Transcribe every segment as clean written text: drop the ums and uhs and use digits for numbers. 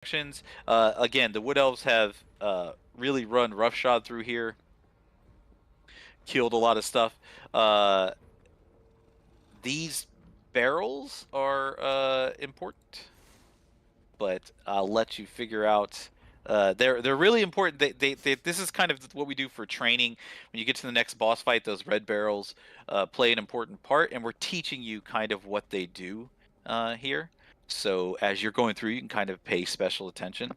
Again, the Wood Elves have really run roughshod through here, killed a lot of stuff. These barrels are important, but I'll let you figure out. They're really important. This is kind of what we do for training. When you get to the next boss fight, those red barrels play an important part, and we're teaching you kind of what they do here. So as you're going through, you can kind of pay special attention.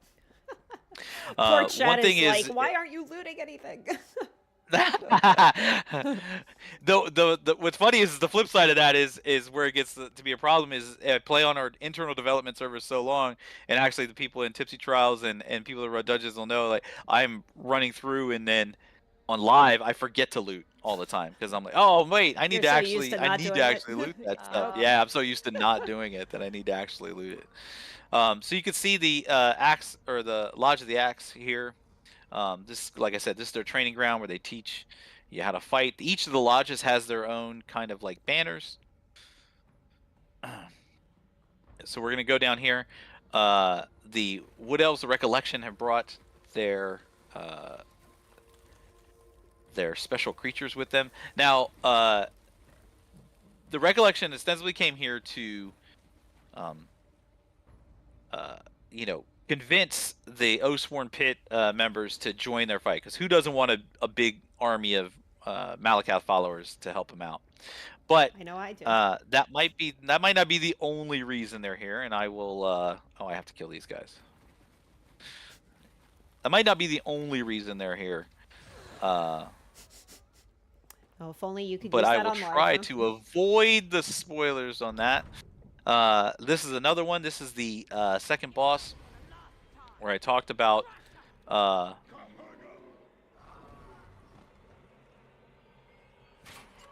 Poor Chad One thing is is, like, why aren't you looting anything? What's funny is the flip side of that is where it gets to be a problem is play on our internal development server so long, and actually the people in Tipsy Trials and people that run dungeons will know, like, I'm running through and then on live I forget to loot all the time because I'm like, oh wait, I need You're to so used to actually not doing it. loot that stuff. Yeah, I'm so used to not doing it that I need to actually loot it. So you can see the axe, or the Lodge of the Axe here. This, like I said, this is their training ground where they teach you how to fight. Each of the lodges has their own kind of like banners. So we're gonna go down here. The Wood Elves, the Recollection, have brought their special creatures with them. Now, the Recollection ostensibly came here to, you know, convince the Oathsworn Pit members to join their fight, because who doesn't want a big army of Malakath followers to help them out? But I know I do. that might not be the only reason they're here, and I will. Oh, I have to kill these guys. That might not be the only reason they're here. Oh, if only you could But use I that will on try live, huh? to avoid the spoilers on that. This is another one. This is the second boss, where I talked about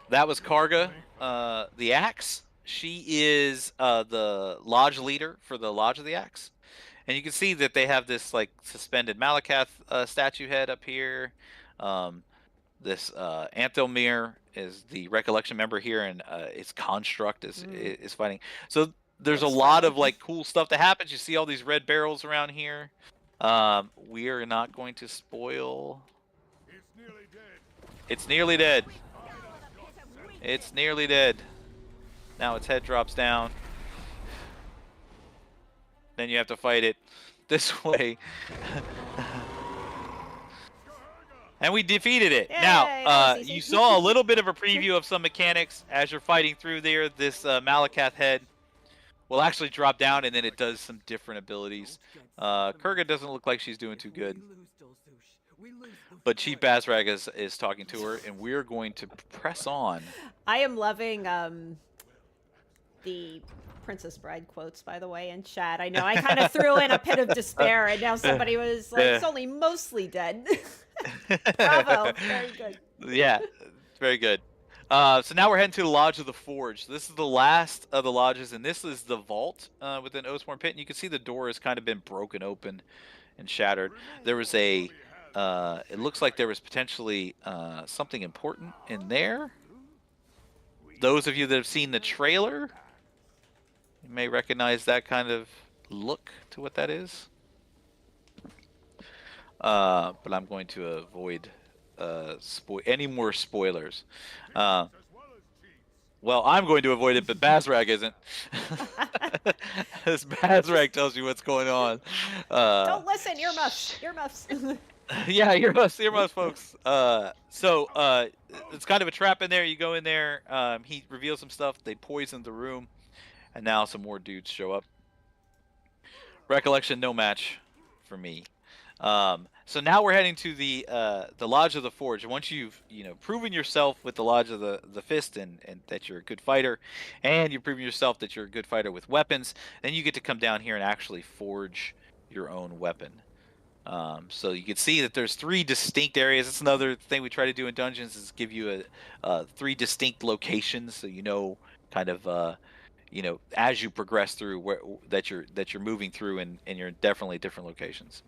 that was Karga, the Axe. She is the lodge leader for the Lodge of the Axe. And you can see that they have this like suspended Malakath statue head up here. This Anthelmir is the Recollection member here, and its construct is fighting. So there's a lot of like cool stuff that happens. You see all these red barrels around here. We are not going to spoil. It's nearly dead. It's nearly dead. Now its head drops down. Then you have to fight it this way. And we defeated it. Yay, now, you saw a little bit of a preview of some mechanics as you're fighting through there. This Malakath head will actually drop down, and then it does some different abilities. Kurga doesn't look like she's doing too good. But Chief Bazrag is talking to her, and we're going to press on. I am loving the Princess Bride quotes, by the way, in chat. I know I kind of threw in a pit of despair, and now somebody was like, it's only mostly dead. Bravo. Very good. Yeah, very good. So now we're heading to the Lodge of the Forge. This is the last of the lodges, and this is the vault within Oathsworn Pit. And you can see the door has kind of been broken open and shattered. There was a... it looks like there was potentially something important in there. Those of you that have seen the trailer, you may recognize that kind of look to what that is. But I'm going to avoid any more spoilers. Well, I'm going to avoid it, but Bazrag isn't. As Bazrag tells you what's going on. Don't listen, earmuffs. Earmuffs. Yeah, earmuffs, folks. So it's kind of a trap in there. You go in there. He reveals some stuff. They poisoned the room, and now some more dudes show up. Recollection, no match for me. So now we're heading to the Lodge of the Forge. Once you've proven yourself with the Lodge of the Fist and that you're a good fighter, and you've proven yourself that you're a good fighter with weapons, then you get to come down here and actually forge your own weapon. So you can see that there's 3 distinct areas. That's another thing we try to do in dungeons, is give you 3 distinct locations, so you know kind of as you progress through that you're moving through, and you're definitely different locations.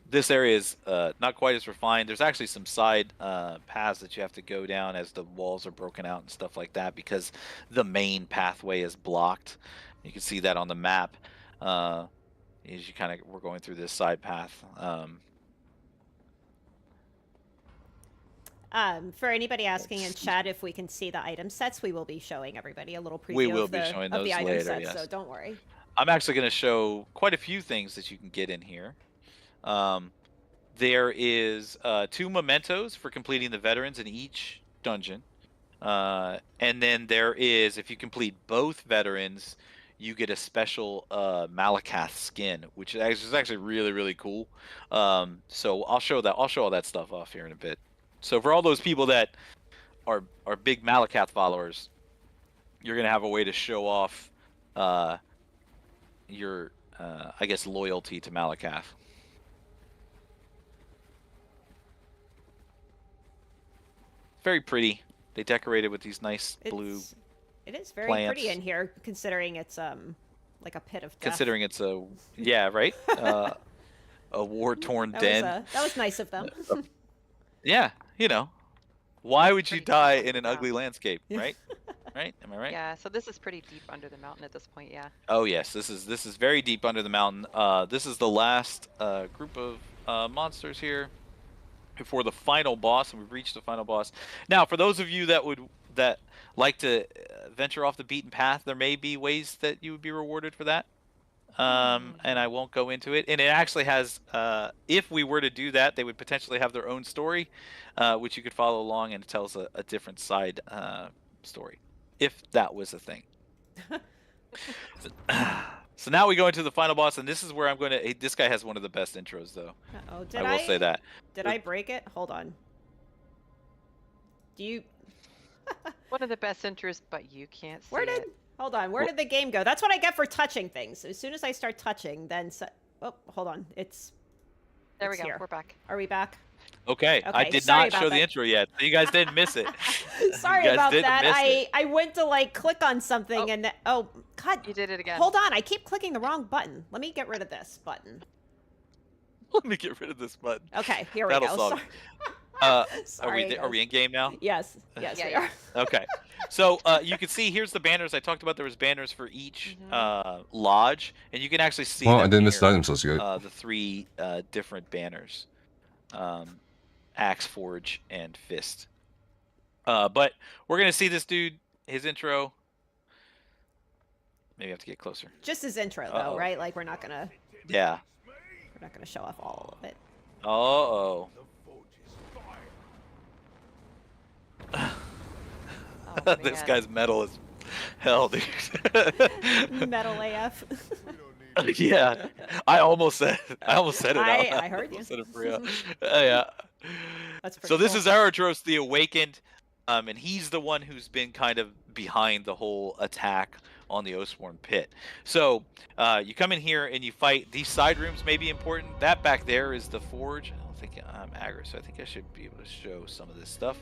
This area is not quite as refined. There's actually some side paths that you have to go down as the walls are broken out and stuff like that, because the main pathway is blocked. You can see that on the map. as you we're going through this side path. For anybody asking in chat if we can see the item sets, we will be showing everybody a little preview We will of be the showing of the those item later, sets, yes. so don't worry. I'm actually going to show quite a few things that you can get in here. There is 2 mementos for completing the veterans in each dungeon. And then there is, if you complete both veterans, you get a special Malakath skin, which is actually really, really cool. So I'll show all that stuff off here in a bit. So for all those people that are big Malakath followers, you're gonna have a way to show off your I guess loyalty to Malakath. Very pretty. They decorated with these nice blue. It is very plants. pretty in here, considering it's like a pit of death. Considering it's a right, a war-torn den. That was nice of them. Yeah, you know, why would you die in an ugly landscape, right? Right? Am I right? Yeah. So this is pretty deep under the mountain at this point. Yeah. Oh yes, this is very deep under the mountain. This is the last group of monsters here before the final boss, and we've reached the final boss. Now, for those of you that like to venture off the beaten path, there may be ways that you would be rewarded for that. And I won't go into it. And it actually has, if we were to do that, they would potentially have their own story, which you could follow along, and it tells a different side story, if that was a thing. So now we go into the final boss, and this is where I'm going to... This guy has one of the best intros, though. Uh-oh, I will say that. Did I break it? Hold on. Do you... One of the best interests, but you can't see it. Hold on, where did the game go? That's what I get for touching things. As soon as I start touching, then... Oh, hold on. There we go. Here. We're back. Are we back? Okay, I did not show the intro yet, so you guys didn't miss it. Sorry about that. I went to like click on something and oh god. You did it again. Hold on, I keep clicking the wrong button. Let me get rid of this button. Let me get rid of this button. Okay, here we That'll go. solve it. Sorry, are we in game now? Yes. Yes, we are. Okay. So you can see here's the banners. I talked about there was banners for each lodge, and you can actually see I didn't miss the items, let's go. the 3 different banners. Axe, Forge, and Fist. But we're gonna see this dude, his intro. Maybe I have to get closer. Just his intro though, right? Like we're not gonna show off all of it. Oh. This guy's metal as hell, dude. Metal AF. Yeah, I almost said it. I heard you. I said it for real. Yeah. That's pretty so this cool. is Aratros the Awakened, and he's the one who's been kind of behind the whole attack on the Oathsworn Pit. So you come in here and you fight. These side rooms may be important. That back there is the Forge. I don't think I'm aggro, so I think I should be able to show some of this stuff.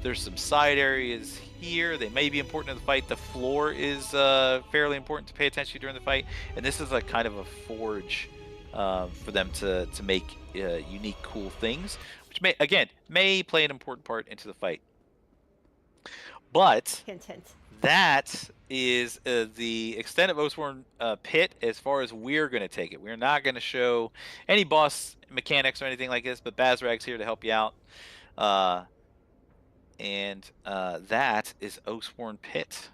There's some side areas here. They may be important in the fight. The floor is fairly important to pay attention to during the fight. And this is a kind of a forge for them to make unique, cool things, which may play an important part into the fight. But hint, hint. That is the extent of Oathsworn Pit as far as we're going to take it. We're not going to show any boss mechanics or anything like this, but Bazrag's here to help you out. And that is Oathsworn Pit.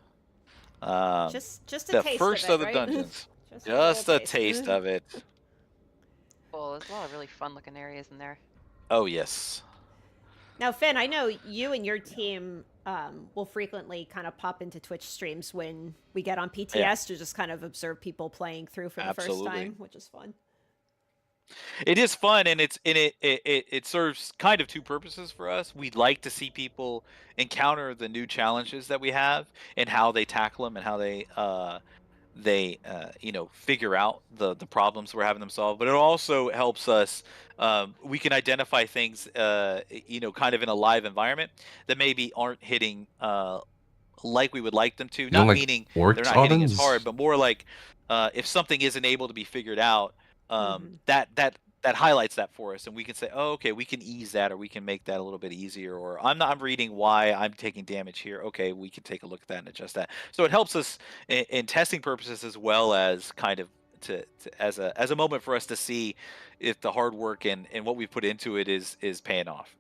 Just a the taste first of the right? dungeons. Just a taste of it. Well, there's a lot of really fun-looking areas in there. Oh yes. Now, Finn, I know you and your team will frequently kind of pop into Twitch streams when we get on PTS to just kind of observe people playing through for the first time, which is fun. It is fun, and it serves kind of 2 purposes for us. We'd like to see people encounter the new challenges that we have and how they tackle them and how they figure out the problems we're having them solve. But it also helps us. We can identify things kind of in a live environment that maybe aren't hitting like we would like them to. Not meaning they're not hitting as hard, but more like if something isn't able to be figured out. That that highlights that for us, and we can say, oh, okay, we can ease that, or we can make that a little bit easier, or I'm reading why I'm taking damage here. Okay, we can take a look at that and adjust that. So it helps us in testing purposes, as well as kind of as a moment for us to see if the hard work and what we put into it is paying off.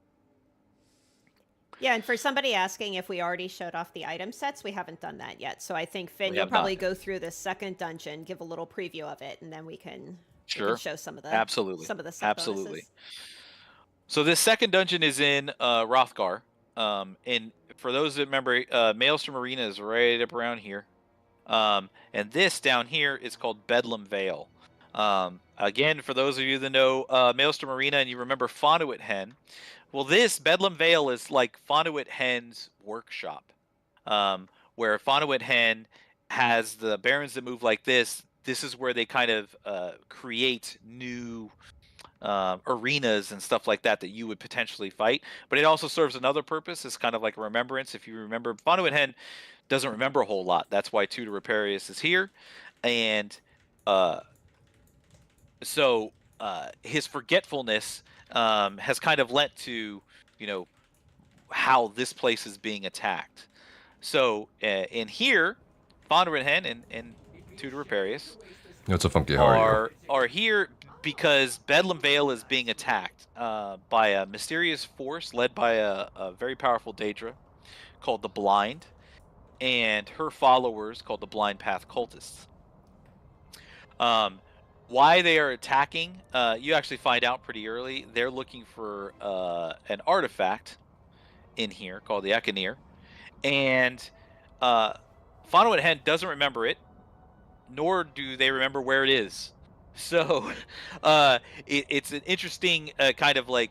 Yeah, and for somebody asking if we already showed off the item sets, we haven't done that yet. So I think, Finn, We you'll have probably not. go through the second dungeon, give a little preview of it, and then we can Sure. show some of the Absolutely. set Absolutely. bonuses. So this second dungeon is in Rothgar. And for those that remember, Maelstrom Arena is right up around here. And this down here is called Bedlam Vale. Again, for those of you that know Maelstrom Arena and you remember Fonduit Hen, well, this Bedlam Vale is like Fonduit Hen's workshop, where Fonduit Hen has the barons that move like this. This is where they kind of create new arenas and stuff like that that you would potentially fight. But it also serves another purpose. It's kind of like a remembrance. If you remember, Fonduit Hen doesn't remember a whole lot. That's why Tutor Reparius is here, and so his forgetfulness has kind of led to, you know, how this place is being attacked. So in here, Fonduit Hen and Tutor Reparius It's a funky. How are you? are here because Bedlam Vale is being attacked by a mysterious force led by a very powerful Daedra called the Blind, and her followers called the Blind Path Cultists. Why they are attacking, you actually find out pretty early. They're looking for an artifact in here called the Ekanir, and Fonduit Hen doesn't remember it, nor do they remember where it is. So it's an interesting kind of like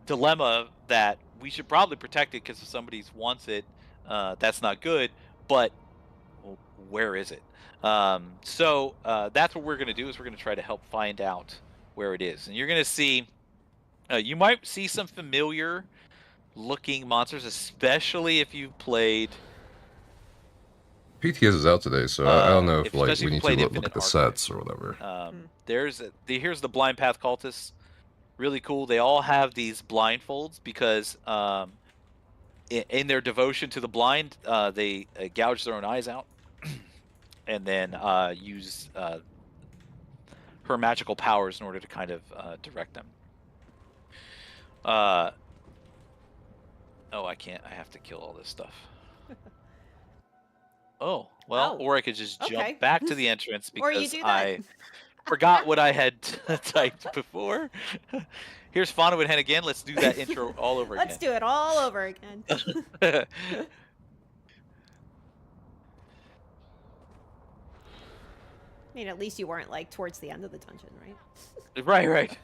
dilemma that we should probably protect it, because if somebody wants it, that's not good. But where is it? So that's what we're going to do, is we're going to try to help find out where it is. And you're going to see, you might see some familiar looking monsters, especially if you've played... PTS is out today, so I don't know if like especially we if need you to played look at the Infinite sets or whatever. Here's the Blind Path Cultists. Really cool. They all have these blindfolds because in their devotion to the blind, they gouge their own eyes out and then use her magical powers in order to kind of direct them. Oh, I can't. I have to kill all this stuff. Oh, well, or I could just jump back to the entrance because I forgot what I had typed before. Here's Fonduit Hen again. Let's do that intro all over again. Let's do it all over again. I mean, at least you weren't like towards the end of the dungeon, right? Right.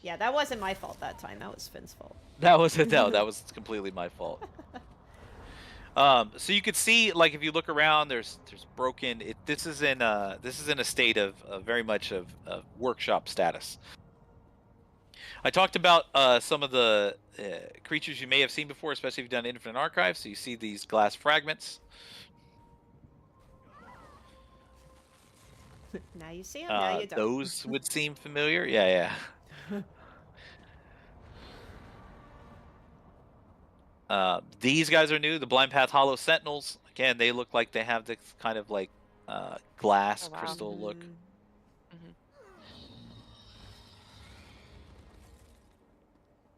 Yeah, that wasn't my fault that time. That was Finn's fault. That was completely my fault. So you could see, like, if you look around, there's broken. This is in a state of very much of workshop status. I talked about some of the creatures you may have seen before, especially if you've done Infinite Archive. So you see these glass fragments. Now you see them. Now you don't. Those would seem familiar. Yeah. These guys are new. The Blind Path Hollow Sentinels. Again, they look like they have this kind of like glass crystal look.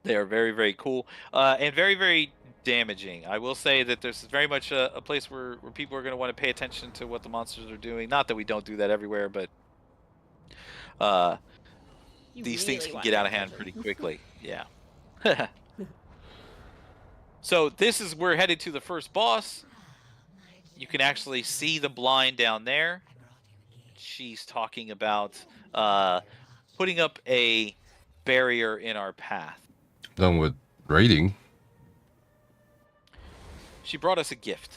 They are very, very cool and very, very damaging. I will say that there's very much a place where people are going to want to pay attention to what the monsters are doing. Not that we don't do that everywhere, but these things can get out of hand pretty quickly. Yeah. So this is, we're headed to the first boss. You can actually see the blind down there. She's talking about putting up a barrier in our path. Done with raiding. She brought us a gift,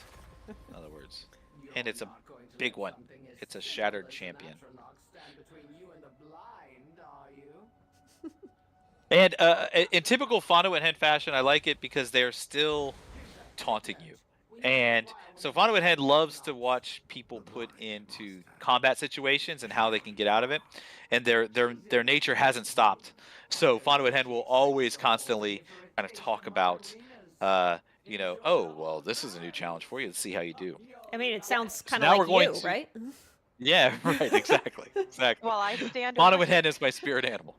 in other words. And it's a big one. It's a Shattered Champion. And in typical Fonduit Hen fashion, I like it because they're still taunting you. And so Fonduit Hen loves to watch people put into combat situations and how they can get out of it, and their nature hasn't stopped. So Fonduit Hen will always constantly kind of talk about, you know, oh well, this is a new challenge for you. Let's see how you do. I mean, it sounds kind So of now like we're going you, to- right? Yeah, right, exactly. Well, I stand. Fonduit Hen is my spirit animal.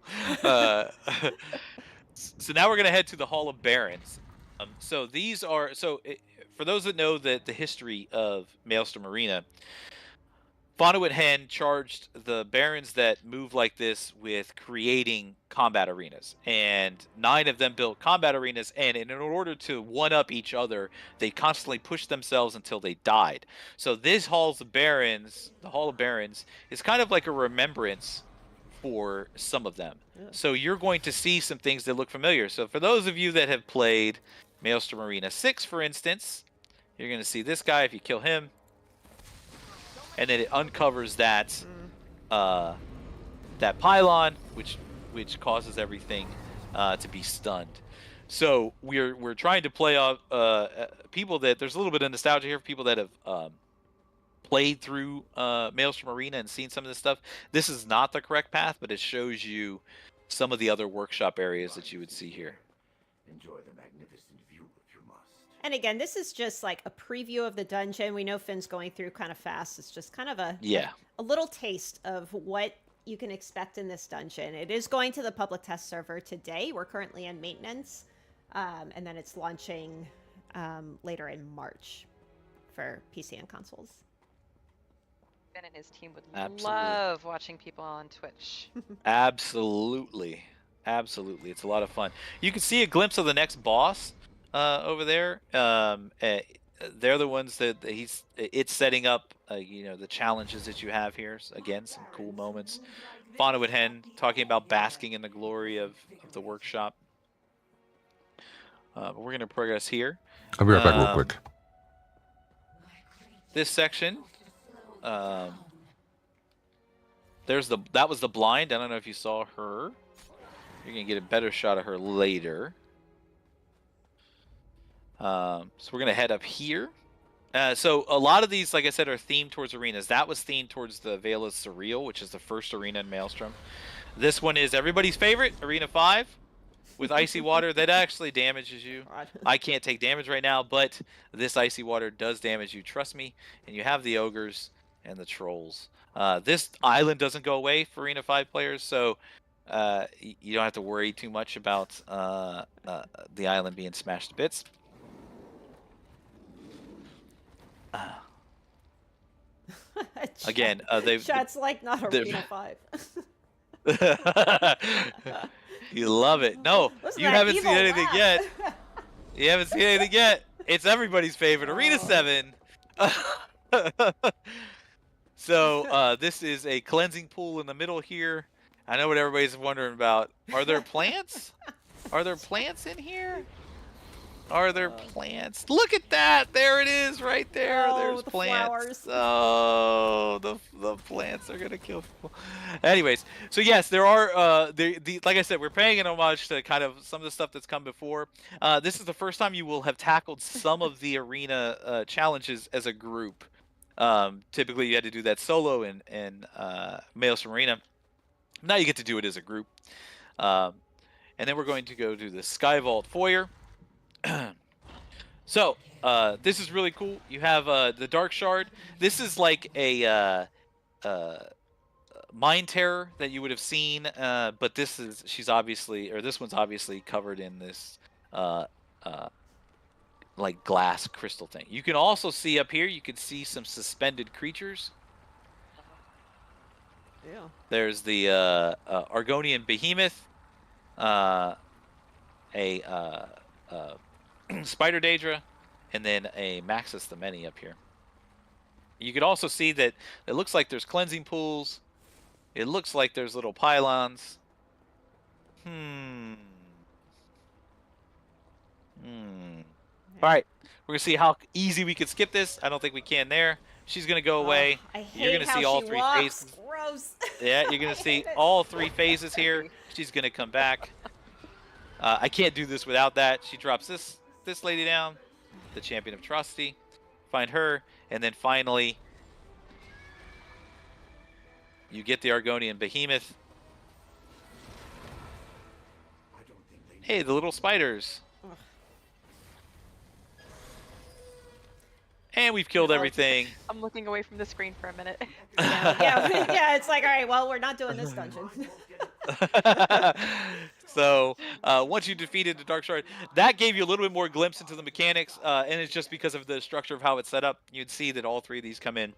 So now we're going to head to the Hall of Barons. So these are for those that know the history of Maelstrom Arena, Fonduit Hen charged the barons that move like this with creating combat arenas, and 9 of them built combat arenas, and in order to one-up each other, they constantly pushed themselves until they died. So this the Hall of Barons, is kind of like a remembrance for some of them. Yeah. So you're going to see some things that look familiar. So for those of you that have played Maelstrom Arena 6, for instance, you're going to see this guy if you kill him. And then it uncovers that that pylon, which causes everything to be stunned. So we're trying to play off people that there's a little bit of nostalgia here for people that have played through Maelstrom Arena and seen some of this stuff. This is not the correct path, but it shows you some of the other workshop areas that you would see here. Enjoy the magnificent view if you must. And again, this is just like a preview of the dungeon. We know Finn's going through kind of fast. It's just kind of a little taste of what you can expect in this dungeon. It is going to the public test server today. We're currently in maintenance, and then it's launching later in March for PC and consoles. Ben and his team would Absolutely. love watching people on Twitch. Absolutely. It's a lot of fun. You can see a glimpse of the next boss over there. They're the ones that it's setting up, you know, the challenges that you have here. So again, some cool moments. Fonduit Hen talking about basking in the glory of the workshop. But we're going to progress here. I'll be right back real quick. This section, that was the blind. I don't know if you saw her. You're gonna get a better shot of her later. So we're gonna head up here. So a lot of these, like I said, are themed towards arenas. That was themed towards the Veil of Surreal, which is the first arena in Maelstrom. This one is everybody's favorite, Arena 5, with icy water. That actually damages you. I can't take damage right now, but this icy water does damage you, trust me. And you have the ogres and the trolls. This island doesn't go away for Arena 5 players, so you don't have to worry too much about the island being smashed to bits. Again, Chat's like not Arena 5. You love it. No, you haven't seen anything yet. You haven't seen anything yet. It's everybody's favorite, Arena 7. So this is a cleansing pool in the middle here. I know what everybody's wondering about. Are there plants? Are there plants in here? Are there plants? Look at that! There it is, right there. Oh, There's the plants. flowers. Oh, the plants are gonna kill people. Anyways, so yes, there are. Like I said, we're paying an homage to kind of some of the stuff that's come before. This is the first time you will have tackled some of the arena challenges as a group. Typically, you had to do that solo in Maelstrom Arena. Now you get to do it as a group. And then we're going to go to the Sky Vault Foyer. So this is really cool. You have the Dark Shard. This is like a Mind Terror that you would have seen, but this one's obviously covered in this like glass crystal thing. You can also see up here. You can see some suspended creatures. Yeah. There's the Argonian Behemoth, a Spider Daedra, and then a Maxis the Many up here. You could also see that it looks like there's cleansing pools. It looks like there's little pylons. All right, we're gonna see how easy we can skip this. I don't think we can there. She's gonna go away. You're gonna see all three phases. Gross. Yeah, you're gonna see all 3 phases here. She's gonna come back. I can't do this without that. She drops this lady down, the Champion of Atrocity. find her, and then finally you get the Argonian Behemoth. Hey, the little spiders. Ugh. And we've killed everything. I'm looking away from the screen for a minute. Yeah, it's like, all right, well, we're not doing this dungeon. So once you defeated the Dark Shard, that gave you a little bit more glimpse into the mechanics, and it's just because of the structure of how it's set up. You'd see that all 3 of these come in,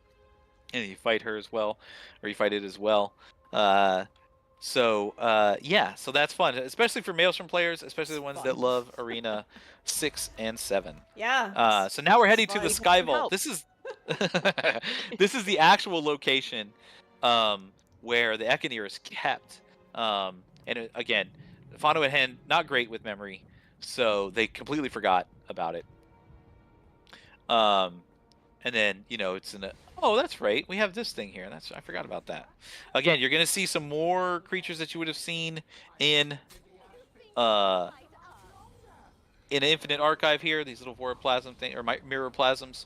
and you fight her as well, or you fight it as well. Yeah, so that's fun, especially for Maelstrom players, especially the ones that love Arena 6 and 7. Yeah. So now we're heading to the Slide Sky some Vault. help. This is this is the actual location where the Ekanir is kept. Again, Fano and Hen not great with memory, so they completely forgot about it. And then it's in a. Oh, that's right. We have this thing here. I forgot about that. Again, you're gonna see some more creatures that you would have seen in Infinite Archive here. These little voroplasm thing or mirror plasms.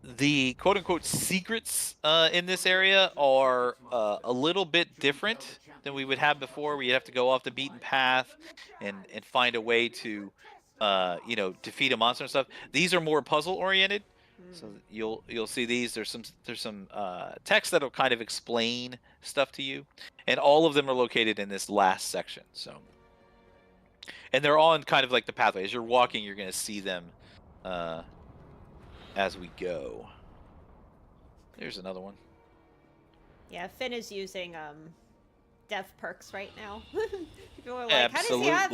The quote-unquote secrets in this area are a little bit different than we would have before, where you'd have to go off the beaten path and find a way to defeat a monster and stuff. These are more puzzle oriented, so you'll see these. There's some text that'll kind of explain stuff to you, and all of them are located in this last section. So, and they're on kind of like the pathway. As you're walking, you're going to see them as we go. There's another one. Yeah, Finn is using dev perks right now. People are like, Absolutely. How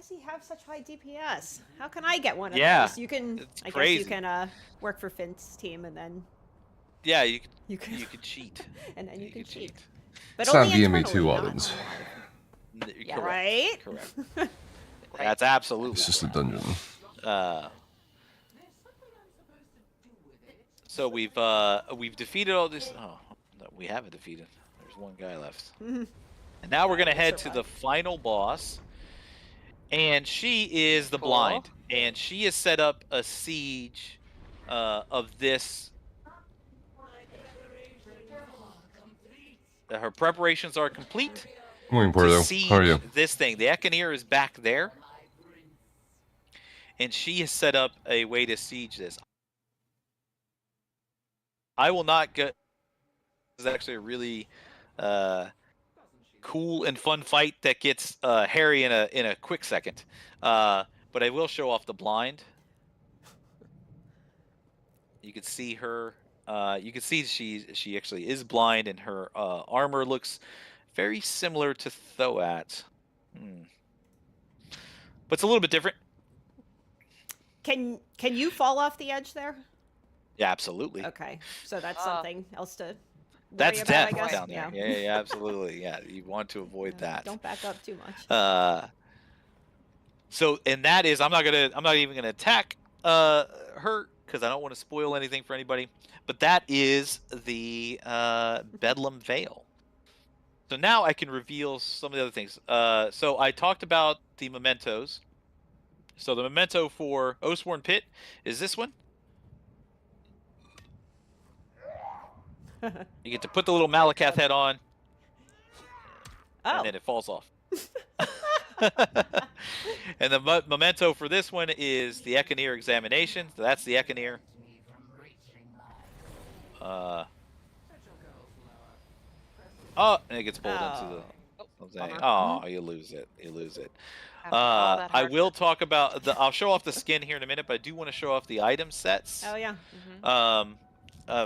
does he have such high DPS? How can I get one of Yeah, those? You can, it's I crazy. guess you can work for Finn's team and then Yeah, you can could cheat. and then you can cheat. It's But not only DME2 internally, not Audens. online. Yeah, Correct. right? Correct. That's absolutely. It's just a dungeon. So we've defeated all this. Oh, no, we haven't defeated. There's one guy left. And now we're gonna head to the final boss, and she is the blind, and she has set up a siege of this. Her preparations are complete. Morning, To Porto. siege How are you? this thing. The Ekanir is back there, and she has set up a way to siege this. I will not get. This is actually a really cool and fun fight that gets hairy in a quick second. But I will show off the blind. You can see her. You can see she actually is blind, and her armor looks very similar to Thoat. But it's a little bit different. Can you fall off the edge there? Yeah, absolutely. Okay, so that's something else to. That's about, death I guess. down there. Yeah, absolutely. Yeah, you want to avoid that. Don't back up too much. So, and that is, I'm not even gonna attack her because I don't want to spoil anything for anybody. But that is the Bedlam Veil. So now I can reveal some of the other things. So I talked about the mementos. So the memento for Oathsworn Pit is this one. You get to put the little Malakath head on, and then it falls off. And the memento for this one is the Ekanir examination. So that's the Ekanir. Oh, and it gets pulled into the. Oh, you lose it. You lose it. I will talk about the. I'll show off the skin here in a minute, but I do want to show off the item sets. Oh yeah.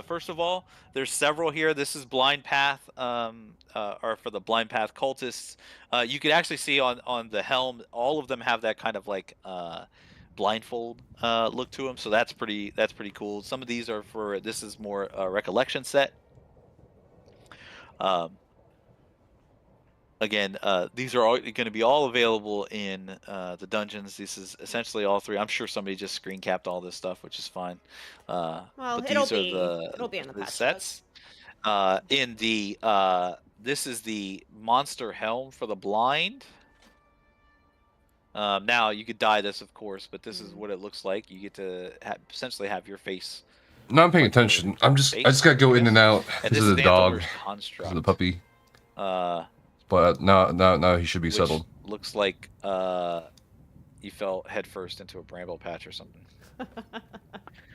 First of all, there's several here. This is Blind Path, or for the Blind Path cultists. You could actually see on the helm, all of them have that kind of like blindfold look to them. So that's pretty cool. Some of these are for. This is more a recollection set. Again, these are all going to be all available in the dungeons. This is essentially all three. I'm sure somebody just screen capped all this stuff, which is fine. Well, but it'll these be in the patch sets. In the this is the monster helm for the blind. Now you could dye this, of course, but this is what it looks like. You get to essentially have your face. No, I'm paying attention. I just gotta go in and out. And this is a the dog. Antler's This construct. is the puppy. But now he should be settled. Looks like you fell headfirst into a bramble patch or something.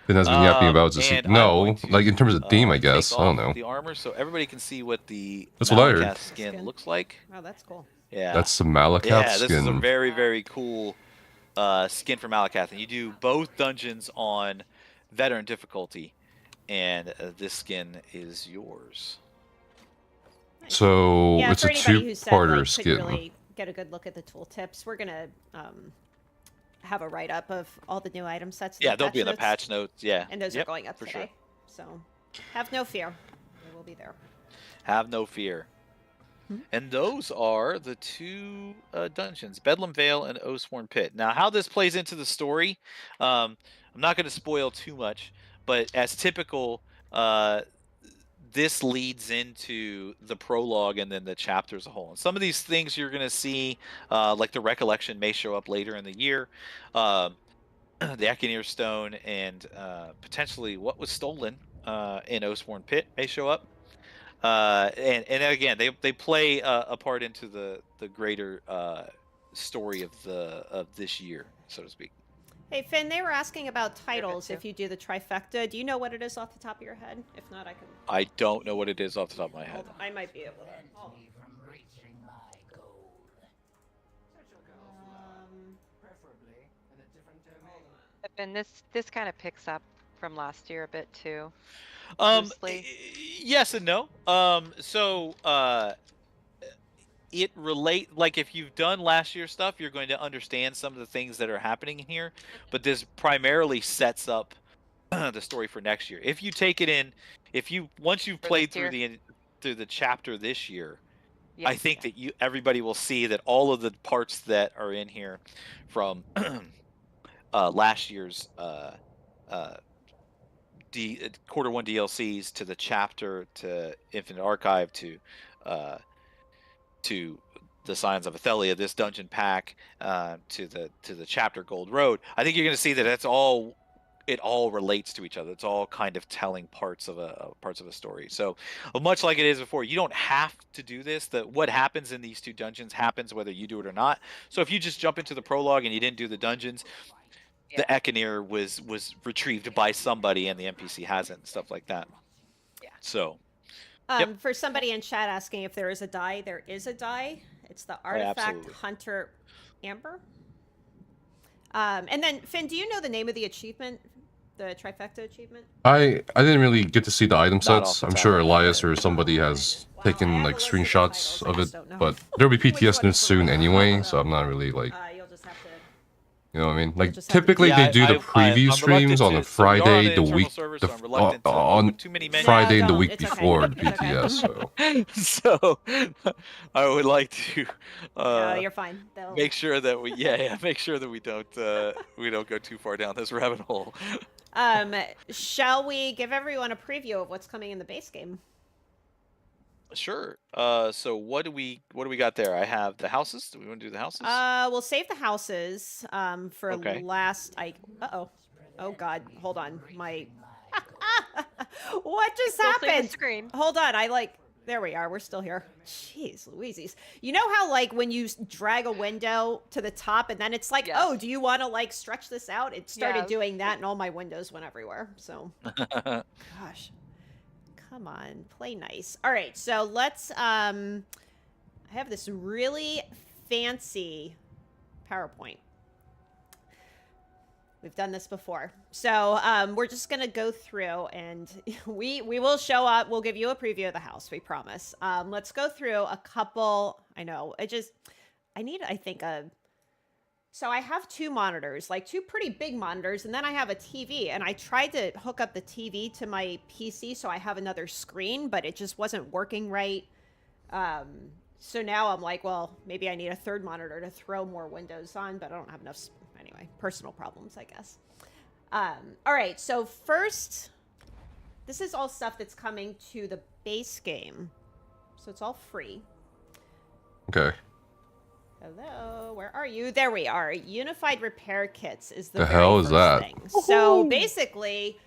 Finn has been yapping about this. No, like in terms of theme, I guess. I don't know. The armor, so everybody can see what the That's what I heard. Malakath skin looks like. Oh, that's cool. Yeah. That's some Malakath skin. Yeah, this is a very, very cool skin for Malakath. And you do both dungeons on veteran difficulty, and this skin is yours. So yeah, it's a two-parter skin. Couldn't really get a good look at the tooltips. We're gonna have a write-up of all the new item sets. Yeah, they'll be in the patch notes. Yeah, and those are going up for today. Sure. So have no fear, they will be there. Have no fear. And those are the two dungeons, Bedlam Vale and Oathsworn Pit. Now, how this plays into the story, I'm not going to spoil too much, but as typical, this leads into the prologue and then the chapter as a whole. And some of these things you're going to see, like the Recollection, may show up later in the year. The Akinir Stone and potentially what was stolen in Oathsworn Pit may show up. And again, they play a part into the greater story of this year, so to speak. Hey Finn, they were asking about titles. If you do the trifecta, do you know what it is off the top of your head? If not, I can. I don't know what it is off the top of my head. I might be able to. And this kind of picks up from last year a bit too. Yes and no. It like if you've done last year's stuff, you're going to understand some of the things that are happening in here, but this primarily sets up the story for next year. If you take it in, once you've played through the chapter this year, yes, I think that everybody will see that all of the parts that are in here from last year's quarter 1 DLCs to the chapter to Infinite Archive to the Signs of Athelia, this dungeon pack, to the chapter Gold Road. I think you're going to see that it all relates to each other. It's all kind of telling parts of a story. So much like it is before, you don't have to do this. What happens in these two dungeons happens whether you do it or not. So if you just jump into the prologue and you didn't do the dungeons, the Akinir was retrieved by somebody and the NPC hasn't, and stuff like that. Yeah. So for somebody in chat asking if there is a die, there is a die. It's the Artifact Hunter Amber. And then Finn, do you know the name of the achievement, the trifecta achievement? I didn't really get to see the item sets. I'm sure Elias or somebody has taken like screenshots of it, but there'll be PTS news soon anyway, so I'm not really like. You'll just have to. You know what I mean? Like typically they do the preview streams on a Friday, the week on Friday the week before PTS. So I would like to. No, you're fine. Make sure that we make sure that we don't go too far down this rabbit hole. Shall we give everyone a preview of what's coming in the base game? Sure. So what do we got there? I have the houses. Do we want to do the houses? We'll save the houses for last. Oh God, hold on. My what just happened? Screen. Hold on. There we are. We're still here. Jeez Louises. You know how like when you drag a window to the top and then it's like, oh, do you want to like stretch this out? It started doing that and all my windows went everywhere. So gosh. Come on, play nice. All right, so let's I have this really fancy PowerPoint. We've done this before. So we're just gonna go through and we will show up. We'll give you a preview of the house, we promise. Let's go through a couple. I know, so I have two monitors, like two pretty big monitors, and then I have a TV, and I tried to hook up the TV to my PC so I have another screen, but it just wasn't working right. So now I'm like, well, maybe I need a third monitor to throw more windows on, but I don't have enough. Anyway, personal problems, I guess. All right, so first, this is all stuff that's coming to the base game. So it's all free. Okay. Hello, where are you? There we are. Unified repair kits is the The very hell is first that? thing. So basically,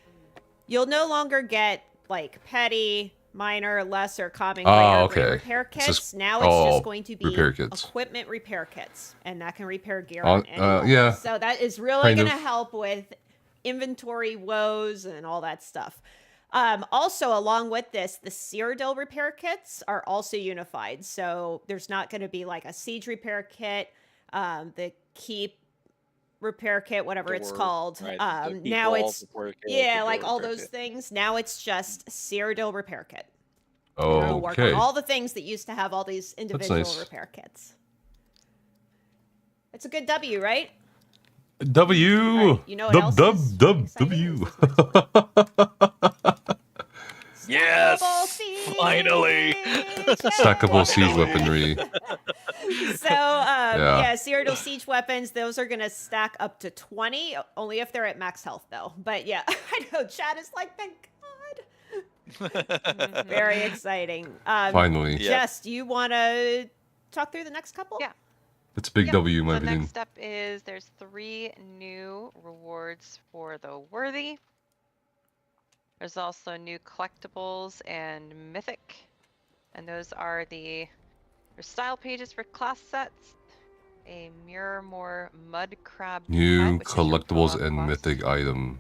you'll no longer get like petty, minor, lesser, common, greater repair kits. Now it's just going to be equipment repair kits, and that can repair gear on anyone. Yeah. So that is really going to help with inventory woes and all that stuff. Also, along with this, the Cyrodiil repair kits are also unified. So there's not going to be like a siege repair kit, the keep repair kit, whatever it's called. Right. Now it's like all those things. Now it's just Cyrodiil repair kit. It'll work on all the things that used to have all these individual repair kits. It's a good W, right? W. Right, you know what else W. Yes, finally. Stackable siege weaponry. So, Cyrodiil siege weapons, those are going to stack up to 20, only if they're at max health, though. But yeah, I know, chat is like, thank God. Very exciting. Finally. Jess, do you want to talk through the next couple? Yeah. It's a big W, in my opinion. Next up is there's 3 new rewards for the worthy. There's also new collectibles and mythic, and those are there's style pages for class sets, a Mirrormore mud crab new pet, collectibles and mythic item,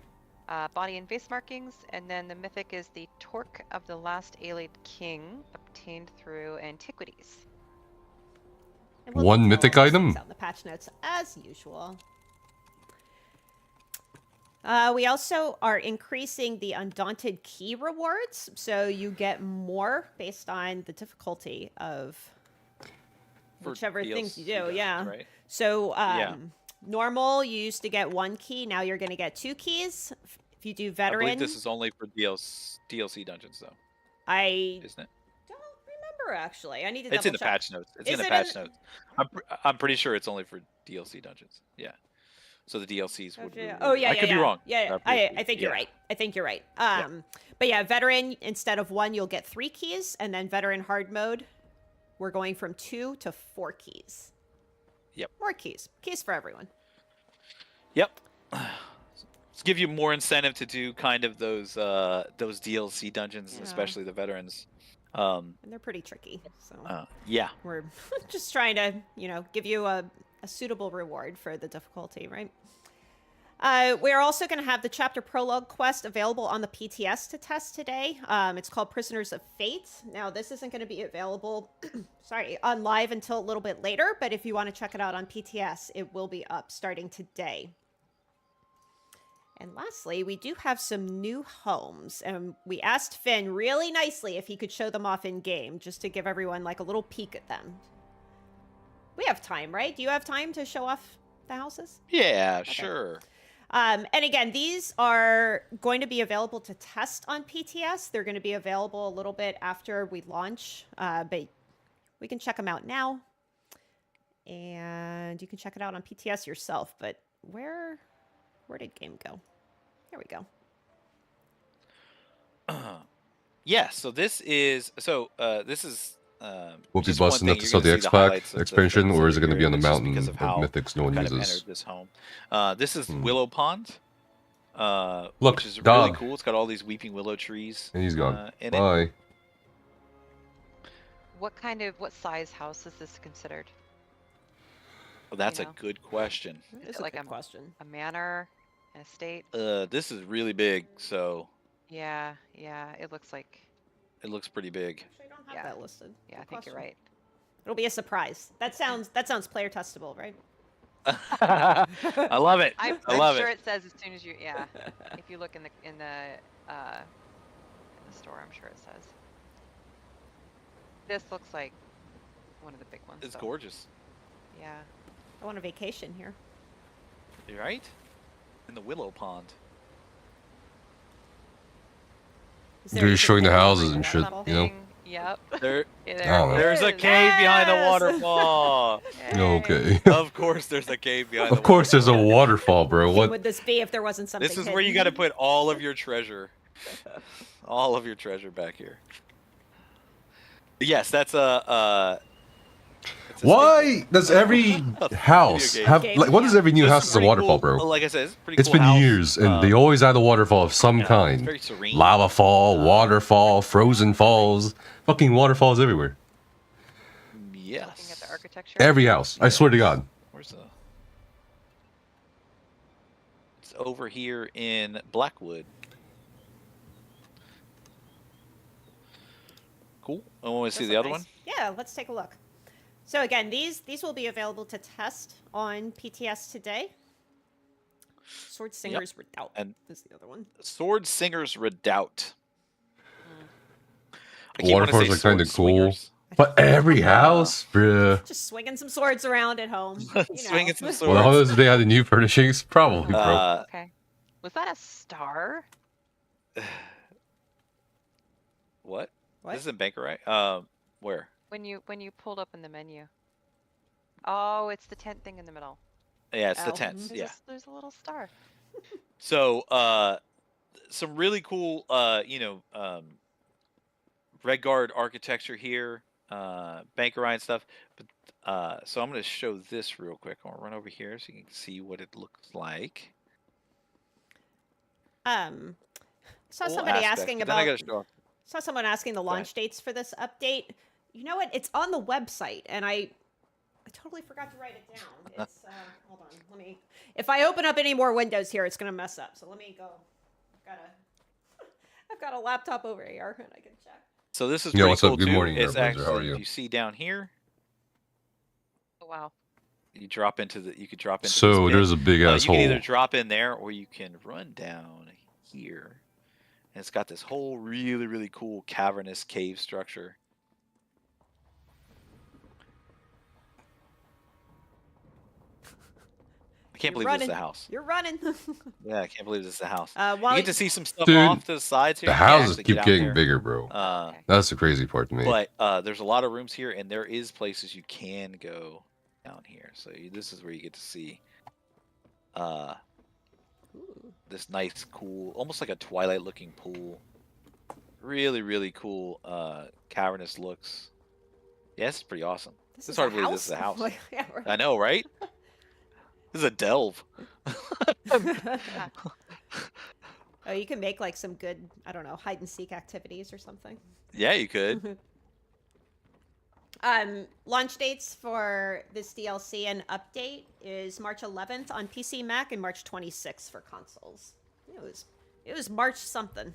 body and face markings, and then the mythic is the Torque of the Last Allied King, obtained through antiquities. One mythic item? Out in the patch notes, as usual. We also are increasing the Undaunted Key rewards, so you get more based on the difficulty of whichever things you do. Yeah. Right? So normal, you used to get 1 key. Now you're going to get 2 keys. If you do veteran, I believe this is only for DLC dungeons, though. Isn't it? Actually, I need to. It's in the patch notes. It's in the patch notes. I'm pretty sure it's only for DLC dungeons. Yeah. So the DLCs would. I could be wrong. Yeah. I think you're right. I think you're right. But yeah, veteran, instead of 1, you'll get 3 keys, and then veteran hard mode, we're going from 2 to 4 keys. Yep. More keys. Keys for everyone. Yep. Let's give you more incentive to do kind of those DLC dungeons, especially the veterans. And they're pretty tricky. So yeah, we're just trying to, give you a suitable reward for the difficulty, right? We're also going to have the chapter prologue quest available on the PTS to test today. It's called Prisoners of Fate. Now, this isn't going to be available, on live until a little bit later, but if you want to check it out on PTS, it will be up starting today. And lastly, we do have some new homes, and we asked Finn really nicely if he could show them off in game, just to give everyone like a little peek at them. We have time, right? Do you have time to show off the houses? Yeah, sure. And again, these are going to be available to test on PTS. They're going to be available a little bit after we launch, but we can check them out now. And you can check it out on PTS yourself, but where did game go? Here we go. So this is will be busting up to sell the X-Pack expansion, or is it going to be on the mountain of mythics no one uses? This home. This is Willow Pond. Look, which is really cool. It's got all these weeping willow trees. And he's gone. In Bye. it. What size house is this considered? Well, that's a good question. It's like a question. A manor, an estate. This is really big, so. Yeah, it looks like. It looks pretty big. I don't have that listed. Yeah, I think you're right. It'll be a surprise. That sounds player testable, right? I love it. I'm sure it says as soon as you. Yeah, if you look in the store, I'm sure it says. This looks like one of the big ones. It's gorgeous. Yeah. I want a vacation here. You're right? In the Willow Pond. You're showing the houses and shit, Yep. There's a cave behind the waterfall. Okay. Of course there's a cave behind the waterfall. Of course there's a waterfall, bro. What would this be if there wasn't something This is where you got to put all of your treasure. All of your treasure back here. Yes, that's Why does every house have like? What does every new house has a waterfall, bro? Like I said, it's a pretty It's cool been house. years, and they always add a waterfall of some kind. It's very serene. Lava fall, waterfall, frozen falls, fucking waterfalls everywhere. Yes. Looking at the architecture. Every house. I swear to God. Where's the? It's over here in Blackwood. Cool. I want to see the other one. Yeah, let's take a look. So again, these will be available to test on PTS today. Sword Singer's Redoubt is the other one. Sword Singer's Redoubt. Waterfalls are kind of cool. But every house, bruh. Just swinging some swords around at home. Swinging some swords. Well, they had the new furnishings? Probably, bro. Okay. Was that a star? What? What? This is in Banker, right? Where? When you pulled up in the menu. Oh, it's the tent thing in the middle. Yeah, it's the tents. There's Yeah. There's a little star. So, some really cool, Red Guard architecture here, Bankerai and stuff. But so I'm going to show this real quick. I'll run over here so you can see what it looks like. Saw somebody asking about. Saw someone asking the launch dates for this update. You know what? It's on the website, and I totally forgot to write it down. It's hold on. Let me. If I open up any more windows here, it's gonna mess up. So let me go. I've got a laptop over here, and I can check. So this is pretty what's cool up? Good too. morning, It's How are actually, you? if you see down here, Oh, wow. you drop into the. You could drop into. So this there's a big ass you can either hole. drop in there, or you can run down here. And it's got this whole really, really cool cavernous cave structure. I can't believe this is a house. You're running. Yeah, I can't believe this is a house. While You get to see some stuff Dude, off to the sides here. The You can houses actually keep get out getting there. bigger, bro. Okay. That's the crazy part to me. But there's a lot of rooms here, and there is places you can go down here. So this is where you get to see this nice, cool, almost like a Twilight-looking pool. Really, really cool cavernous looks. Yeah, this is pretty awesome. This It's hard to believe this is a house. I know, right? This is a delve. Oh, you can make like some good, I don't know, hide and seek activities or something. Yeah, you could. Launch dates for this DLC and update is March 11th on PC, Mac, and March 26th for consoles. It was March something.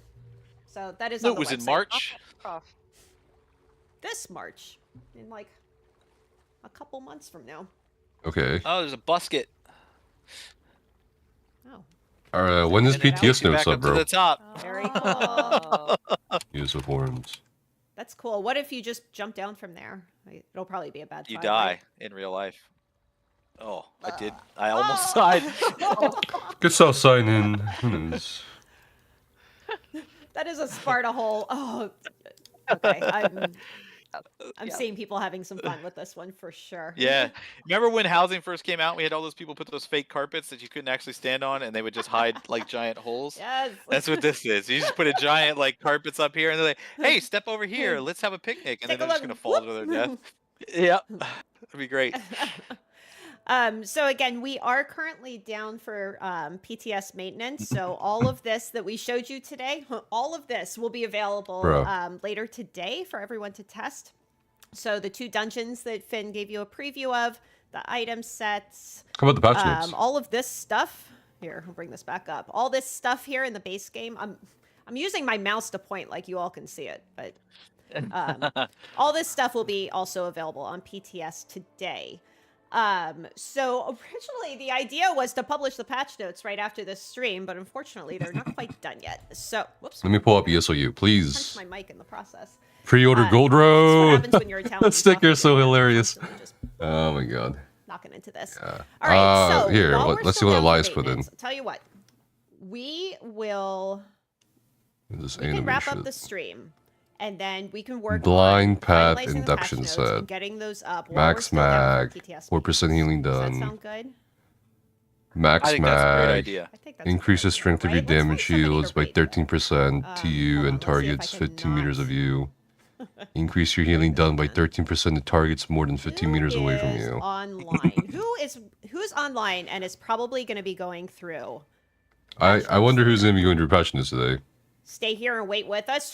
So that is on It the was in website. March. This March, in like a couple months from now. Okay. Oh, there's a busket. Oh. When does And it PTS takes you notes back up, up to bro? the top. Very cool. ESO forums. That's cool. What if you just jump down from there? It'll probably be a bad You time, die right? in real life. Oh, I did. I almost died. Good self sign in. Who knows? That is a Sparta hole. Oh, okay. I'm seeing people having some fun with this one for sure. Yeah. Remember when housing first came out? We had all those people put those fake carpets that you couldn't actually stand on, and they would just hide like giant holes. Yes. That's what this is. You just put a giant like carpets up here, and they're like, "Hey, step over here. Let's have a picnic," and Take then a they're just look. gonna fall to their death. Yep, that'd be great. So again, we are currently down for PTS maintenance. So all of this that we showed you today, all of this will be available later today for everyone to test. So the 2 dungeons that Finn gave you a preview of, the item sets, How about the patch notes? all of this stuff. Here, I'll bring this back up. All this stuff here in the base game. I'm using my mouse to point like you all can see it, but all this stuff will be also available on PTS today. So originally the idea was to publish the patch notes right after this stream, but unfortunately they're not quite done yet. So, whoops. Let me pull up ESOU, Punched please. my mic in the process. Pre-order Gold That's what Road. happens when you're Italian. That sticker's so You're hilarious. constantly just Oh my god. knocking into this. Yeah. All right, so Here, while we're let's see still what down for Elias put in. maintenance, I'll tell you what, we will This we can wrap up animation. the stream, and then we can work Blind on path finalizing the induction patch notes set. and getting those up. while we're Max still down for mag. PTS 4% healing Does that done. sound good? Max I think that's a great mag. idea. I think that's a Increases good strength of idea, your right? Let's damage find somebody to shields by rate it. 13% to you hold on, and let's see if I targets can 15 meters of not- you. Increase your healing done by 13% to targets more than 15 meters away from you. Online. Who's online and is probably going to be going through? I wonder who's going to be going through patch notes today. Stay here and wait with us.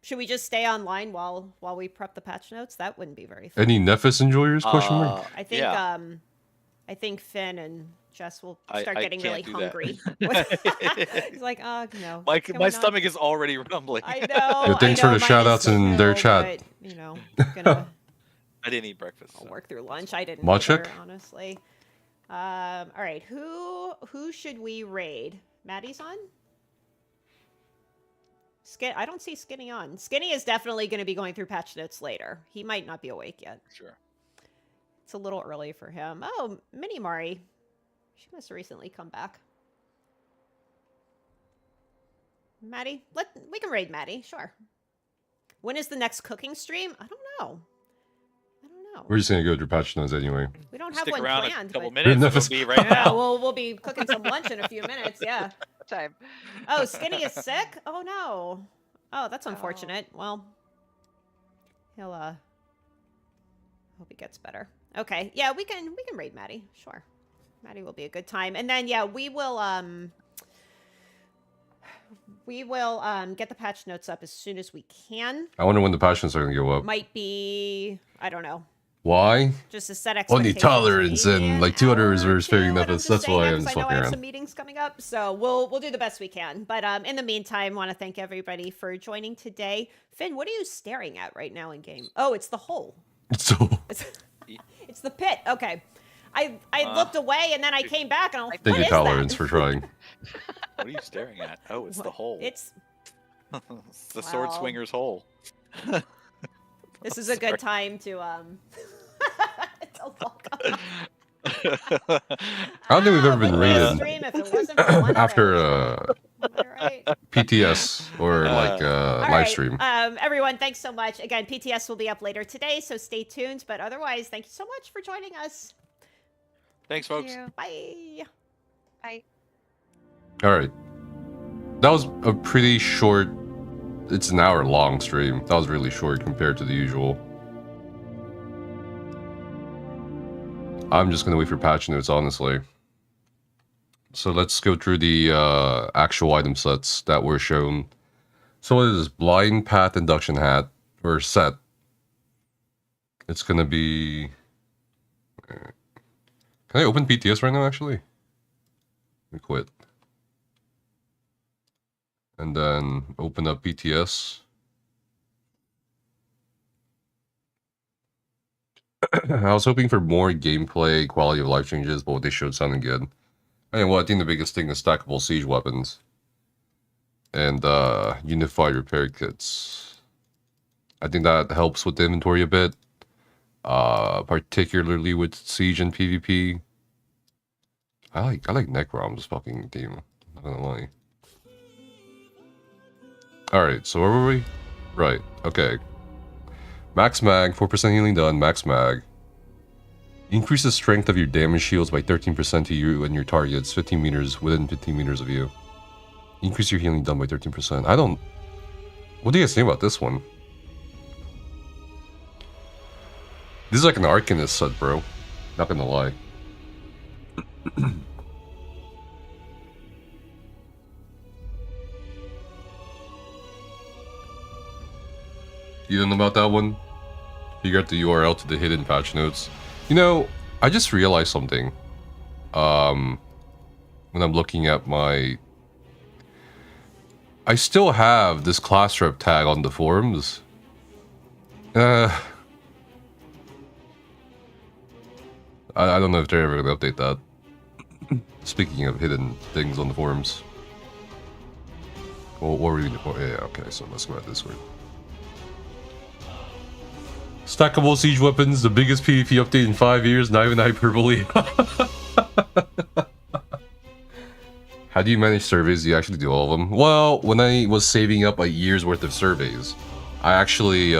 Should we just stay online while we prep the patch notes? That wouldn't be very fun. Any Nephis enjoyers? Question mark. I think I think Finn and Jess will start getting really hungry. He's like, no. My stomach is already rumbling. I know. Thanks for the shout outs in their chat. But, gonna. I didn't eat breakfast. I'll work through lunch. I didn't. Machik? Honestly. All right. Who should we raid? Maddie's on. I don't see Skinny on. Skinny is definitely going to be going through patch notes later. He might not be awake yet. Sure. It's a little early for him. Oh, Mini Mari. She must have recently come back. Maddie? We can raid Maddie, sure. When is the next cooking stream? I don't know. We're just going to go through patch notes anyway. We don't have Stick one around planned. A couple minutes. We'll be right now. We'll be cooking some lunch in a few minutes, yeah. Time. Oh, Skinny is sick? Oh, no. Oh, that's unfortunate. Well, he'll, hope he gets better. Okay, yeah, we can raid Maddie, sure. Maddie will be a good time. And then, yeah, we will get the patch notes up as soon as we can. I wonder when the patch notes are going to go up. Might be, I don't know. Why? Just to set expectations. Only tolerance and like 200 reserves fairing Nephis. That's why I'm just fucking fucking I have around. some meetings coming up, so we'll do the best we can. But in the meantime, want to thank everybody for joining today. Finn, what are you staring at right now in game? Oh, it's the hole. It's the pit. Okay. I looked away and then I came back and I was like, thank you, what is tolerance, that? for trying. What are you staring at? Oh, it's the hole. It's the sword swinger's hole. This is a good time to log on. I don't think we've ever been rated after PTS or like live stream. Everyone, thanks so much. Again, PTS will be up later today, so stay tuned. But otherwise, thank you so much for joining us. Thanks, folks. Bye. Bye. All right. That was a pretty short... It's an hour long stream. That was really short compared to the usual. I'm just going to wait for patch notes, honestly. So let's go through the actual item sets that were shown. So what is this? Blind Path Induction Hat, or set. It's going to be... Can I open PTS right now, actually? Let me quit. And then open up PTS. I was hoping for more gameplay, quality of life changes, but what they showed sounded good. And well, I think the biggest thing is stackable siege weapons. And unified repair kits. I think that helps with the inventory a bit. Particularly with siege and PvP. I like Necrom's fucking team. Not gonna lie. Alright, so where were we? Right, okay. Max mag, 4% healing done, max mag. Increase the strength of your damage shields by 13% to you and your targets, 15 meters, within 15 meters of you. Increase your healing done by 13%. I don't... What do you guys think about this one? This is like an Arcanist set, bro. Not gonna lie. You don't know about that one? You got the URL to the hidden patch notes. You know, I just realized something. When I'm looking at my... I still have this class rep tag on the forums. I don't know if they're ever going to update that. Speaking of hidden things on the forums. Well, what were we doing before? Yeah, okay, so let's go at this one. Stackable siege weapons, the biggest PvP update in 5 years, not even hyperbole. How do you manage surveys? Do you actually do all of them? Well, when I was saving up a year's worth of surveys, I actually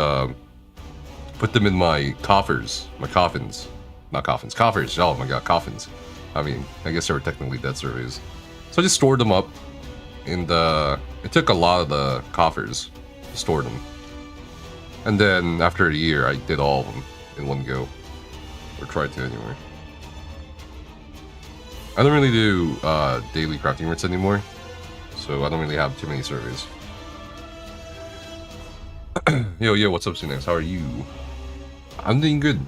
put them in my coffers, my coffins. Not coffins, coffers. Oh my god, coffins. I mean, I guess they were technically dead surveys. So I just stored them up, and it took a lot of the coffers to store them. And then after a year, I did all of them in one go. Or tried to anyway. I don't really do daily crafting rates anymore. So I don't really have too many surveys. Yo, what's up, Sunex? How are you? I'm doing good.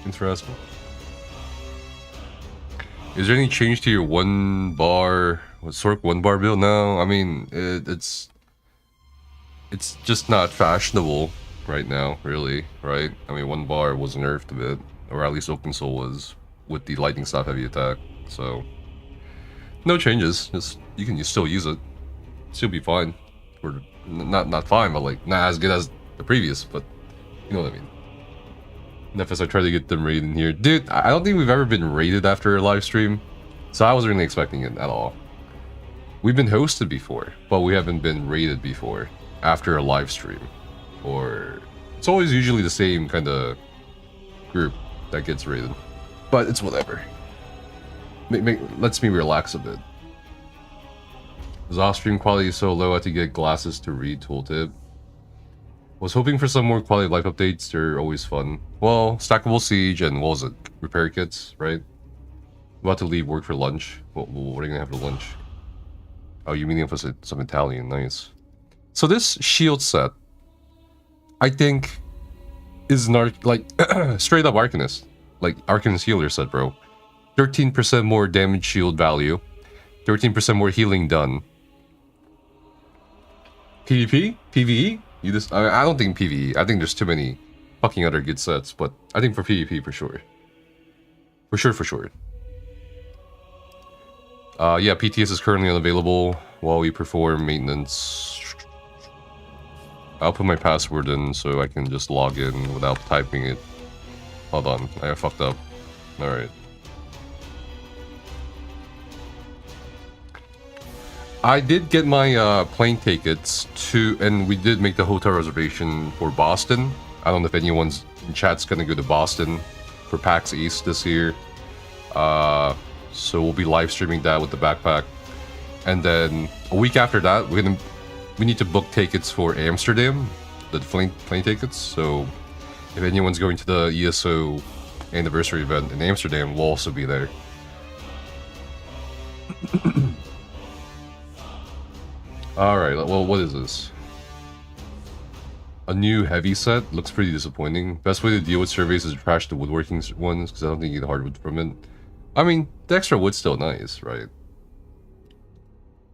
Thanks for asking. Is there any change to your 1 bar, Sork 1 bar build now? I mean, it's just not fashionable right now, really, right? I mean, 1 bar was nerfed a bit, or at least Open Soul was, with the lightning staff heavy attack, so no changes. Just you can still use it, still be fine, or not fine, but like not as good as the previous, but you know what I mean. Nefis, I tried to get them raided in here. Dude, I don't think we've ever been raided after a live stream, so I wasn't really expecting it at all. We've been hosted before, but we haven't been raided before after a live stream. Or it's always usually the same kind of group that gets raided. But it's whatever. Lets me relax a bit. The off-stream quality is so low I had to get glasses to read tooltip. Was hoping for some more quality of life updates. They're always fun. Well, stackable siege and what was it? Repair kits, right? About to leave work for lunch. What are you gonna have for lunch? Oh, you meaning for some Italian? Nice. So this shield set, I think, is like straight up Arcanist, like Arcanist healer set, bro. 13% more damage shield value, 13% more healing done. PvP? PvE? I don't think PvE. I think there's too many fucking other good sets, but I think for PvP for sure. For sure. Yeah, PTS is currently unavailable while we perform maintenance. I'll put my password in so I can just log in without typing it. Hold on, I fucked up. Alright. I did get my plane tickets to, and we did make the hotel reservation for Boston. I don't know if anyone's in chat's gonna go to Boston for PAX East this year. So we'll be live streaming that with the backpack. And then a week after that, we need to book tickets for Amsterdam, the plane tickets. So if anyone's going to the ESO anniversary event in Amsterdam, we'll also be there. Alright, well, what is this? A new heavy set? Looks pretty disappointing. Best way to deal with surveys is to trash the woodworking ones, because I don't think you get hardwood from it. I mean, the extra wood's still nice, right?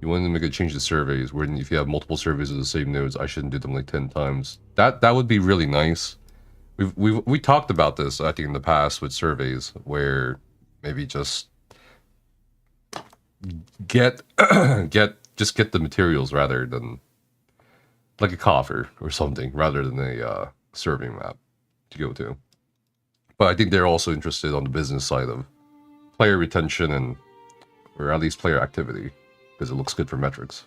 You want to make a change to surveys, where if you have multiple surveys of the same nodes, I shouldn't do them like 10 times. That would be really nice. We talked about this, I think, in the past with surveys, where maybe just get the materials rather than like a coffer or something, rather than a survey map to go to. But I think they're also interested on the business side of player retention or at least player activity, because it looks good for metrics.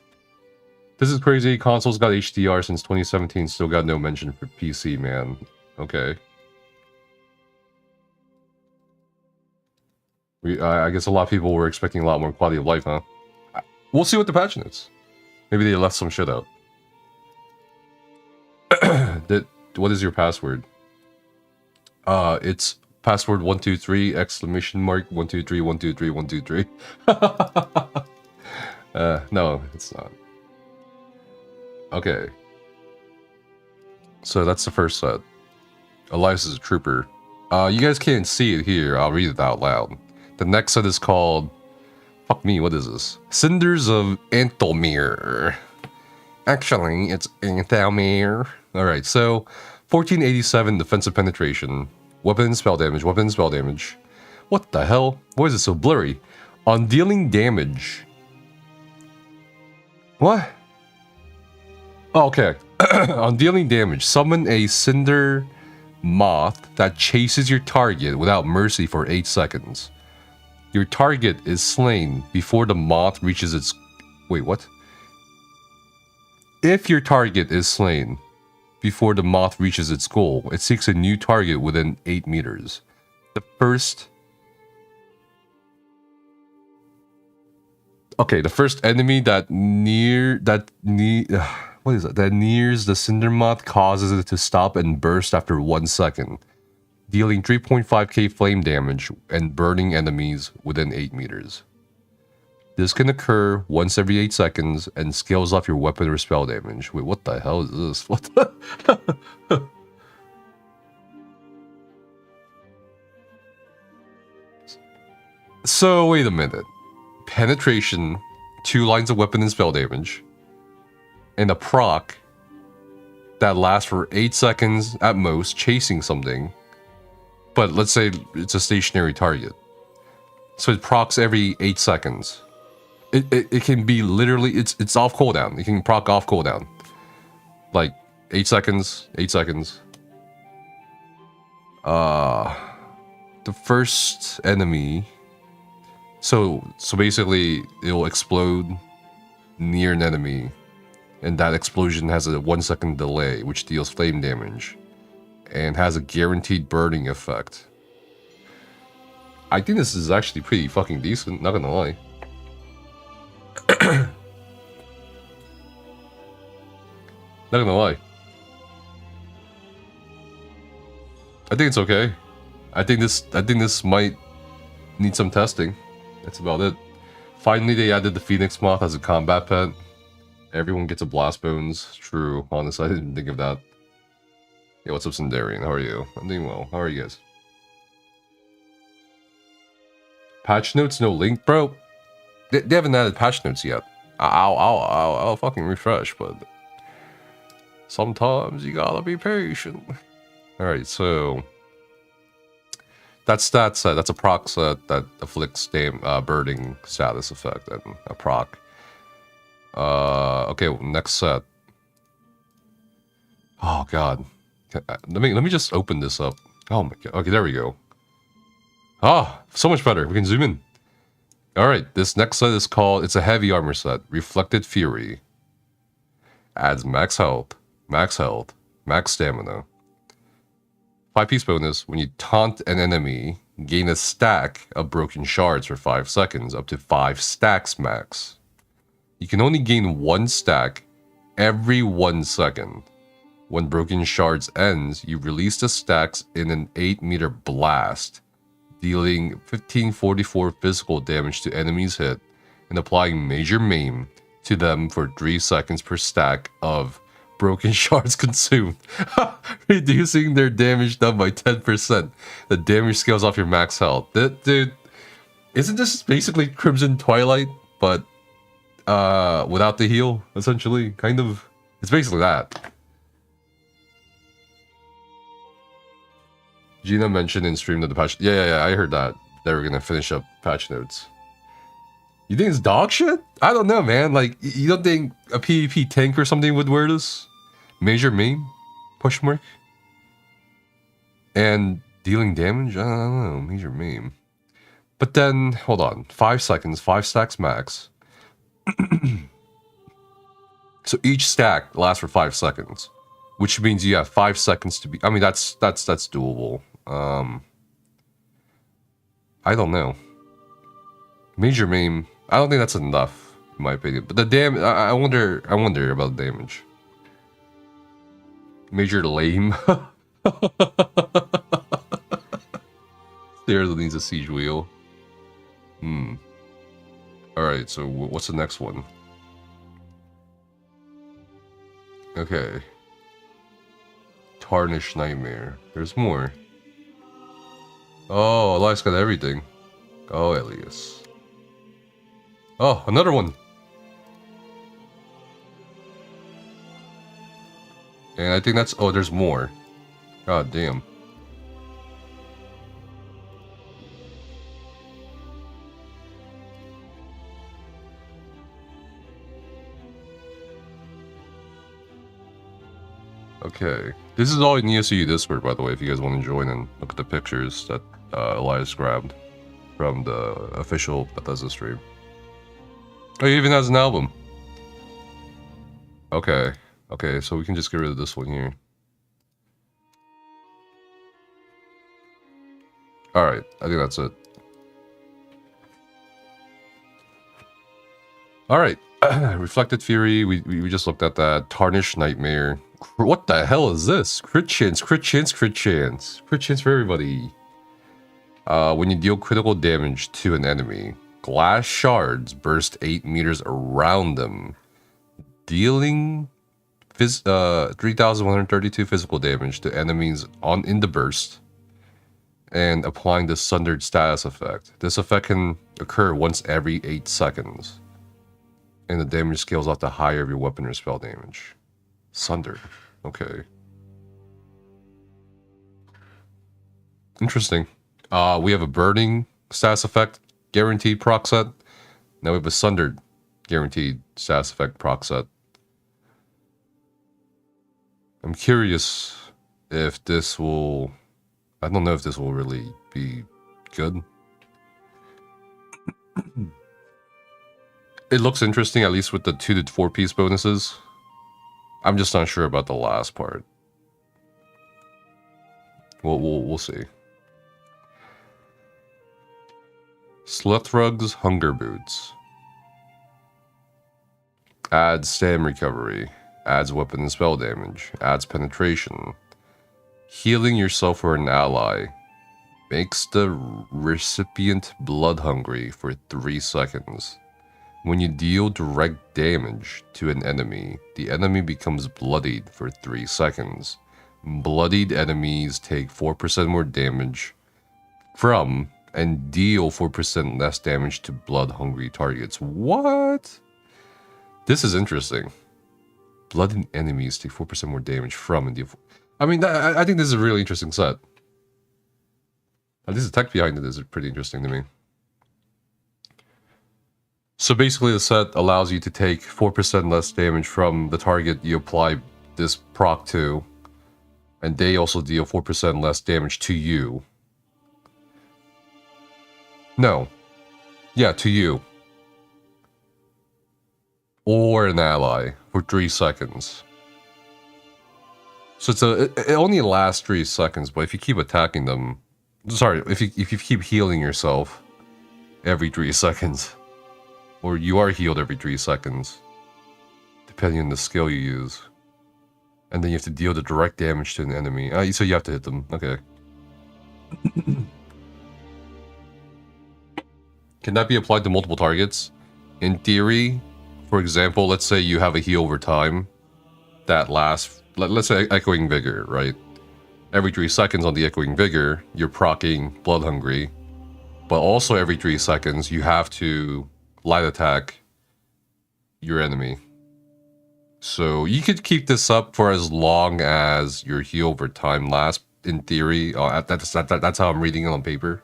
This is crazy. Consoles got HDR since 2017, still got no mention for PC, man. Okay. I guess a lot of people were expecting a lot more quality of life, huh? We'll see what the patch is. Maybe they left some shit out. What is your password? It's password 123 exclamation mark 123 123 123. No, it's not. Okay. So that's the first set. Elias is a trooper. You guys can't see it here. I'll read it out loud. The next set is called... Fuck me, what is this? Cinders of Anthelmere. Actually, it's Anthelmere. Alright, so 1487 defensive penetration. Weapon spell damage, weapon spell damage. What the hell? Why is it so blurry? On dealing damage. What? Oh, okay. On dealing damage, summon a cinder moth that chases your target without mercy for 8 seconds. Your target is slain before the moth reaches its... Wait, what? If your target is slain before the moth reaches its goal, it seeks a new target within 8 meters. The first... Okay, the first enemy what is that? That nears the cinder moth causes it to stop and burst after 1 second, dealing 3.5k flame damage and burning enemies within 8 meters. This can occur once every 8 seconds and scales off your weapon or spell damage. Wait, what the hell is this? What the? So, wait a minute. Penetration, 2 lines of weapon and spell damage, and a proc that lasts for 8 seconds at most, chasing something. But let's say it's a stationary target. So it procs every 8 seconds. It can be literally, it's off cooldown. It can proc off cooldown. Like 8 seconds, 8 seconds. The first enemy. So basically it'll explode near an enemy. And that explosion has a 1 second delay, which deals flame damage. And has a guaranteed burning effect. I think this is actually pretty fucking decent, not gonna lie. Not gonna lie. I think it's okay. I think this might need some testing. That's about it. Finally, they added the Phoenix Moth as a combat pet. Everyone gets a blast bones. True. Honestly, I didn't think of that. Yeah, what's up, Sundarian? How are you? I'm doing well. How are you guys? Patch notes, no link, bro. They haven't added patch notes yet. I'll fucking refresh, but sometimes you gotta be patient. All right, so that's that set. That's a proc set that afflicts burning status effect and a proc. Okay, next set. Oh god, let me just open this up. Oh my god. Okay, there we go. Ah, so much better. We can zoom in. Alright, this next set is called, it's a heavy armor set, Reflected Fury. Adds max health, max stamina. 5-piece bonus, when you taunt an enemy, gain a stack of broken shards for 5 seconds, up to 5 stacks max. You can only gain 1 stack every 1 second. When broken shards ends, you release the stacks in an 8-meter blast, dealing 1544 physical damage to enemies hit and applying major maim to them for 3 seconds per stack of broken shards consumed, reducing their damage done by 10%. The damage scales off your max health. Dude, isn't this basically Crimson Twilight, but without the heal, essentially? Kind of. It's basically that. Gina mentioned in stream that the patch... Yeah, I heard that. They were gonna finish up patch notes. You think it's dog shit? I don't know, man. Like, you don't think a PvP tank or something would wear this? Major maim? Push mark? And dealing damage? I don't know. Major maim. But then, hold on. 5 seconds, 5 stacks max. So each stack lasts for 5 seconds. Which means you have 5 seconds to be... I mean, that's doable. I don't know. Major maim. I don't think that's enough, in my opinion. But the damage, I wonder about the damage. Major lame. Stairs needs a siege wheel. Alright, so what's the next one? Okay. Tarnished Nightmare. There's more. Oh, Elias got everything. Oh, Elias. Oh, another one. And I think that's... Oh, there's more. God damn. Okay. This is all in ESO Discord, by the way, if you guys want to join and look at the pictures that Elias grabbed from the official Bethesda stream. Oh, he even has an album. Okay. Okay, so we can just get rid of this one here. Alright, I think that's it. Alright, Reflected Fury, we just looked at that. Tarnished Nightmare. What the hell is this? Crit chance, crit chance, crit chance. Crit chance for everybody. When you deal critical damage to an enemy, glass shards burst 8 meters around them, dealing 3,132 physical damage to enemies in the burst, and applying the Sundered status effect. This effect can occur once every 8 seconds, and the damage scales off the higher of your weapon or spell damage. Sundered. Okay. Interesting. We have a burning status effect guaranteed proc set. Now we have a Sundered guaranteed status effect proc set. I'm curious if this will... I don't know if this will really be good. It looks interesting, at least with the 2 to 4 piece bonuses. I'm just not sure about the last part. We'll see. Sluthrug's Hunger Boots. Adds stam recovery. Adds weapon and spell damage. Adds penetration. Healing yourself or an ally. Makes the recipient blood hungry for 3 seconds. When you deal direct damage to an enemy, the enemy becomes bloodied for 3 seconds. Bloodied enemies take 4% more damage from and deal 4% less damage to blood-hungry targets. What? This is interesting. Bloodied enemies take 4% more damage from and deal... I mean, I think this is a really interesting set. At least the tech behind it is pretty interesting to me. So basically the set allows you to take 4% less damage from the target you apply this proc to, and they also deal 4% less damage to you. No. Yeah, to you. Or an ally for 3 seconds. So it only lasts 3 seconds, but if you keep attacking them... Sorry, if you keep healing yourself every 3 seconds, or you are healed every 3 seconds, depending on the skill you use, and then you have to deal the direct damage to an enemy. So you have to hit them. Okay. Can that be applied to multiple targets? In theory, for example, let's say you have a heal over time that lasts, let's say Echoing Vigor, right? Every 3 seconds on the Echoing Vigor, you're proccing Blood Hungry, but also every 3 seconds you have to light attack your enemy. So you could keep this up for as long as your heal over time lasts, in theory. That's how I'm reading it on paper.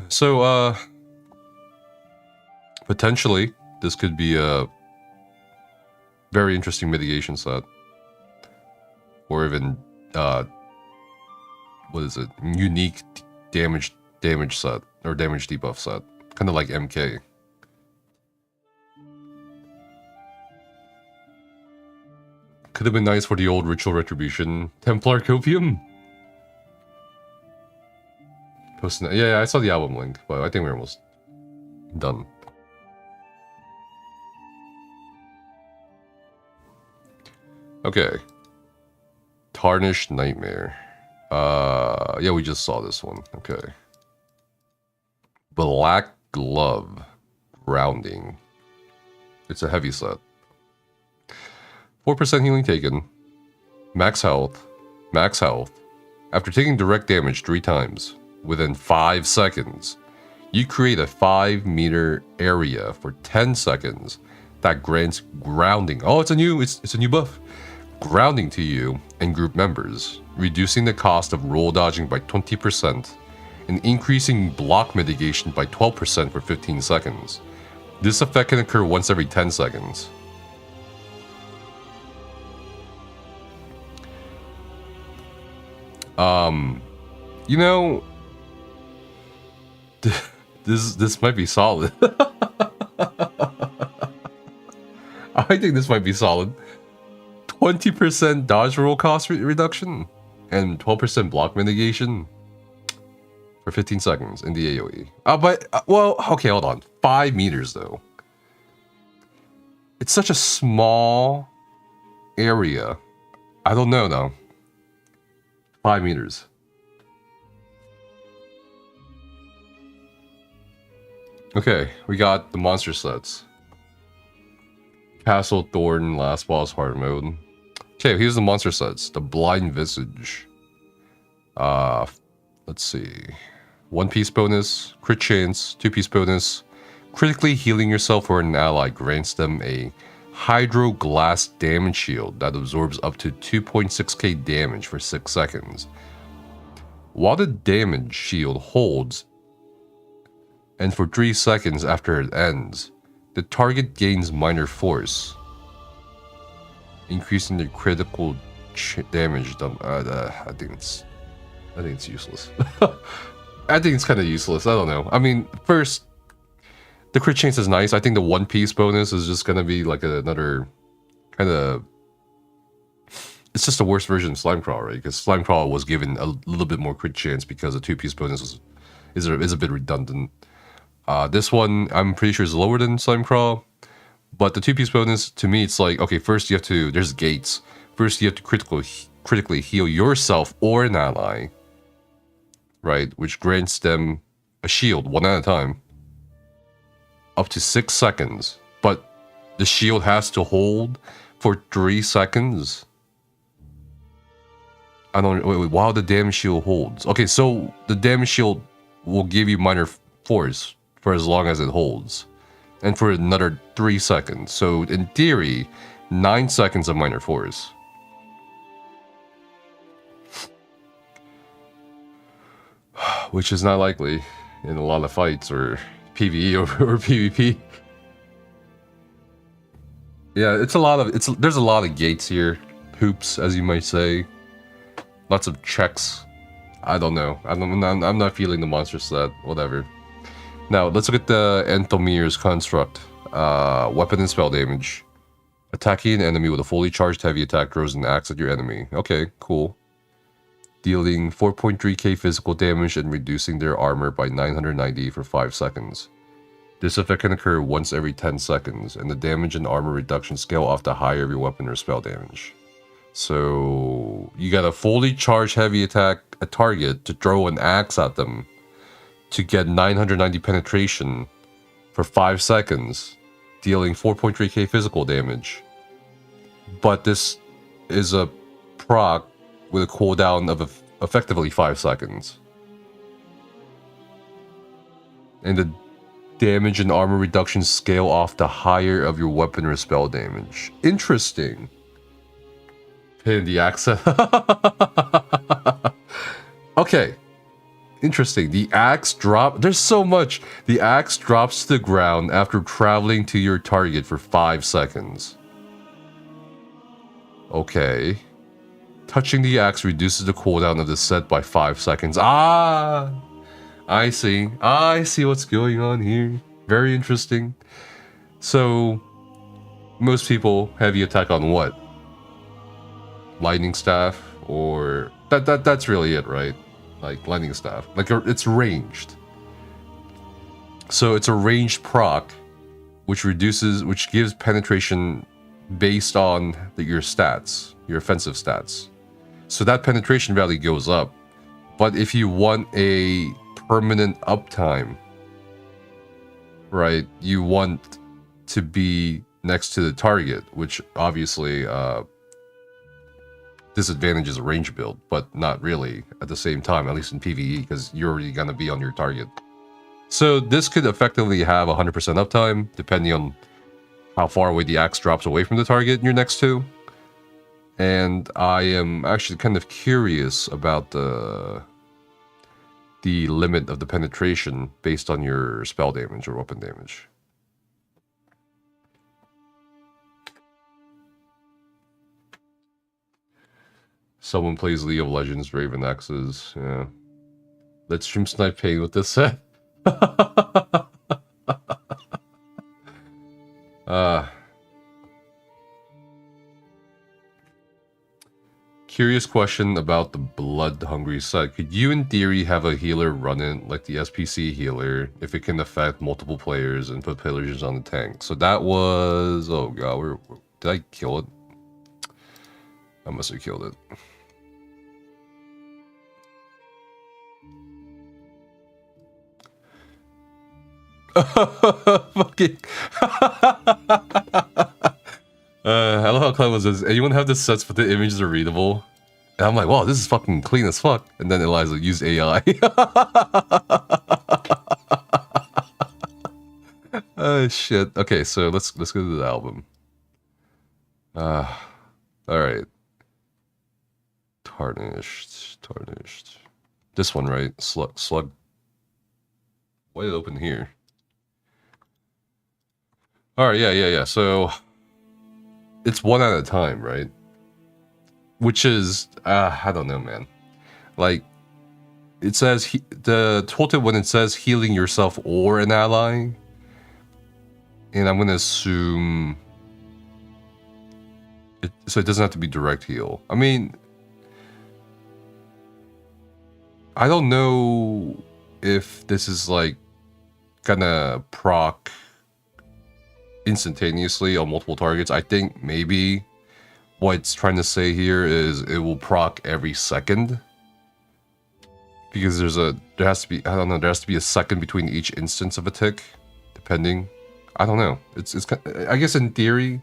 So, potentially, this could be a very interesting mitigation set. Or even, what is it? Unique damage set, or damage debuff set. Kind of like MK. Could have been nice for the old Ritual Retribution Templar Copium. Yeah, I saw the album link, but I think we're almost done. Okay. Tarnished Nightmare. Yeah, we just saw this one. Okay. Black Glove. Grounding. It's a heavy set. 4% healing taken. Max health. Max health. After taking direct damage 3 times, within 5 seconds, you create a 5-meter area for 10 seconds that grants grounding. Oh, it's a new buff. Grounding to you and group members, reducing the cost of roll dodging by 20% and increasing block mitigation by 12% for 15 seconds. This effect can occur once every 10 seconds. You know, this might be solid. I think this might be solid. 20% dodge roll cost reduction and 12% block mitigation. for 15 seconds in the AoE. But, well, okay, hold on. 5 meters, though. It's such a small area. I don't know, though. 5 meters. Okay, we got the monster sets. Castle, Thorn, Last Boss, Hard Mode. Okay, here's the monster sets. The Blind Visage. Let's see. 1-piece bonus, crit chance, 2-piece bonus. Critically healing yourself or an ally grants them a Hydro Glass damage shield that absorbs up to 2.6k damage for 6 seconds. While the damage shield holds, and for 3 seconds after it ends, the target gains minor force, increasing the critical damage. I think it's useless. I think it's kind of useless. I don't know. I mean, first, the crit chance is nice. I think the 1-piece bonus is just gonna be like another kind of. It's just a worse version of Slime Crawl, right? Because Slime Crawl was given a little bit more crit chance because the 2-piece bonus is a bit redundant. This one, I'm pretty sure, is lower than Slime Crawl. But the 2-piece bonus, to me, it's like, okay, first you have to, there's gates. First you have to critically heal yourself or an ally, right? Which grants them a shield, one at a time, up to 6 seconds. But the shield has to hold for 3 seconds. I don't, wait, while the damage shield holds. Okay, so the damage shield will give you minor force for as long as it holds. And for another 3 seconds. So in theory, 9 seconds of minor force. Which is not likely in a lot of fights or PvE or PvP. Yeah, there's a lot of gates here. Hoops, as you might say. Lots of checks. I don't know. I'm not feeling the monster set. Whatever. Now, let's look at the Enthomir's construct. Weapon and spell damage. Attacking an enemy with a fully charged heavy attack throws an axe at your enemy. Okay, cool. Dealing 4.3k physical damage and reducing their armor by 990 for 5 seconds. This effect can occur once every 10 seconds, and the damage and armor reduction scale off the higher of your weapon or spell damage. So, you got a fully charged heavy attack a target to throw an axe at them to get 990 penetration for 5 seconds, dealing 4.3k physical damage. But this is a proc with a cooldown of effectively 5 seconds. And the damage and armor reduction scale off the higher of your weapon or spell damage. Interesting. Hitting the axe. Okay. Interesting. The axe drop. There's so much. The axe drops to the ground after traveling to your target for 5 seconds. Okay. Touching the axe reduces the cooldown of the set by 5 seconds. Ah! I see. I see what's going on here. Very interesting. So, most people heavy attack on what? Lightning staff, or that's really it, right? Like lightning staff. Like it's ranged. So it's a ranged proc, which gives penetration based on your stats, your offensive stats. So that penetration value goes up. But if you want a permanent uptime, right, you want to be next to the target, which obviously disadvantages a range build, but not really at the same time, at least in PvE, because you're already going to be on your target. So this could effectively have 100% uptime, depending on how far away the axe drops away from the target you're next to. And I am actually kind of curious about the limit of the penetration based on your spell damage or weapon damage. Someone plays League of Legends, Raven Axes. Yeah. Let's stream Snipe Pain with this set. Curious question about the blood-hungry side. Could you, in theory, have a healer run it, like the SPC healer, if it can affect multiple players and put pillagers on the tank? So that was... Oh god, did I kill it? I must have killed it. Fucking... I love how Clem says, anyone have the sets but the images are readable? And I'm like, wow, this is fucking clean as fuck. And then Eliza used AI. Oh shit. Okay, so let's go to the album. Alright. Tarnished. This one, right? Slug. Why did it open here? Alright, yeah. So it's one at a time, right? Which is, I don't know, man. Like, it says, the tooltip when it says healing yourself or an ally, and I'm gonna assume, so it doesn't have to be direct heal. I mean, I don't know if this is like, gonna proc instantaneously on multiple targets. I think maybe what it's trying to say here is it will proc every second, because there has to be, I don't know, there has to be a second between each instance of a tick, depending. I don't know. It's I guess in theory,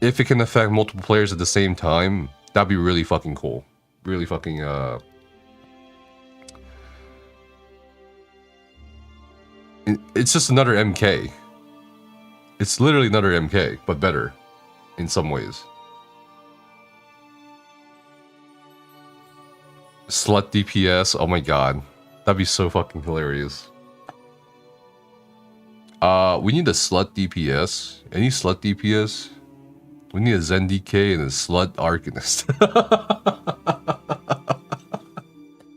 if it can affect multiple players at the same time, that'd be really fucking cool. Really fucking it's just another MK. It's literally another MK, but better in some ways. Slut DPS, oh my god. That'd be so fucking hilarious. We need a slut DPS. Any slut DPS? We need a Zen DK and a slut Arcanist.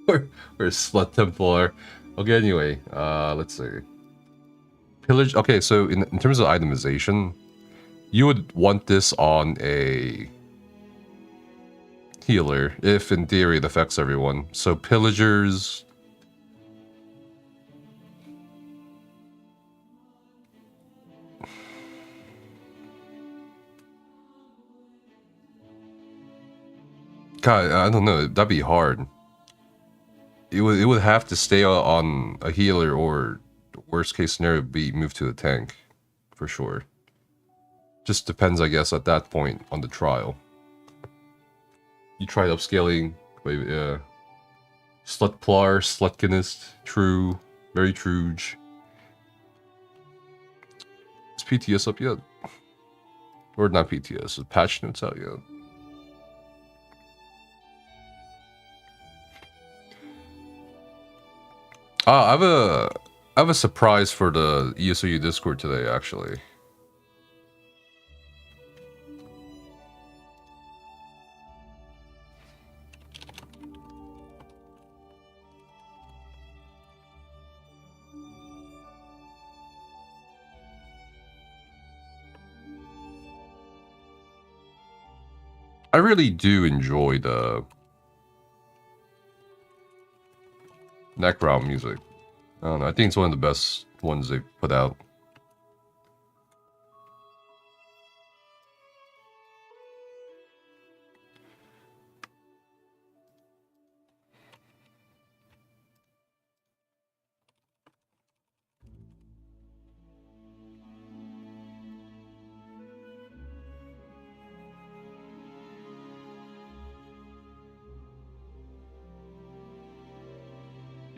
or a slut Templar. Okay, anyway, let's see. Pillage, okay, so in terms of itemization, you would want this on a healer, if in theory it affects everyone. So pillagers... God, I don't know, that'd be hard. It would have to stay on a healer, or worst case scenario be moved to the tank, for sure. Just depends, I guess, at that point on the trial. You tried upscaling, wait, yeah. Slutplar, Slutkinist, true, very true. Is PTS up yet? Or not PTS, is patch notes out yet? I have a surprise for the ESOU Discord today, actually. I really do enjoy the background music. I don't know, I think it's one of the best ones they've put out.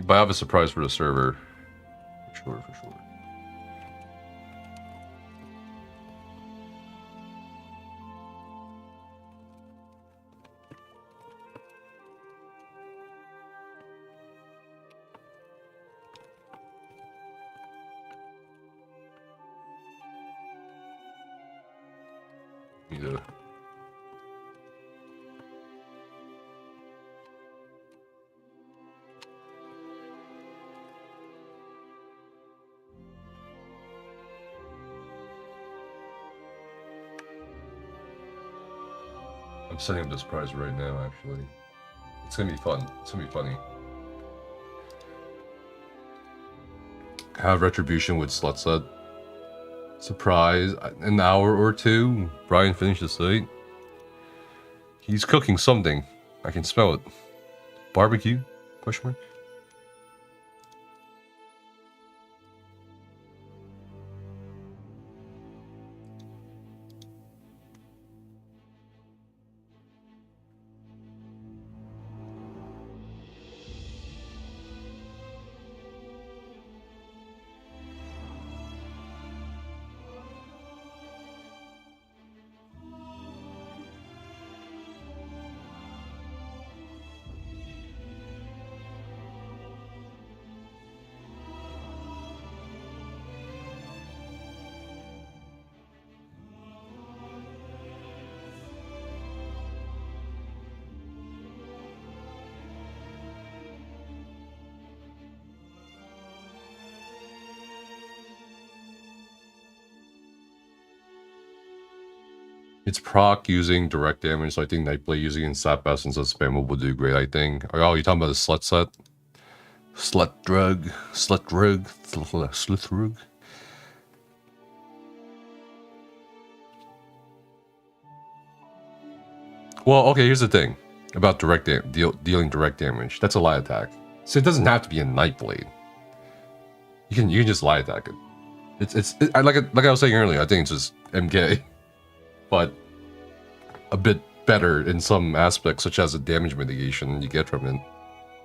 But I have a surprise for the server. For sure. Either. I'm setting up this prize right now, actually. It's gonna be fun. It's gonna be funny. Have retribution with slut set. Surprise. An hour or two. Brian finished the site. He's cooking something. I can smell it. Barbecue? Question mark? It's proc using direct damage, so I think Nightblade using in Sap Essence as spam will do great, I think. Oh, you talking about the slut set? Slut drug. Well, okay, here's the thing about dealing direct damage. That's a light attack. So it doesn't have to be a Nightblade. You can just light attack it. Like I was saying earlier, I think it's just MK. But a bit better in some aspects, such as the damage mitigation you get from it,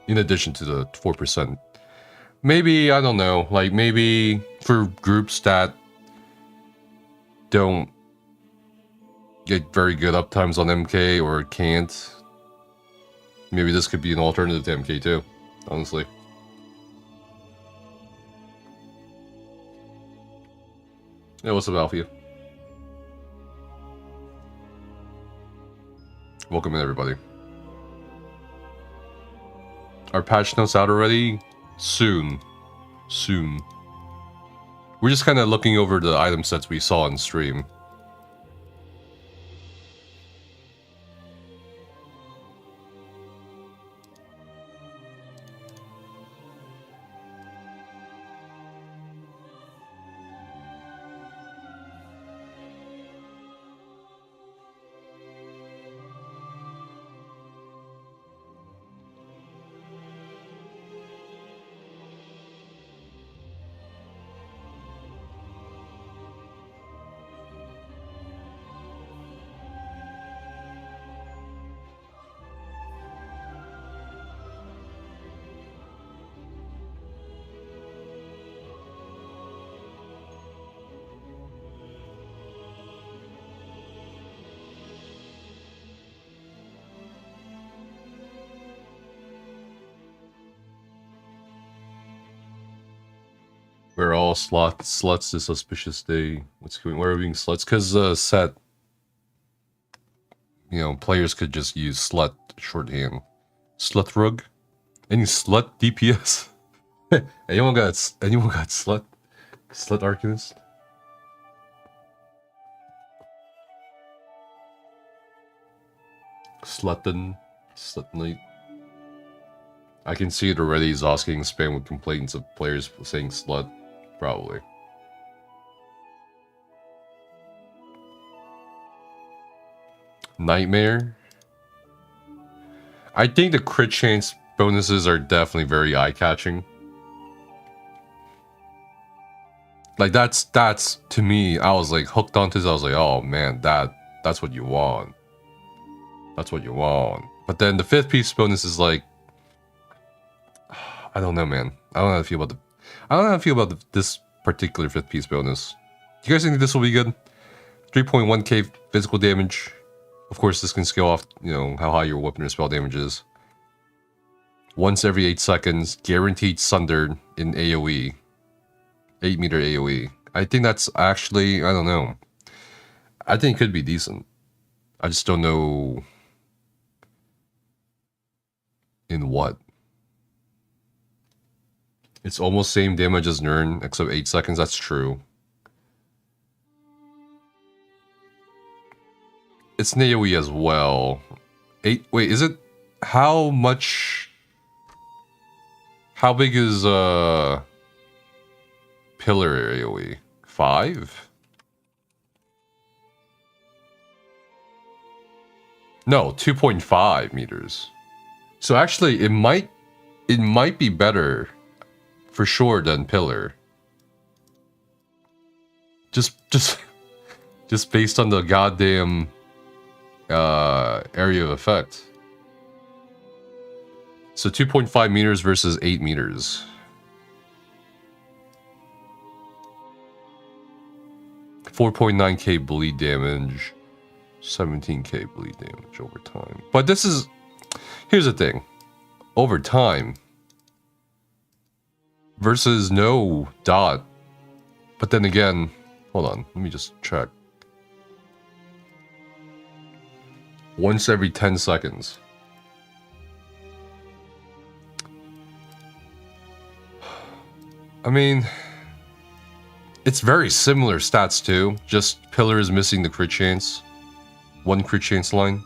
in addition to the 4%. Maybe, I don't know, like maybe for groups that don't get very good uptimes on MK or can't, maybe this could be an alternative to MK too, honestly. Yeah, what's up, Alfia? Welcome in, everybody. Are patch notes out already? Soon. We're just kind of looking over the item sets we saw on stream. We're all sluts this auspicious day. What's going? Why are we being sluts? Because set, you know, players could just use slut shorthand. Slut rug. Any slut DPS? anyone got slut? Slut Arcanist? Slut Knight. I can see it already. Zos getting spammed with complaints of players saying slut. Probably. Nightmare. I think the crit chance bonuses are definitely very eye-catching. Like that's to me, I was like hooked onto this. I was like, oh man, that's what you want. That's what you want. But then the 5th piece bonus is like, I don't know, man. I don't know how to feel about this particular 5th piece bonus. Do you guys think this will be good? 3.1k physical damage. Of course, this can scale off, you know, how high your weapon or spell damage is. Once every 8 seconds, guaranteed sundered in AoE. 8 meter AoE. I think that's actually, I don't know. I think it could be decent. I just don't know in what. It's almost same damage as Nern, except 8 seconds, that's true. It's an AoE as well. 8. Wait, is it? How much? How big is pillar AoE? 5? No, 2.5 meters. So actually, it might be better, for sure, than pillar. Just based on the goddamn area of effect. So 2.5 meters versus 8 meters. $4.9k bleed damage, 17k bleed damage over time. But this is, here's the thing, over time versus no dot. But then again, hold on, let me just check. Once every 10 seconds. I mean, it's very similar stats too. Just pillar is missing the crit chance. 1 crit chance line.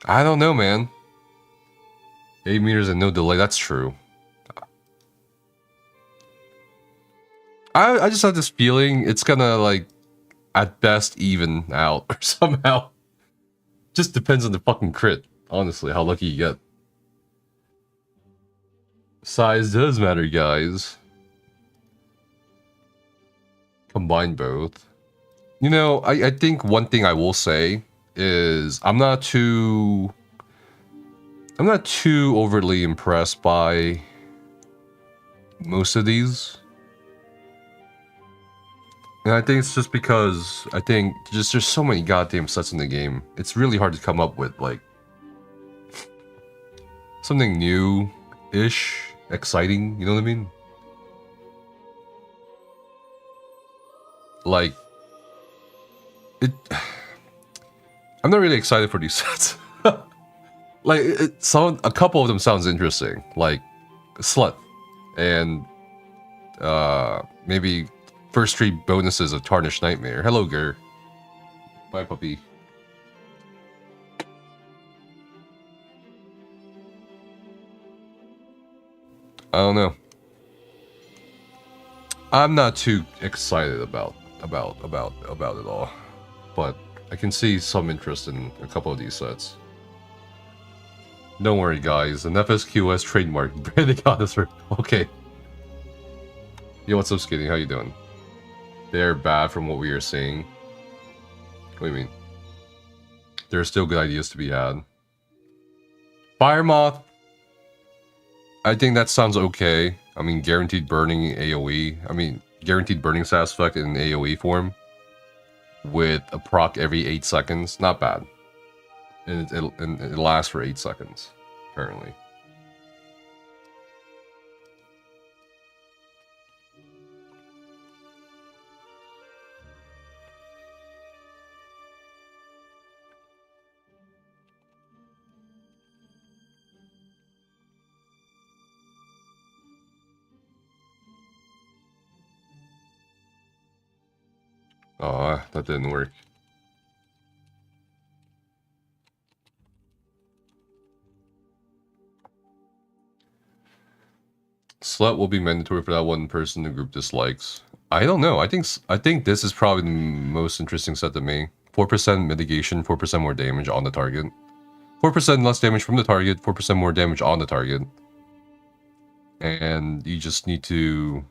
I don't know, man. 8 meters and no delay, that's true. I just have this feeling it's gonna, like, at best even out or somehow. Just depends on the fucking crit, honestly, how lucky you get. Size does matter, guys. Combine both. You know, I think one thing I will say is I'm not too overly impressed by most of these. And I think it's just because I think just there's so many goddamn sets in the game. It's really hard to come up with, like, something new-ish, exciting, you know what I mean? Like, I'm not really excited for these sets. Like, a couple of them sounds interesting, like Slut, and maybe first 3 bonuses of Tarnished Nightmare. Hello, Ger. Bye, puppy. I don't know. I'm not too excited about it all, but I can see some interest in a couple of these sets. Don't worry, guys. An FSQS trademark. They got us. Okay. Yo, what's up, Skinny? How you doing? They're bad from what we are seeing. What do you mean? There are still good ideas to be had. Fire Moth. I think that sounds okay. I mean, guaranteed burning AoE. I mean, guaranteed burning status effect in AoE form. With a proc every 8 seconds. Not bad. And it lasts for 8 seconds, apparently. Oh, that didn't work. Slut will be mandatory for that one person the group dislikes. I don't know. I think this is probably the most interesting set to me. 4% mitigation, 4% more damage on the target. 4% less damage from the target, 4% more damage on the target. And you just need to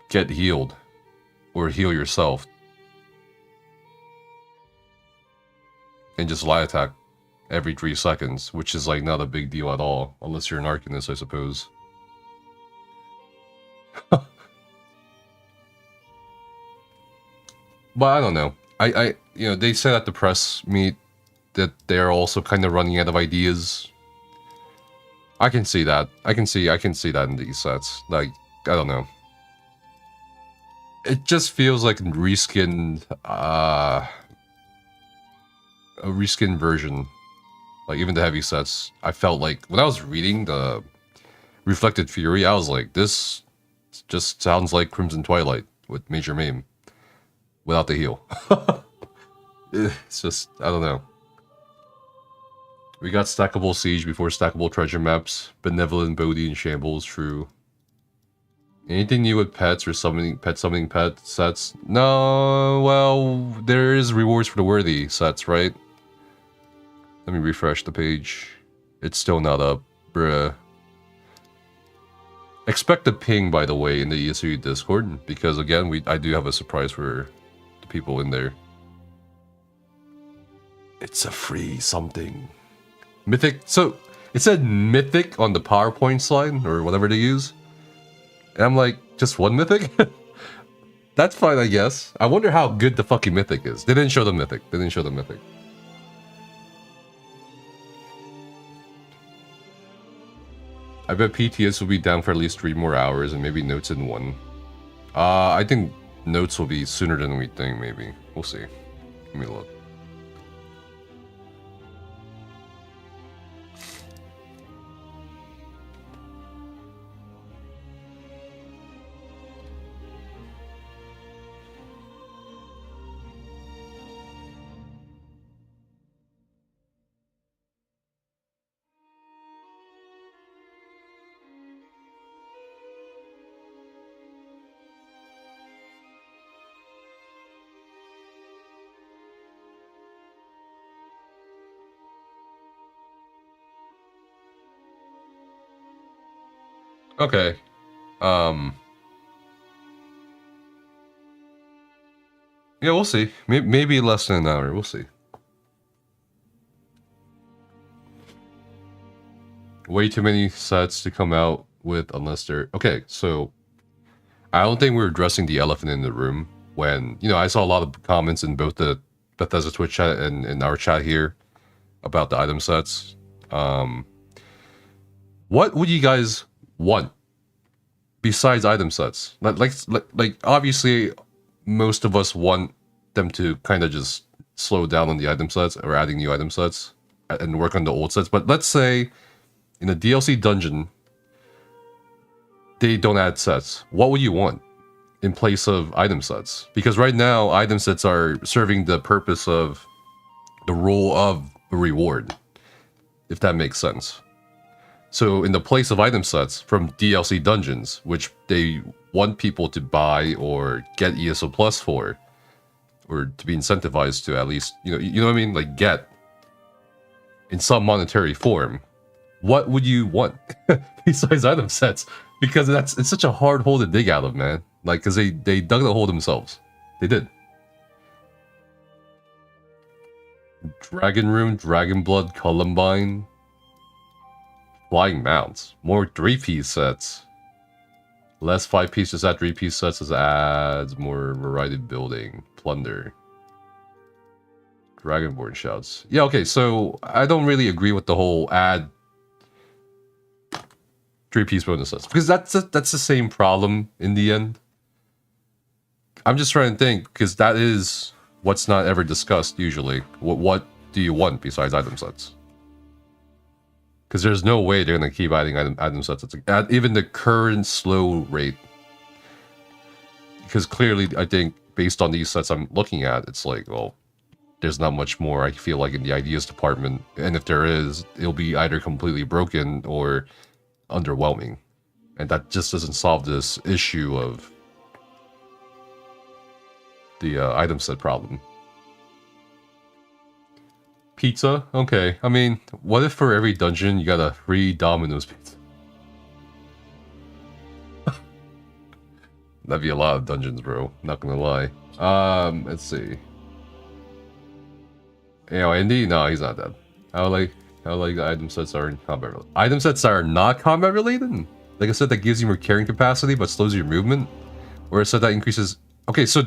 get healed. Or heal yourself. And just light attack every 3 seconds, which is like not a big deal at all, unless you're an Arcanist, I suppose. But I don't know. You know, they said at the press meet that they're also kind of running out of ideas. I can see that. I can see that in these sets. Like, I don't know. It just feels like a reskinned version. Like, even the heavy sets, I felt like when I was reading the Reflected Fury, I was like, this just sounds like Crimson Twilight with Major Mame. without the heal. It's just, I don't know. We got stackable siege before stackable treasure maps. Benevolent Bodhi and Shambles, true. Anything new with pets or summoning pet sets? No, well, there is rewards for the worthy sets, right? Let me refresh the page. It's still not up, bruh. Expect a ping, by the way, in the ESO Discord, because again, I do have a surprise for the people in there. It's a free something. Mythic, so it said Mythic on the PowerPoint slide, or whatever they use. And I'm like, just one Mythic? That's fine, I guess. I wonder how good the fucking Mythic is. They didn't show the Mythic. They didn't show the Mythic. I bet PTS will be down for at least 3 more hours, and maybe notes in 1. I think notes will be sooner than we think, maybe. We'll see. Let me look. Okay. Yeah, we'll see. Maybe less than an hour. We'll see. Way too many sets to come out with unless they're... Okay, so... I don't think we're addressing the elephant in the room when... You know, I saw a lot of comments in both the Bethesda Twitch chat and in our chat here about the item sets. What would you guys want besides item sets? Like obviously, most of us want them to kind of just slow down on the item sets or adding new item sets and work on the old sets. But let's say in a DLC dungeon, they don't add sets. What would you want in place of item sets? Because right now, item sets are serving the purpose of the role of a reward, if that makes sense. So in the place of item sets from DLC dungeons, which they want people to buy or get ESO Plus for, or to be incentivized to at least, you know what I mean? Like get in some monetary form, what would you want besides item sets? Because it's such a hard hole to dig out of, man. Like, because they dug the hole themselves. They did. Dragon Rune, Dragon Blood, Columbine. Flying mounts. More 3-piece sets. Less 5-piece, just add 3-piece sets as adds more variety building. Plunder. Dragonborn shouts. Yeah, okay, so I don't really agree with the whole add 3-piece bonus sets. Because that's the same problem in the end. I'm just trying to think, because that is what's not ever discussed usually. What do you want besides item sets? Because there's no way they're going to keep adding item sets at even the current slow rate. Because clearly, I think, based on these sets I'm looking at, it's like, well, there's not much more, I feel like, in the ideas department. And if there is, it'll be either completely broken or underwhelming. And that just doesn't solve this issue of the item set problem. Pizza? Okay. I mean, what if for every dungeon you got a free Domino's pizza? That'd be a lot of dungeons, bro. Not gonna lie. Let's see. You know, Indy? No, he's not dead. How like the item sets are combat related. Item sets are not combat related? Like I said, that gives you more carrying capacity but slows your movement? Or a set that increases... Okay, so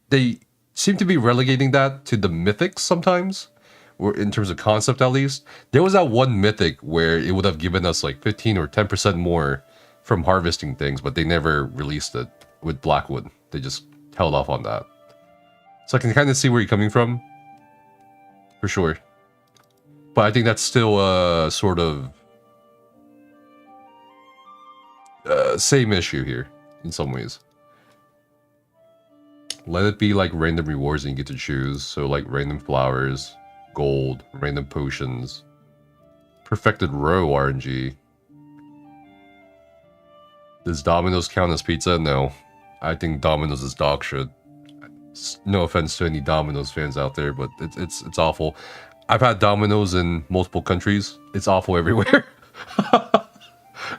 they seem to be relegating that to the mythics sometimes. Or in terms of concept at least. There was that one mythic where it would have given us like 15 or 10% more from harvesting things, but they never released it with Blackwood. They just held off on that. So I can kind of see where you're coming from. For sure. But I think that's still a sort of same issue here in some ways. Let it be like random rewards and you get to choose. So like random flowers, gold, random potions, perfected row RNG. Does Domino's count as pizza? No. I think Domino's is dog shit. No offense to any Domino's fans out there, but it's awful. I've had Domino's in multiple countries. It's awful everywhere.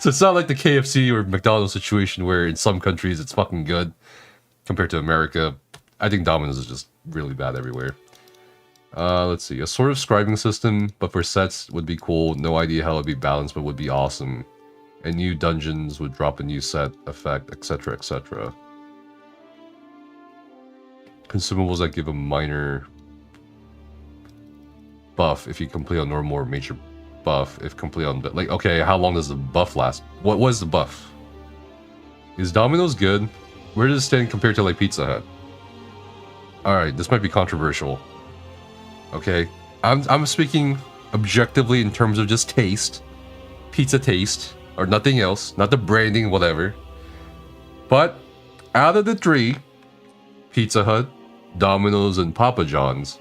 So it's not like the KFC or McDonald's situation where in some countries it's fucking good compared to America. I think Domino's is just really bad everywhere. Let's see. A sort of scribing system, but for sets would be cool. No idea how it'd be balanced, but would be awesome. And new dungeons would drop a new set effect, etc., etc. Consumables that give a minor buff if you complete on normal or major buff if complete on... Like, okay, how long does the buff last? What was the buff? Is Domino's good? Where does it stand compared to, like, Pizza Hut? Alright, this might be controversial. Okay, I'm speaking objectively in terms of just taste. Pizza taste. Or nothing else. Not the branding, whatever. But, out of the three, Pizza Hut, Domino's, and Papa John's,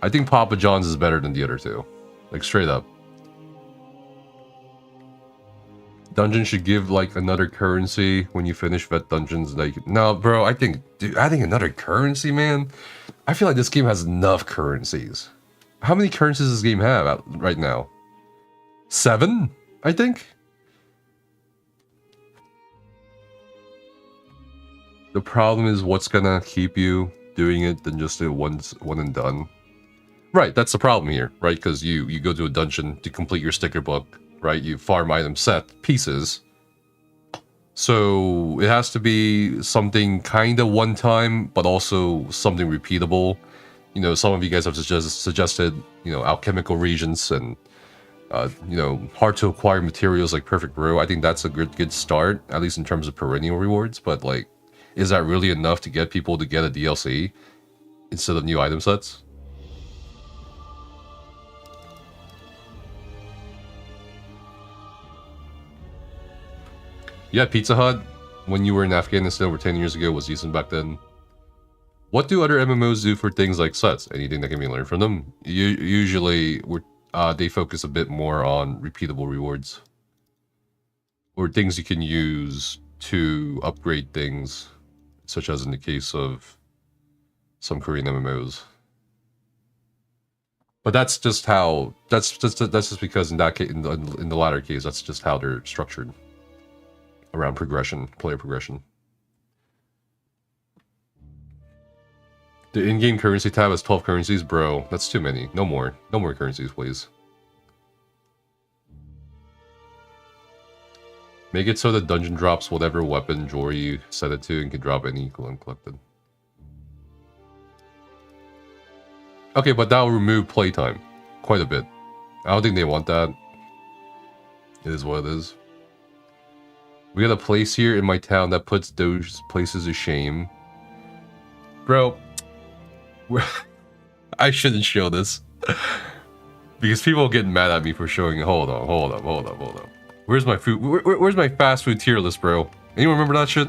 I think Papa John's is better than the other two. Like, straight up. Dungeon should give, like, another currency when you finish vet dungeons. Like, no, bro, I think... Dude, adding another currency, man? I feel like this game has enough currencies. How many currencies does this game have right now? 7, I think? The problem is what's gonna keep you doing it than just a one and done. Right, that's the problem here, right? Because you go to a dungeon to complete your sticker book, right? You farm item set pieces. So it has to be something kind of one time, but also something repeatable. You know, some of you guys have suggested, you know, alchemical regions and, you know, hard to acquire materials like Perfect Row. I think that's a good start, at least in terms of perennial rewards. But like, is that really enough to get people to get a DLC instead of new item sets? Yeah, Pizza Hut, when you were in Afghanistan over 10 years ago, was decent back then. What do other MMOs do for things like sets? Anything that can be learned from them? Usually, they focus a bit more on repeatable rewards. Or things you can use to upgrade things, such as in the case of some Korean MMOs. But that's just how... That's just because in that case, in the latter case, that's just how they're structured. Around progression, player progression. The in-game currency tab has 12 currencies, bro. That's too many. No more. No more currencies, please. Make it so the dungeon drops whatever weapon jewelry you set it to and can drop any collected. Okay, but that'll remove playtime. Quite a bit. I don't think they want that. It is what it is. We got a place here in my town that puts those places to shame. Bro, I shouldn't show this. Because people get mad at me for showing it. Hold on. Where's my food? Where's my fast food tier list, bro? Anyone remember that shit?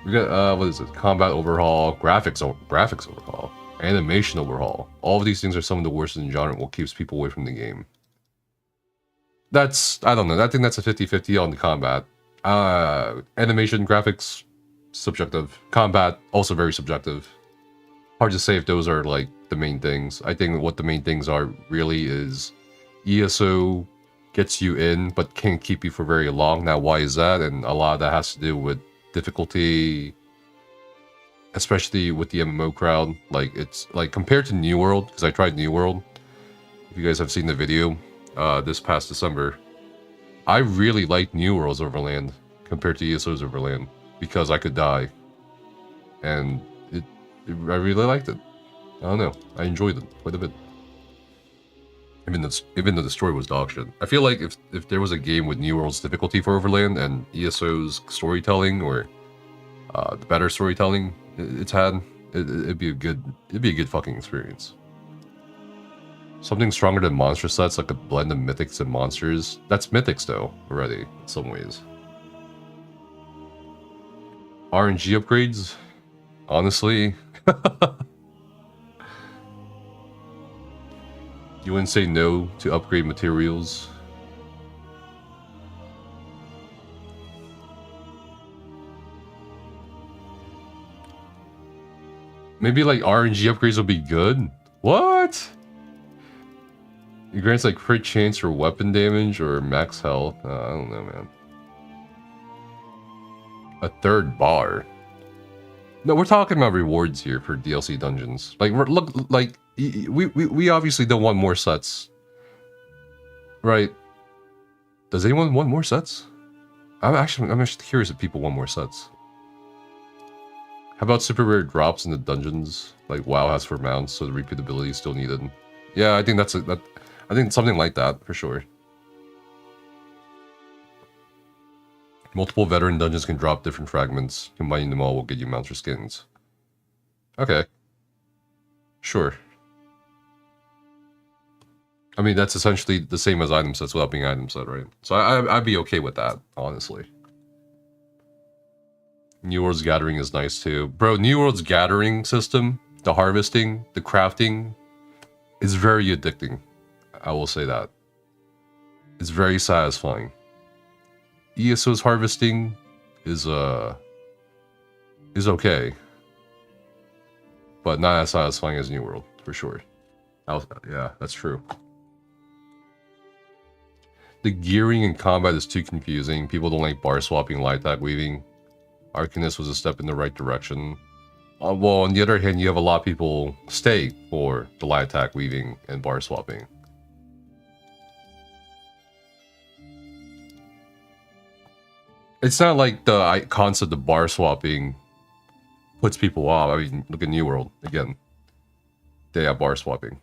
We got, what is it? Combat overhaul, graphics overhaul, animation overhaul. All of these things are some of the worst in the genre and what keeps people away from the game. That's, I don't know, I think that's a 50-50 on the combat. Animation, graphics, subjective. Combat, also very subjective. Hard to say if those are, like, the main things. I think what the main things are really is ESO gets you in, but can't keep you for very long. Now, why is that? And a lot of that has to do with difficulty, especially with the MMO crowd. Like, it's, like, compared to New World, because I tried New World. If you guys have seen the video, this past December, I really liked New World's Overland compared to ESO's Overland because I could die, and I really liked it. I don't know, I enjoyed it quite a bit. Even though the story was dog shit. I feel like if there was a game with New World's difficulty for Overland and ESO's storytelling or the better storytelling it's had, it'd be a good fucking experience. Something stronger than monster sets, like a blend of mythics and monsters. That's mythics, though, already, in some ways. RNG upgrades? Honestly, you wouldn't say no to upgrade materials. Maybe like RNG upgrades would be good. What? It grants like crit chance or weapon damage or max health. I don't know, man. A third bar. No, we're talking about rewards here for DLC dungeons. Like, look, like we obviously don't want more sets, right? Does anyone want more sets? I'm actually curious if people want more sets. How about super rare drops in the dungeons, like WoW has for mounts, so the repeatability is still needed? Yeah, I think I think something like that for sure. Multiple veteran dungeons can drop different fragments. Combining them all will get you mounts or skins. Okay. Sure. I mean, that's essentially the same as item sets without being item set, right? So I'd be okay with that, honestly. New World's Gathering is nice too. Bro, New World's Gathering system, the harvesting, the crafting, is very addicting. I will say that. It's very satisfying. ESO's harvesting is okay. But not as satisfying as New World, for sure. Yeah, that's true. The gearing in combat is too confusing. People don't like bar swapping, light attack weaving. Arcanist was a step in the right direction. Well, on the other hand, you have a lot of people stay for the light attack weaving and bar swapping. It's not like the concept of bar swapping puts people off. I mean, look at New World again. They have bar swapping.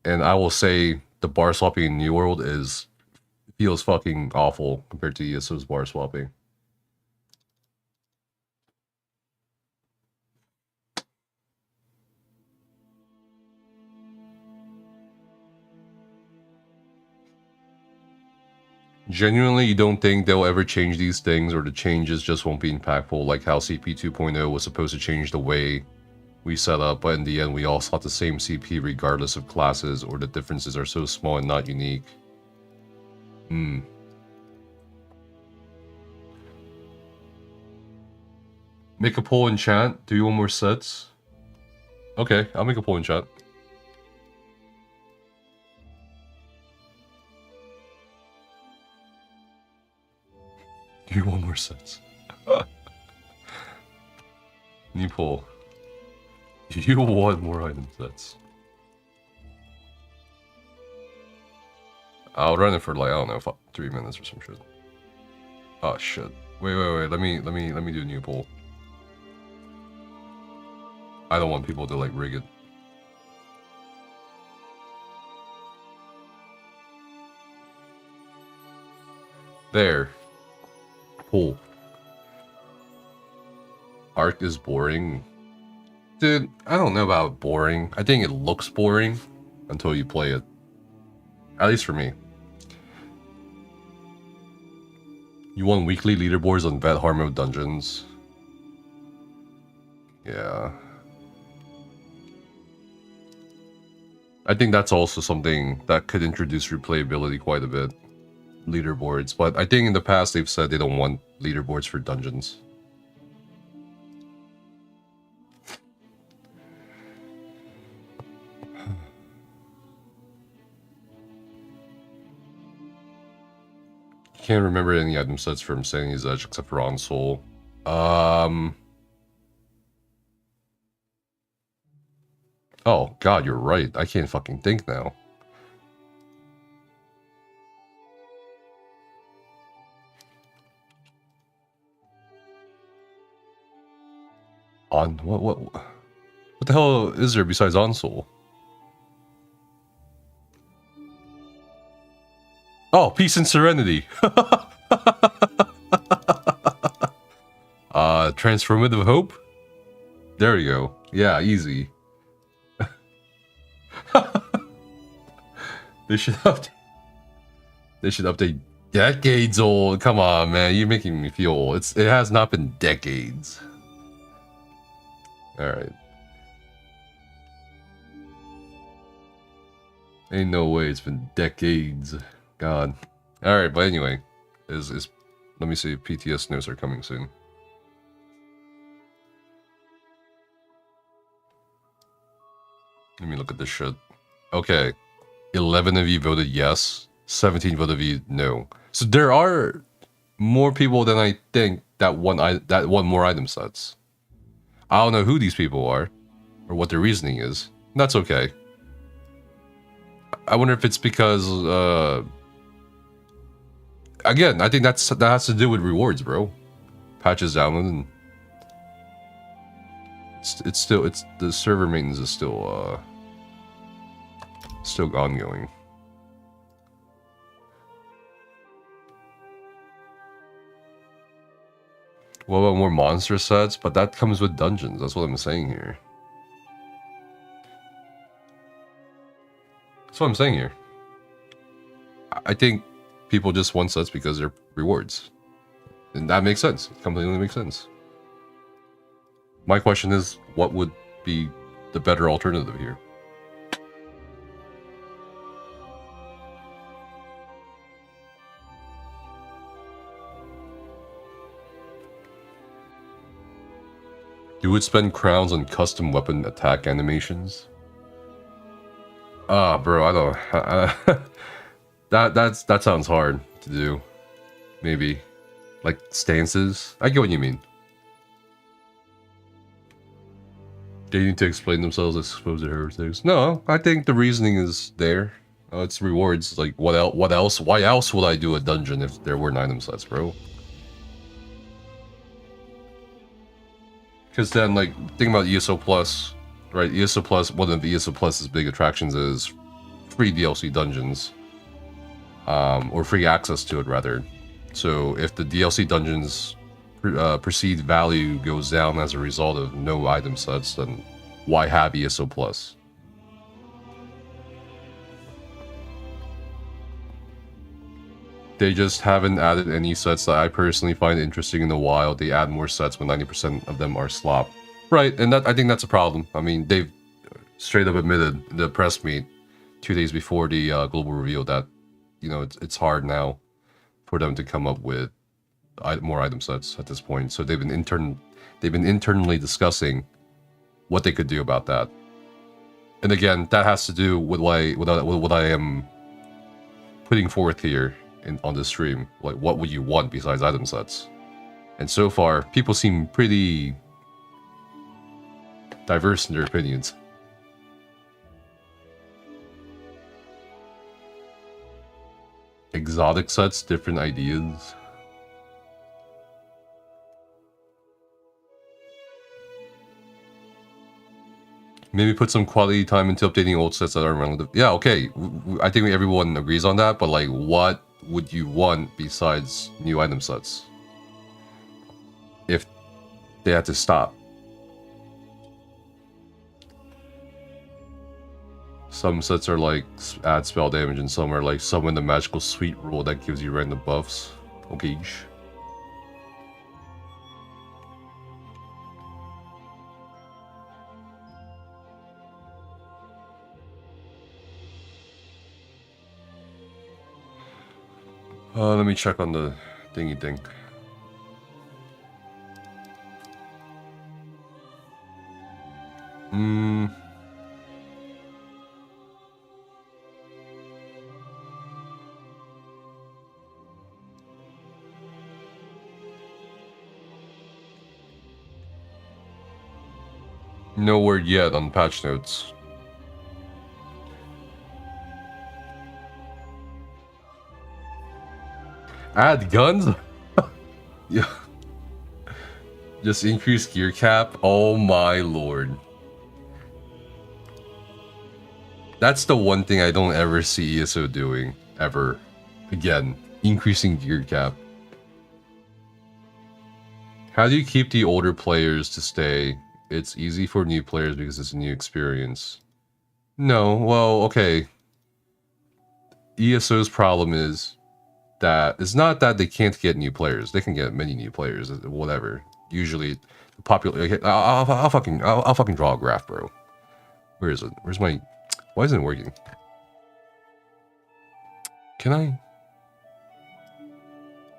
And I will say the bar swapping in New World feels fucking awful compared to ESO's bar swapping. Genuinely, you don't think they'll ever change these things, or the changes just won't be impactful, like how CP 2.0 was supposed to change the way we set up, but in the end we all sought the same CP regardless of classes, or the differences are so small and not unique. Make a poll in chat. Do you want more sets? Okay, I'll make a poll in chat. Do you want more sets? New poll. Do you want more item sets? I'll run it for like, I don't know, 3 minutes or some shit. Oh shit. Wait. Let me do a new poll. I don't want people to like rig it. There. Poll. Arc is boring. Dude, I don't know about boring. I think it looks boring until you play it. At least for me. You want weekly leaderboards on vet hard mode dungeons? Yeah. I think that's also something that could introduce replayability quite a bit. Leaderboards, but I think in the past they've said they don't want leaderboards for dungeons. Can't remember any item sets from Sandy's Edge except for On Soul. Oh god, you're right. I can't fucking think now. On what the hell is there besides On Soul? Oh, Peace and Serenity. Transformative Hope. There you go. Yeah, easy. They should update decades old. Come on, man, you're making me feel old. It has not been decades. Alright. Ain't no way, it's been decades. God. Alright, but anyway. Let me see if PTS notes are coming soon. Let me look at this shit. Okay. 11 of you voted yes. 17 voted you no. So there are more people than I think that want more item sets. I don't know who these people are, or what their reasoning is. That's okay. I wonder if it's because, again, I think that has to do with rewards, bro. Patches downloaded, and it's the server maintenance is still ongoing. What about more monster sets? But that comes with dungeons. That's what I'm saying here. That's what I'm saying here. I think people just want sets because they're rewards. And that makes sense. It completely makes sense. My question is, what would be the better alternative here? You would spend crowns on custom weapon attack animations? Ah, bro, I don't... that sounds hard to do. Maybe. Like, stances? I get what you mean. They need to explain themselves as supposed heretics. No, I think the reasoning is there. It's rewards. Like, what else? Why else would I do a dungeon if there weren't item sets, bro? Because then, like, think about ESO Plus, right? ESO Plus, one of the ESO Plus's big attractions is free DLC dungeons. Or free access to it, rather. So, if the DLC dungeons perceived value goes down as a result of no item sets, then why have ESO Plus? They just haven't added any sets that I personally find interesting in a while. They add more sets when 90% of them are slop. Right, and I think that's a problem. I mean, they've straight up admitted in the press meet 2 days before the global reveal that, you know, it's hard now for them to come up with more item sets at this point. So they've been internally discussing what they could do about that. And again, that has to do with what I am putting forth here on the stream. Like, what would you want besides item sets? And so far, people seem pretty diverse in their opinions. Exotic sets, different ideas. Maybe put some quality time into updating old sets that are relative. Yeah, okay. I think everyone agrees on that, but like, what would you want besides new item sets? If they had to stop. Some sets are like add spell damage, and some are like summon the magical sweet roll that gives you random buffs. Okay. Let me check on the thingy thing. No word yet on patch notes. Add guns? Yeah. Just increase gear cap? Oh my lord. That's the one thing I don't ever see ESO doing. Ever. Again. Increasing gear cap. How do you keep the older players to stay? It's easy for new players because it's a new experience. No, well, okay. ESO's problem is that it's not that they can't get new players. They can get many new players, whatever. Usually, Okay, I'll fucking draw a graph, bro. Where is it? Where's my... Why isn't it working? Can I...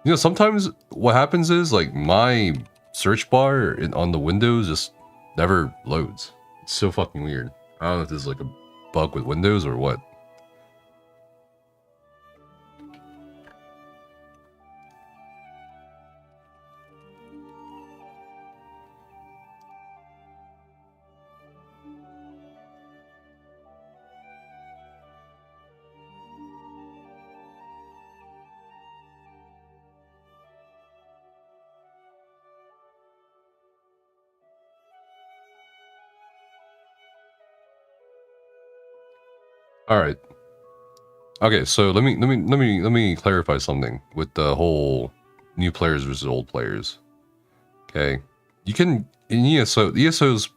You know, sometimes what happens is, like, my search bar on the Windows just never loads. It's so fucking weird. I don't know if this is like a bug with Windows or what. All right. Okay, so let me clarify something with the whole new players versus old players. Okay, you can in ESO. The ESO's,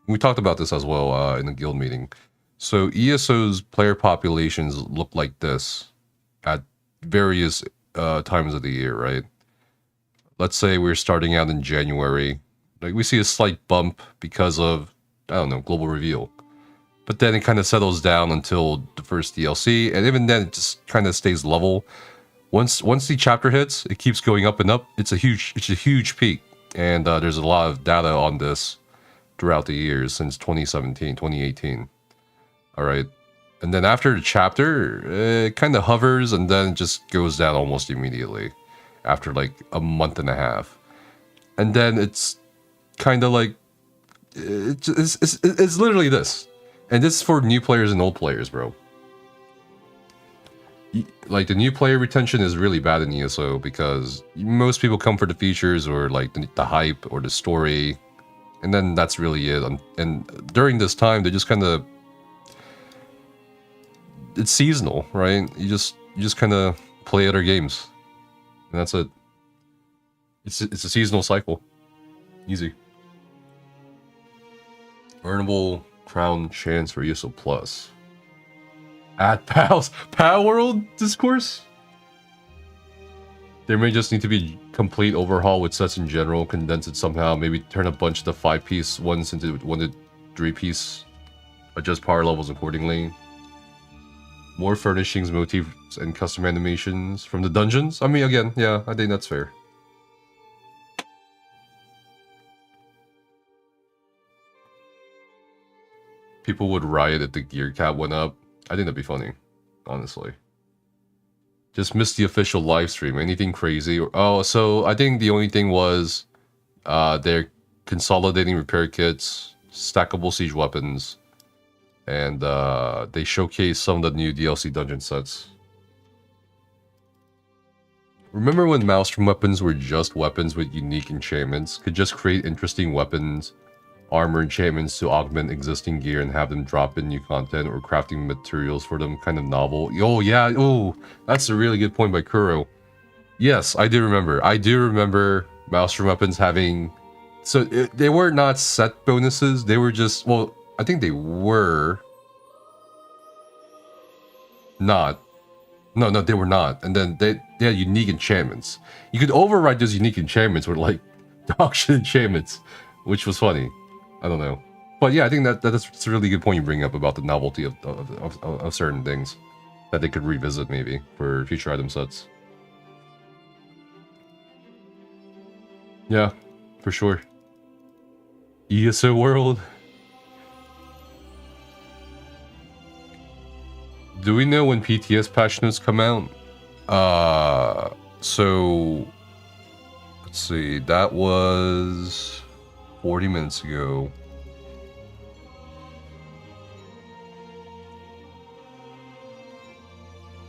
we talked about this as well in the guild meeting. So ESO's player populations look like this at various times of the year, right? Let's say we're starting out in January. Like we see a slight bump because of, I don't know, global reveal. But then it kind of settles down until the first DLC, and even then it just kind of stays level. Once the chapter hits, it keeps going up and up. It's a huge peak, and there's a lot of data on this throughout the years since 2017, 2018. All right, and then after the chapter, it kind of hovers and then it just goes down almost immediately after like a month and a half, and then it's kind of like it's literally this. And this is for new players and old players, bro. Like, the new player retention is really bad in ESO because most people come for the features or, like, the hype or the story. And then that's really it. And during this time, they just kind of... It's seasonal, right? You just kind of play other games. And that's it. It's a seasonal cycle. Easy. Earnable... Crown chance for ESO Plus. At Pal World Discourse? There may just need to be complete overhaul with sets in general, condense it somehow, maybe turn a bunch of the 5-piece ones into 1 to 3-piece, adjust power levels accordingly. More furnishings, motifs, and custom animations from the dungeons? I mean, again, yeah, I think that's fair. People would riot if the gear cap went up. I think that'd be funny, honestly. Just missed the official live stream. Anything crazy? Oh, so I think the only thing was they're consolidating repair kits, stackable siege weapons, and they showcased some of the new DLC dungeon sets. Remember when Maelstrom weapons were just weapons with unique enchantments? Could just create interesting weapons, armor enchantments to augment existing gear and have them drop in new content or crafting materials for them, kind of novel. Oh yeah, oh, that's a really good point by Kuro. Yes, I do remember. I do remember Maelstrom weapons having... So they were not set bonuses, they were just... Well, I think they were... Not. No, they were not. And then they had unique enchantments. You could override those unique enchantments with like dog shit enchantments, which was funny. I don't know. But yeah, I think that's a really good point you bring up about the novelty of certain things that they could revisit maybe for future item sets. Yeah, for sure. ESO world. Do we know when PTS patch notes come out? So let's see, that was 40 minutes ago.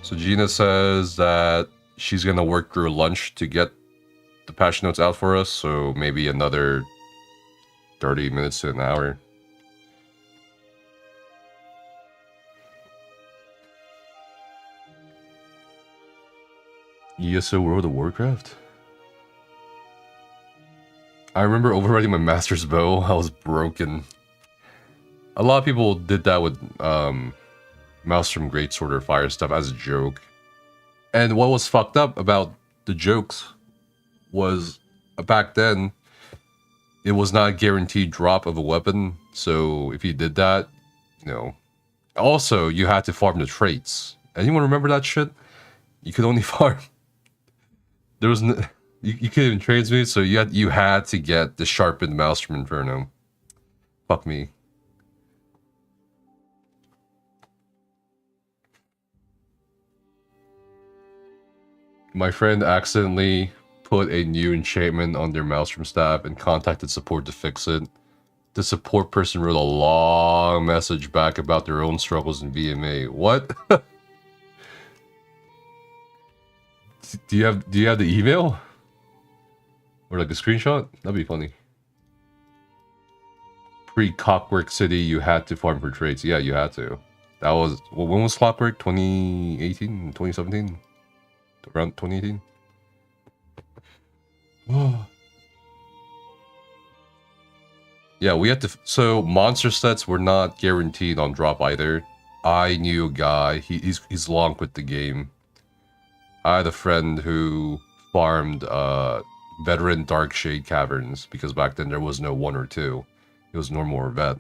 So Gina says that she's gonna work through lunch to get the patch notes out for us, so maybe another 30 minutes to an hour. ESO World of Warcraft? I remember overriding my master's bow. I was broken. A lot of people did that with Maelstrom Greatsword or Fire stuff as a joke. And what was fucked up about the jokes was back then, it was not a guaranteed drop of a weapon. So if you did that, you know. Also, you had to farm the traits. Anyone remember that shit? You could only farm. There was no, you couldn't even transmute, so you had to get the sharpened Maelstrom Inferno. Fuck me. My friend accidentally put a new enchantment on their Maelstrom staff and contacted support to fix it. The support person wrote a long message back about their own struggles in VMA. What? do you have the email? Or like a screenshot? That'd be funny. Pre-Clockwork City, you had to farm for traits. Yeah, you had to. That was... Well, when was Clockwork? 2018? 2017? Around 2018? Yeah, we had to... So, monster sets were not guaranteed on drop either. I knew a guy. He's long quit the game. I had a friend who farmed veteran Darkshade Caverns, because back then there was no 1 or 2. It was normal or vet.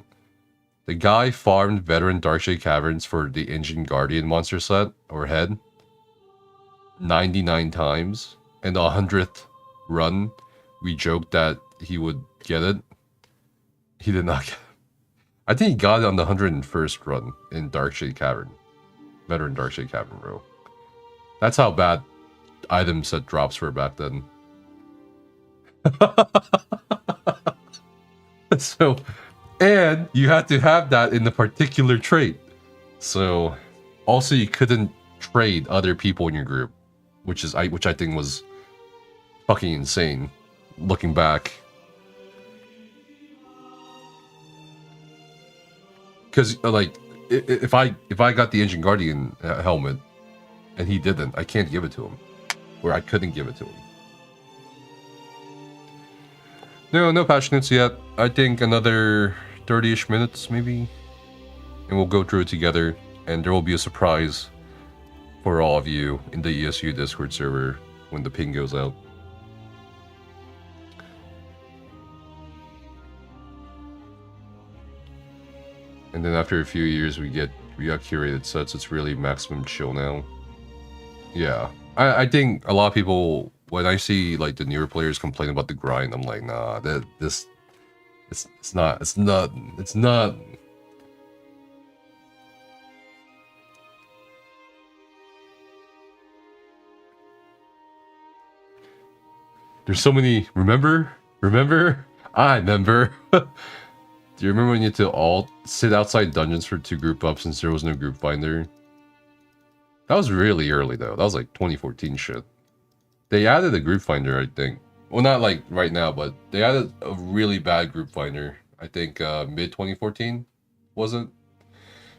The guy farmed veteran Darkshade Caverns for the Ancient Guardian monster set, or head, 99 times. And the 100th run, we joked that he would get it. He did not get it. I think he got it on the 101st run in Darkshade Cavern. Veteran Darkshade Cavern, bro. That's how bad item set drops were back then. So, and you had to have that in the particular trait. So, also you couldn't trade other people in your group, which I think was fucking insane, looking back. Because like, if I got the Ancient Guardian helmet and he didn't, I can't give it to him, or I couldn't give it to him. No passionates yet. I think another 30-ish minutes, maybe. And we'll go through it together. And there will be a surprise for all of you in the ESU Discord server when the ping goes out. And then after a few years, we got curated sets. It's really maximum chill now. Yeah. I think a lot of people... When I see like the newer players complain about the grind, I'm like, nah, it's not. There's so many. Remember? I remember. Do you remember when you had to all sit outside dungeons for 2 group ups since there was no group finder? That was really early though. That was like 2014 shit. They added a group finder, I think. Well, not like right now, but they added a really bad group finder. I think mid 2014, wasn't?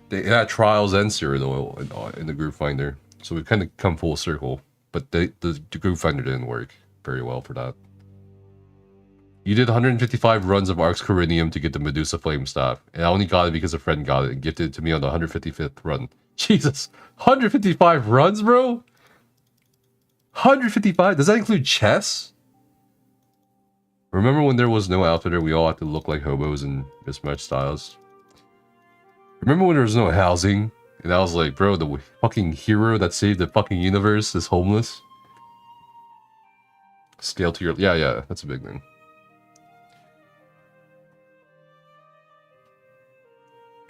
They had trials and Zerodead in the group finder, so we've kind of come full circle. But the group finder didn't work very well for that. You did 155 runs of Arx Corinium to get the Medusa Flame Staff, and I only got it because a friend got it and gifted it to me on the 155th run. Jesus, 155 runs, bro? 155? Does that include chess? Remember when there was no outfitter, we all had to look like hobos in mismatched styles? Remember when there was no housing? And I was like, bro, the fucking hero that saved the fucking universe is homeless? Scale to your... Yeah, that's a big thing.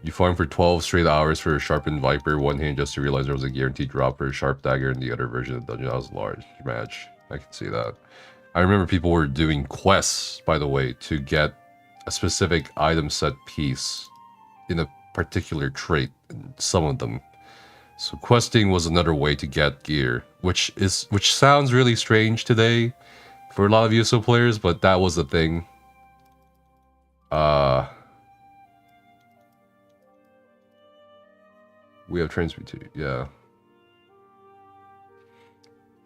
You farmed for 12 straight hours for a sharpened viper, one hand just to realize there was a guaranteed drop for a sharp dagger in the other version of the dungeon. That was a large match. I can see that. I remember people were doing quests, by the way, to get a specific item set piece in a particular trait, some of them. So questing was another way to get gear, which sounds really strange today for a lot of ESO players, but that was the thing. We have transmute too, yeah.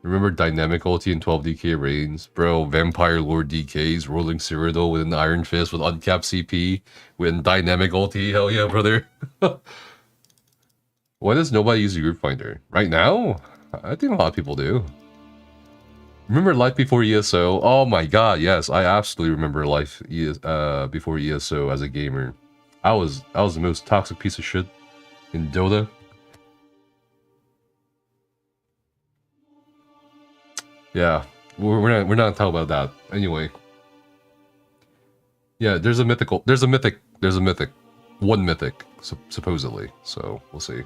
Remember dynamic ulti and 12 DK reigns? Bro, Vampire Lord DKs, rolling Cyrodiil with an Iron Fist with uncapped CP, with dynamic ulti, hell yeah, brother. Why does nobody use a group finder? Right now? I think a lot of people do. Remember Life Before ESO? Oh my god, yes, I absolutely remember Life before ESO as a gamer. I was the most toxic piece of shit in Dota. Yeah, we're not talking about that anyway. Yeah, there's a mythic, one mythic supposedly. So we'll see.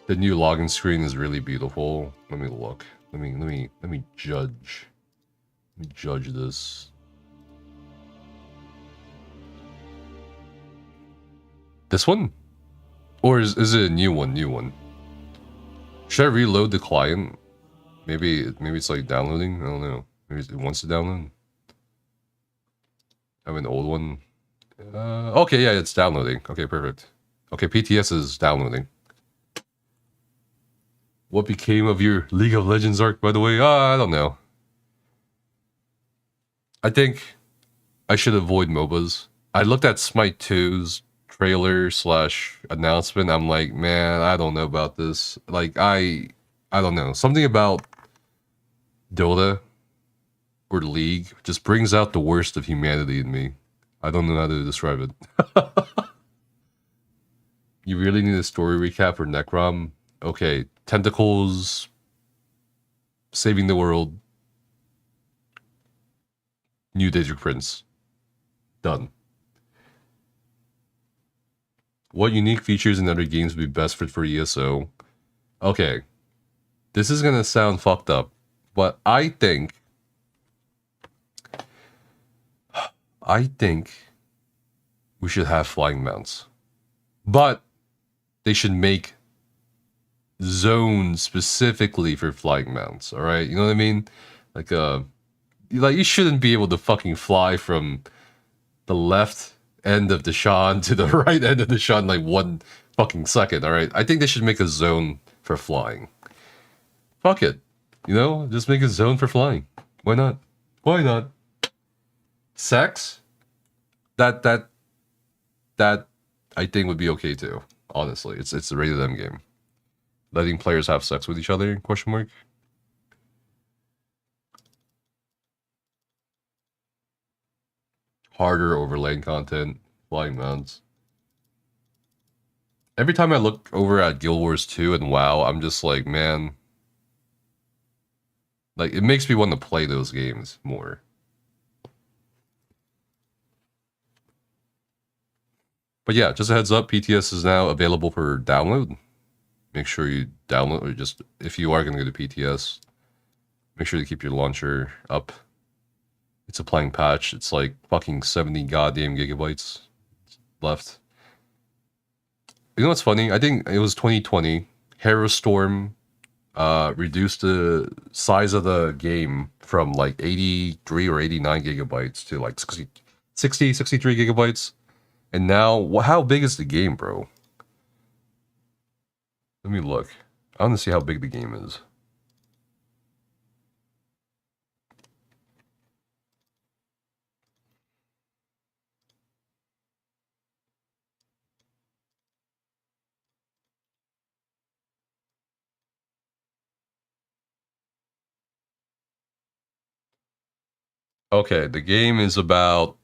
The new login screen is really beautiful. Let me look. Let me judge. Let me judge this. This one? Or is it a new one? New one. Should I reload the client? Maybe it's like downloading? I don't know. Maybe it wants to download. I have an old one. Okay, yeah, it's downloading. Okay, perfect. Okay, PTS is downloading. What became of your League of Legends arc, by the way? I don't know. I think I should avoid MOBAs. I looked at Smite 2's trailer / announcement. I'm like, man, I don't know about this. Like, I don't know. Something about Dota or League just brings out the worst of humanity in me. I don't know how to describe it. You really need a story recap for Necrom? Okay, tentacles, saving the world, new Daedric Prince. Done. What unique features in other games would be best fit for ESO? Okay, this is gonna sound fucked up, but I think we should have flying mounts. But they should make zones specifically for flying mounts, alright? You know what I mean? Like you shouldn't be able to fucking fly from the left end of the Shan to the right end of the Shan like 1 fucking second, alright? I think they should make a zone for flying. Fuck it. You know? Just make a zone for flying. Why not? Why not? Sex? That I think would be okay too. Honestly, it's a rated M game. Letting players have sex with each other? Question mark. Harder overlaying content, flying mounts. Every time I look over at Guild Wars 2 and WoW, I'm just like, man, like it makes me want to play those games more. But yeah, just a heads up, PTS is now available for download. Make sure you download, or just, if you are going to go to PTS, make sure to keep your launcher up. It's applying patch. It's like fucking 70 goddamn gigabytes left. You know what's funny? I think it was 2020. Storm reduced the size of the game from like 83 or 89 gigabytes to like 63 gigabytes. And now, how big is the game, bro? Let me look. I want to see how big the game is. Okay, the game is about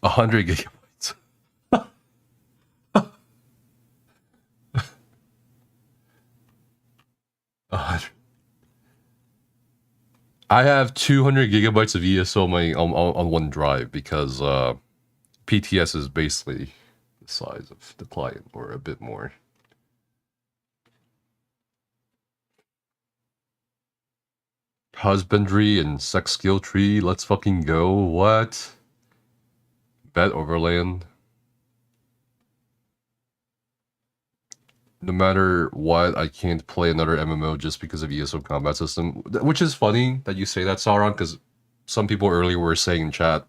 100 gigabytes. I have 200 gigabytes of ESO on one drive because PTS is basically the size of the client, or a bit more. Husbandry and sex skill tree, let's fucking go. What? Bet Overland. No matter what, I can't play another MMO just because of ESO combat system. Which is funny that you say that, Sauron, because some people earlier were saying in chat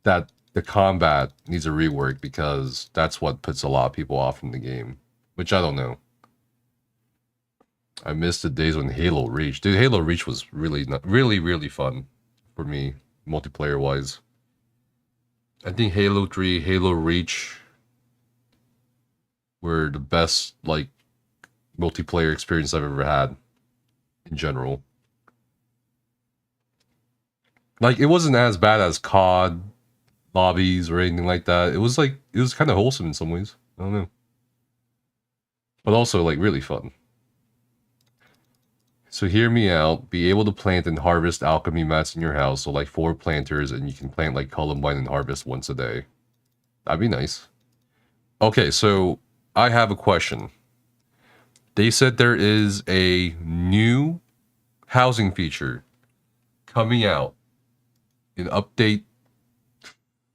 that the combat needs a rework because that's what puts a lot of people off from the game. Which I don't know. I missed the days when Halo Reach. Dude, Halo Reach was really fun for me, multiplayer-wise. I think Halo 3, Halo Reach were the best, like, multiplayer experience I've ever had. in general. Like, it wasn't as bad as COD lobbies or anything like that. It was like, it was kind of wholesome in some ways. I don't know. But also, like, really fun. So hear me out. Be able to plant and harvest alchemy mats in your house. So like 4 planters, and you can plant like Columbine and harvest once a day. That'd be nice. Okay, so I have a question. They said there is a new housing feature coming out in update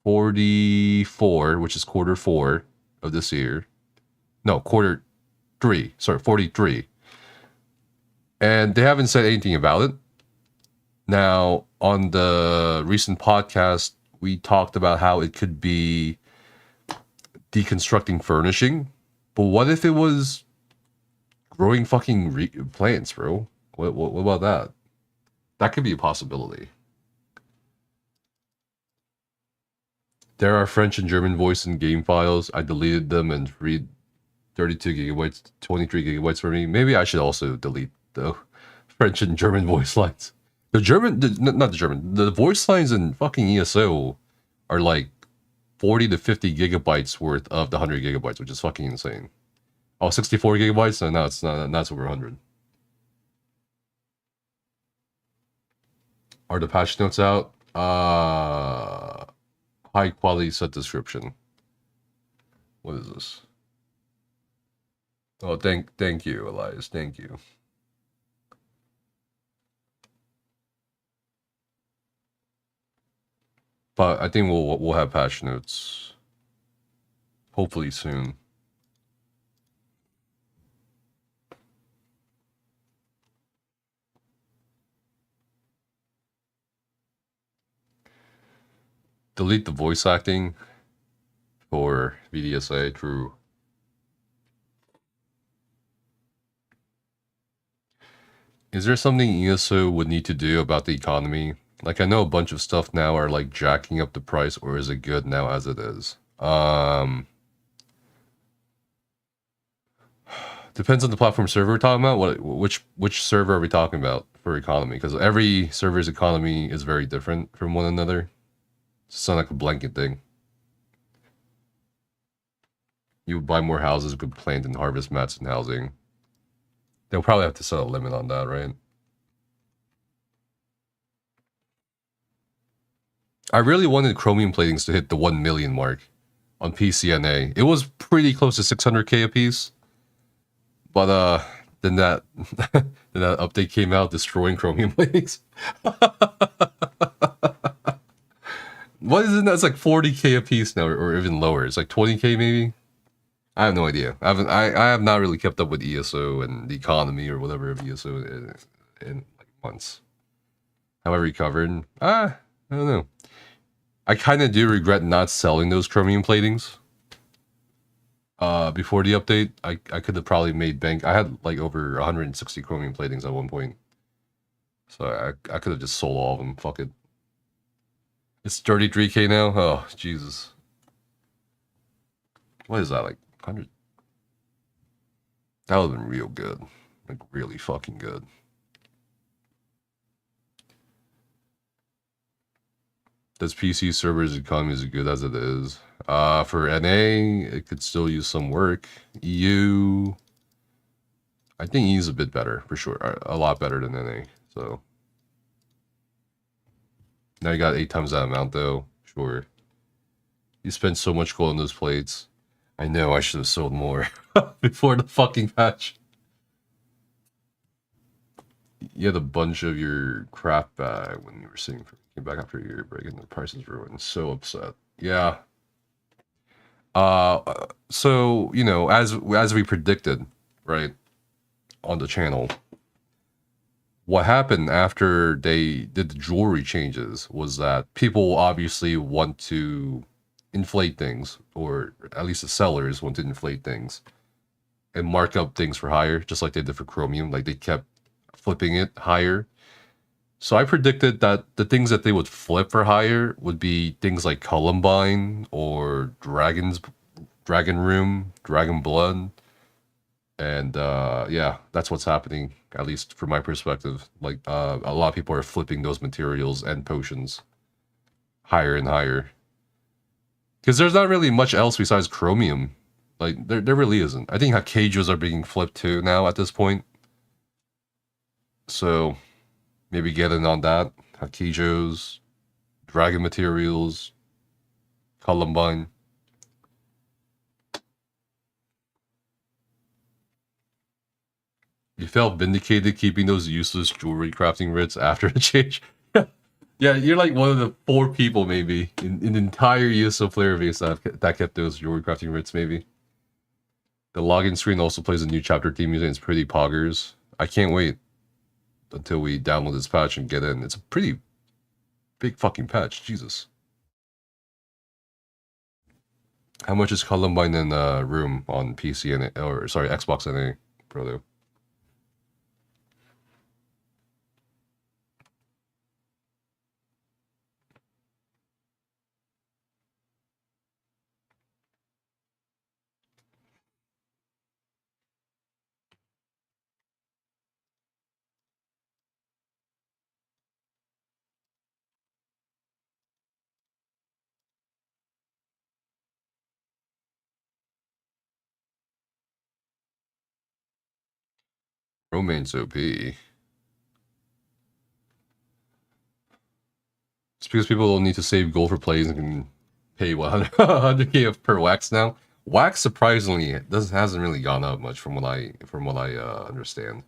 44, which is quarter 4 of this year. No, quarter 3. Sorry, 43. And they haven't said anything about it. Now, on the recent podcast, we talked about how it could be deconstructing furnishing. But what if it was growing fucking plants, bro? What about that? That could be a possibility. There are French and German voice and game files. I deleted them and freed 32 gigabytes, 23 gigabytes for me. Maybe I should also delete the French and German voice lines. The voice lines in fucking ESO are like 40 to 50 gigabytes worth of the 100 gigabytes, which is fucking insane. Oh, 64 gigabytes? No, it's not. That's over 100. Are the patch notes out? High quality set description. What is this? Oh, thank you, Elias. Thank you. But I think we'll have patch notes hopefully soon. Delete the voice acting for VDSA. True. Is there something ESO would need to do about the economy? Like, I know a bunch of stuff now are like jacking up the price, or is it good now as it is? Depends on the platform server we're talking about. Which server are we talking about for economy? Because every server's economy is very different from one another. It's not like a blanket thing. You would buy more houses, could plant and harvest mats and housing. They'll probably have to set a limit on that, right? I really wanted chromium platings to hit the 1 million mark on PCNA. It was pretty close to 600k a piece. But then that update came out destroying chromium platings. What is it? That's like 40k a piece now, or even lower. It's like 20k maybe. I have no idea. I have not really kept up with ESO and the economy or whatever of ESO in like months. However, recovered. I don't know. I kind of do regret not selling those chromium platings. Before the update, I could have probably made bank. I had like over 160 chromium platings at one point. So I could have just sold all of them. Fuck it. It's 33k now? Oh, Jesus. What is that, like 100? That would have been real good. Like, really fucking good. Does PC servers economy as good as it is? For NA, it could still use some work. EU, I think EU is a bit better, for sure. A lot better than NA, so. Now you got 8 times that amount, though. Sure. You spent so much gold on those plates. I know, I should have sold more before the fucking patch. You had a bunch of your crap bag when you were came back after a year break and the prices ruined. So upset. Yeah. So, you know, as we predicted, right, on the channel, what happened after they did the jewelry changes was that people obviously want to inflate things, or at least the sellers want to inflate things and mark up things for higher, just like they did for chromium. Like, they kept flipping it higher. So I predicted that the things that they would flip for higher would be things like Columbine or Dragon Room, Dragon Blood. And yeah, that's what's happening, at least from my perspective. Like a lot of people are flipping those materials and potions higher and higher. Because there's not really much else besides chromium. Like, there really isn't. I think Hakejos are being flipped too now at this point. So, maybe get in on that. Hakejos, dragon materials, Columbine. You felt vindicated keeping those useless jewelry crafting writs after the change? Yeah, you're like one of the 4 people, maybe, in the entire ESO player base that kept those jewelry crafting writs, maybe. The login screen also plays a new chapter theme music, and it's pretty poggers. I can't wait until we download this patch and get in. It's a pretty big fucking patch, Jesus. How much is Columbine in room on PC and Xbox and A, brother? Romance OP. It's because people don't need to save gold for plays and can pay what 100k per wax now. Wax surprisingly hasn't really gone up much from what I understand.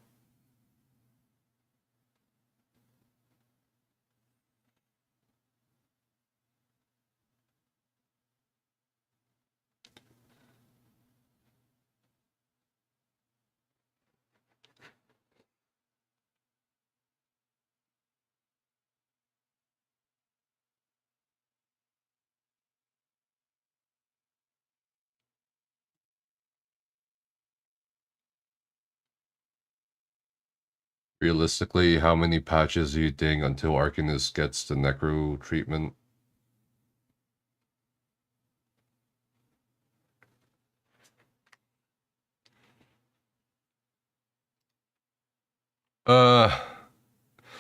Realistically, how many patches do you think until Arcanist gets the Necro treatment?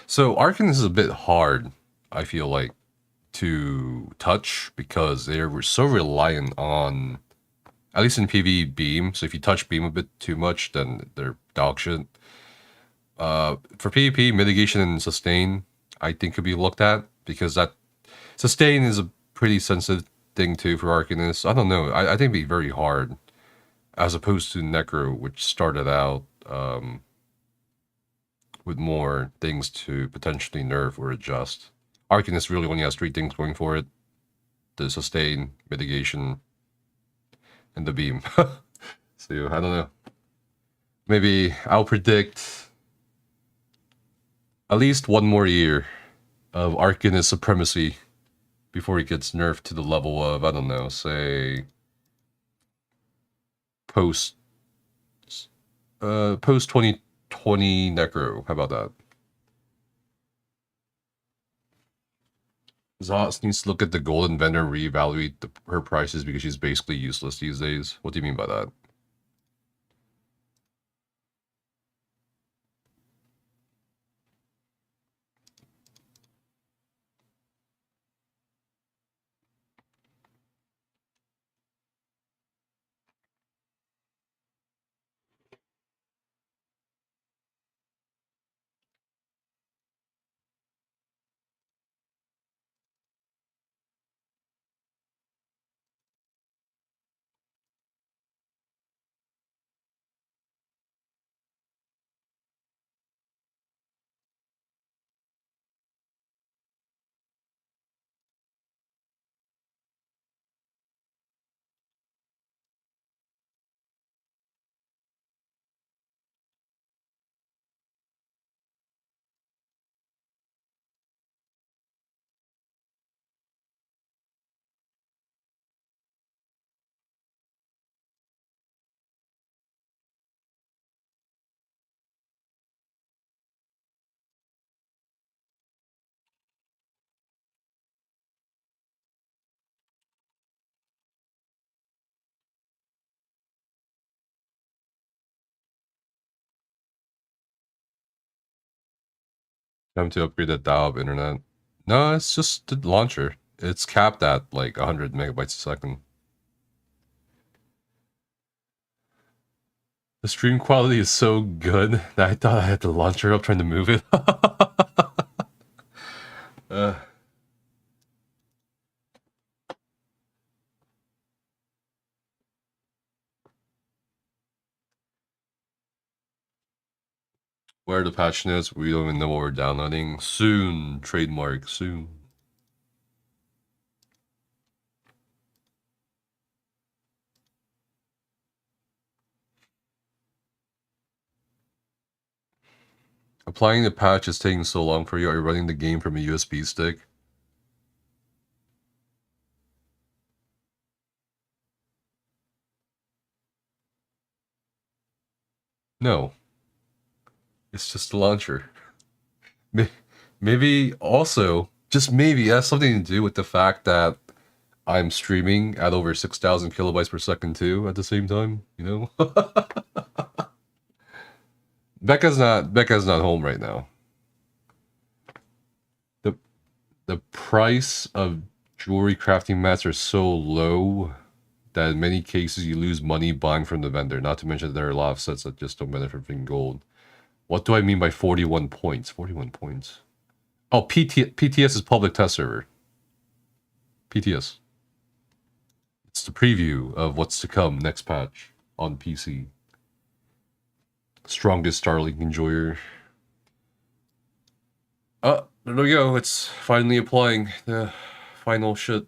So Arcanist is a bit hard, I feel like, to touch because they're so reliant on, at least in PvE, beam. So if you touch beam a bit too much, then they're dog shit. For PvP, mitigation and sustain, I think could be looked at because that sustain is a pretty sensitive thing too for Arcanist. I don't know. I think it'd be very hard as opposed to Necro, which started out with more things to potentially nerf or adjust. Arcanist really only has 3 things going for it: the sustain, mitigation, and the beam. So I don't know. Maybe I'll predict at least 1 more year of Arcanist supremacy before he gets nerfed to the level of, I don't know, say post 2020 Necro. How about that? Zos needs to look at the golden vendor and reevaluate her prices because she's basically useless these days. What do you mean by that? Time to upgrade the dial-up internet. No, it's just the launcher. It's capped at like 100 megabytes a second. The stream quality is so good that I thought I had the launcher up trying to move it. Where are the patch notes? We don't even know what we're downloading. Soon. Trademark. Soon. Applying the patch is taking so long for you. Are you running the game from a USB stick? No. It's just a launcher. Maybe also, just maybe, it has something to do with the fact that I'm streaming at over 6,000 kilobytes per second too at the same time, you know? Becca's not home right now. The price of jewelry crafting mats are so low that in many cases you lose money buying from the vendor, not to mention that there are a lot of sets that just don't benefit from gold. What do I mean by 41 points? 41 points. Oh, PTS is public test server. PTS. It's the preview of what's to come next patch on PC. Strongest Starlink enjoyer. There we go. It's finally applying the final shit.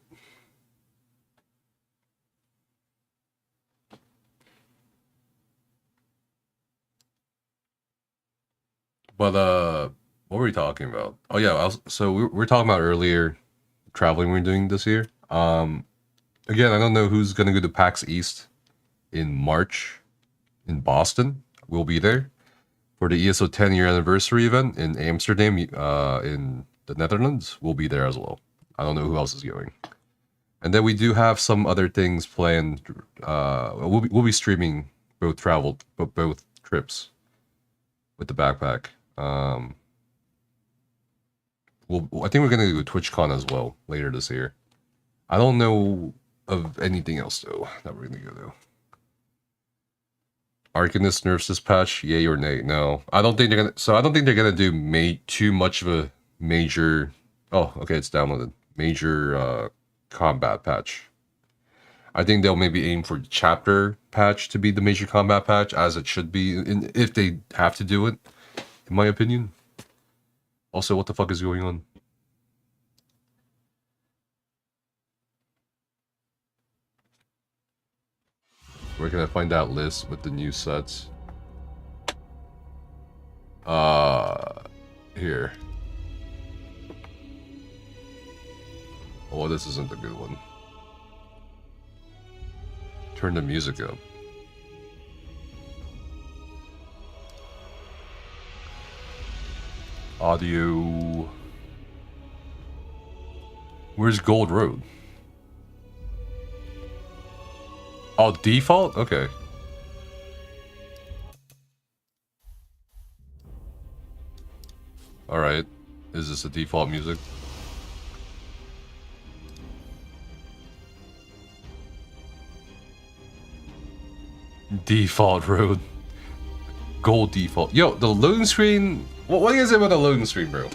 But what were we talking about? Oh yeah, so we were talking about earlier traveling we're doing this year. Again, I don't know who's gonna go to PAX East in March in Boston. We'll be there for the ESO 10-year anniversary event in Amsterdam, in the Netherlands. We'll be there as well. I don't know who else is going. And then we do have some other things planned. We'll be streaming both trips with the backpack. I think we're gonna do a TwitchCon as well later this year. I don't know of anything else though that we're gonna go to. Arcanist nerfs this patch, yay or nay? No, I don't think they're gonna. So I don't think they're gonna do too much of a major. Oh, okay, it's downloaded. Major combat patch. I think they'll maybe aim for chapter patch to be the major combat patch, as it should be, if they have to do it, in my opinion. Also, what the fuck is going on? Where can I find that list with the new sets? Here. Oh, this isn't a good one. Turn the music up. Audio. Where's Gold Road? Oh, default? Okay. Alright. Is this the default music? Default road. Gold default. Yo, the loading screen... What do you say about the loading screen, bro?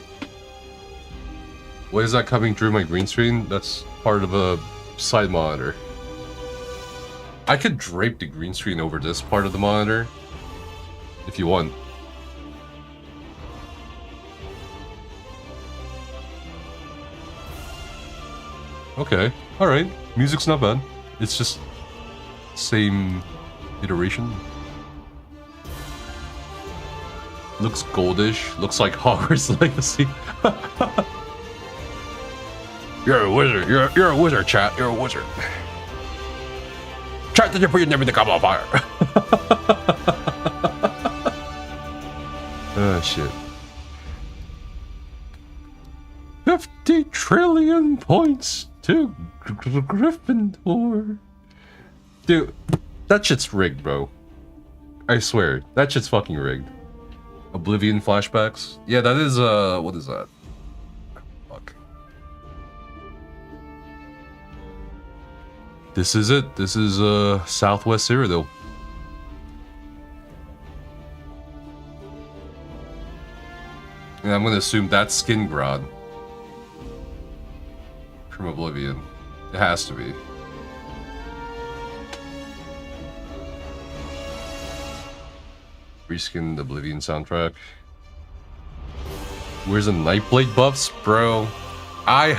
What is that coming through my green screen? That's part of a side monitor. I could drape the green screen over this part of the monitor, if you want. Okay, alright. Music's not bad. It's just same iteration. Looks goldish. Looks like Hogwarts Legacy. You're a wizard. You're a wizard, chat. You're a wizard. Chat, did you put your name in the goblet of fire? Oh, shit. 50 trillion points to Gryffindor. Dude, that shit's rigged, bro. I swear, that shit's fucking rigged. Oblivion flashbacks. Yeah, that is what is that? Fuck. This is it. This is Southwest Cyrodiil. And I'm gonna assume that's Skingrod from Oblivion. It has to be. Reskinned Oblivion soundtrack. Where's the Nightblade buffs, bro? I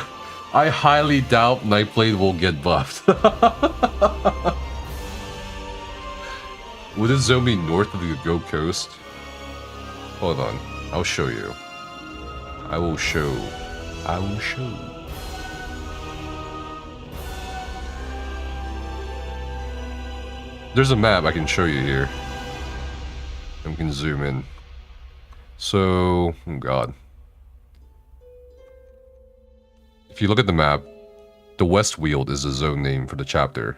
highly doubt Nightblade will get buffed. Would this zone be north of the Gold Coast? Hold on, I'll show you. I will show. There's a map I can show you here. And we can zoom in. So, oh god. If you look at the map, the Westweald is the zone name for the chapter.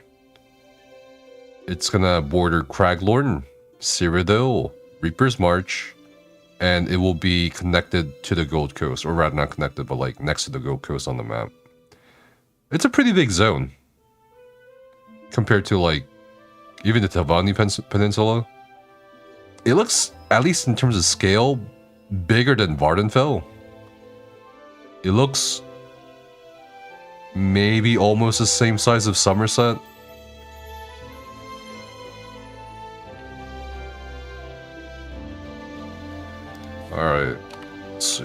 It's gonna border Craglorn, Cyrodiil, Reaper's March, and it will be connected to the Gold Coast, or rather not connected, but like next to the Gold Coast on the map. It's a pretty big zone. Compared to like, even the Tavani Peninsula. It looks, at least in terms of scale, bigger than Vardenfell. It looks maybe almost the same size of Somerset. Alright, let's see.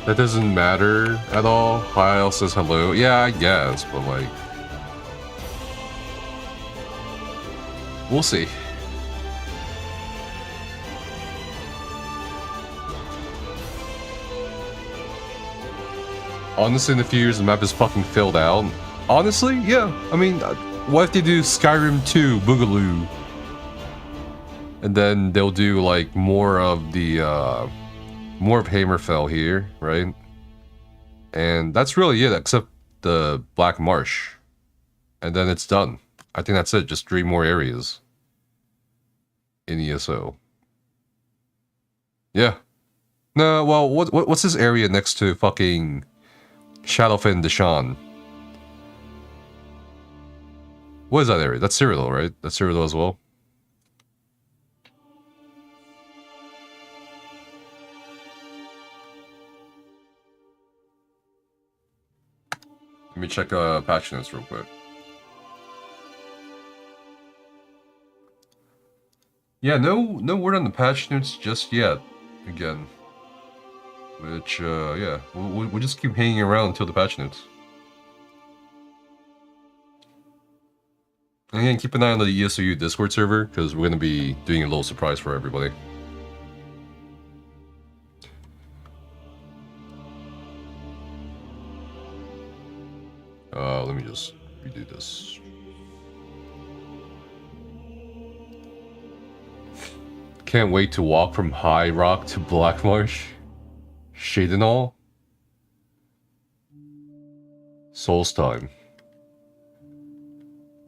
That doesn't matter at all. Kyle says hello. Yeah, I guess, but like... we'll see. Honestly, in a few years, the map is fucking filled out. Honestly, yeah. I mean, what if they do Skyrim 2 Boogaloo? And then they'll do like more of the more of Hammerfell here, right? And that's really it, except the Black Marsh. And then it's done. I think that's it, just 3 more areas in ESO. Yeah. No, well, what's this area next to fucking Shadowfen Deshaan? What is that area? That's Cyrodiil, right? That's Cyrodiil as well. Let me check patch notes real quick. Yeah, no word on the patch notes just yet. Again, which yeah, we'll just keep hanging around until the patch notes. And again, keep an eye on the ESOU Discord server because we're gonna be doing a little surprise for everybody. Let me just redo this. Can't wait to walk from High Rock to Black Marsh. Shadowkhaleesi. Soul's Time.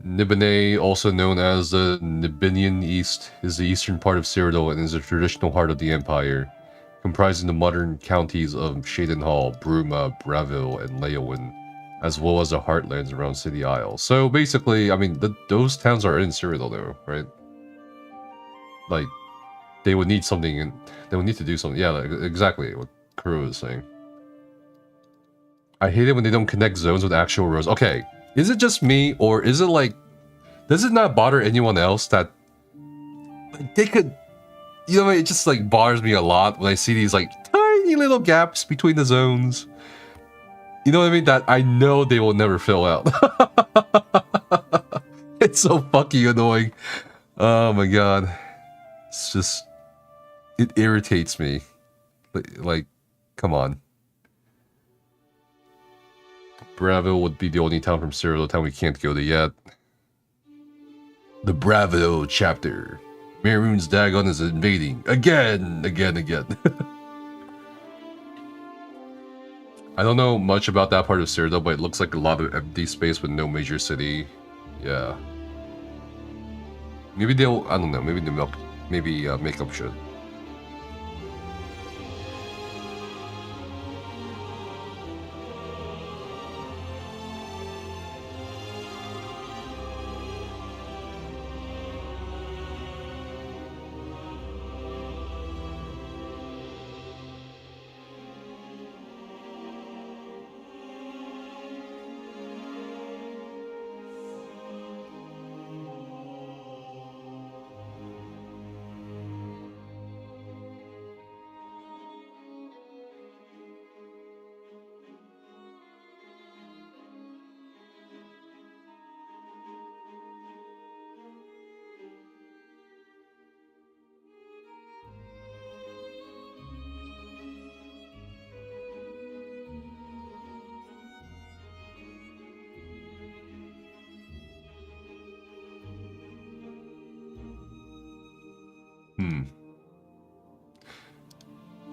Nibene, also known as the Nibinian East, is the eastern part of Cyrodiil and is the traditional heart of the Empire, comprising the modern counties of Shadowkhaleesi, Bruma, Bravil, and Leyawiin, as well as the heartlands around City Isle. So basically, I mean, those towns are in Cyrodiil though, right? Like, they would need something, and they would need to do something. Yeah, like, exactly what Kuro was saying. I hate it when they don't connect zones with actual roads. Okay, is it just me, or is it like, does it not bother anyone else that like, they could, you know, it just like bothers me a lot when I see these like tiny little gaps between the zones. You know what I mean? That I know they will never fill out. It's so fucking annoying. Oh my god. It's just, it irritates me. Like, come on. Bravil would be the only town from Cyrodiil town we can't go to yet. The Bravil chapter. Mehrunes Dagon is invading. Again. I don't know much about that part of Cyrodiil, but it looks like a lot of empty space with no major city. Yeah. Maybe they'll, I don't know, maybe Makeup should.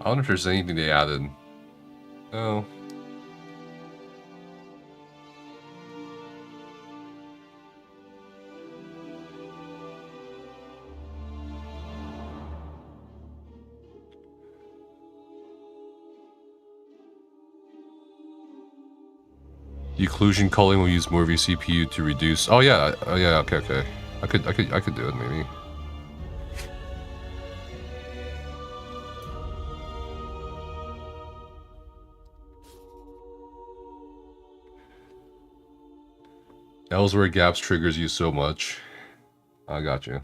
I wonder if there's anything they added. Oh. The occlusion culling will use more of your CPU to reduce. Oh yeah, okay. I could do it maybe. That was where gaps triggers you so much. I got you.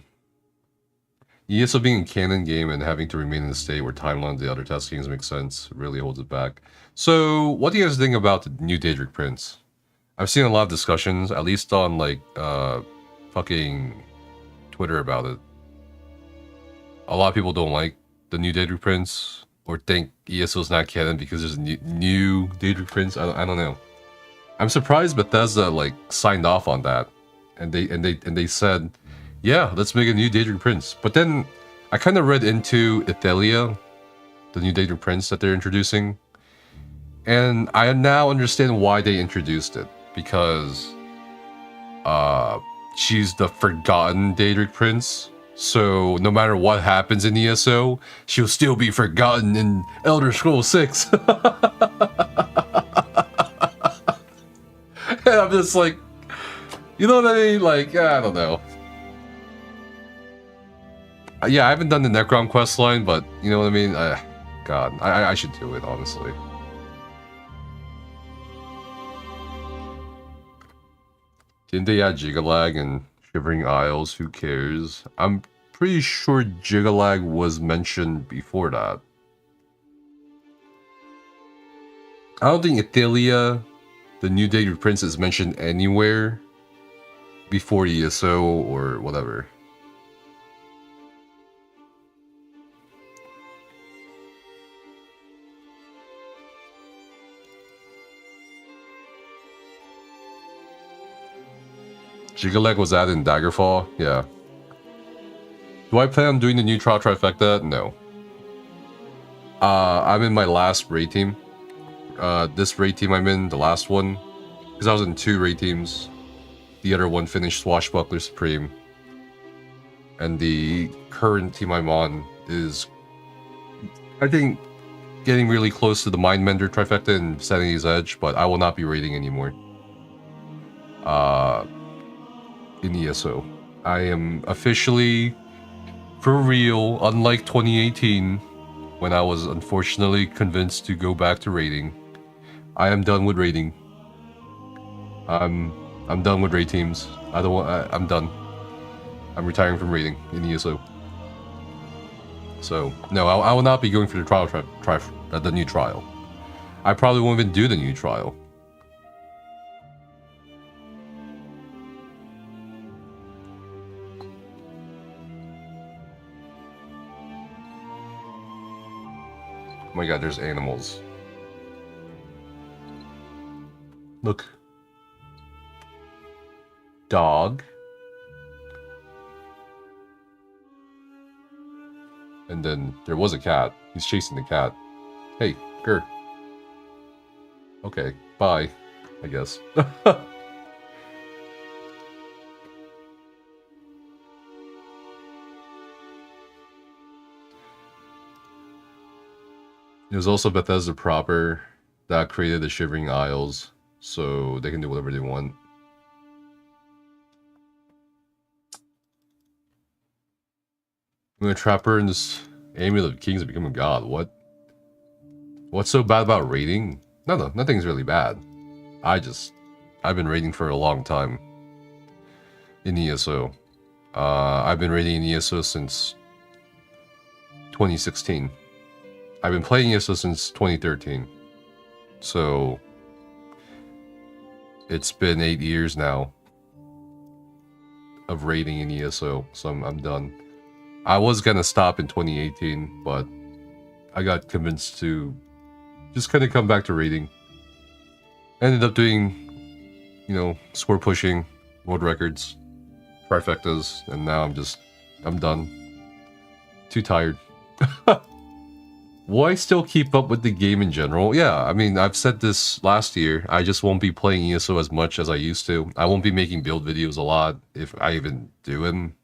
ESO being a canon game and having to remain in the state where timelines the other test games make sense really holds it back. So, what do you guys think about the new Daedric Prince? I've seen a lot of discussions, at least on like fucking Twitter about it. A lot of people don't like the new Daedric Prince or think ESO's not canon because there's a new Daedric Prince. I don't know. I'm surprised Bethesda like signed off on that, and they said, yeah, let's make a new Daedric Prince. But then I kind of read into Ethelia, the new Daedric Prince that they're introducing, and I now understand why they introduced it, because she's the forgotten Daedric Prince. So no matter what happens in ESO, she'll still be forgotten in Elder Scrolls 6. And I'm just like, you know what I mean? Like, I don't know. Yeah, I haven't done the Necrom questline, but you know what I mean? God, I should do it, honestly. Didn't they add Gigalag and Shivering Isles? Who cares? I'm pretty sure Gigalag was mentioned before that. I don't think Ethelia, the new Daedric Prince, is mentioned anywhere before ESO or whatever. Gigaleg was added in Daggerfall? Yeah. Do I plan on doing the new trial trifecta? No. I'm in my last raid team. This raid team I'm in, the last one, because I was in 2 raid teams. The other one finished Swashbuckler Supreme. And the current team I'm on is, I think, getting really close to the Mindmender trifecta and Sanity's Edge, but I will not be raiding anymore. In ESO. I am officially, for real, unlike 2018, when I was unfortunately convinced to go back to raiding. I am done with raiding. I'm done with raid teams. I'm done. I'm retiring from raiding in ESO. So, no, I will not be going for the trial the new trial. I probably won't even do the new trial. Oh my god, there's animals. Look. Dog. And then there was a cat. He's chasing the cat. Hey, Gur. Okay, bye, I guess. It was also Bethesda proper that created the Shivering Isles, so they can do whatever they want. I'm gonna trap her in this Amulet of Kings to become a god. What? What's so bad about raiding? No, nothing's really bad. I've been raiding for a long time in ESO. I've been raiding in ESO since 2016. I've been playing ESO since 2013. So it's been 8 years now of raiding in ESO, so I'm done. I was gonna stop in 2018, but I got convinced to just kind of come back to raiding. Ended up doing, you know, score pushing, world records, trifectas, and now I'm done. Too tired. Will I still keep up with the game in general? Yeah, I mean, I've said this last year. I just won't be playing ESO as much as I used to. I won't be making build videos a lot, if I even do them.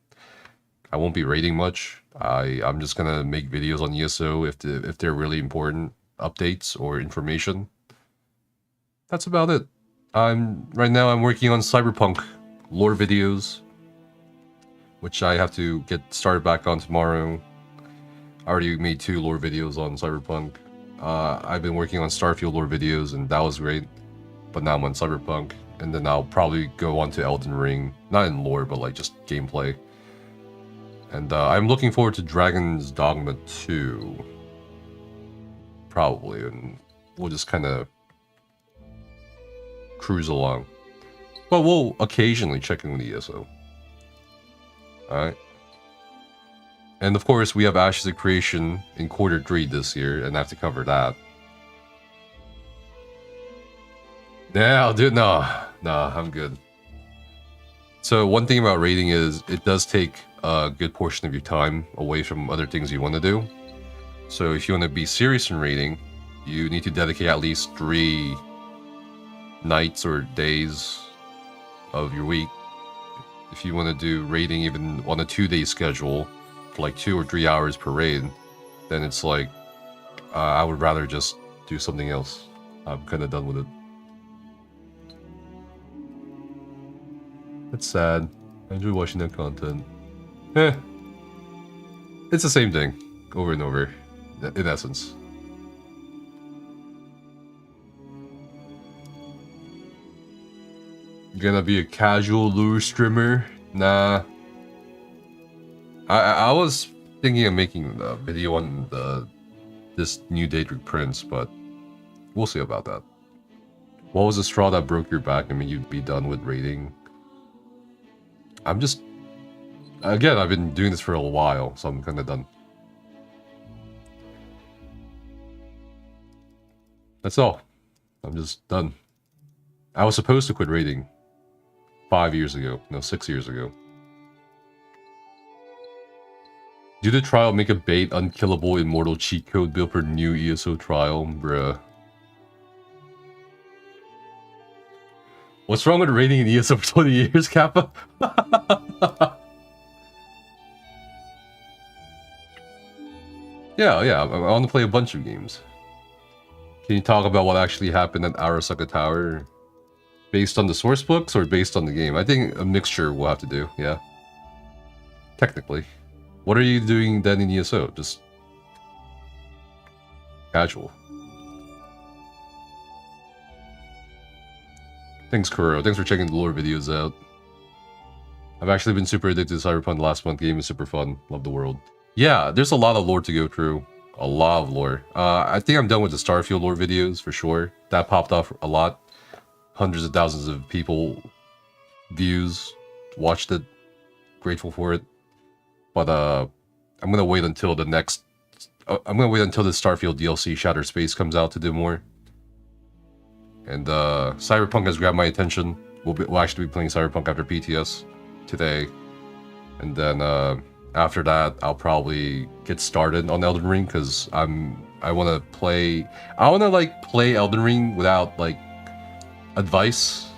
I won't be raiding much. I'm just gonna make videos on ESO if they're really important updates or information. That's about it. Right now I'm working on Cyberpunk lore videos, which I have to get started back on tomorrow. I already made 2 lore videos on Cyberpunk. I've been working on Starfield lore videos, and that was great. But now I'm on Cyberpunk, and then I'll probably go on to Elden Ring. Not in lore, but like just gameplay. And I'm looking forward to Dragon's Dogma 2. Probably, and we'll just kind of cruise along. But we'll occasionally check in with ESO. Alright. And of course, we have Ashes of Creation in quarter 3 this year, and I have to cover that. Yeah, I'll do it. Nah, I'm good. So one thing about raiding is it does take a good portion of your time away from other things you want to do. So if you want to be serious in raiding, you need to dedicate at least 3 nights or days of your week. If you want to do raiding even on a 2-day schedule, for like 2 or 3 hours per raid, then it's like, I would rather just do something else. I'm kind of done with it. That's sad. I enjoy watching that content. It's the same thing, over and over, in essence. Gonna be a casual lure streamer? Nah. I was thinking of making a video on this new Daedric Prince, but we'll see about that. What was the straw that broke your back? I mean, you'd be done with raiding. Again, I've been doing this for a while, so I'm kind of done. That's all. I'm just done. I was supposed to quit raiding 5 years ago. No, 6 years ago. Do the trial make a bait unkillable immortal cheat code built for new ESO trial? Bruh. What's wrong with raiding in ESO for 20 years, Kappa? Yeah, I want to play a bunch of games. Can you talk about what actually happened at Arasaka Tower? Based on the source books or based on the game? I think a mixture we'll have to do, yeah. Technically. What are you doing then in ESO? Just casual. Thanks, Kuro. Thanks for checking the lore videos out. I've actually been super addicted to Cyberpunk the last month. Game is super fun. Love the world. Yeah, there's a lot of lore to go through. A lot of lore. I think I'm done with the Starfield lore videos for sure. That popped off a lot. Hundreds of thousands of people views watched it. Grateful for it. But I'm gonna wait until the next. I'm gonna wait until the Starfield DLC Shattered Space comes out to do more. And Cyberpunk has grabbed my attention. We'll actually be playing Cyberpunk after PTS today, and then after that I'll probably get started on Elden Ring because I'm I want to play. I want to like play Elden Ring without like advice.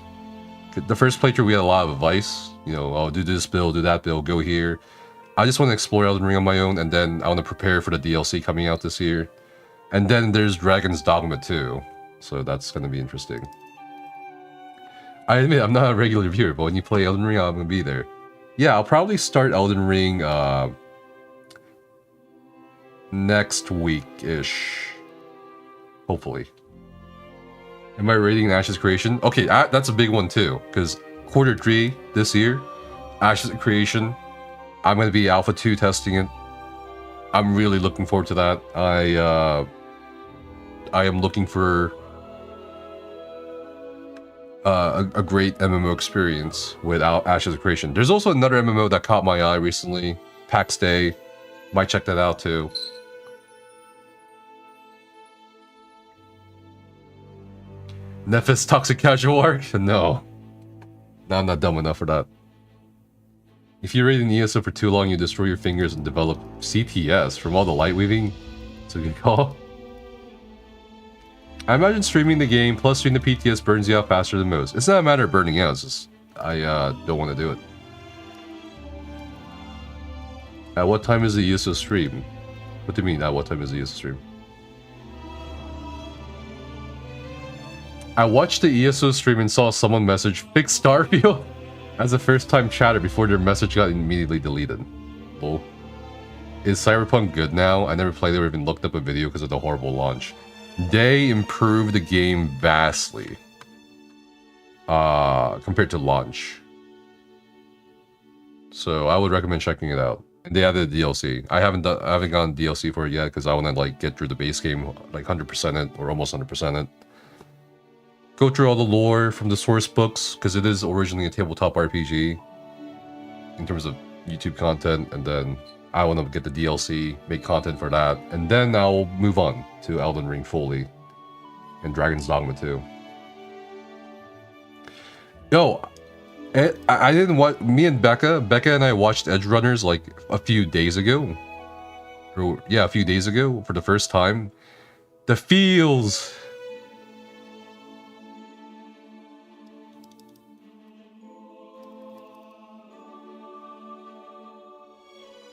The first playthrough we had a lot of advice. You know, oh, do this build, do that build, go here. I just want to explore Elden Ring on my own, and then I want to prepare for the DLC coming out this year. And then there's Dragon's Dogma 2, so that's going to be interesting. I admit, I'm not a regular viewer, but when you play Elden Ring, I'm going to be there. Yeah, I'll probably start Elden Ring next week-ish. Hopefully. Am I rating Ashes Creation? Okay, that's a big one too, because Q3 this year, Ashes Creation, I'm going to be Alpha 2 testing it. I'm really looking forward to that. I am looking for a great MMO experience without Ashes Creation. There's also another MMO that caught my eye recently, PAX Day. Might check that out too. Nephis Toxic Casual Arc? No. No, I'm not dumb enough for that. If you raid an ESO for too long, you destroy your fingers and develop CTS from all the light weaving. So you can call. I imagine streaming the game plus doing the PTS burns you out faster than most. It's not a matter of burning out, it's just I don't want to do it. At what time is the ESO stream? What do you mean, at what time is the ESO stream? I watched the ESO stream and saw someone message Fix Starfield as a first-time chatter before their message got immediately deleted. Lol. Is Cyberpunk good now? I never played it or even looked up a video because of the horrible launch. They improved the game vastly compared to launch. So I would recommend checking it out. And they added the DLC. I haven't gone DLC for it yet because I want to like get through the base game, like 100% it or almost 100% it. Go through all the lore from the source books, because it is originally a tabletop RPG in terms of YouTube content, and then I want to get the DLC, make content for that, and then I'll move on to Elden Ring fully and Dragon's Dogma 2. Yo, I didn't watch. Me and Becca and I watched Edge Runners like a few days ago. Or, yeah, a few days ago for the first time. The feels.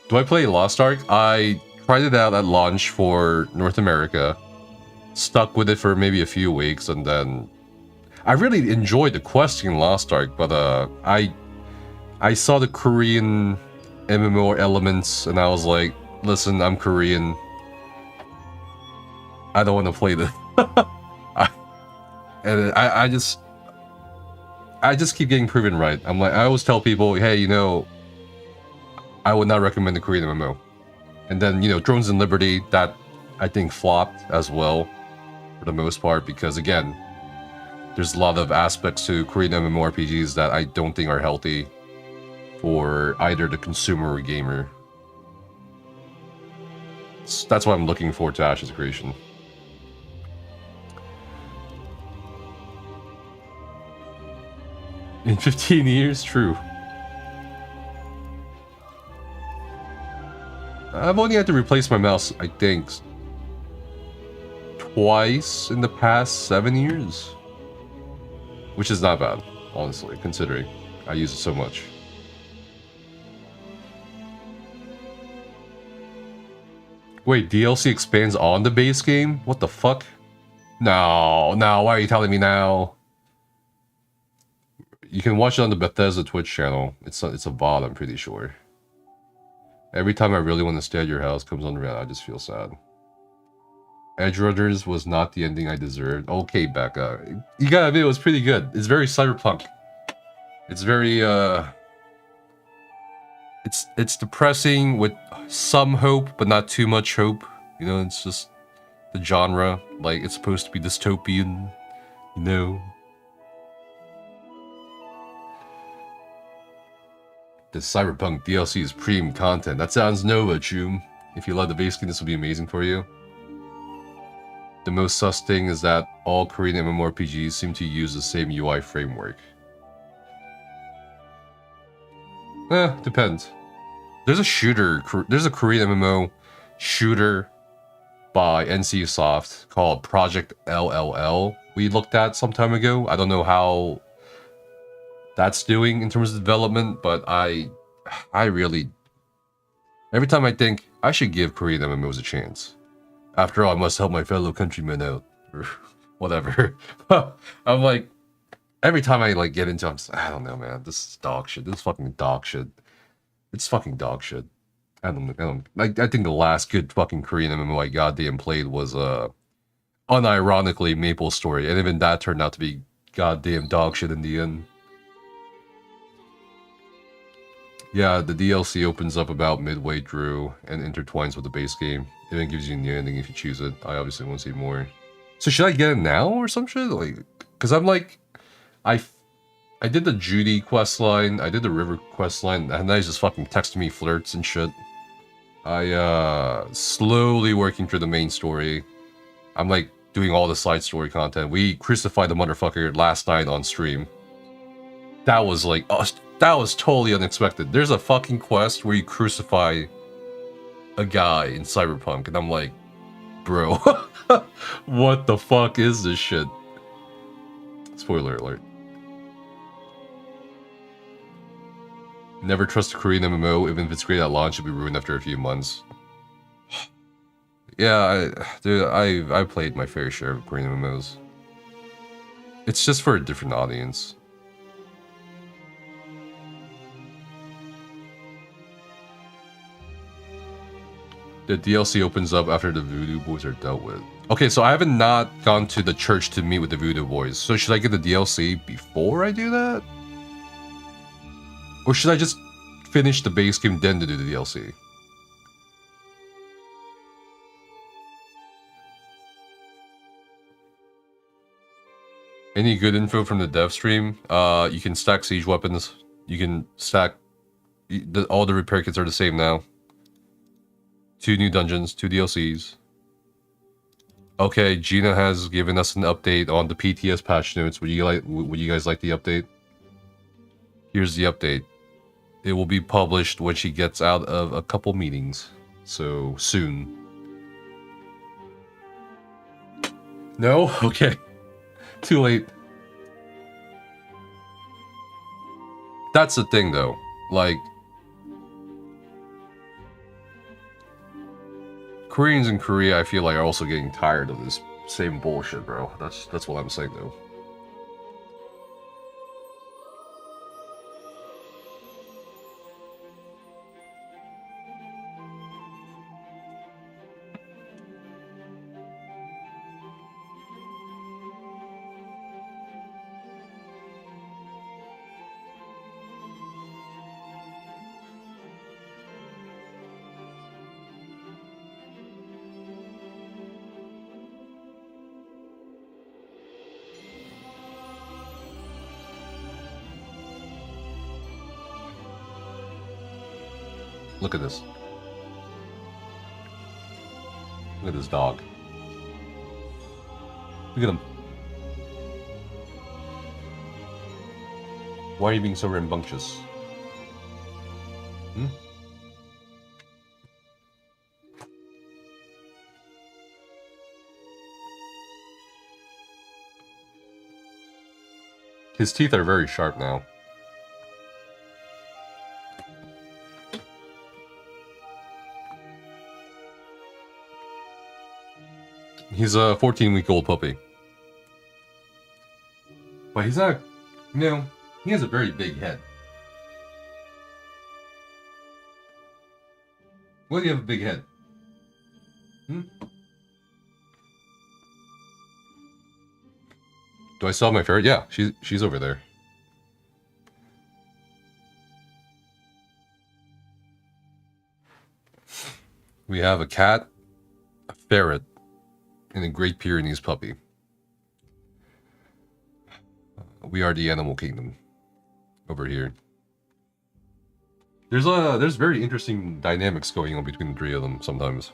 Do I play Lost Ark? I tried it out at launch for North America, stuck with it for maybe a few weeks, and then I really enjoyed the questing in Lost Ark, but I saw the Korean MMO elements, and I was like, listen, I'm Korean. I don't want to play this. I just keep getting proven right. I'm like, I always tell people, hey, you know, I would not recommend the Korean MMO. And then, you know, Drones and Liberty, that I think flopped as well for the most part, because again, there's a lot of aspects to Korean MMORPGs that I don't think are healthy for either the consumer or gamer. So that's why I'm looking forward to Ashes Creation. In 15 years, true. I've only had to replace my mouse, I think, twice in the past 7 years. Which is not bad, honestly, considering I use it so much. Wait, DLC expands on the base game? What the fuck? No, why are you telling me now? You can watch it on the Bethesda Twitch channel. It's a VOD, I'm pretty sure. Every time I really want to stay at your house comes on around, I just feel sad. Edge Runners was not the ending I deserved. Okay, Becca. You gotta admit, it was pretty good. It's very cyberpunk. It's very, It's depressing with some hope, but not too much hope. You know, it's just the genre. Like, it's supposed to be dystopian, you know? The Cyberpunk DLC is premium content. That sounds Nova, Choom. If you love the base game, this will be amazing for you. The most sus thing is that all Korean MMORPGs seem to use the same UI framework. Depends. There's a shooter. There's a Korean MMO shooter by NCSoft called Project LLL. We looked at some time ago. I don't know how that's doing in terms of development, but I really, every time I think I should give Korean MMOs a chance. After all, I must help my fellow countrymen out, or whatever. I'm like, every time I like get into, I don't know, man. This is dog shit. This is fucking dog shit. It's fucking dog shit. I think the last good fucking Korean MMO I goddamn played was unironically Maple Story, and even that turned out to be goddamn dog shit in the end. Yeah, the DLC opens up about midway through and intertwines with the base game. It even gives you the ending if you choose it. I obviously want to see more. So should I get it now or some shit? Like, cause I'm like, I did the Judy quest line, I did the River quest line, and then he's just fucking texting me flirts and shit. I slowly working through the main story. I'm like doing all the side story content. We crucified the motherfucker last night on stream. That was like, that was totally unexpected. There's a fucking quest where you crucify a guy in Cyberpunk, and I'm like, bro, what the fuck is this shit? Spoiler alert. Never trust a Korean MMO, even if it's great at launch, it'll be ruined after a few months. Yeah, dude, I've played my fair share of Korean MMOs. It's just for a different audience. The DLC opens up after the Voodoo Boys are dealt with. Okay, so I haven't not gone to the church to meet with the Voodoo Boys. So should I get the DLC before I do that? Or should I just finish the base game then to do the DLC? Any good info from the dev stream? You can stack siege weapons. You can stack... all the repair kits are the same now. 2 new dungeons, 2 DLCs. Okay, Gina has given us an update on the PTS patch notes. Would you guys like the update? Here's the update. It will be published when she gets out of a couple meetings. So, soon. No? Okay. Too late. That's the thing, though. Like... Koreans in Korea, I feel like, are also getting tired of this same bullshit, bro. That's what I'm saying, though. Look at this. Look at this dog. Look at him. Why are you being so rambunctious? Hmm? His teeth are very sharp now. He's a 14-week-old puppy. But he's not, you know, he has a very big head. Why do you have a big head? Hmm? Do I still have my ferret? Yeah, she's over there. We have a cat, a ferret, and a Great Pyrenees puppy. We are the animal kingdom over here. There's very interesting dynamics going on between the 3 of them sometimes.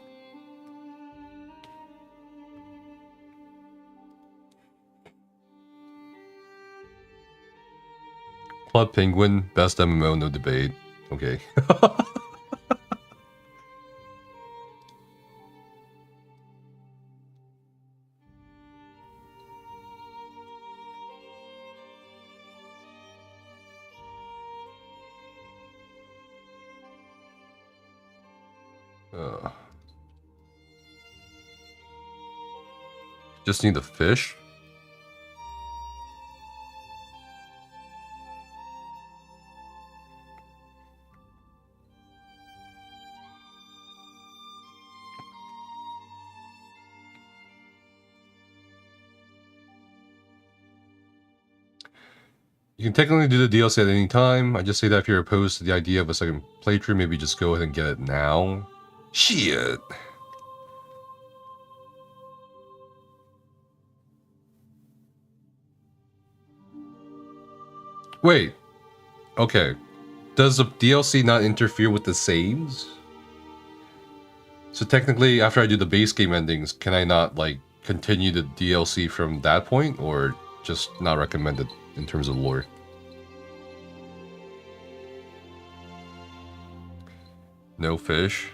Club Penguin, best MMO, no debate. Okay. Just need the fish? You can technically do the DLC at any time. I just say that if you're opposed to the idea of a second playthrough, maybe just go ahead and get it now. Shit. Wait. Okay. Does the DLC not interfere with the saves? So technically, after I do the base game endings, can I not, like, continue the DLC from that point? Or just not recommended in terms of lore? No fish?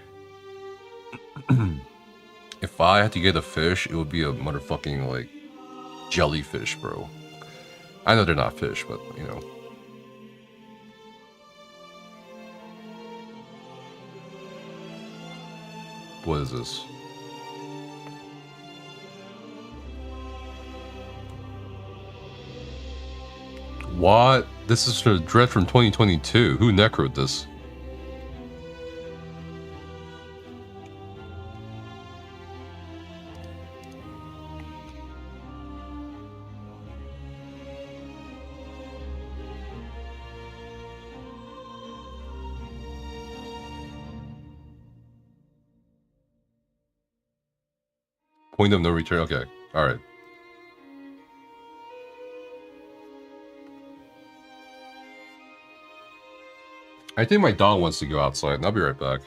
If I had to get a fish, it would be a motherfucking, like, jellyfish, bro. I know they're not fish, but, you know. What is this? What? This is for Dread from 2022. Who necroed this? Point of no return. Okay. Alright. I think my dog wants to go outside. I'll be right back.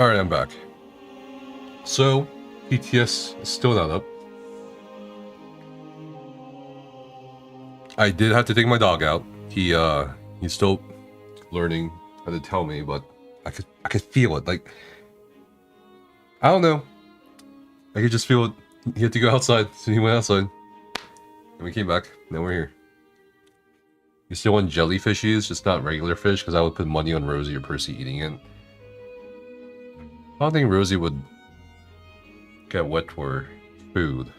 Alright, I'm back. So, PTS is still not up. I did have to take my dog out. He's still learning how to tell me, but I could feel it. Like, I don't know. I could just feel it. He had to go outside, so he went outside. And we came back. Now we're here. You still want jellyfishies, just not regular fish, because I would put money on Rosie or Percy eating it. I don't think Rosie would get wet for food.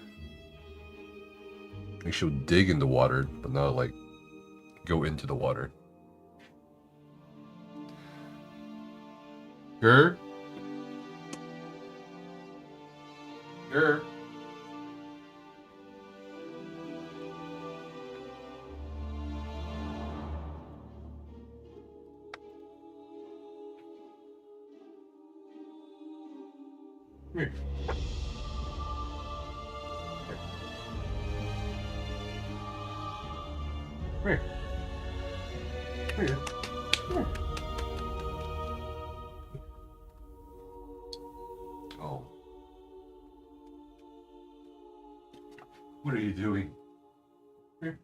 Like, she'll dig in the water, but not, like, go into the water. Grr? Grr? Come here. Come here. Come here. Come here. Oh. What are you doing? Here.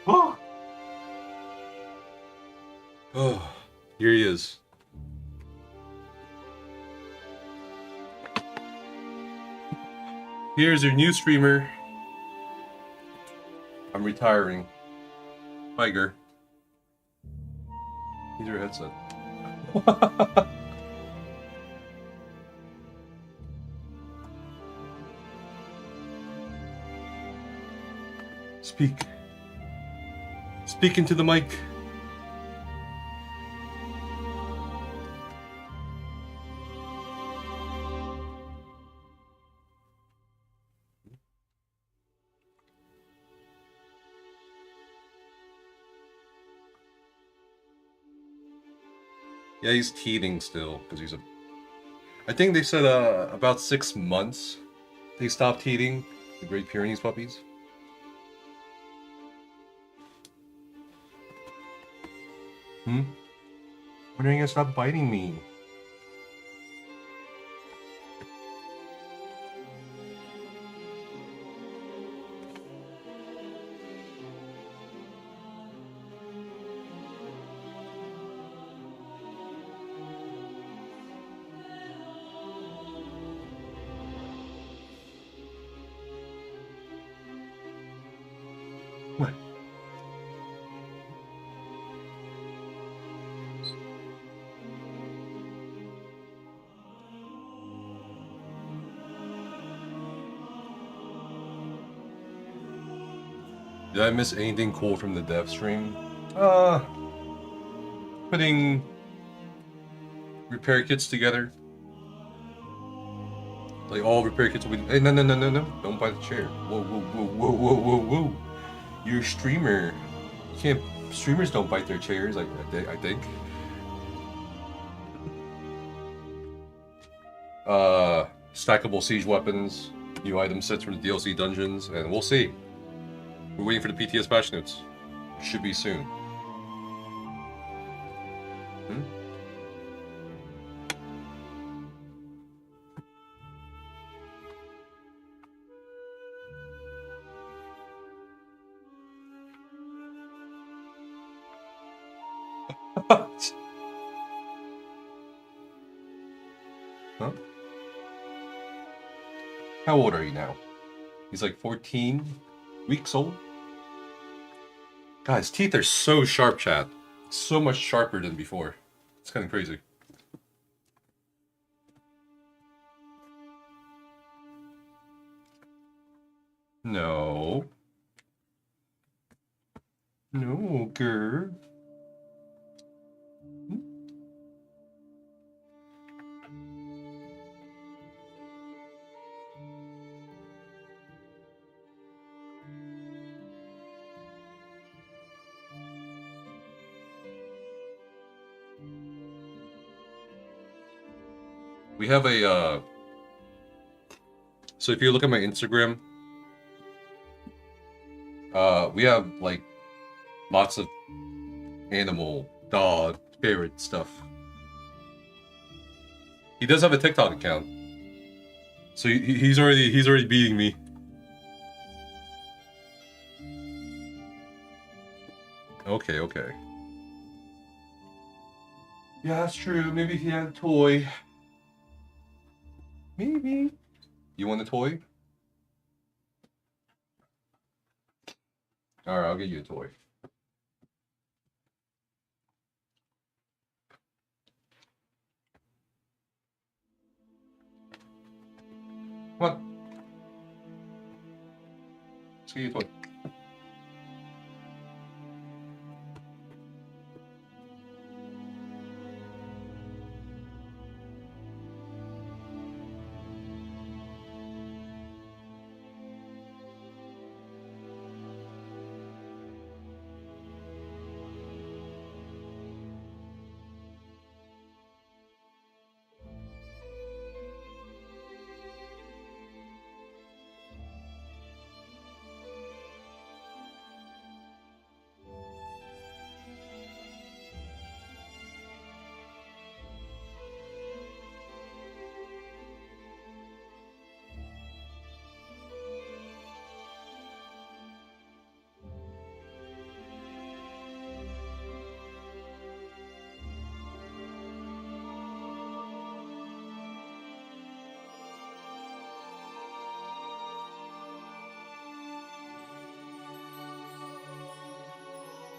Oh! Oh, here he is. Here's your new streamer. I'm retiring. Tiger. Here's your headset. Speak. Speak into the mic. Yeah, he's teething still, because he's a... I think they said about 6 months they stopped teething, the Great Pyrenees puppies. When are you gonna stop biting me? What? Did I miss anything cool from the dev stream? Putting repair kits together. Like all repair kits will be... Hey, no. Don't buy the chair. Whoa. You're a streamer. You can't... Streamers don't bite their chairs, I think. Stackable siege weapons, new item sets from the DLC dungeons, and we'll see. We're waiting for the PTS patch notes. Should be soon. Huh? How old are you now? He's like 14 weeks old? God, his teeth are so sharp, chat. So much sharper than before. It's kind of crazy. No. No, girl. We have a, so if you look at my Instagram, we have, like, lots of animal, dog, parrot stuff. He does have a TikTok account. So he's already beating me. Okay, okay. Yeah, that's true. Maybe if he had a toy. Maybe. You want a toy? Alright, I'll get you a toy. Come on. Let's get you a toy.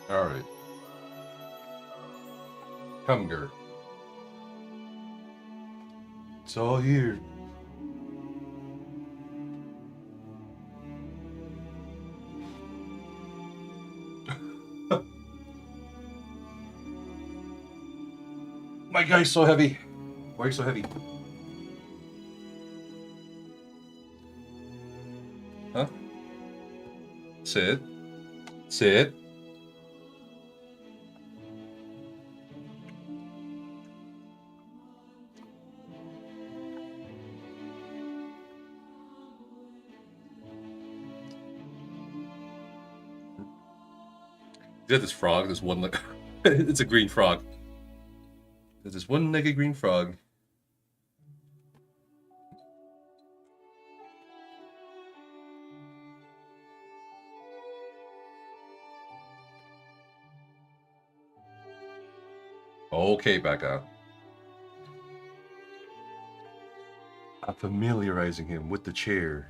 Alright. Come, Ger. It's all here. My guy's so heavy. Why are you so heavy? Huh? Sit. Sit. You got this frog, this one leg. It's a green frog. There's this one-legged green frog. Okay, Becca. I'm familiarizing him with the chair.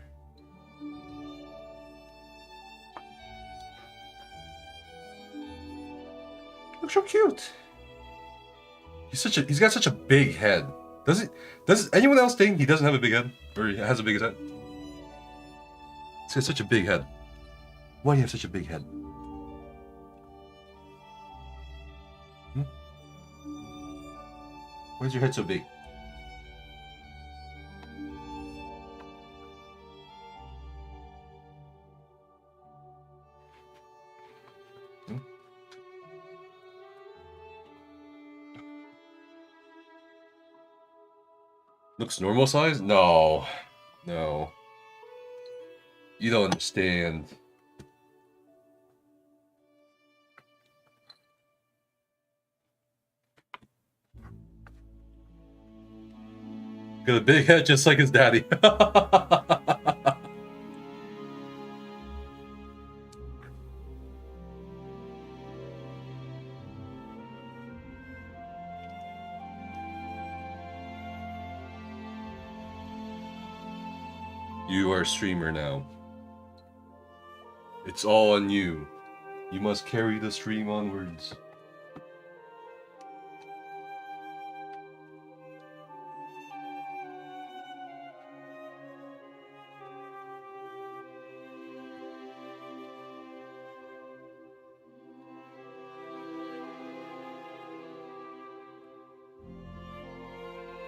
Looks so cute. He's got such a big head. Does anyone else think he doesn't have a big head? Or he has a big head? He's got such a big head. Why do you have such a big head? Hmm? Why is your head so big? Hmm? Looks normal size? No. No. You don't understand. Got a big head just like his daddy. You are a streamer now. It's all on you. You must carry the stream onwards.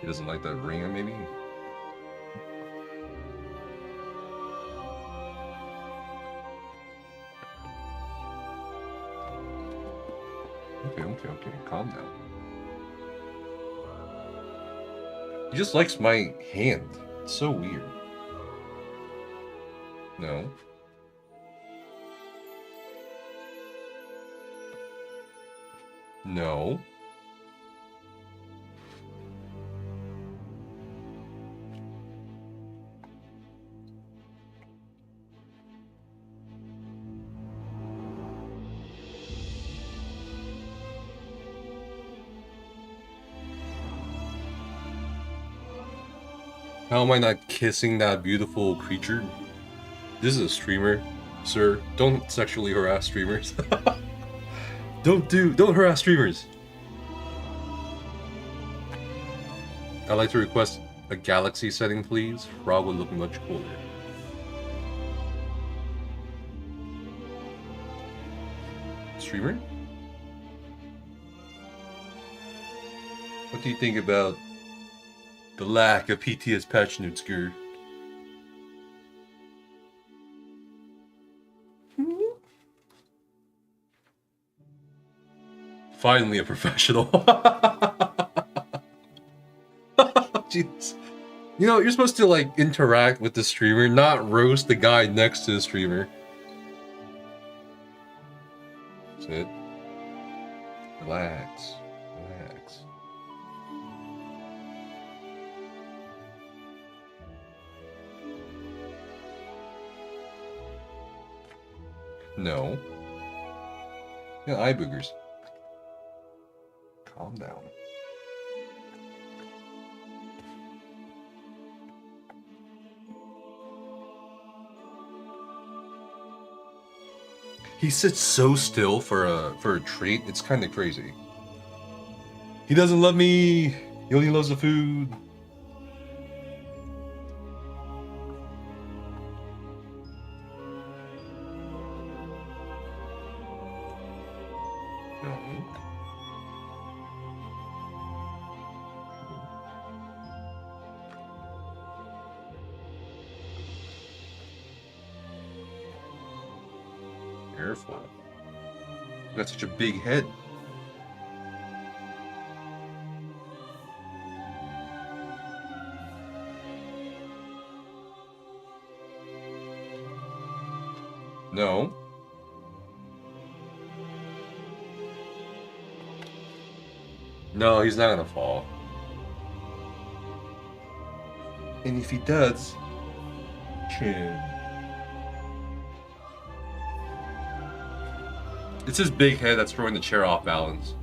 He doesn't like that ring, maybe? Okay, calm down. He just likes my hand. It's so weird. No. No. How am I not kissing that beautiful creature? This is a streamer, sir. Don't sexually harass streamers. Don't harass streamers. I'd like to request a galaxy setting, please. Frog would look much cooler. Streamer? What do you think about the lack of PTS patch notes, Gur? Finally a professional. Jeez. You know, you're supposed to like interact with the streamer, not roast the guy next to the streamer. Sit. Relax. Relax. No. Yeah, eye boogers. Calm down. He sits so still for a treat. It's kind of crazy. He doesn't love me. He only loves the food. Careful. You got such a big head. No. No, he's not gonna fall. And if he does, chin. It's his big head that's throwing the chair off balance.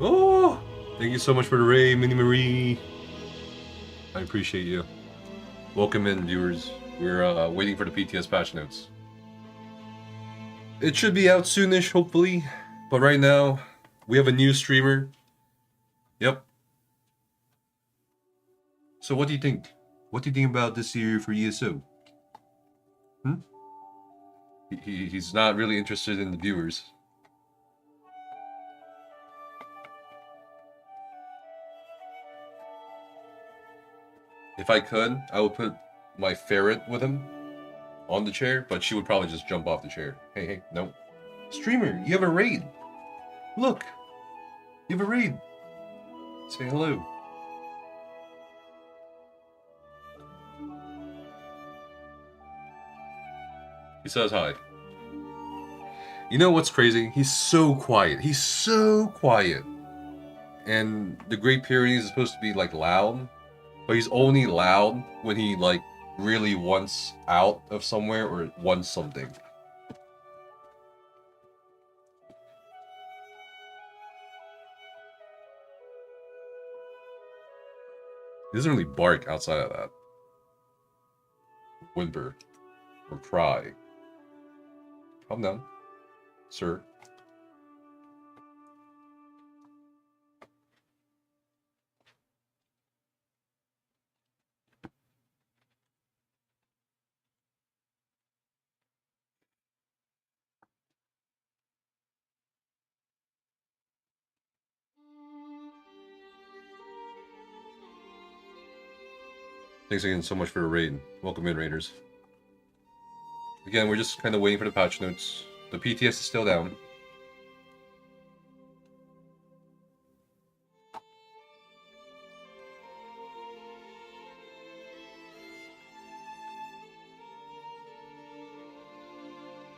Oh! Thank you so much for the raid, Mini Marie. I appreciate you. Welcome in, viewers. We're waiting for the PTS patch notes. It should be out soonish, hopefully. But right now, we have a new streamer. Yep. So what do you think? What do you think about this year for ESO? Hmm? He's not really interested in the viewers. If I could, I would put my ferret with him on the chair, but she would probably just jump off the chair. Hey, hey, no. Streamer, you have a raid. Look, you have a raid. Say hello. He says hi. You know what's crazy? He's so quiet. He's so quiet. And the Great Pyrenees is supposed to be like loud, but he's only loud when he like really wants out of somewhere or wants something. He doesn't really bark outside of that. Whimper. Or cry. Calm down, sir. Thanks again so much for the raid. Welcome in, raiders. Again, we're just kind of waiting for the patch notes. The PTS is still down.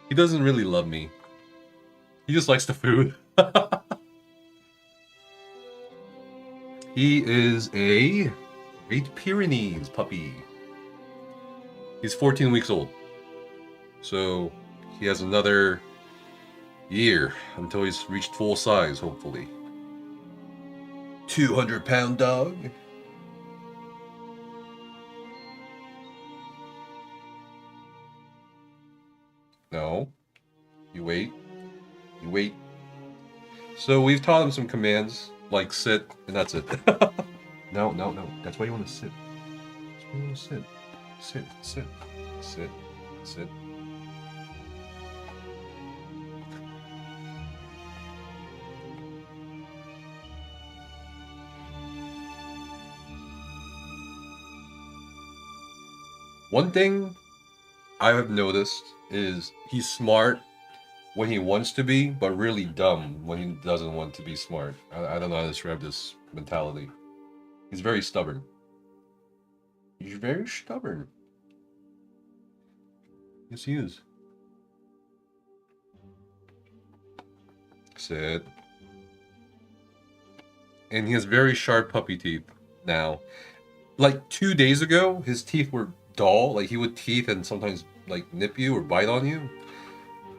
He doesn't really love me. He just likes the food. He is a Great Pyrenees puppy. He's 14 weeks old. So he has another year until he's reached full size, hopefully. 200-pound dog. No. You wait. You wait. So we've taught him some commands, like sit, and that's it. No, no, no. That's why you want to sit. That's why you want to sit. Sit, sit, sit, sit. One thing I have noticed is he's smart when he wants to be, but really dumb when he doesn't want to be smart. I don't know how to describe this mentality. He's very stubborn. He's very stubborn. Yes, he is. Sit. And he has very sharp puppy teeth now. Like 2 days ago, his teeth were dull. Like he would teeth and sometimes like nip you or bite on you.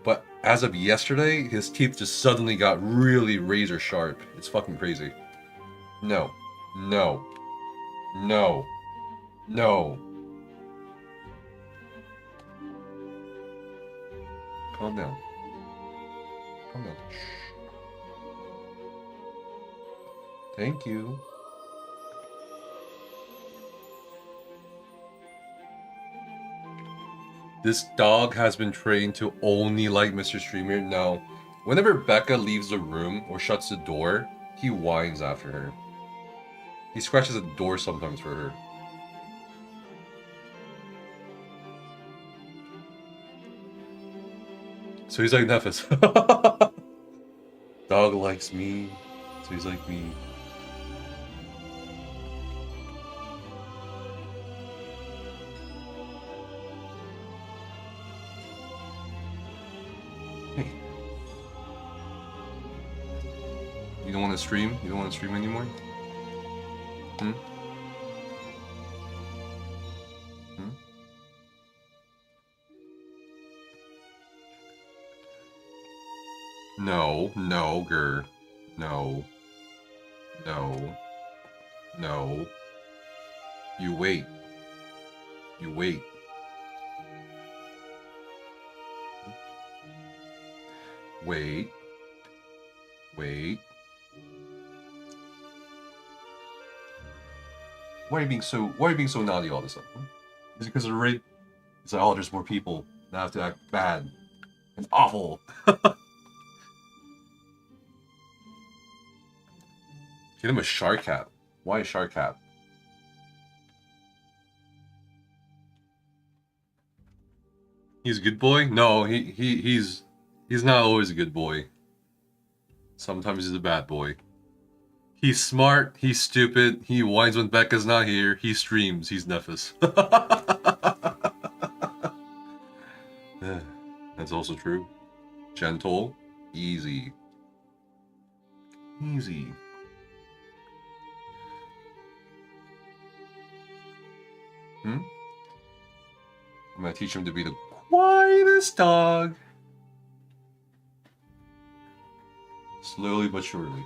But as of yesterday, his teeth just suddenly got really razor sharp. It's fucking crazy. No. No. No. No. Calm down. Calm down. Shh. Thank you. This dog has been trained to only like Mr. Streamer. Now, whenever Becca leaves the room or shuts the door, he whines after her. He scratches the door sometimes for her. So he's like Nephis. Dog likes me, so he's like me. Hey. You don't want to stream? You don't want to stream anymore? Hmm? Hmm? No, no, Gur. No. No. No. You wait. You wait. Wait. Wait. Why are you being so naughty all of a sudden? Huh? Is it because of the raid? It's like, oh, there's more people that have to act bad and awful. Get him a shark hat. Why a shark hat? He's a good boy? No, he's not always a good boy. Sometimes he's a bad boy. He's smart, he's stupid, he whines when Becca's not here, he streams, he's Nephis. That's also true. Gentle, easy. Easy. I'm gonna teach him to be the quietest dog. Slowly but surely.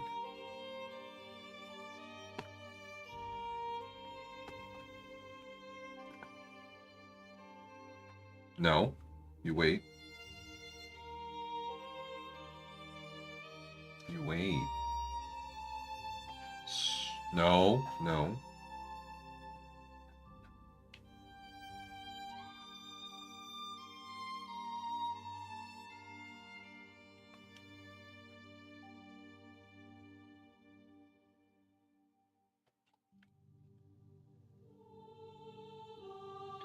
No. You wait. You wait. No. No.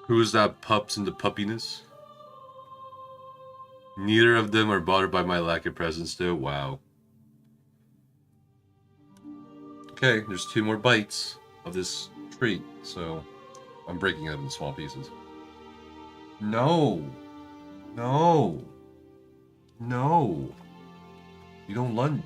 Who's that pups in the puppiness? Neither of them are bothered by my lack of presence though. Wow. Okay, there's 2 more bites of this treat, so I'm breaking it up in small pieces. No. No. No. You don't lunge.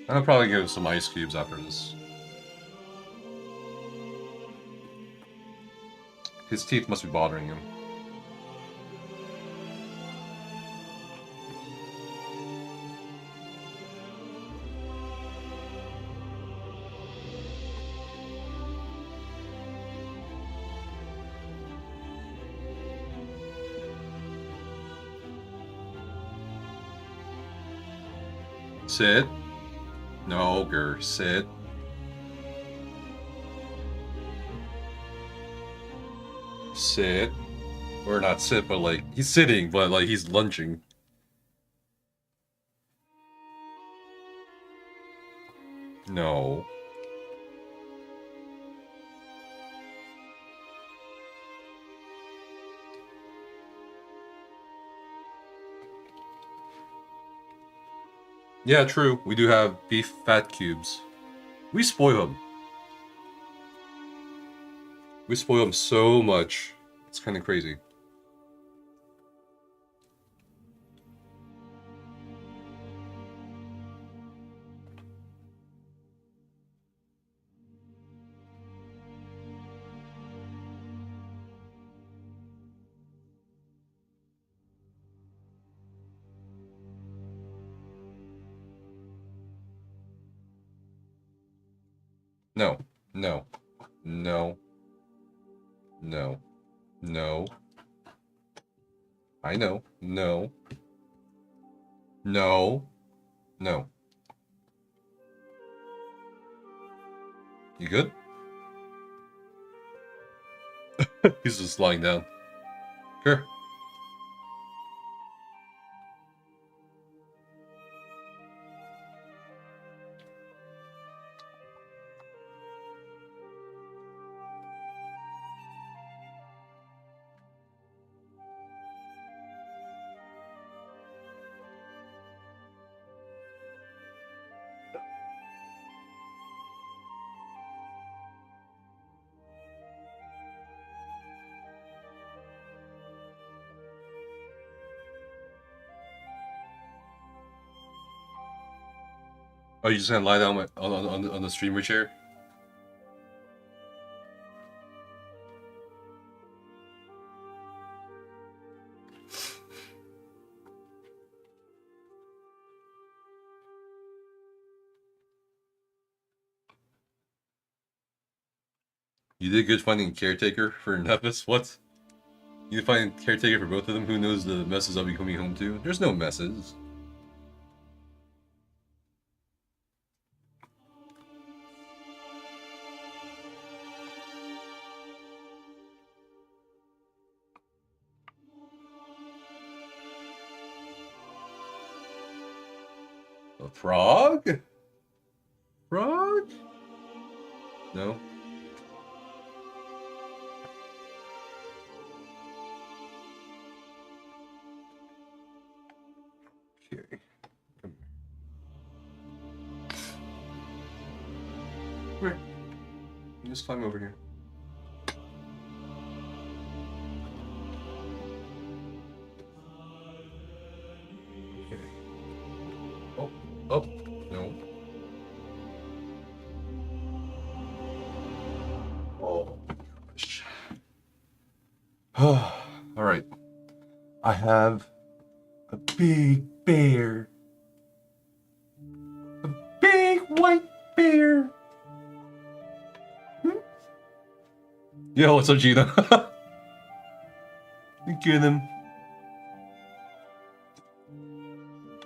I'll probably give him some ice cubes after this. His teeth must be bothering him. Sit. No, Gur, sit. Sit. Or not sit, but like, he's sitting, but like, he's lunging. No. Yeah, true. We do have beef fat cubes. We spoil them. We spoil them so much. It's kind of crazy. No. No. No. No. No. I know. No. No. No. You good? He's just lying down. Sure. Oh, you just gonna lie down on the streamer chair? You did good finding a caretaker for Nevis? What? You did find a caretaker for both of them? Who knows the messes I'll be coming home to? There's no messes. A frog? Frog? No. Okay. Come here. You just climb over here. Okay. Oh, oh, no. Oh, gosh. All right. I have a big bear. A big white bear. Yo, what's up, Gina? Get him.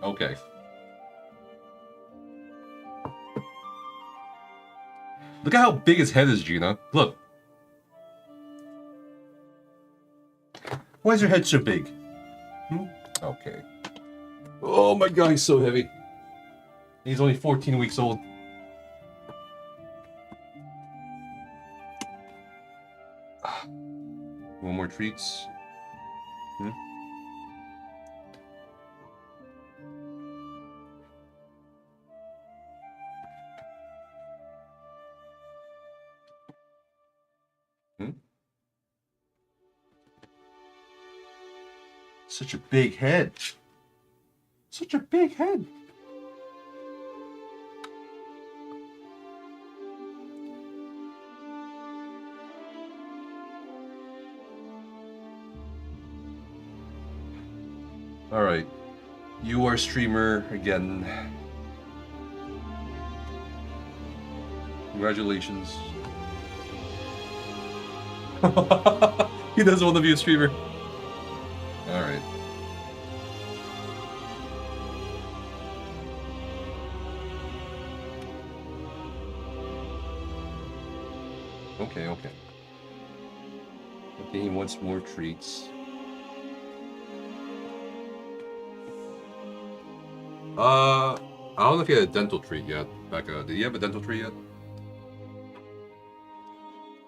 Okay. Look at how big his head is, Gina. Look. Why is your head so big? Okay. Oh my god, he's so heavy. He's only 14 weeks old. Want more treats? Such a big head. Such a big head. Alright. You are streamer again. Congratulations. He doesn't want to be a streamer. Alright. Okay. Okay, he wants more treats. I don't know if he had a dental treat yet. Becca, did he have a dental treat yet?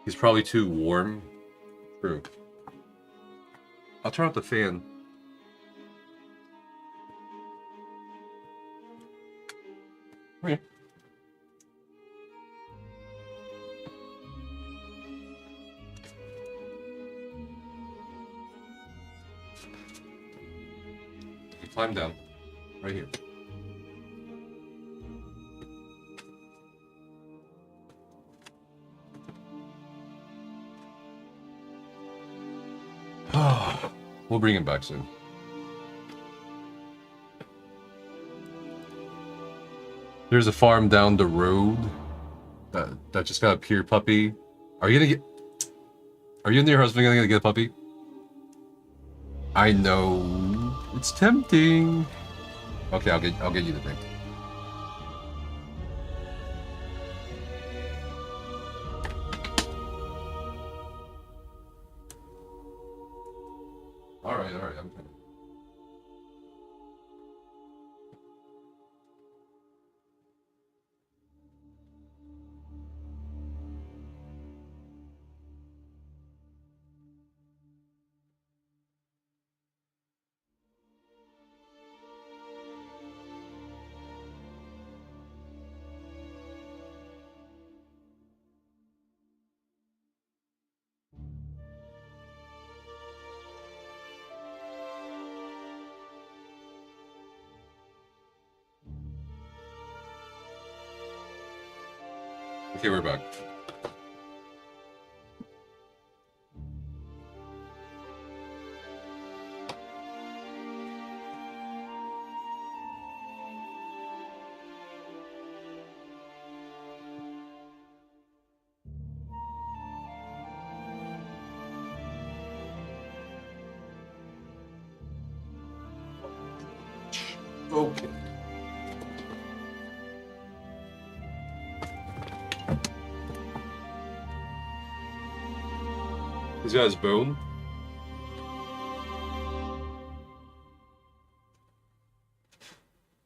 He's probably too warm. True. I'll turn off the fan. Okay. You climb down. Right here. We'll bring him back soon. There's a farm down the road that just got a pure puppy. Are you and your husband gonna get a puppy? I know it's tempting. Okay, I'll get you the thing. All right, I'm coming. Okay, we're back. Okay. He's got his bone.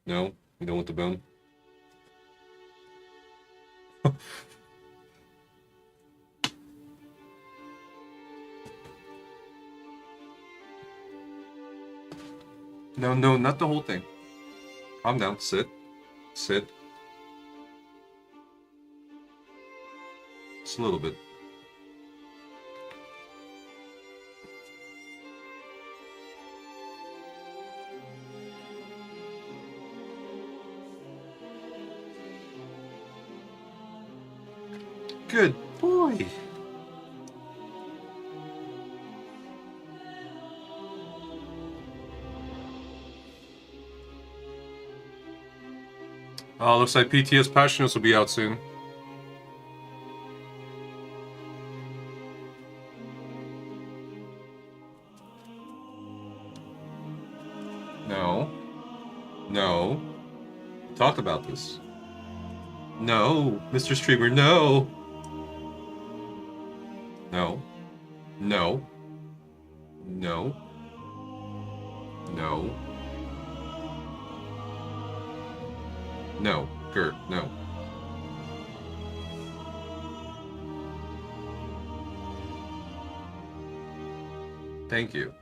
No, you don't want the bone. No, not the whole thing. Calm down. Sit. Sit. Just a little bit. Good boy. Oh, looks like PTS patch notes will be out soon. No. No. Talk about this. No, Mr. Streamer, no. No. No. No. No. No. Gert, no. Thank you.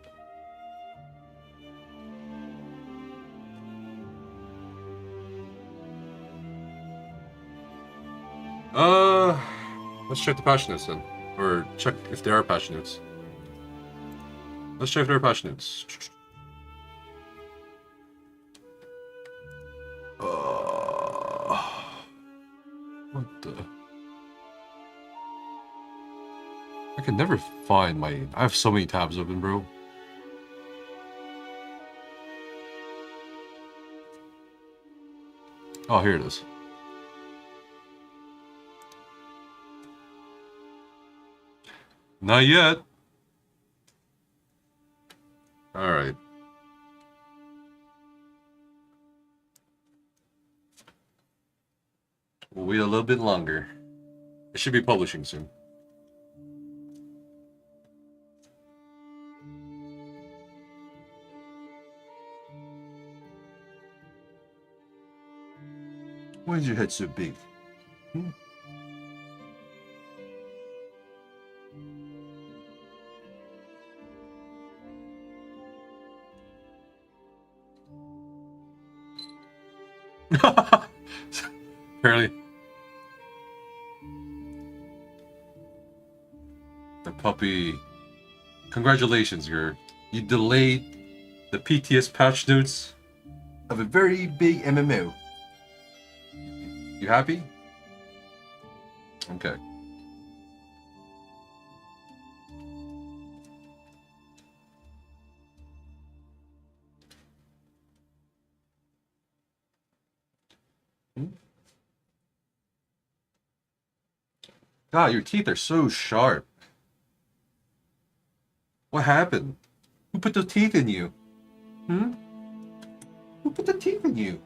Let's check the patch notes then. Or check if there are patch notes. Let's check if there are patch notes. What the? I can never find my... I have so many tabs open, bro. Oh, here it is. Not yet. Alright. We'll wait a little bit longer. It should be publishing soon. Why is your head so big? Hmm? Apparently. The puppy. Congratulations, Ger. You delayed the PTS patch notes of a very big MMO. You happy? Okay. God, your teeth are so sharp. What happened? Who put the teeth in you? Hmm? Who put the teeth in you?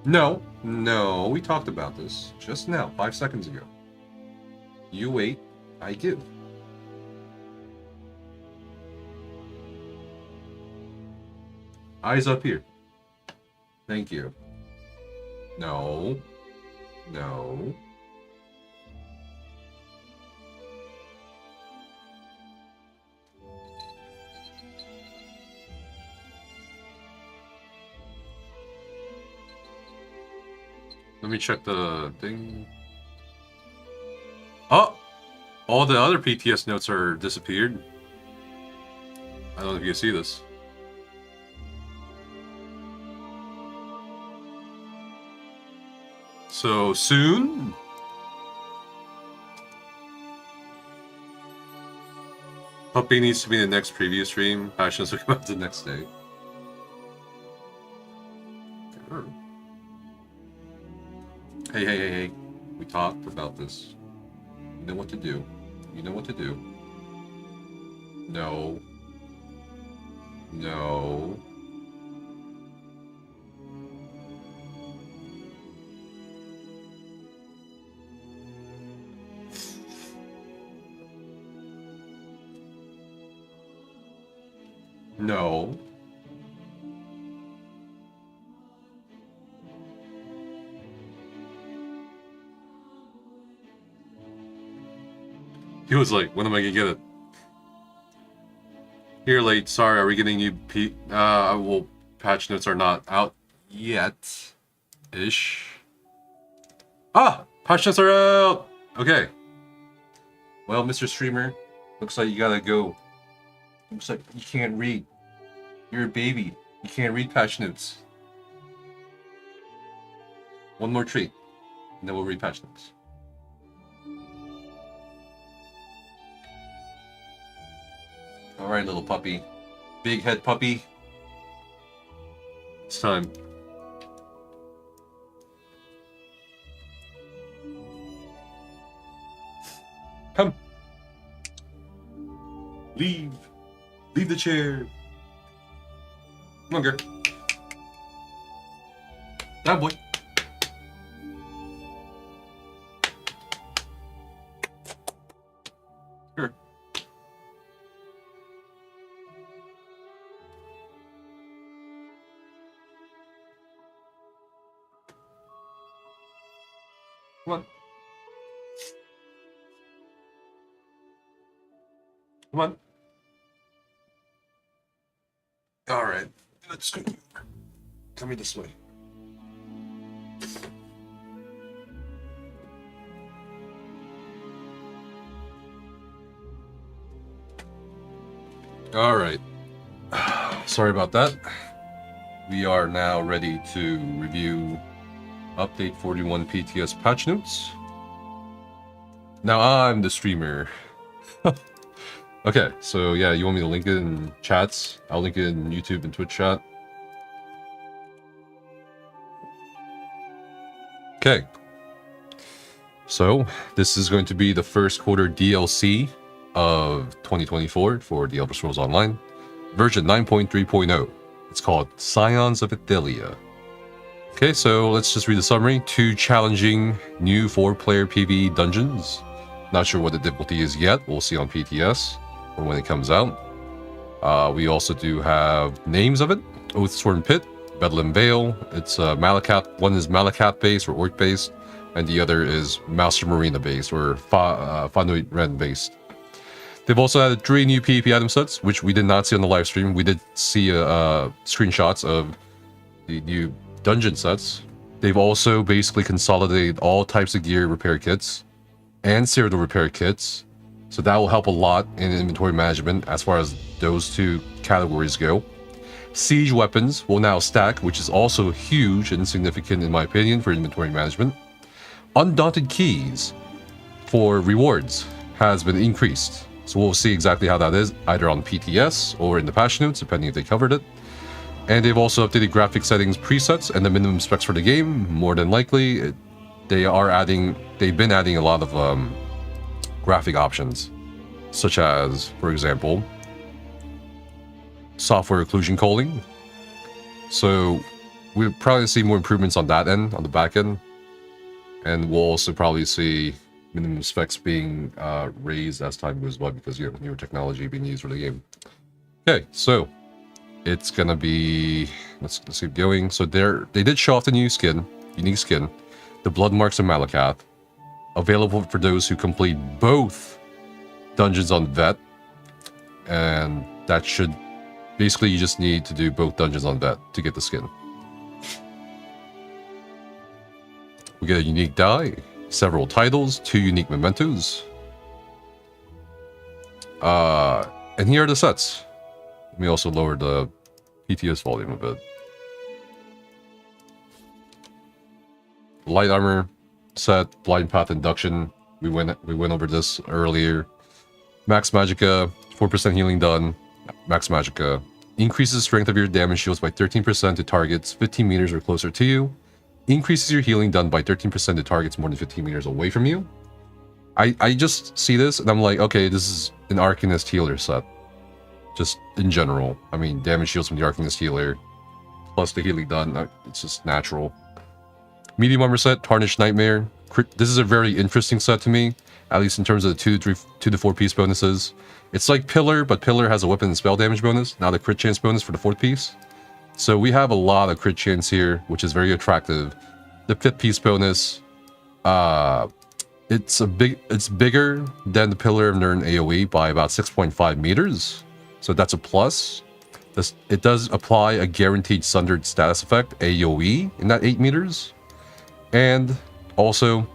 No, no, we talked about this just now, 5 seconds ago. You wait, I give. Eyes up here. Thank you. No. No. Let me check the thing. Oh! All the other PTS notes are disappeared. I don't know if you can see this. So soon? Puppy needs to be in the next preview stream. Passions will come out the next day. Sure. Hey. We talked about this. You know what to do. You know what to do. No. No. No. He was like, when am I gonna get it? Here, late. Sorry, are we getting you well, patch notes are not out yet. Ish. Ah! Patch notes are out! Okay. Well, Mr. Streamer, looks like you gotta go. Looks like you can't read. You're a baby. You can't read patch notes. One more treat, and then we'll read patch notes. Alright, little puppy. Big head puppy. It's time. Come. Leave. Leave the chair. Come on, girl. Down, boy. Here. Come on. Come on. All right. Let's go. Come me this way. All right. Sorry about that. We are now ready to review Update 41 PTS patch notes. Now I'm the streamer. Okay, so yeah, you want me to link it in chats? I'll link it in YouTube and Twitch chat. Okay. So, this is going to be the first quarter DLC of 2024 for The Elder Scrolls Online, version 9.3.0. It's called Scions of Athelia. Okay, so let's just read the summary. 2 challenging new 4-player PvE dungeons. Not sure what the difficulty is yet. We'll see on PTS or when it comes out. We also do have names of it. Oathsworn Pit, Bedlam Vale. It's Malakat. One is Malakat based or Orc based, and the other is Master Marina based or Fanuit Ren based. They've also added 3 new PvP item sets, which we did not see on the live stream. We did see screenshots of the new dungeon sets. They've also basically consolidated all types of gear repair kits and Cyrodiil repair kits, so that will help a lot in inventory management as far as those 2 categories go. Siege weapons will now stack, which is also huge and significant in my opinion for inventory management. Undaunted keys for rewards has been increased, so we'll see exactly how that is either on PTS or in the patch notes, depending if they covered it. And they've also updated graphic settings presets and the minimum specs for the game. More than likely, they've been adding a lot of graphic options, such as, for example, software occlusion culling. So we'll probably see more improvements on that end, on the back end. And we'll also probably see minimum specs being raised as time goes by because you have newer technology being used for the game. Okay, so it's gonna be, let's keep going. So they did show off the new skin, unique skin, the Blood Marks of Malakath, available for those who complete both dungeons on Vet, and that should basically, you just need to do both dungeons on Vet to get the skin. We get a unique die, several titles, 2 unique mementos. And here are the sets. Let me also lower the PTS volume a bit. Light armor set, blind path induction. We went over this earlier. Max Magicka, 4% healing done. Max Magicka increases the strength of your damage shields by 13% to targets 15 meters or closer to you. Increases your healing done by 13% to targets more than 15 meters away from you. I just see this and I'm like, okay, this is an Arcanist healer set. Just in general. I mean, damage shields from the Arcanist healer, plus the healing done, it's just natural. Medium armor set, Tarnished Nightmare. This is a very interesting set to me, at least in terms of the 2 to 4 piece bonuses. It's like Pillar, but Pillar has a weapon and spell damage bonus, now the crit chance bonus for the 4th piece. So we have a lot of crit chance here, which is very attractive. The 5th piece bonus, it's bigger than the Pillar of Nirn AoE by about 6.5 meters. So that's a plus. It does apply a guaranteed sundered status effect, AoE, in that 8 meters. And also,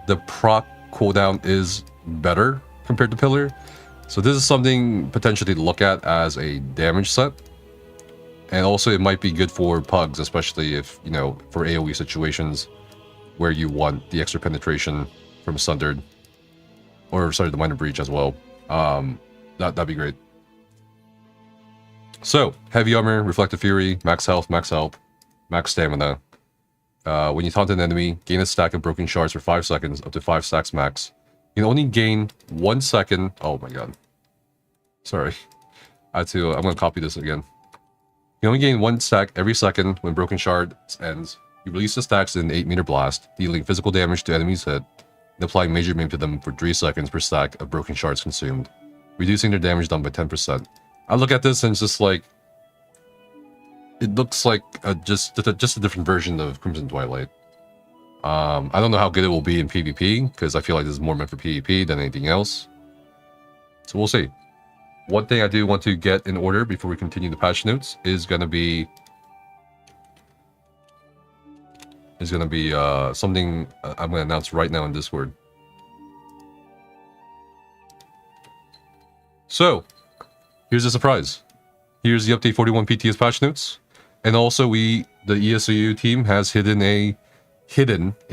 the proc cooldown is better compared to Pillar. So this is something potentially to look at as a damage set. And also it might be good for pugs, especially if, you know, for AoE situations where you want the extra penetration from Sundered. Or, sorry, the Minor Breach as well. That'd be great. So, Heavy Armor, Reflective Fury, Max Health, Max Stamina. When you taunt an enemy, gain a stack of broken shards for 5 seconds, up to 5 stacks max. You can only gain 1 second. Oh my god. Sorry. I'm gonna copy this again. You only gain 1 stack every second when broken shard ends. You release the stacks in an 8-meter blast, dealing physical damage to enemies hit, and applying major maim to them for 3 seconds per stack of broken shards consumed, reducing their damage done by 10%. I look at this and it's just like, it looks like just a different version of Crimson Twilight. I don't know how good it will be in PvP, because I feel like this is more meant for PvP than anything else. So we'll see. One thing I do want to get in order before we continue the patch notes is going to be something I'm going to announce right now in Discord. So, here's a surprise. Here's the update 41 PTS patch notes. And also the ESO team has hidden a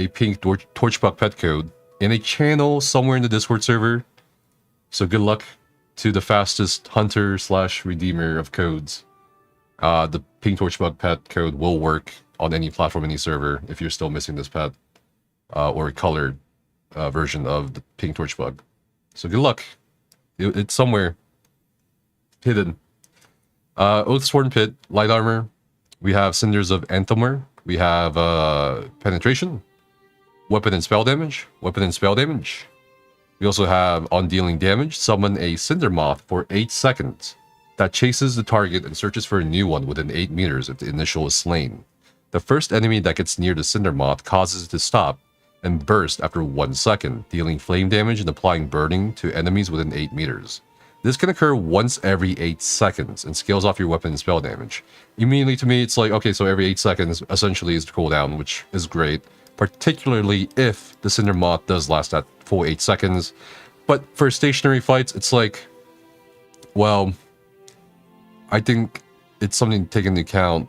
pink torchbug pet code in a channel somewhere in the Discord server. So good luck to the fastest hunter / redeemer of codes. The pink torchbug pet code will work on any platform, any server, if you're still missing this pet or a colored version of the pink torchbug. So good luck. It's somewhere hidden. Oathsworn Pit, light armor. We have Cinders of Anthomer. We have penetration, weapon and spell damage, weapon and spell damage. We also have on dealing damage, summon a Cinder Moth for 8 seconds that chases the target and searches for a new one within 8 meters if the initial is slain. The first enemy that gets near the Cinder Moth causes it to stop and burst after 1 second, dealing flame damage and applying burning to enemies within 8 meters. This can occur once every 8 seconds and scales off your weapon and spell damage. Immediately to me, it's like, okay, so every 8 seconds essentially is the cooldown, which is great, particularly if the Cinder Moth does last that full 8 seconds. But for stationary fights, it's like, well, I think it's something to take into account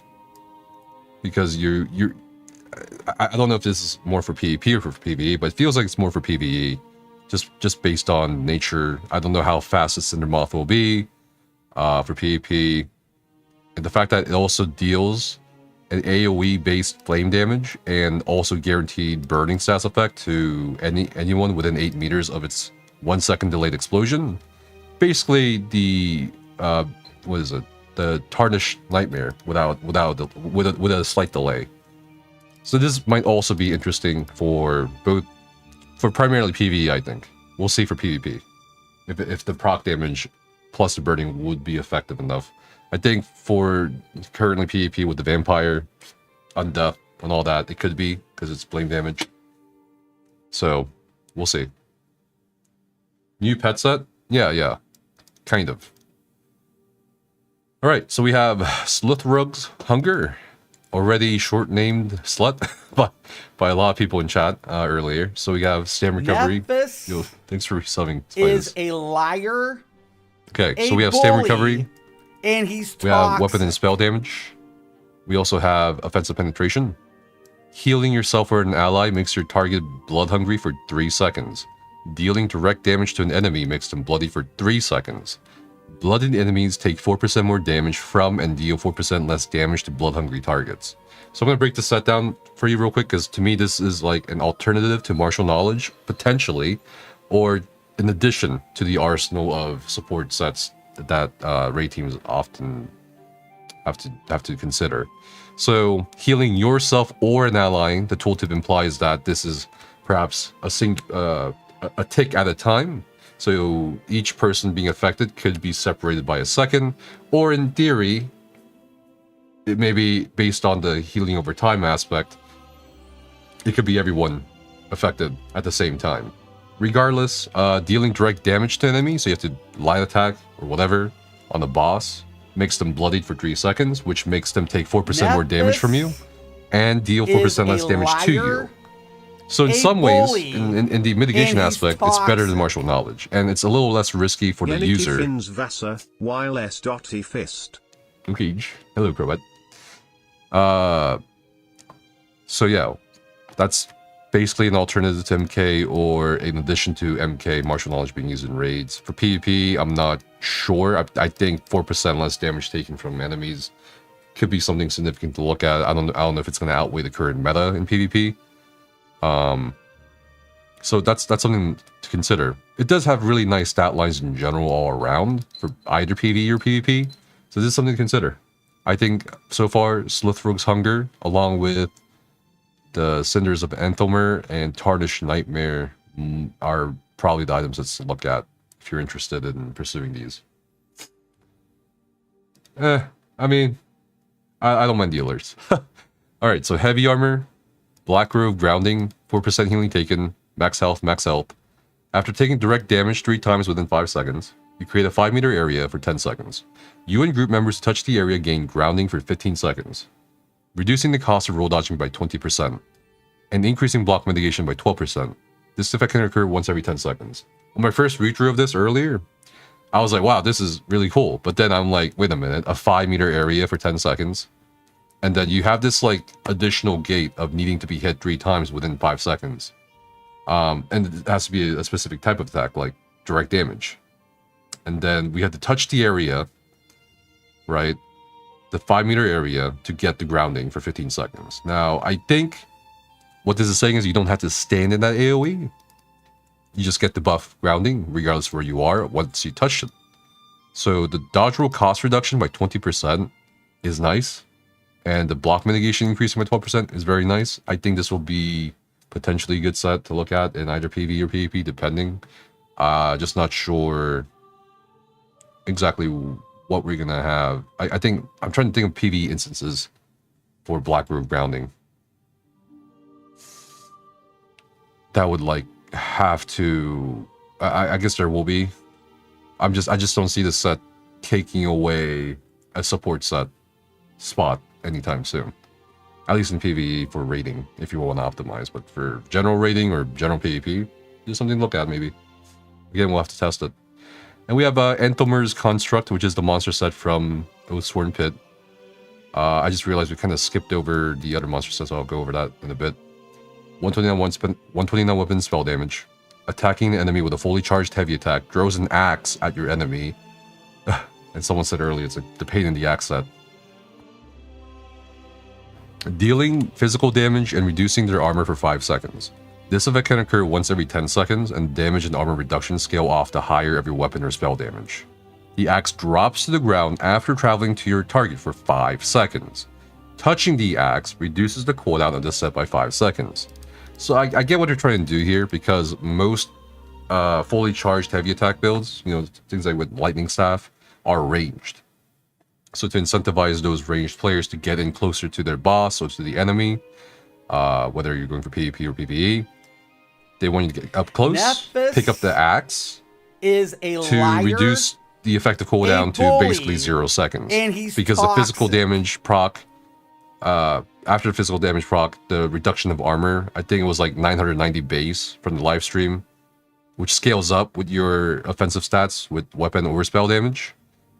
because I don't know if this is more for PvP or for PvE, but it feels like it's more for PvE. Just based on nature. I don't know how fast the Cinder Moth will be for PvP. And the fact that it also deals an AoE-based flame damage and also guaranteed burning stats effect to anyone within 8 meters of its 1 second delayed explosion. Basically, the the Tarnished Nightmare with a slight delay. So this might also be interesting for primarily PvE, I think. We'll see for PvP. If the proc damage plus the burning would be effective enough. I think for currently PvP with the Vampire, Undeath, and all that, it could be, because it's flame damage. So, we'll see. New pet set? Yeah. Kind of. Alright, so we have Sluthrug's Hunger. Already short-named Slut by a lot of people in chat earlier. So we have Stam Recovery. Yo, thanks for subbing. Is a liar. Okay, so we have Stam Recovery. And he's toxic. We have Weapon and Spell Damage. We also have Offensive Penetration. Healing yourself or an ally makes your target blood hungry for 3 seconds. Dealing direct damage to an enemy makes them bloody for 3 seconds. Blooded enemies take 4% more damage from and deal 4% less damage to blood-hungry targets. So I'm going to break the set down for you real quick, because to me this is like an alternative to Martial Knowledge, potentially, or in addition to the arsenal of support sets that raid teams often have to consider. So healing yourself or an ally, the tooltip implies that this is perhaps a tick at a time. So each person being affected could be separated by a second, or in theory, it may be based on the healing over time aspect, it could be everyone affected at the same time. Regardless, dealing direct damage to enemies, so you have to line attack or whatever on the boss, makes them bloodied for 3 seconds, which makes them take 4% more damage from you, and deal 4% less damage to you. So in some ways, in the mitigation aspect, it's better than Martial Knowledge, and it's a little less risky for the user. Okay, hello, Crowbat. So yeah, that's basically an alternative to MK, or in addition to MK, Martial Knowledge being used in raids. For PvP, I'm not sure. I think 4% less damage taken from enemies could be something significant to look at. I don't know if it's going to outweigh the current meta in PvP. So that's something to consider. It does have really nice stat lines in general all around for either PvE or PvP. So this is something to consider. I think so far, Sluthrug's Hunger, along with the Cinders of Anthomer and Tarnished Nightmare, are probably the items to look at if you're interested in pursuing these. I mean, I don't mind the alerts. Alright, so Heavy Armor, Black Grove Grounding, 4% healing taken, max health, max health. After taking direct damage 3 times within 5 seconds, you create a 5-meter area for 10 seconds. You and group members who touch the area gain grounding for 15 seconds, reducing the cost of roll dodging by 20%, and increasing block mitigation by 12%. This effect can occur once every 10 seconds. On my first read-through of this earlier, I was like, wow, this is really cool. But then I'm like, wait a minute, a 5-meter area for 10 seconds. And then you have this like additional gate of needing to be hit 3 times within 5 seconds. And it has to be a specific type of attack, like direct damage. And then we had to touch the area, right? The 5-meter area to get the grounding for 15 seconds. Now, I think what this is saying is you don't have to stand in that AoE. You just get the buff grounding, regardless of where you are, once you touch it. So the dodge roll cost reduction by 20% is nice. And the block mitigation increasing by 12% is very nice. I think this will be potentially a good set to look at in either PvE or PvP, depending. Just not sure exactly what we're gonna have. I think I'm trying to think of PvE instances for Black Robe grounding. That would like have to. I guess there will be. I just don't see this set taking away a support set spot anytime soon. At least in PvE for raiding, if you want to optimize. But for general raiding or general PvP, just something to look at maybe. Again, we'll have to test it. And we have Enthomer's Construct, which is the monster set from Oathsworn Pit. I just realized we kind of skipped over the other monster sets, so I'll go over that in a bit. 129 weapon spell damage. Attacking the enemy with a fully charged heavy attack throws an axe at your enemy. And someone said earlier, it's like the pain in the axe set. Dealing physical damage and reducing their armor for 5 seconds. This effect can occur once every 10 seconds, and damage and armor reduction scale off the higher of your weapon or spell damage. The axe drops to the ground after traveling to your target for 5 seconds. Touching the axe reduces the cooldown of the set by 5 seconds. So I get what they're trying to do here, because most fully charged heavy attack builds, you know, things like with Lightning Staff, are ranged. So to incentivize those ranged players to get in closer to their boss or to the enemy, whether you're going for PvP or PvE, they want you to get up close, Nephis pick up the axe, is a to liar, reduce the effective cooldown to basically 0 seconds. and he's because toxic. the physical damage proc, after the physical damage proc, the reduction of armor, I think it was like 990 base from the live stream, which scales up with your offensive stats with weapon or spell damage,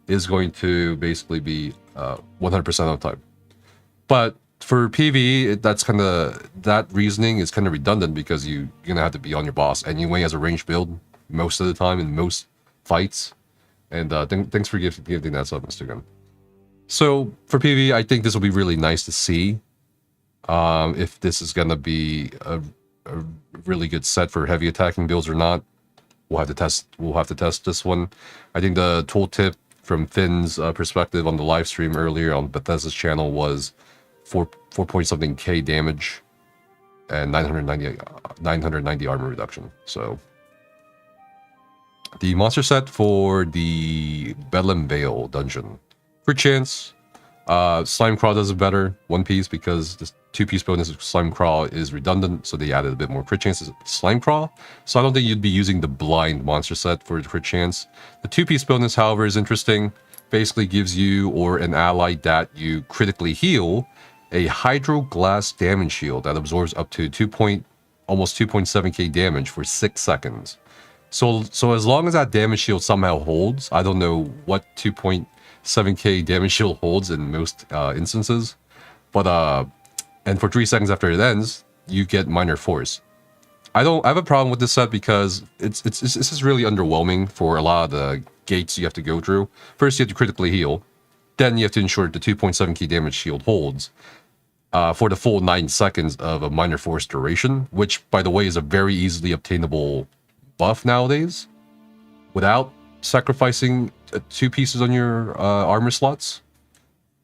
is going to basically be 100% of the time. But for PvE, that reasoning is kind of redundant, because you're gonna have to be on your boss anyway as a ranged build most of the time in most fights. And thanks for giving that sub, Mr. Gun. So for PvE, I think this will be really nice to see. If this is gonna be a really good set for heavy attacking builds or not, we'll have to test. We'll have to test this one. I think the tooltip from Finn's perspective on the live stream earlier on Bethesda's channel was 4 point something K damage and 990 armor reduction. So the monster set for the Bedlam Vale dungeon. Crit chance, Slime Crawl does it better, 1 piece, because this 2-piece bonus of Slime Crawl is redundant, so they added a bit more crit chances to Slime Crawl. So I don't think you'd be using the blind monster set for the crit chance. The 2-piece bonus, however, is interesting. Basically gives you or an ally that you critically heal a Hydro Glass damage shield that absorbs up to almost 2.7k damage for 6 seconds. So as long as that damage shield somehow holds, I don't know what 2.7k damage shield holds in most instances, but and for 3 seconds after it ends, you get minor force. I have a problem with this set because it's just really underwhelming for a lot of the gates you have to go through. First, you have to critically heal, then you have to ensure the 2.7k damage shield holds for the full 9 seconds of a minor force duration, which, by the way, is a very easily obtainable buff nowadays without sacrificing 2 pieces on your armor slots.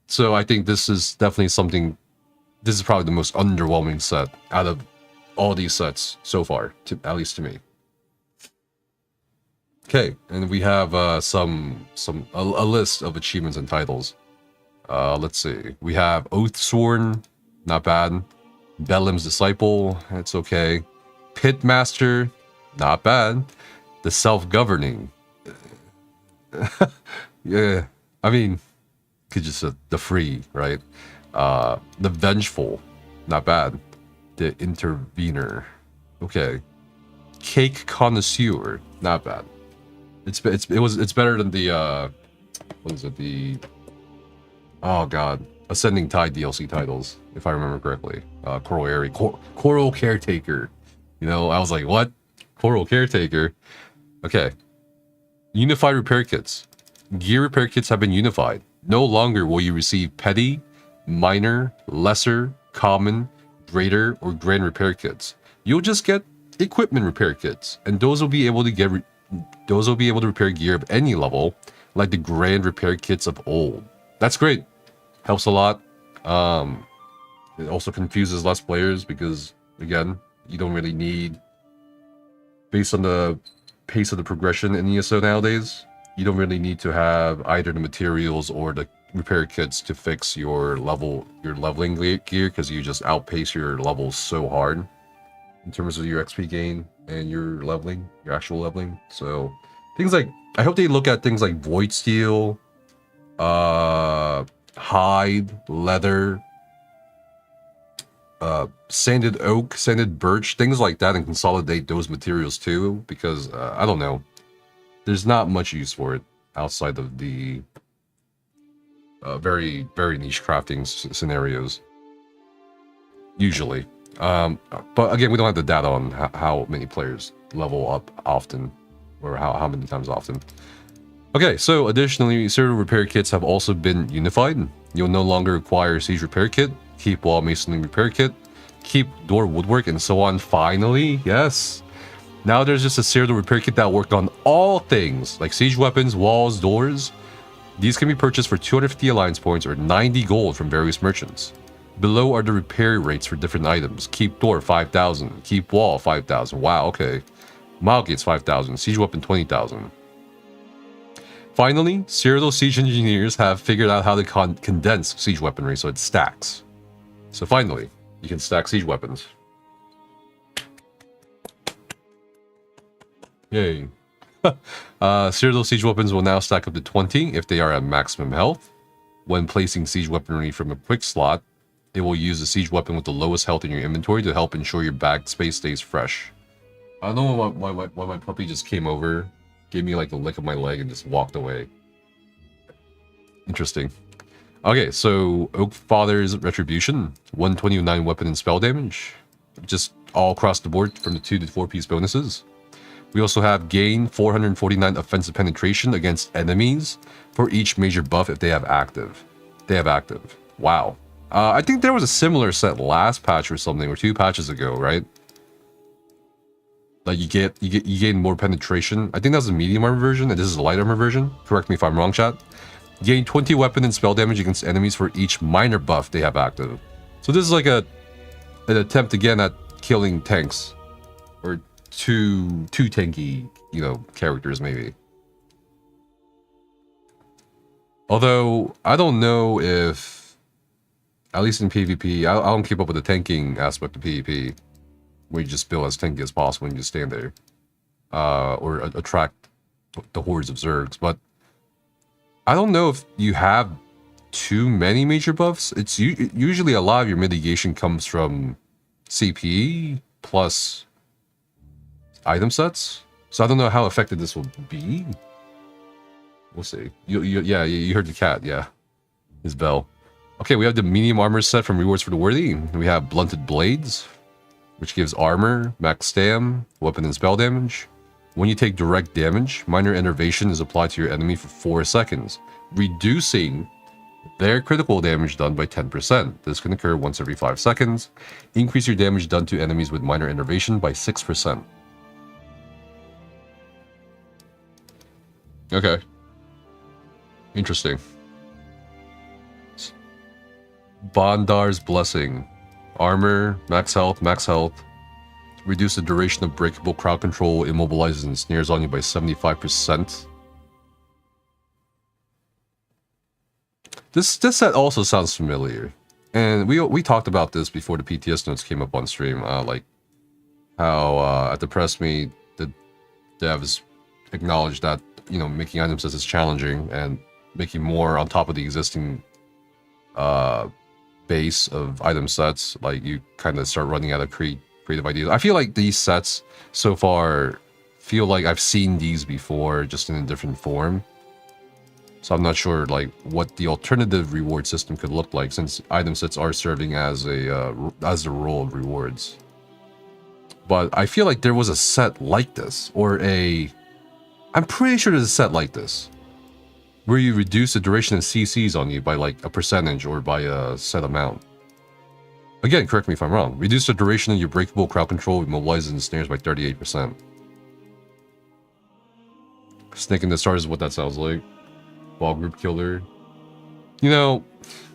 So I think this is definitely something. This is probably the most underwhelming set out of all these sets so far, at least to me. Okay, and we have a list of achievements and titles. Let's see. We have Oathsworn, not bad. Belem's Disciple, it's okay. Pitmaster, not bad. The Self-Governing. Yeah, I mean, could just the Free, right? The Vengeful, not bad. The Intervener, okay. Cake Connoisseur, not bad. It's better than the what is it, the oh god, Ascending Tide DLC titles, if I remember correctly. Coral Caretaker. You know, I was like, what? Coral Caretaker? Okay. Unified repair kits. Gear repair kits have been unified. No longer will you receive petty, minor, lesser, common, greater, or grand repair kits. You'll just get equipment repair kits, and those will be able to repair gear of any level, like the grand repair kits of old. That's great. Helps a lot. It also confuses less players because, again, you don't really need, based on the pace of the progression in ESO nowadays, you don't really need to have either the materials or the repair kits to fix your leveling gear, because you just outpace your levels so hard in terms of your XP gain and your leveling, your actual leveling. So things like, I hope they look at things like void steel, hide, leather, sanded oak, sanded birch, things like that, and consolidate those materials too, because I don't know, there's not much use for it outside of the very niche crafting scenarios usually. But again, we don't have the data on how many players level up often, or how many times often. Okay, so additionally, certain repair kits have also been unified. You'll no longer require siege repair kit, keep wall masonry repair kit, keep door woodwork, and so on. Finally, yes. Now there's just a Zerodead repair kit that worked on all things, like siege weapons, walls, doors. These can be purchased for 250 alliance points or 90 gold from various merchants. Below are the repair rates for different items. Keep door 5,000, keep wall 5,000. Wow, okay. Mile gates 5,000, siege weapon 20,000. Finally, Zerodead siege engineers have figured out how to condense siege weaponry so it stacks. So finally, you can stack siege weapons. Yay. Zerodead siege weapons will now stack up to 20 if they are at maximum health. When placing siege weaponry from a quick slot, it will use the siege weapon with the lowest health in your inventory to help ensure your bag space stays fresh. I don't know why my puppy just came over, gave me like a lick of my leg, and just walked away. Interesting. Okay, so Oak Father's Retribution, 129 weapon and spell damage, just all across the board from the 2 to 4 piece bonuses. We also have gain 449 offensive penetration against enemies for each major buff if they have active. Wow. I think there was a similar set last patch or something, or 2 patches ago, right? Like you gain more penetration. I think that's the medium armor version, and this is the light armor version. Correct me if I'm wrong, chat. Gain 20 weapon and spell damage against enemies for each minor buff they have active. So this is like an attempt again at killing tanks, or two tanky, you know, characters maybe. Although I don't know if, at least in PvP, I don't keep up with the tanking aspect of PvP, where you just build as tanky as possible and you just stand there, or attract the hordes of Zergs. But I don't know if you have too many major buffs. It's usually a lot of your mitigation comes from CP plus item sets. So I don't know how effective this will be. We'll see. Yeah, you heard the cat. Yeah, his bell. Okay, we have the medium armor set from Rewards for the Worthy. We have Blunted Blades, which gives armor, max stam, weapon and spell damage. When you take direct damage, minor enervation is applied to your enemy for 4 seconds, reducing their critical damage done by 10%. This can occur once every 5 seconds. Increase your damage done to enemies with minor enervation by 6%. Okay. Interesting. Bondar's Blessing. Armor, max health. Reduce the duration of breakable crowd control, immobilizes and snares on you by 75%. This set also sounds familiar. And we talked about this before the PTS notes came up on stream. Like how at the press meet, the devs acknowledged that, you know, making item sets is challenging, and making more on top of the existing base of item sets, like you kind of start running out of creative ideas. I feel like these sets so far feel like I've seen these before, just in a different form. So I'm not sure like what the alternative reward system could look like, since item sets are serving as the role of rewards. But I feel like there was a set like this, or I'm pretty sure there's a set like this, where you reduce the duration of CCs on you by like a percentage or by a set amount. Again, correct me if I'm wrong. Reduce the duration of your breakable crowd control, immobilizes and snares by 38%. Snake in the Stars is what that sounds like. Ball group killer. You know,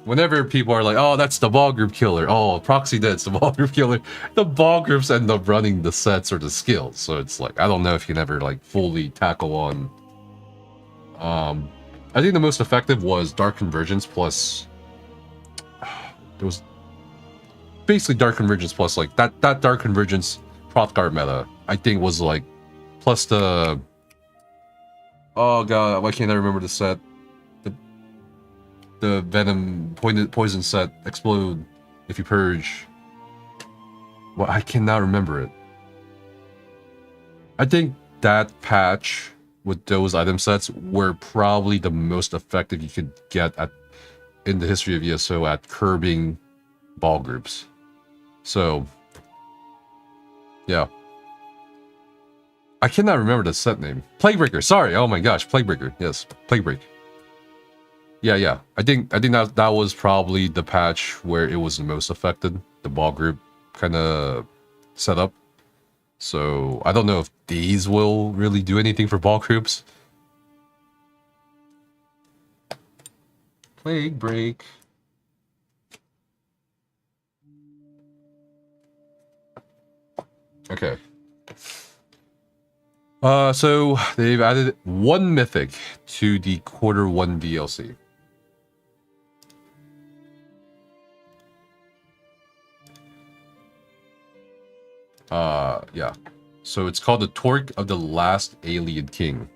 whenever people are like, oh, that's the ball group killer. Oh, proxy that's the ball group killer. The ball groups end up running the sets or the skills. So it's like, I don't know if you can ever like fully tackle on. I think the most effective was Dark Convergence plus. There was basically Dark Convergence plus like that Dark Convergence Prothguard meta. I think was like plus the. Oh god, why can't I remember the set? The Venom poison set, explode if you purge. Well, I cannot remember it. I think that patch with those item sets were probably the most effective you could get in the history of ESO at curbing ball groups. So, yeah. I cannot remember the set name. Plaguebreaker, sorry. Oh my gosh, Plaguebreaker. Yes, Plaguebreak. Yeah. I think that was probably the patch where it was the most affected. The ball group kind of setup. So I don't know if these will really do anything for ball groups. Plaguebreak. Okay. So they've added one mythic to the quarter 1 DLC. Yeah. So it's called the Torque of the Last Alien King.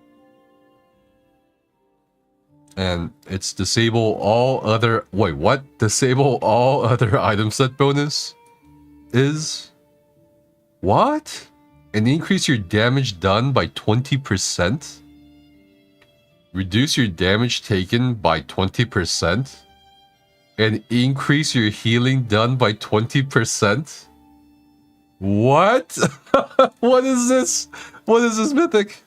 And it's disable all other... Wait, what? Disable all other item set bonus? Is... What? And increase your damage done by 20%? Reduce your damage taken by 20%? And increase your healing done by 20%? What? What is this? What is this mythic?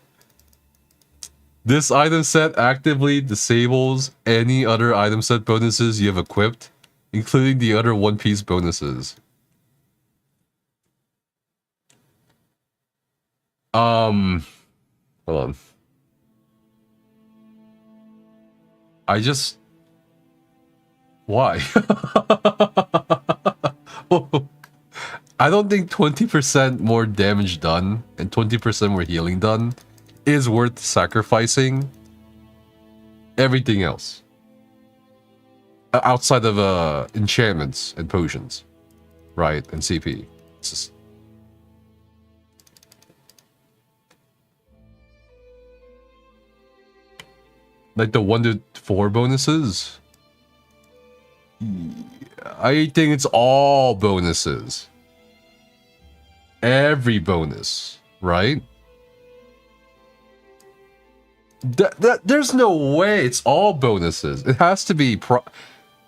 This item set actively disables any other item set bonuses you have equipped, including the other One Piece bonuses. Hold on. Why? I don't think 20% more damage done and 20% more healing done is worth sacrificing everything else. Outside of enchantments and potions, right? And CP. It's just... Like the 1 to 4 bonuses? I think it's all bonuses. Every bonus, right? There's no way it's all bonuses. It has to be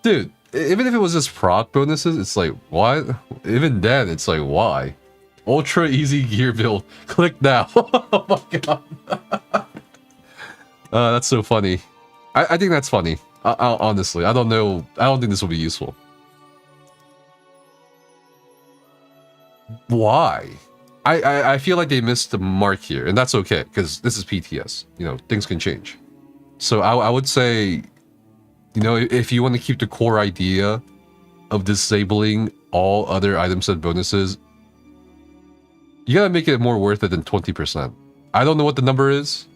Dude, even if it was just proc bonuses, it's like, what? Even then, it's like, why? Ultra easy gear build. Click now. Oh my god. That's so funny. I think that's funny. Honestly, I don't know. I don't think this will be useful. Why? I feel like they missed the mark here, and that's okay, because this is PTS. You know, things can change. So I would say, you know, if you want to keep the core idea of disabling all other item set bonuses, you gotta make it more worth it than 20%. I don't know what the number is.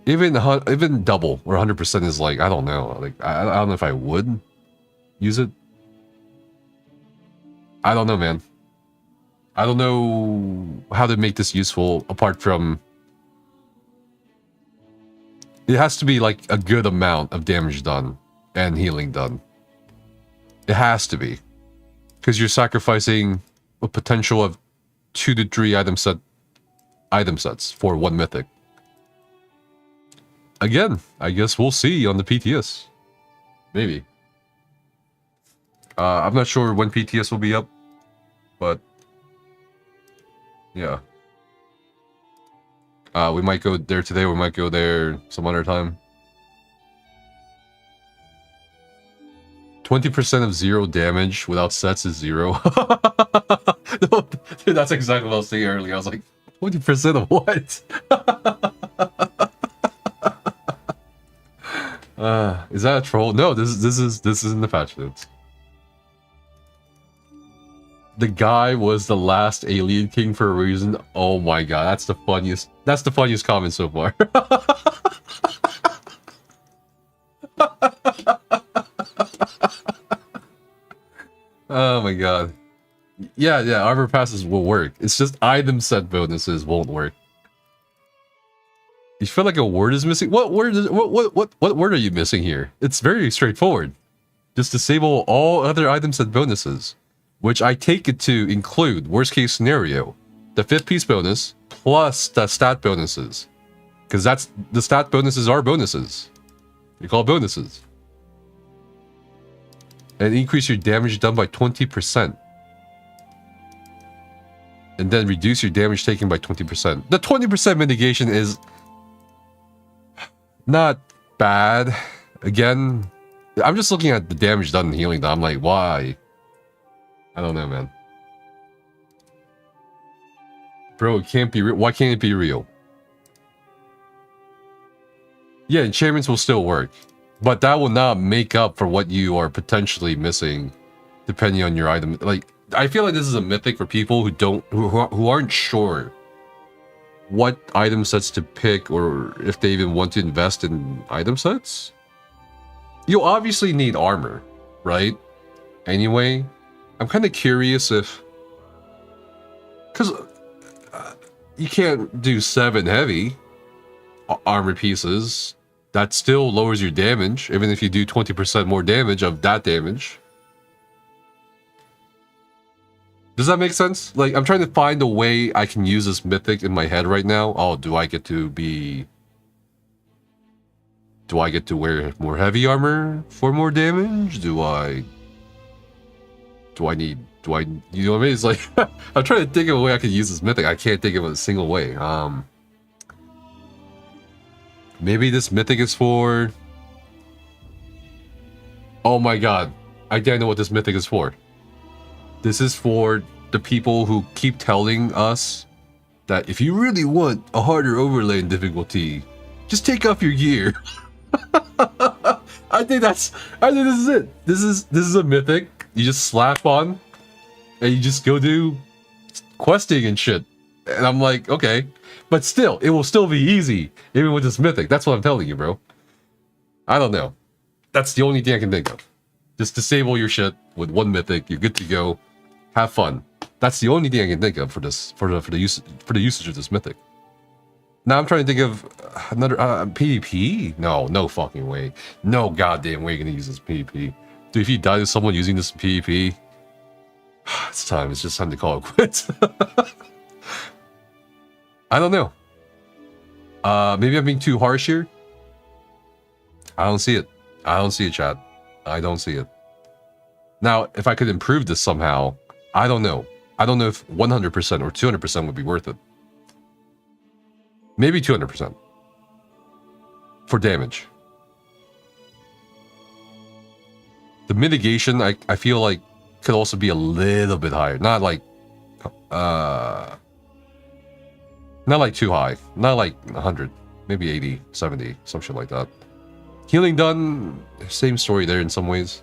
Even double or 100% is like, I don't know. Like I don't know if I would use it. I don't know, man. I don't know how to make this useful apart from it has to be like a good amount of damage done and healing done. It has to be, because you're sacrificing a potential of 2 to 3 item sets for 1 mythic. Again, I guess we'll see on the PTS. Maybe. I'm not sure when PTS will be up, but yeah. We might go there today, we might go there some other time. 20% of 0 damage without sets is 0. No, dude, that's exactly what I was saying earlier. I was like, 20% of what? Is that a troll? No, this is in the patch notes. The guy was the last alien king for a reason. Oh my god, that's the funniest comment so far. Oh my god. Yeah, armor passes will work. It's just item set bonuses won't work. You feel like a word is missing? What word are you missing here? It's very straightforward. Just disable all other item set bonuses, which I take it to include, worst case scenario, the 5th piece bonus plus the stat bonuses. Because the stat bonuses are bonuses. They're called bonuses. And increase your damage done by 20%. And then reduce your damage taken by 20%. The 20% mitigation is not bad. Again, I'm just looking at the damage done and healing done. I'm like, why? I don't know, man. Bro, it can't be real. Why can't it be real? Yeah, enchantments will still work. But that will not make up for what you are potentially missing, depending on your item. Like, I feel like this is a mythic for people who aren't sure what item sets to pick, or if they even want to invest in item sets. You obviously need armor, right? Anyway, I'm kind of curious if, because you can't do 7 heavy armor pieces. That still lowers your damage, even if you do 20% more damage of that damage. Does that make sense? Like, I'm trying to find a way I can use this mythic in my head right now. Oh, do I get to wear more heavy armor for more damage? You know what I mean? It's like, I'm trying to think of a way I can use this mythic. I can't think of a single way. Maybe this mythic is for... Oh my god. I don't know what this mythic is for. This is for the people who keep telling us that if you really want a harder overlay and difficulty, just take off your gear. I think this is it. This is a mythic you just slap on and you just go do questing and shit. And I'm like, okay. But still, it will still be easy, even with this mythic. That's what I'm telling you, bro. I don't know. That's the only thing I can think of. Just disable your shit with 1 mythic. You're good to go. Have fun. That's the only thing I can think of for this, for the usage of this mythic. Now I'm trying to think of another PvP. No fucking way. No goddamn way you're gonna use this PvP. Dude, if you die to someone using this PvP, it's time. It's just time to call it quits. I don't know. Maybe I'm being too harsh here. I don't see it. I don't see it, chat. I don't see it. Now, if I could improve this somehow, I don't know. I don't know if 100% or 200% would be worth it. Maybe 200% for damage. The mitigation, I feel like, could also be a little bit higher. Not like too high. Not like 100. Maybe 80, 70, some shit like that. Healing done, same story there in some ways.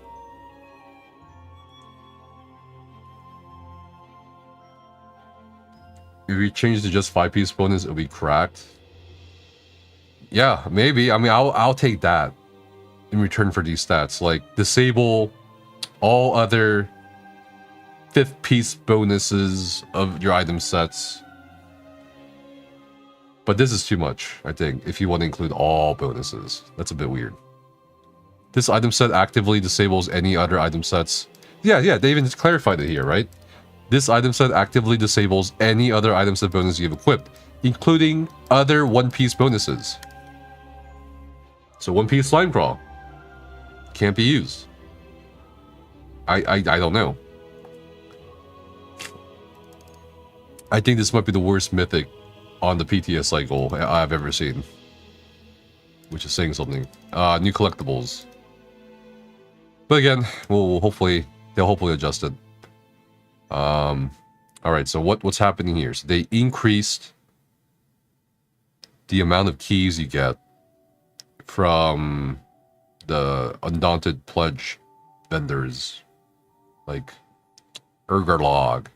If we change to just 5-piece bonus, it'll be cracked. Yeah, maybe. I mean, I'll take that in return for these stats. Like, disable all other 5th piece bonuses of your item sets. But this is too much, I think, if you want to include all bonuses. That's a bit weird. This item set actively disables any other item sets. Yeah, they even clarified it here, right? This item set actively disables any other item set bonus you have equipped, including other One Piece bonuses. So One Piece Slime Crawl can't be used. I don't know. I think this might be the worst mythic on the PTS cycle I've ever seen, which is saying something. New collectibles, but again, they'll hopefully adjust it. All right. So what's happening here? So they increased the amount of keys you get from the Undaunted Pledge vendors, like Urgerlog.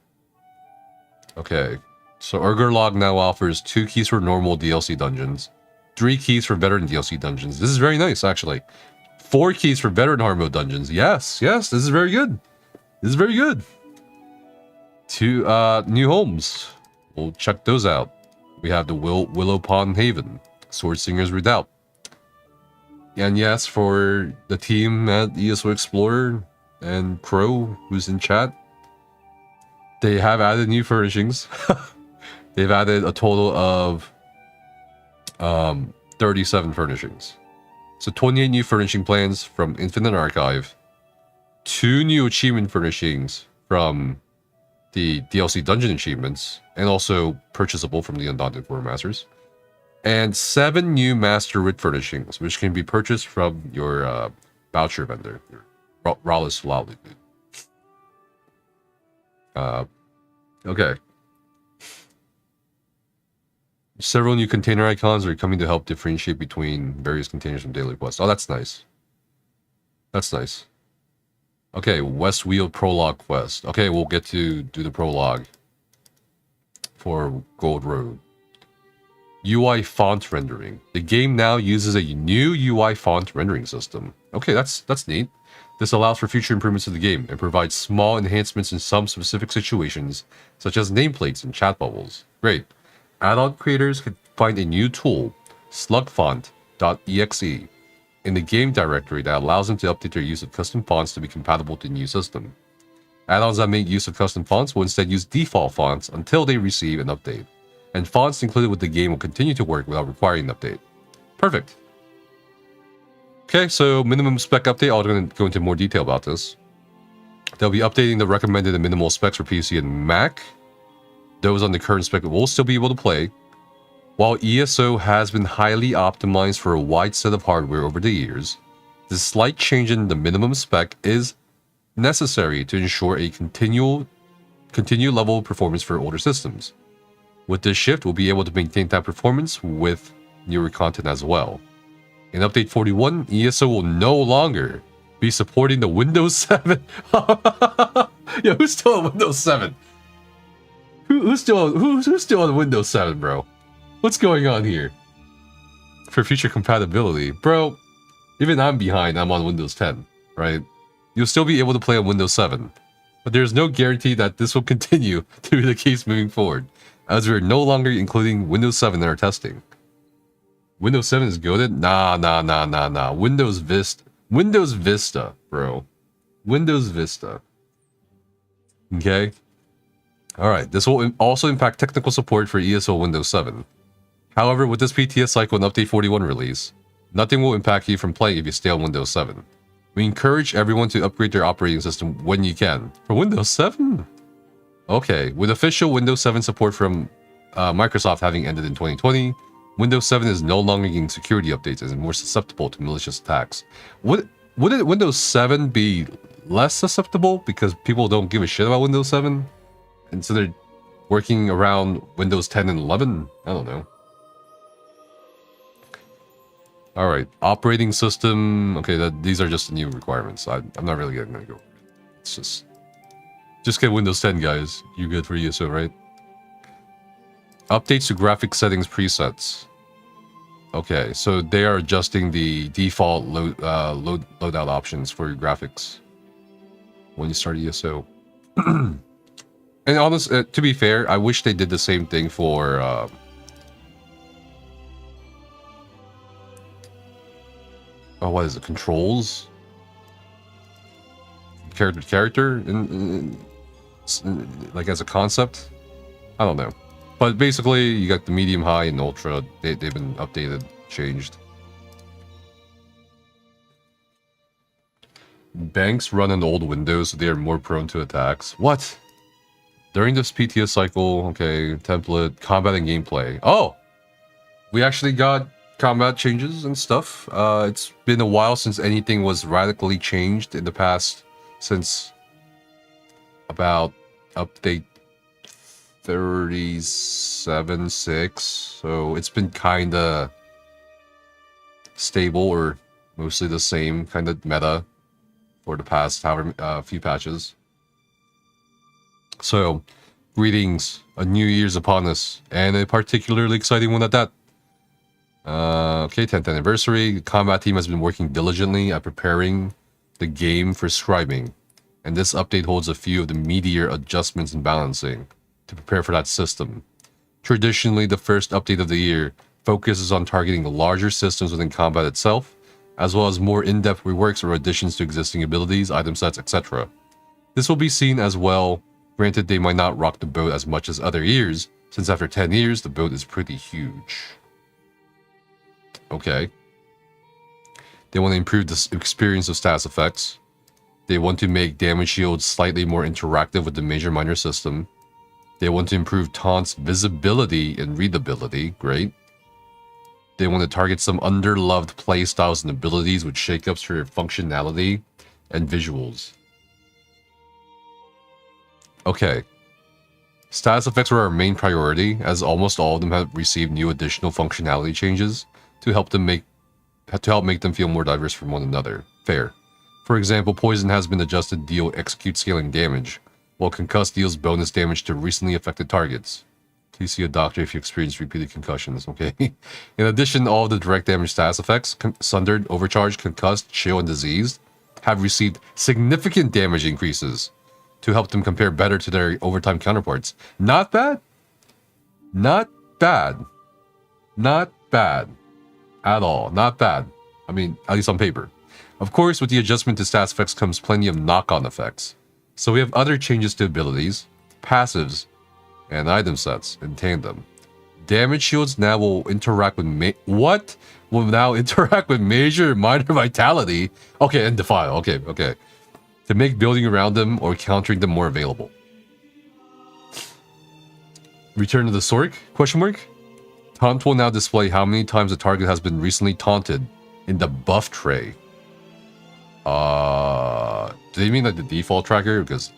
Okay, so Urgerlog now offers 2 keys for normal DLC dungeons, 3 keys for veteran DLC dungeons. This is very nice, actually. 4 keys for veteran hard mode dungeons. Yes, this is very good. This is very good. 2 new homes. We'll check those out. We have the Willow Pond Haven, Sword Singer's Redoubt. And yes, for the team at ESO Explorer and Crow, who's in chat, they have added new furnishings. They've added a total of 37 furnishings. So 28 new furnishing plans from Infinite Archive, 2 new achievement furnishings from the DLC dungeon achievements, and also purchasable from the Undaunted Quartermasters, and 7 new Master Wit furnishings, which can be purchased from your voucher vendor, your Rallis Lawley. Okay. Several new container icons are coming to help differentiate between various containers from daily quests. Oh, that's nice. That's nice. Okay, Westweald Prologue quest. Okay, we'll get to do the prologue for Gold Road. UI font rendering. The game now uses a new UI font rendering system. Okay, that's neat. This allows for future improvements to the game and provides small enhancements in some specific situations, such as nameplates and chat bubbles. Great. Add-on creators can find a new tool, slugfont.exe, in the game directory that allows them to update their use of custom fonts to be compatible to the new system. Add-ons that make use of custom fonts will instead use default fonts until they receive an update, and fonts included with the game will continue to work without requiring an update. Perfect. Okay, so minimum spec update. I'll go into more detail about this. They'll be updating the recommended and minimal specs for PC and Mac. Those on the current spec will still be able to play. While ESO has been highly optimized for a wide set of hardware over the years, this slight change in the minimum spec is necessary to ensure a continued level of performance for older systems. With this shift, we'll be able to maintain that performance with newer content as well. In Update 41, ESO will no longer be supporting the Windows 7. Yo, who's still on Windows 7? Who's still on Windows 7, bro? What's going on here? For future compatibility, bro. Even I'm behind. I'm on Windows 10, right? You'll still be able to play on Windows 7, but there's no guarantee that this will continue to be the case moving forward, as we're no longer including Windows 7 in our testing. Windows 7 is goated? Nah. Windows Vista, bro. Windows Vista. Okay? Alright, this will also impact technical support for ESO Windows 7. However, with this PTS cycle and Update 41 release, nothing will impact you from playing if you stay on Windows 7. We encourage everyone to upgrade their operating system when you can. For Windows 7? Okay, with official Windows 7 support from Microsoft having ended in 2020, Windows 7 is no longer getting security updates and is more susceptible to malicious attacks. Wouldn't Windows 7 be less susceptible because people don't give a shit about Windows 7? And so they're working around Windows 10 and 11? I don't know. Alright, operating system. Okay, these are just the new requirements. I'm not really going to go over it. It's just get Windows 10, guys. You're good for ESO, right? Updates to graphic settings presets. Okay, so they are adjusting the default loadout options for your graphics when you start ESO. And honestly, to be fair, I wish they did the same thing for what is it? Controls? Character to character? like as a concept. I don't know. But basically, you got the medium, high, and ultra. They've been updated, changed. Banks run on old Windows, so they are more prone to attacks. What? During this PTS cycle, okay, template, combat and gameplay. Oh! We actually got combat changes and stuff. It's been a while since anything was radically changed in the past, since about update 37.6. So it's been kinda stable or mostly the same kind of meta for the past few patches. So, greetings, a new year's upon us, and a particularly exciting one at that. Okay, 10th anniversary. The combat team has been working diligently at preparing the game for scribing, and this update holds a few of the meatier adjustments and balancing to prepare for that system. Traditionally, the first update of the year focuses on targeting the larger systems within combat itself, as well as more in-depth reworks or additions to existing abilities, item sets, etc. This will be seen as well. Granted, they might not rock the boat as much as other years, since after 10 years, the boat is pretty huge. Okay. They want to improve the experience of status effects. They want to make damage shields slightly more interactive with the major minor system. They want to improve taunts visibility and readability. Great. They want to target some underloved playstyles and abilities with shakeups for functionality and visuals. Okay. Status effects were our main priority, as almost all of them have received new additional functionality changes to help make them feel more diverse from one another. Fair. For example, poison has been adjusted to deal execute scaling damage, while concuss deals bonus damage to recently affected targets. Please see a doctor if you experience repeated concussions, okay? In addition, all of the direct damage status effects, Sundered, Overcharged, Concussed, Chill, and Diseased, have received significant damage increases to help them compare better to their overtime counterparts. Not bad. Not bad. Not bad. At all. Not bad. I mean, at least on paper. Of course, with the adjustment to stats effects comes plenty of knock-on effects. So we have other changes to abilities, passives, and item sets in tandem. Damage shields now will interact with will now interact with major and minor vitality. Okay, and defile. Okay. To make building around them or countering them more available. Return to the Sork? Question mark? Taunt will now display how many times the target has been recently taunted in the buff tray. Do they mean like the default tracker? Because,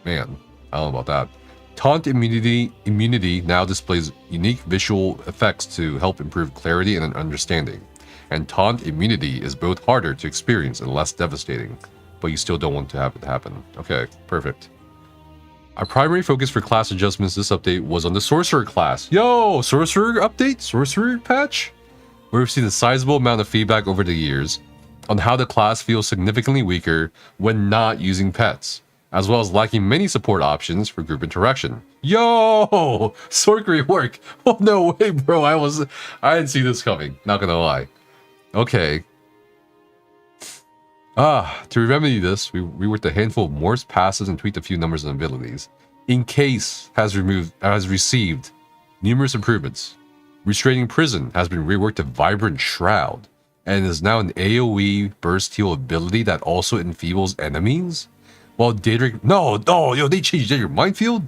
man, I don't know about that. Taunt immunity now displays unique visual effects to help improve clarity and understanding. And taunt immunity is both harder to experience and less devastating, but you still don't want to have it happen. Okay, perfect. Our primary focus for class adjustments this update was on the Sorcerer class. Yo, Sorcerer update? Sorcerer patch? We've seen a sizable amount of feedback over the years on how the class feels significantly weaker when not using pets, as well as lacking many support options for group interaction. Yo, Sork rework. Oh no way, bro. I didn't see this coming. Not gonna lie. Okay. To remedy this, we reworked a handful of Morse passives and tweaked a few numbers and abilities. Encase has received numerous improvements. Restraining Prison has been reworked to Vibrant Shroud, and is now an AoE burst heal ability that also enfeebles enemies. While Daedric... yo, they changed Daedric Minefield?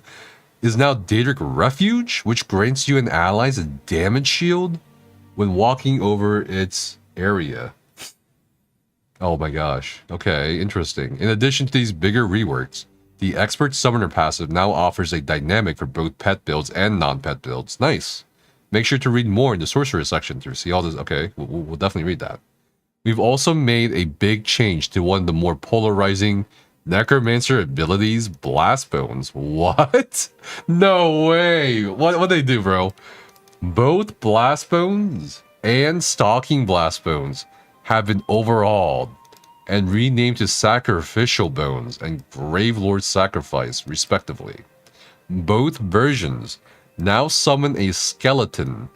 Is now Daedric Refuge, which grants you and allies a damage shield when walking over its area. Oh my gosh. Okay, interesting. In addition to these bigger reworks, the Expert Summoner passive now offers a dynamic for both pet builds and non-pet builds. Nice. Make sure to read more in the Sorcerer section to see all this. Okay, we'll definitely read that. We've also made a big change to one of the more polarizing Necromancer abilities, Blast Bones. What? No way. What'd they do, bro? Both Blast Bones and Stalking Blast Bones have been overhauled and renamed to Sacrificial Bones and Gravelord Sacrifice, respectively. Both versions now summon a skeleton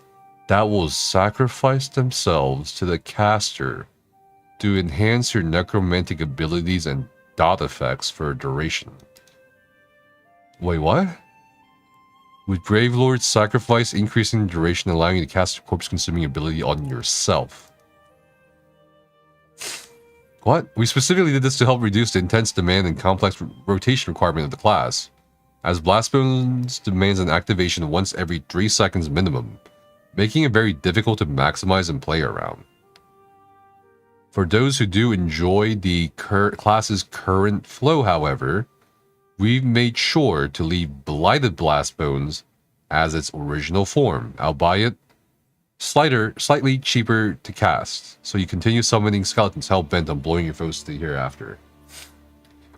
that will sacrifice themselves to the caster to enhance your necromantic abilities and dot effects for a duration. Wait, what? With Gravelord's Sacrifice, increasing the duration, allowing you to cast a corpse-consuming ability on yourself. What? We specifically did this to help reduce the intense demand and complex rotation requirement of the class, as Blastbones demands an activation once every 3 seconds minimum, making it very difficult to maximize and play around. For those who do enjoy the class's current flow, however, we've made sure to leave Blighted Blastbones as its original form, albeit slightly cheaper to cast, so you continue summoning skeletons hell-bent on blowing your foes to the hereafter.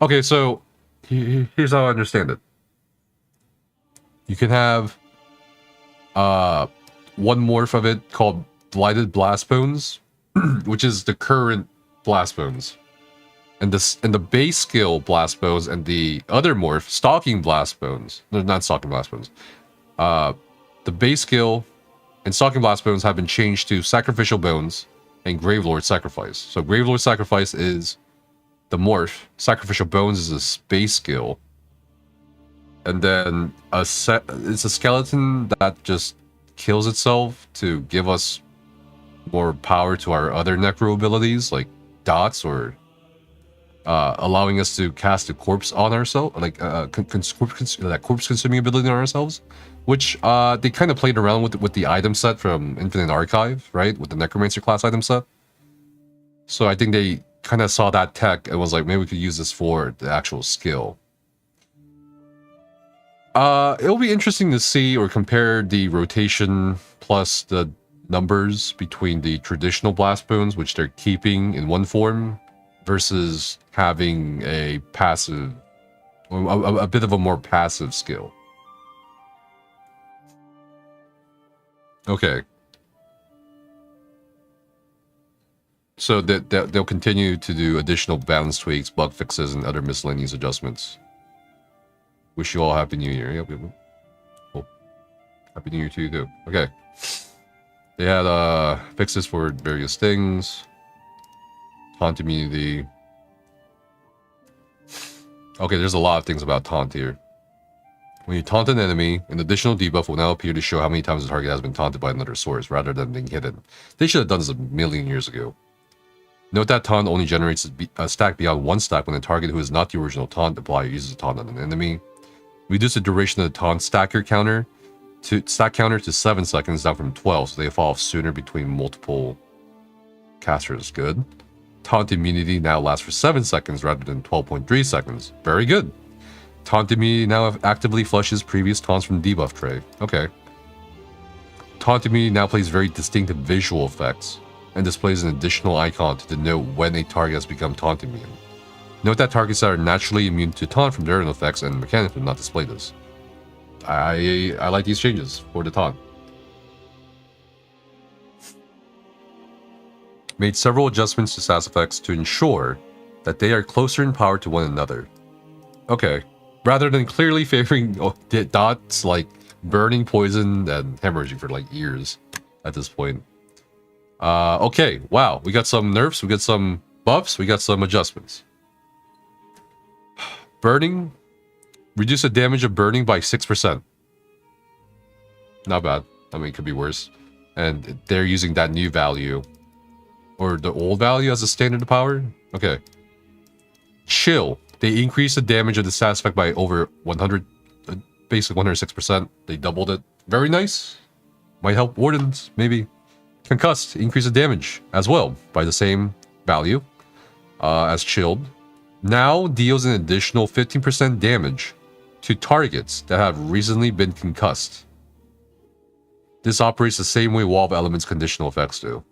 Okay, so here's how I understand it. You can have one morph of it called Blighted Blastbones, which is the current Blastbones. And the base skill Blastbones and the other morph, Stalking Blastbones. No, not Stalking Blastbones. The base skill and Stalking Blastbones have been changed to Sacrificial Bones and Gravelord Sacrifice. So Gravelord Sacrifice is the morph. Sacrificial Bones is a base skill. And then it's a skeleton that just kills itself to give us more power to our other necro abilities, like dots, or allowing us to cast a corpse on ourselves, like that corpse consuming ability on ourselves, which they kind of played around with the item set from Infinite Archive, right, with the Necromancer class item set. So I think they kind of saw that tech and was like, maybe we could use this for the actual skill. It'll be interesting to see or compare the rotation plus the numbers between the traditional Blastbones, which they're keeping in one form, versus having a passive, a bit of a more passive skill. Okay. So they'll continue to do additional balance tweaks, bug fixes, and other miscellaneous adjustments. Wish you all Happy New Year. Yep. Cool. Happy New Year to you too. Okay. They had fixes for various things. Taunt immunity. Okay, there's a lot of things about taunt here. When you taunt an enemy, an additional debuff will now appear to show how many times the target has been taunted by another source, rather than being hidden. They should have done this a million years ago. Note that taunt only generates a stack beyond 1 stack when the target who is not the original taunt applier uses a taunt on an enemy. Reduce the duration of the taunt stack counter to 7 seconds, down from 12, so they fall off sooner between multiple casters. Good. Taunt immunity now lasts for 7 seconds rather than 12.3 seconds. Very good. Taunt immunity now actively flushes previous taunts from the debuff tray. Okay. Taunt immunity now plays very distinctive visual effects and displays an additional icon to denote when a target has become taunt immune. Note that targets that are naturally immune to taunt from their own effects and mechanics will not display this. I like these changes for the taunt. Made several adjustments to stats effects to ensure that they are closer in power to one another. Okay. Rather than clearly favoring dots like burning, poison, and hemorrhaging for like years at this point. Okay, wow. We got some nerfs, we got some buffs, we got some adjustments. Burning. Reduce the damage of burning by 6%. Not bad. I mean, it could be worse. And they're using that new value. Or the old value as a standard power? Okay. Chill. They increased the damage of the stats effect by over 100, basically 106%. They doubled it. Very nice. Might help wardens, maybe. Concussed. Increase the damage as well by the same value as chilled. Now deals an additional 15% damage to targets that have recently been concussed. This operates the same way Wall of Elements conditional effects do.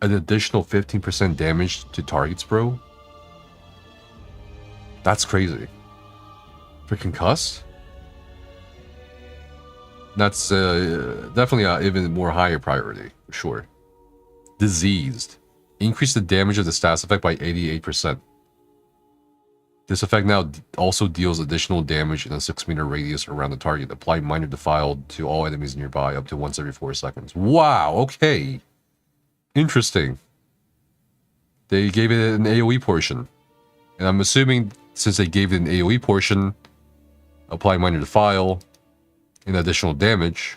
An additional 15% damage to targets, bro? That's crazy. For concussed? That's definitely an even more higher priority, for sure. Diseased. Increase the damage of the stats effect by 88%. This effect now also deals additional damage in a 6-meter radius around the target. Apply minor defiled to all enemies nearby up to once every 4 seconds. Wow, okay. Interesting. They gave it an AoE portion. And I'm assuming since they gave it an AoE portion, apply minor defile, and additional damage,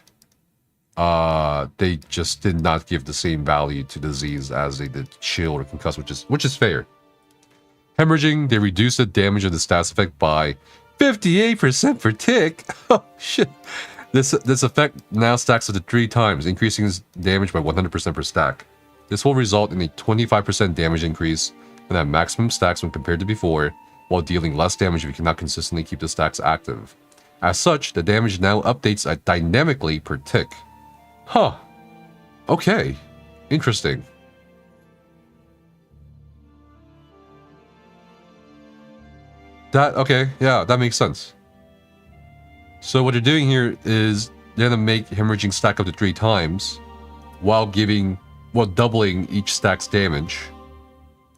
they just did not give the same value to disease as they did chill or concuss, which is fair. Hemorrhaging, they reduced the damage of the stats effect by 58% per tick. Oh shit. This effect now stacks up to 3 times, increasing its damage by 100% per stack. This will result in a 25% damage increase and at maximum stacks when compared to before, while dealing less damage if you cannot consistently keep the stacks active. As such, the damage now updates dynamically per tick. Huh. Okay. Interesting. Okay, yeah, that makes sense. So what they're doing here is they're gonna make hemorrhaging stack up to 3 times while doubling each stack's damage.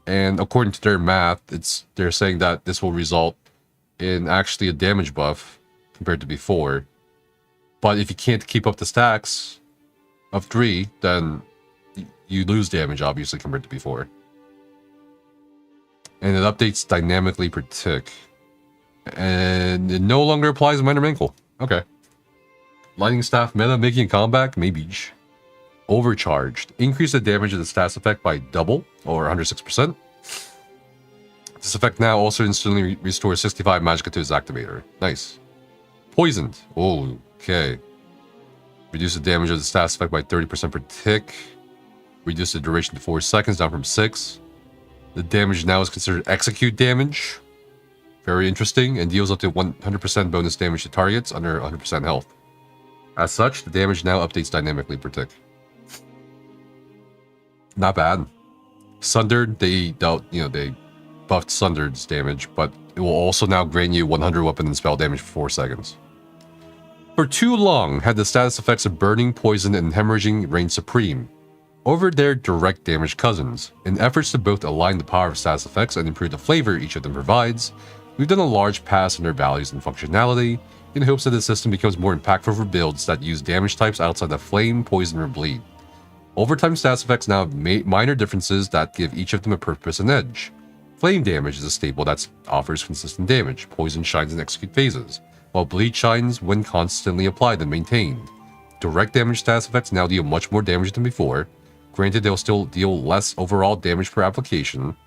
And according to their math, they're saying that this will result in actually a damage buff compared to before. But if you can't keep up the stacks of 3, then you lose damage, obviously, compared to before. And it updates dynamically per tick. And it no longer applies minor mankle. Okay. Lightning Staff meta, making a comeback? Maybe. Overcharged. Increase the damage of the stats effect by double, or 106%. This effect now also instantly restores 65 magicka to its activator. Nice. Poisoned. Oh, okay. Reduce the damage of the stats effect by 30% per tick. Reduce the duration to 4 seconds, down from 6. The damage now is considered execute damage. Very interesting, and deals up to 100% bonus damage to targets under 100% health. As such, the damage now updates dynamically per tick. Not bad. Sundered, they buffed Sundered's damage, but it will also now grant you 100 weapon and spell damage for 4 seconds. For too long, had the status effects of burning, poison, and hemorrhaging reigned supreme over their direct damage cousins. In efforts to both align the power of status effects and improve the flavor each of them provides, we've done a large pass on their values and functionality in hopes that the system becomes more impactful for builds that use damage types outside of flame, poison, or bleed. Overtime status effects now have minor differences that give each of them a purpose and edge. Flame damage is a staple that offers consistent damage. Poison shines in execute phases, while bleed shines when constantly applied and maintained. Direct damage status effects now deal much more damage than before. Granted, they'll still deal less overall damage per application,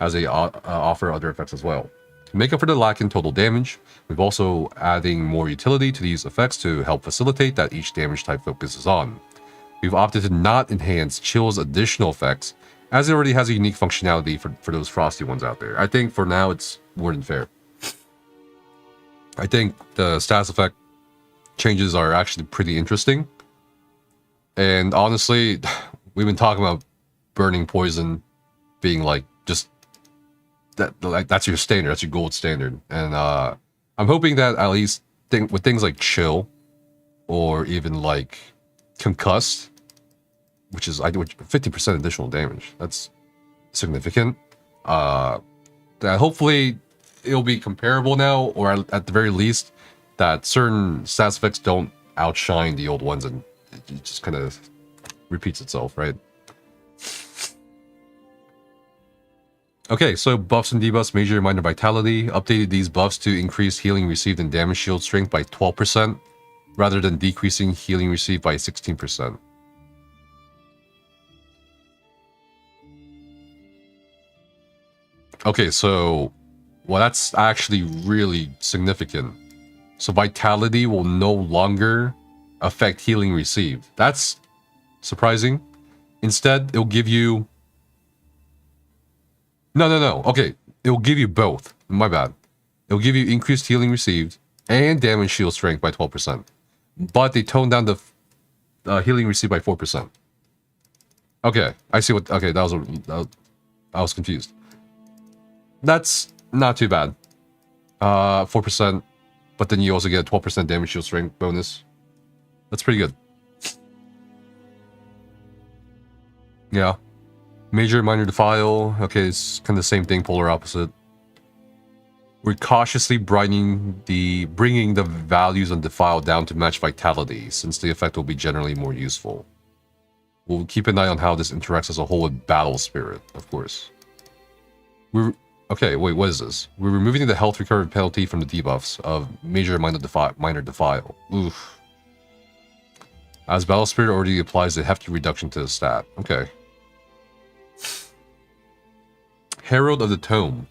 as they offer other effects as well. To make up for the lack in total damage, we've also adding more utility to these effects to help facilitate that each damage type focuses on. We've opted to not enhance Chill's additional effects, as it already has a unique functionality for those frosty ones out there. I think for now it's more than fair. I think the status effect changes are actually pretty interesting. And honestly, we've been talking about burning poison being like just that's your standard, that's your gold standard. And I'm hoping that at least with things like chill or even like concussed, which is 50% additional damage, that's significant. That hopefully it'll be comparable now, or at the very least that certain stats effects don't outshine the old ones and it just kind of repeats itself, right? Okay, so buffs and debuffs, major and minor vitality. Updated these buffs to increase healing received and damage shield strength by 12%, rather than decreasing healing received by 16%. Okay, so, well, that's actually really significant. So vitality will no longer affect healing received. That's surprising. Instead, it'll give you... No. Okay, it'll give you both. My bad. It'll give you increased healing received and damage shield strength by 12%. But they toned down the healing received by 4%. Okay, I see what... Okay, I was confused. That's not too bad. 4%, but then you also get a 12% damage shield strength bonus. That's pretty good. Yeah. Major, minor defile. Okay, it's kind of the same thing, polar opposite. We're cautiously bringing the values on defile down to match vitality, since the effect will be generally more useful. We'll keep an eye on how this interacts as a whole with battle spirit, of course. Okay, wait, what is this? We're removing the health recovery penalty from the debuffs of major and minor defile. Oof. As Battle Spirit already applies a hefty reduction to the stat. Okay. Herald of the Tome.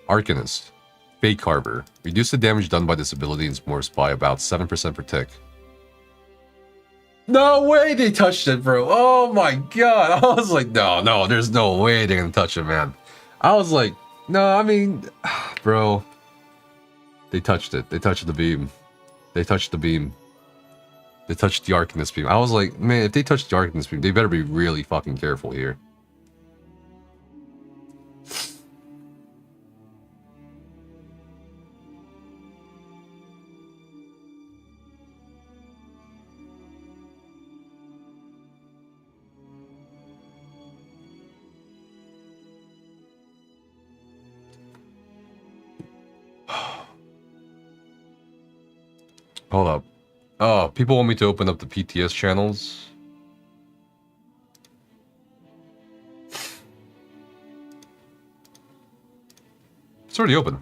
Arcanist. Fate Carver. Reduce the damage done by this ability and morphs by about 7% per tick. No way they touched it, bro. Oh my god. I was like, no, there's no way they're gonna touch it, man. I was like, no, I mean, bro. They touched it. They touched the beam. They touched the beam. They touched the Arcanist beam. I was like, man, if they touch the Arcanist beam, they better be really fucking careful here. Hold up. Oh, people want me to open up the PTS channels. It's already open.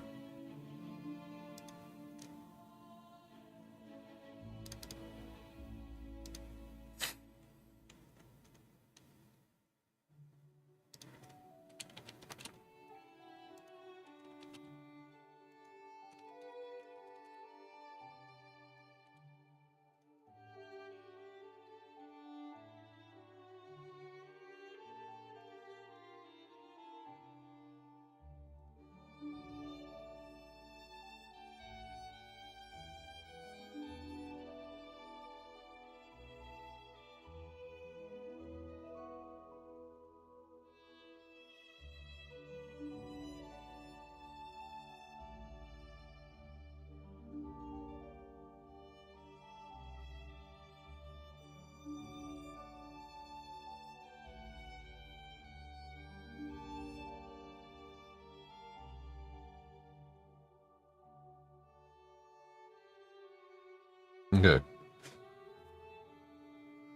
Okay.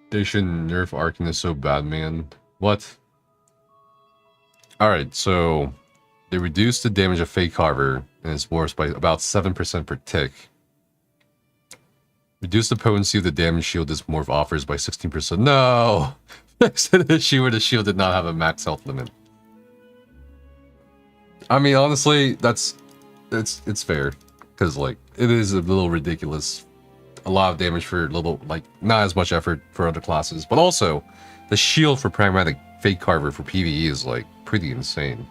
They shouldn't nerf Arcanist so bad, man. What? Alright, so they reduced the damage of Fate Carver and its morphs by about 7% per tick. Reduce the potency of the damage shield this morph offers by 16%. No! The shield did not have a max health limit. I mean, honestly, it's fair. Because, like, it is a little ridiculous. A lot of damage for little, like, not as much effort for other classes. But also, the shield for Pragmatic Fate Carver for PvE is, like, pretty insane.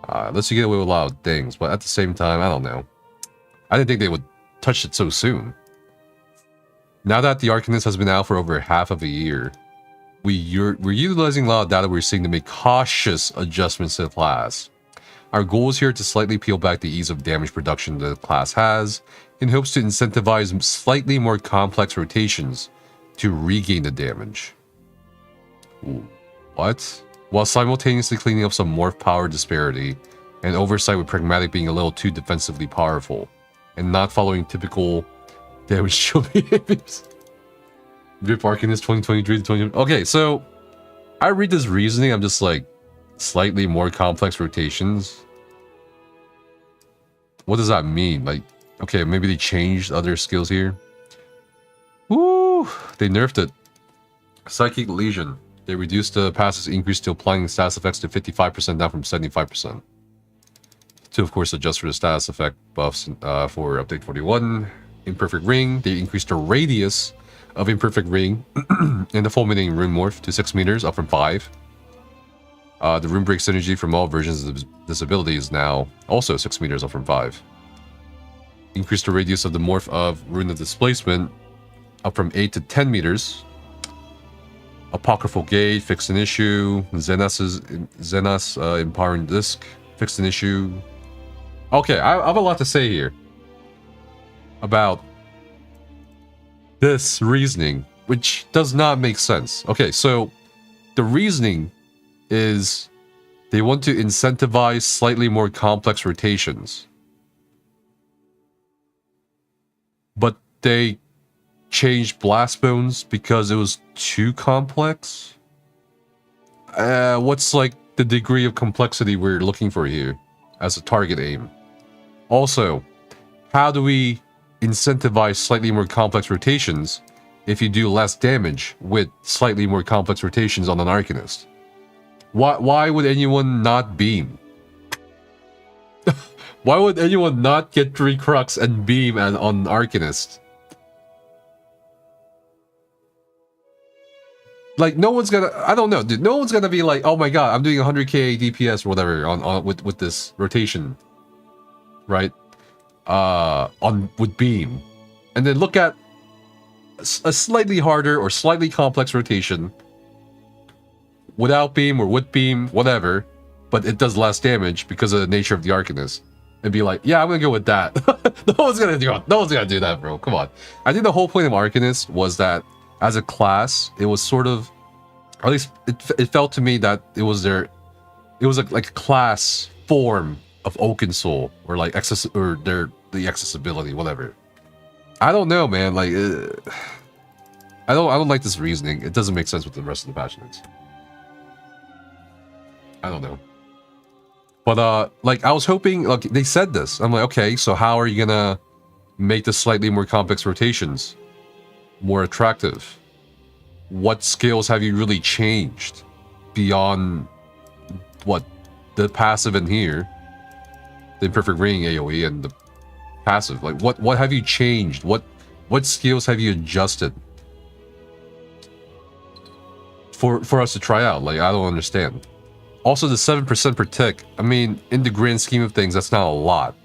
Lets you get away with a lot of things, but at the same time, I don't know. I didn't think they would touch it so soon. Now that the Arcanist has been out for over half of a year, we're utilizing a lot of data we're seeing to make cautious adjustments to the class. Our goal is here to slightly peel back the ease of damage production the class has, in hopes to incentivize slightly more complex rotations to regain the damage. Ooh, what? While simultaneously cleaning up some morph power disparity, and oversight with Pragmatic being a little too defensively powerful, and not following typical damage shield behaviors. VIP Arcanist 2023 to 2020. Okay, so I read this reasoning, I'm just like, slightly more complex rotations. What does that mean? Like, okay, maybe they changed other skills here. Woo! They nerfed it. Psychic Lesion. They reduced the pass's increase to applying status effects to 55% down from 75%. To, of course, adjust for the status effect buffs for Update 41. Imperfect Ring. They increased the radius of Imperfect Ring and the Fulminating Rune Morph to 6 meters, up from 5. The Rune Break synergy from all versions of this ability is now also 6 meters, up from 5. Increased the radius of the morph of Rune of Displacement up from 8 to 10 meters. Apocryphal Gate, fixed an issue. Zenas Empowering Disc, fixed an issue. Okay, I have a lot to say here about this reasoning, which does not make sense. Okay, so the reasoning is they want to incentivize slightly more complex rotations. But they changed Blast Bones because it was too complex? What's like the degree of complexity we're looking for here? as a target aim. Also, how do we incentivize slightly more complex rotations if you do less damage with slightly more complex rotations on an Arcanist? Why would anyone not beam? Why would anyone not get 3 Crux and beam on Arcanist? Like, no one's gonna... I don't know, dude. No one's gonna be like, oh my god, I'm doing 100k DPS or whatever with this rotation. Right? With beam. And then look at a slightly harder or slightly complex rotation without beam or with beam, whatever, but it does less damage because of the nature of the Arcanist. And be like, yeah, I'm gonna go with that. No one's gonna do that, bro. Come on. I think the whole point of Arcanist was that as a class, it was sort of, or at least it felt to me that it was like a class form of Oaken Soul, or like the accessibility, whatever. I don't know, man. Like, I don't like this reasoning. It doesn't make sense with the rest of the patch notes. I don't know. But like, I was hoping, like, they said this. I'm like, okay, so how are you gonna make the slightly more complex rotations more attractive? What skills have you really changed beyond what the passive in here, the imperfect ring AoE and the passive? Like, what have you changed? What skills have you adjusted for us to try out? Like, I don't understand. Also, the 7% per tick, I mean, in the grand scheme of things, that's not a lot.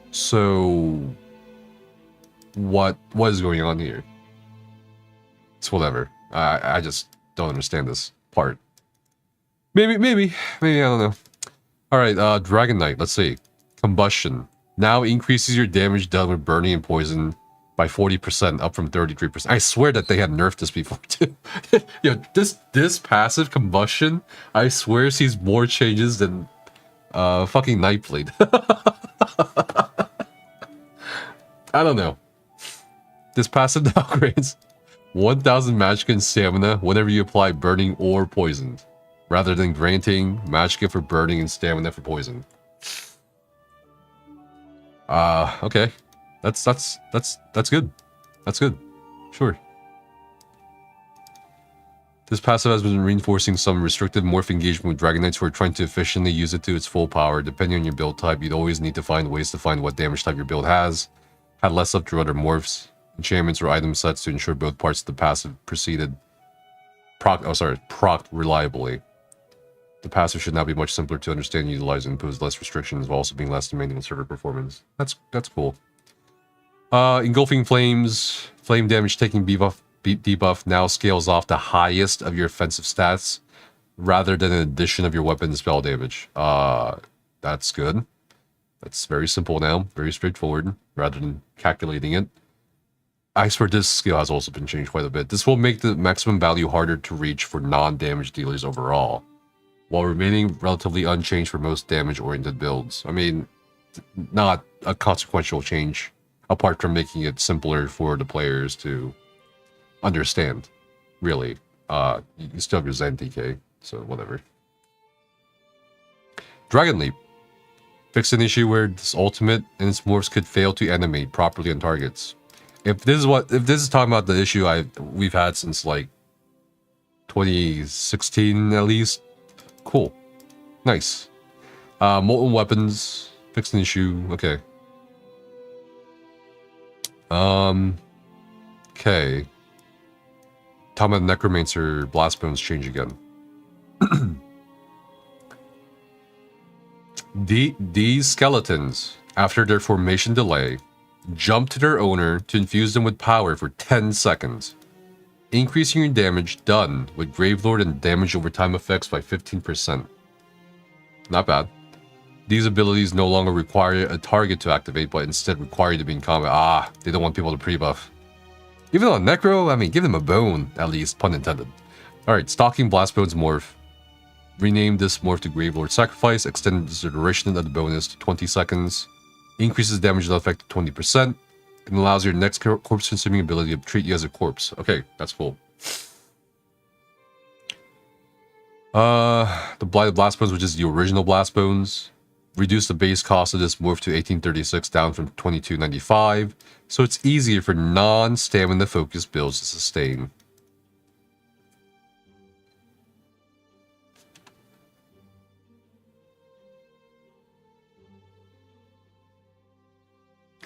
So, what is going on here? It's whatever. I just don't understand this part. Maybe, I don't know. Alright, Dragon Knight, let's see. Combustion. Now increases your damage done with burning and poison by 40%, up from 33%. I swear that they had nerfed this before, too. Yo, this passive combustion, I swear sees more changes than fucking Nightblade. I don't know. This passive now grants 1000 magic and stamina whenever you apply burning or poison, rather than granting magic for burning and stamina for poison. Okay. That's good. That's good. Sure. This passive has been reinforcing some restricted morph engagement with Dragon Knights who are trying to efficiently use it to its full power. Depending on your build type, you'd always need to find ways to find what damage type your build has. Had less up through other morphs, enchantments, or item sets to ensure both parts of the passive procced reliably. The passive should now be much simpler to understand and utilize and impose less restrictions while also being less demanding on server performance. That's cool. Engulfing Flames, flame damage taking debuff now scales off the highest of your offensive stats rather than an addition of your weapon spell damage. That's good. That's very simple now, very straightforward, rather than calculating it. I swear this skill has also been changed quite a bit. This will make the maximum value harder to reach for non-damage dealers overall, while remaining relatively unchanged for most damage-oriented builds. I mean, not a consequential change, apart from making it simpler for the players to understand, really. You still have your Zen DK, so whatever. Dragon Leap. Fix an issue where this ultimate and its morphs could fail to animate properly on targets. If this is talking about the issue we've had since like 2016 at least, cool, nice. Molten weapons, fix an issue. Okay. Okay. Talking about Necromancer blast bones change again. These skeletons, after their formation delay, jump to their owner to infuse them with power for 10 seconds, increasing your damage done with Gravelord and damage over time effects by 15%. Not bad. These abilities no longer require a target to activate, but instead require you to be in combat. They don't want people to pre-buff. Even on Necro, I mean, give them a bone, at least, pun intended. Alright, Stalking Blastbone's morph. Rename this morph to Gravelord Sacrifice, extend the duration of the bonus to 20 seconds, increases damage effect to 20%, and allows your next corpse-consuming ability to treat you as a corpse. Okay, that's cool. The Blighted Blast Bones, which is the original Blast Bones, reduce the base cost of this morph to 1836 down from 2295, so it's easier for non-stamina focused builds to sustain.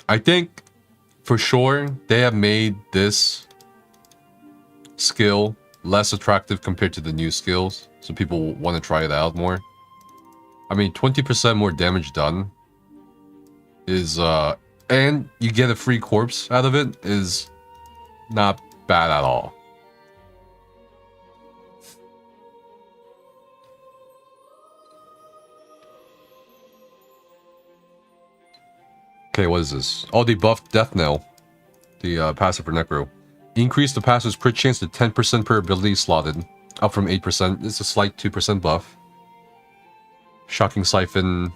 I think for sure they have made this skill less attractive compared to the new skills, so people want to try it out more. I mean, 20% more damage done is, and you get a free corpse out of it is not bad at all. Okay, what is this? Oh, they buffed Death Knell, the passive for Necro. Increase the passive's crit chance to 10% per ability slotted, up from 8%. It's a slight 2% buff. Shocking Siphon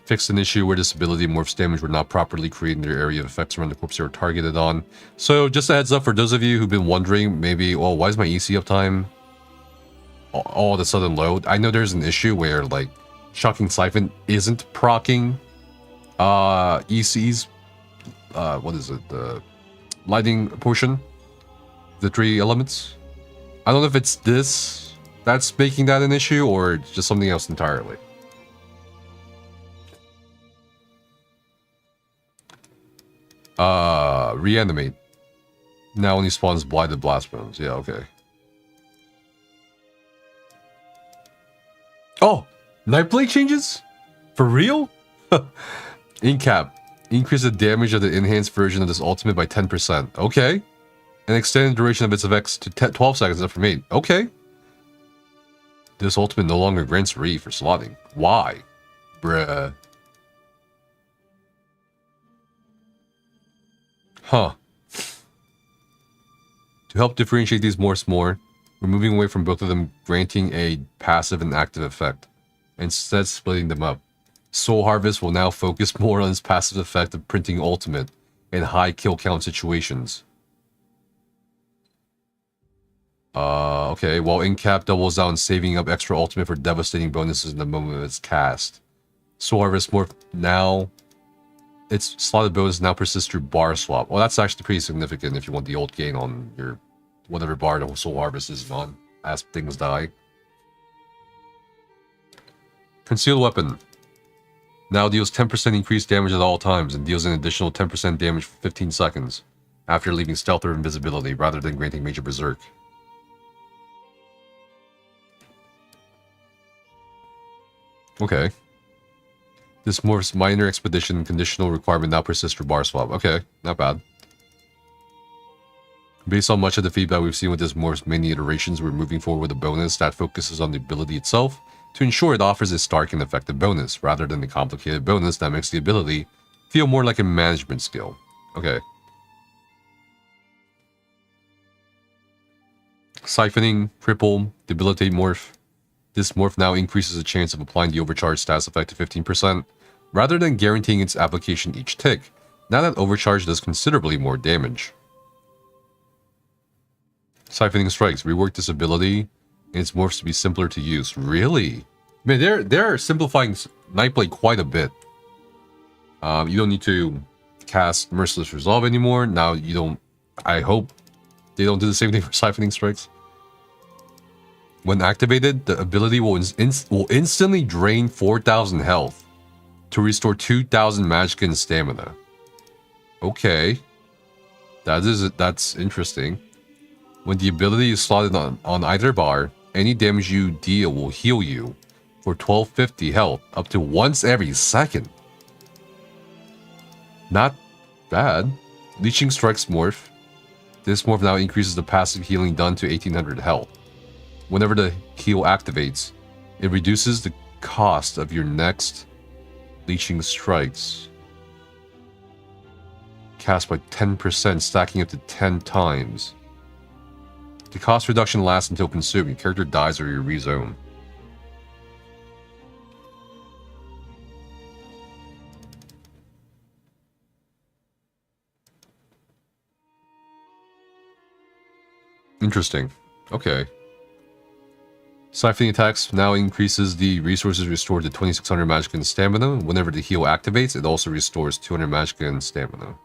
fixed an issue where this ability morphs damage were not properly created in their area of effects around the corpse they were targeted on. So, just a heads up for those of you who've been wondering, maybe, well, why is my EC uptime all of a sudden low? I know there's an issue where, like, Shocking Siphon isn't proccing EC's, what is it, the lighting potion, the 3 elements. I don't know if it's this that's making that an issue or just something else entirely. Reanimate now only spawns blighted blast bones. Yeah, okay. Oh, Nightblade changes for real. Incap. Increase the damage of the enhanced version of this ultimate by 10%. Okay. And extend the duration of its effects to 12 seconds up from 8. Okay. This ultimate no longer grants re for slotting. Why? Bruh. Huh. To help differentiate these morphs more, we're moving away from both of them granting a passive and active effect, instead splitting them up. Soul Harvest will now focus more on its passive effect of printing ultimate in high kill count situations. Okay, while Incap doubles down saving up extra ultimate for devastating bonuses in the moment of its cast. Soul Harvest morph now, its slotted bonus now persists through bar swap. Well, that's actually pretty significant if you want the ult gain on your whatever bar the Soul Harvest is on, as things die. Concealed Weapon now deals 10% increased damage at all times and deals an additional 10% damage for 15 seconds after leaving stealth or invisibility rather than granting major berserk. Okay. This morph's minor expedition conditional requirement now persists for bar swap. Okay, not bad. Based on much of the feedback we've seen with this morph's many iterations, we're moving forward with a bonus that focuses on the ability itself to ensure it offers a stark and effective bonus, rather than the complicated bonus that makes the ability feel more like a management skill. Okay. Siphoning, Cripple, Debilitate Morph. This morph now increases the chance of applying the overcharge status effect to 15%, rather than guaranteeing its application each tick, now that overcharge does considerably more damage. Siphoning Strikes, rework this ability, and its morphs to be simpler to use. Really? Man, they're simplifying Nightblade quite a bit. You don't need to cast Merciless Resolve anymore. Now you don't... I hope they don't do the same thing for Siphoning Strikes. When activated, the ability will instantly drain 4,000 health to restore 2,000 magic and stamina. Okay. That's interesting. When the ability is slotted on either bar, any damage you deal will heal you for 1250 health up to once every second. Not bad. Leeching Strikes morph. This morph now increases the passive healing done to 1800 health. Whenever the heal activates, it reduces the cost of your next Leeching Strikes cast by 10%, stacking up to 10 times. The cost reduction lasts until consumed. Your character dies or you rezone. Interesting. Okay. Siphoning attacks now increases the resources restored to 2600 magic and stamina. Whenever the heal activates, it also restores 200 magic and stamina.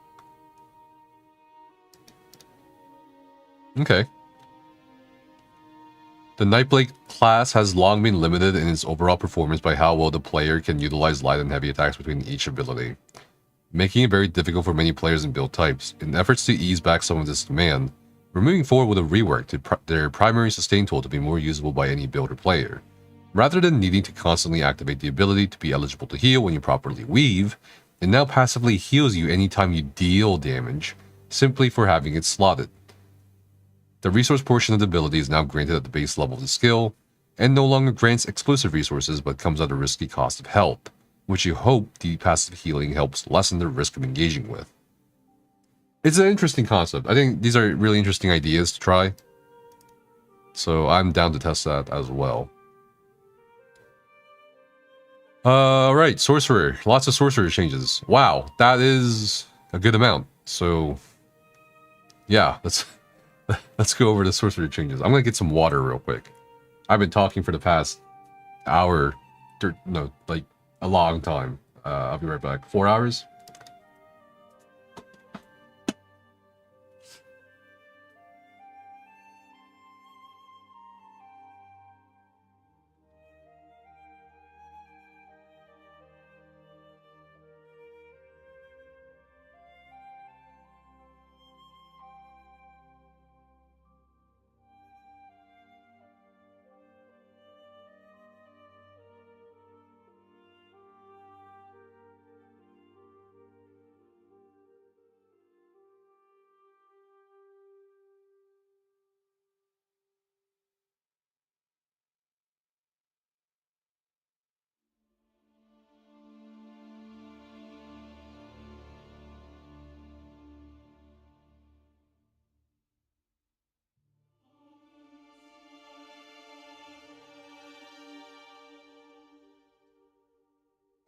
Okay. The Nightblade class has long been limited in its overall performance by how well the player can utilize light and heavy attacks between each ability, making it very difficult for many players and build types. In efforts to ease back some of this demand, we're moving forward with a rework to their primary sustain tool to be more usable by any builder player. Rather than needing to constantly activate the ability to be eligible to heal when you properly weave, it now passively heals you anytime you deal damage, simply for having it slotted. The resource portion of the ability is now granted at the base level of the skill, and no longer grants exclusive resources but comes at a risky cost of health, which you hope the passive healing helps lessen the risk of engaging with. It's an interesting concept. I think these are really interesting ideas to try. So I'm down to test that as well. Right, Sorcerer. Lots of Sorcerer changes. Wow, that is a good amount. So, yeah, let's go over the Sorcerer changes. I'm gonna get some water real quick. I've been talking for the past hour, no, like a long time. I'll be right back. 4 hours?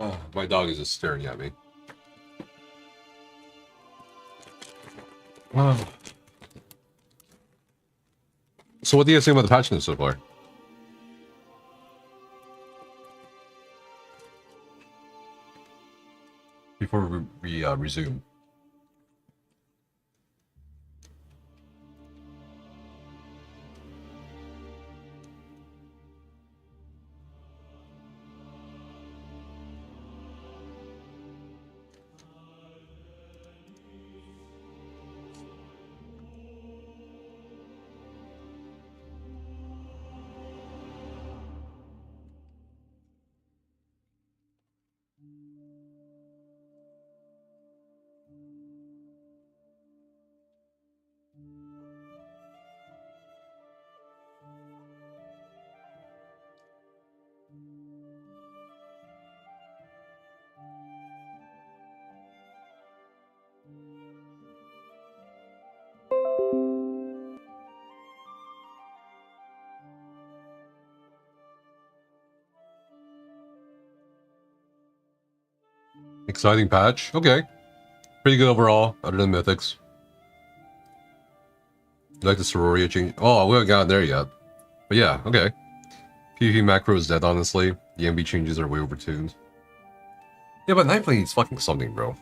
Oh, my dog is just staring at me. Oh. So what do you guys think about the patch notes so far? Before we resume. Exciting patch. Okay. Pretty good overall, other than mythics. You like the sorority change? Oh, we haven't gotten there yet. But yeah, okay. PvP macro is dead, honestly. The MB changes are way overtuned. Yeah, but Nightblade needs fucking something, bro.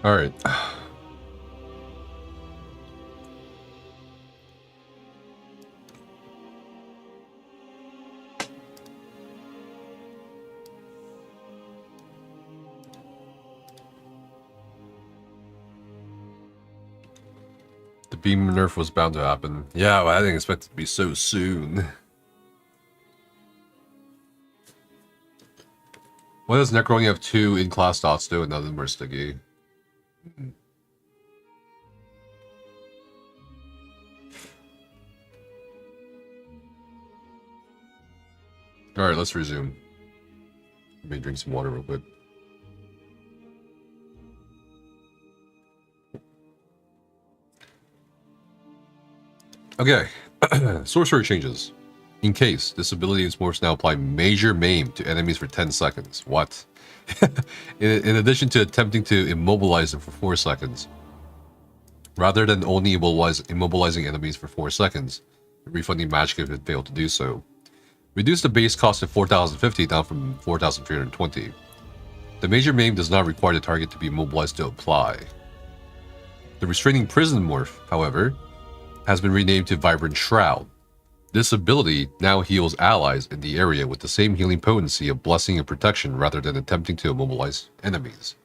Alright. The beam nerf was bound to happen. Yeah, well, I didn't expect it to be so soon. Why does Necro only have 2 in-class dots though, and none of them are sticky? Alright, let's resume. Let me drink some water real quick. Okay, sorcerer changes. In case, this ability is morphs now apply major maim to enemies for 10 seconds. What? in addition to attempting to immobilize them for 4 seconds. Rather than only immobilizing enemies for 4 seconds, refunding magic if it failed to do so. Reduce the base cost to 4,050 down from 4,320. The major maim does not require the target to be immobilized to apply. The restraining prison morph, however, has been renamed to Vibrant Shroud. This ability now heals allies in the area with the same healing potency of blessing and protection rather than attempting to immobilize enemies.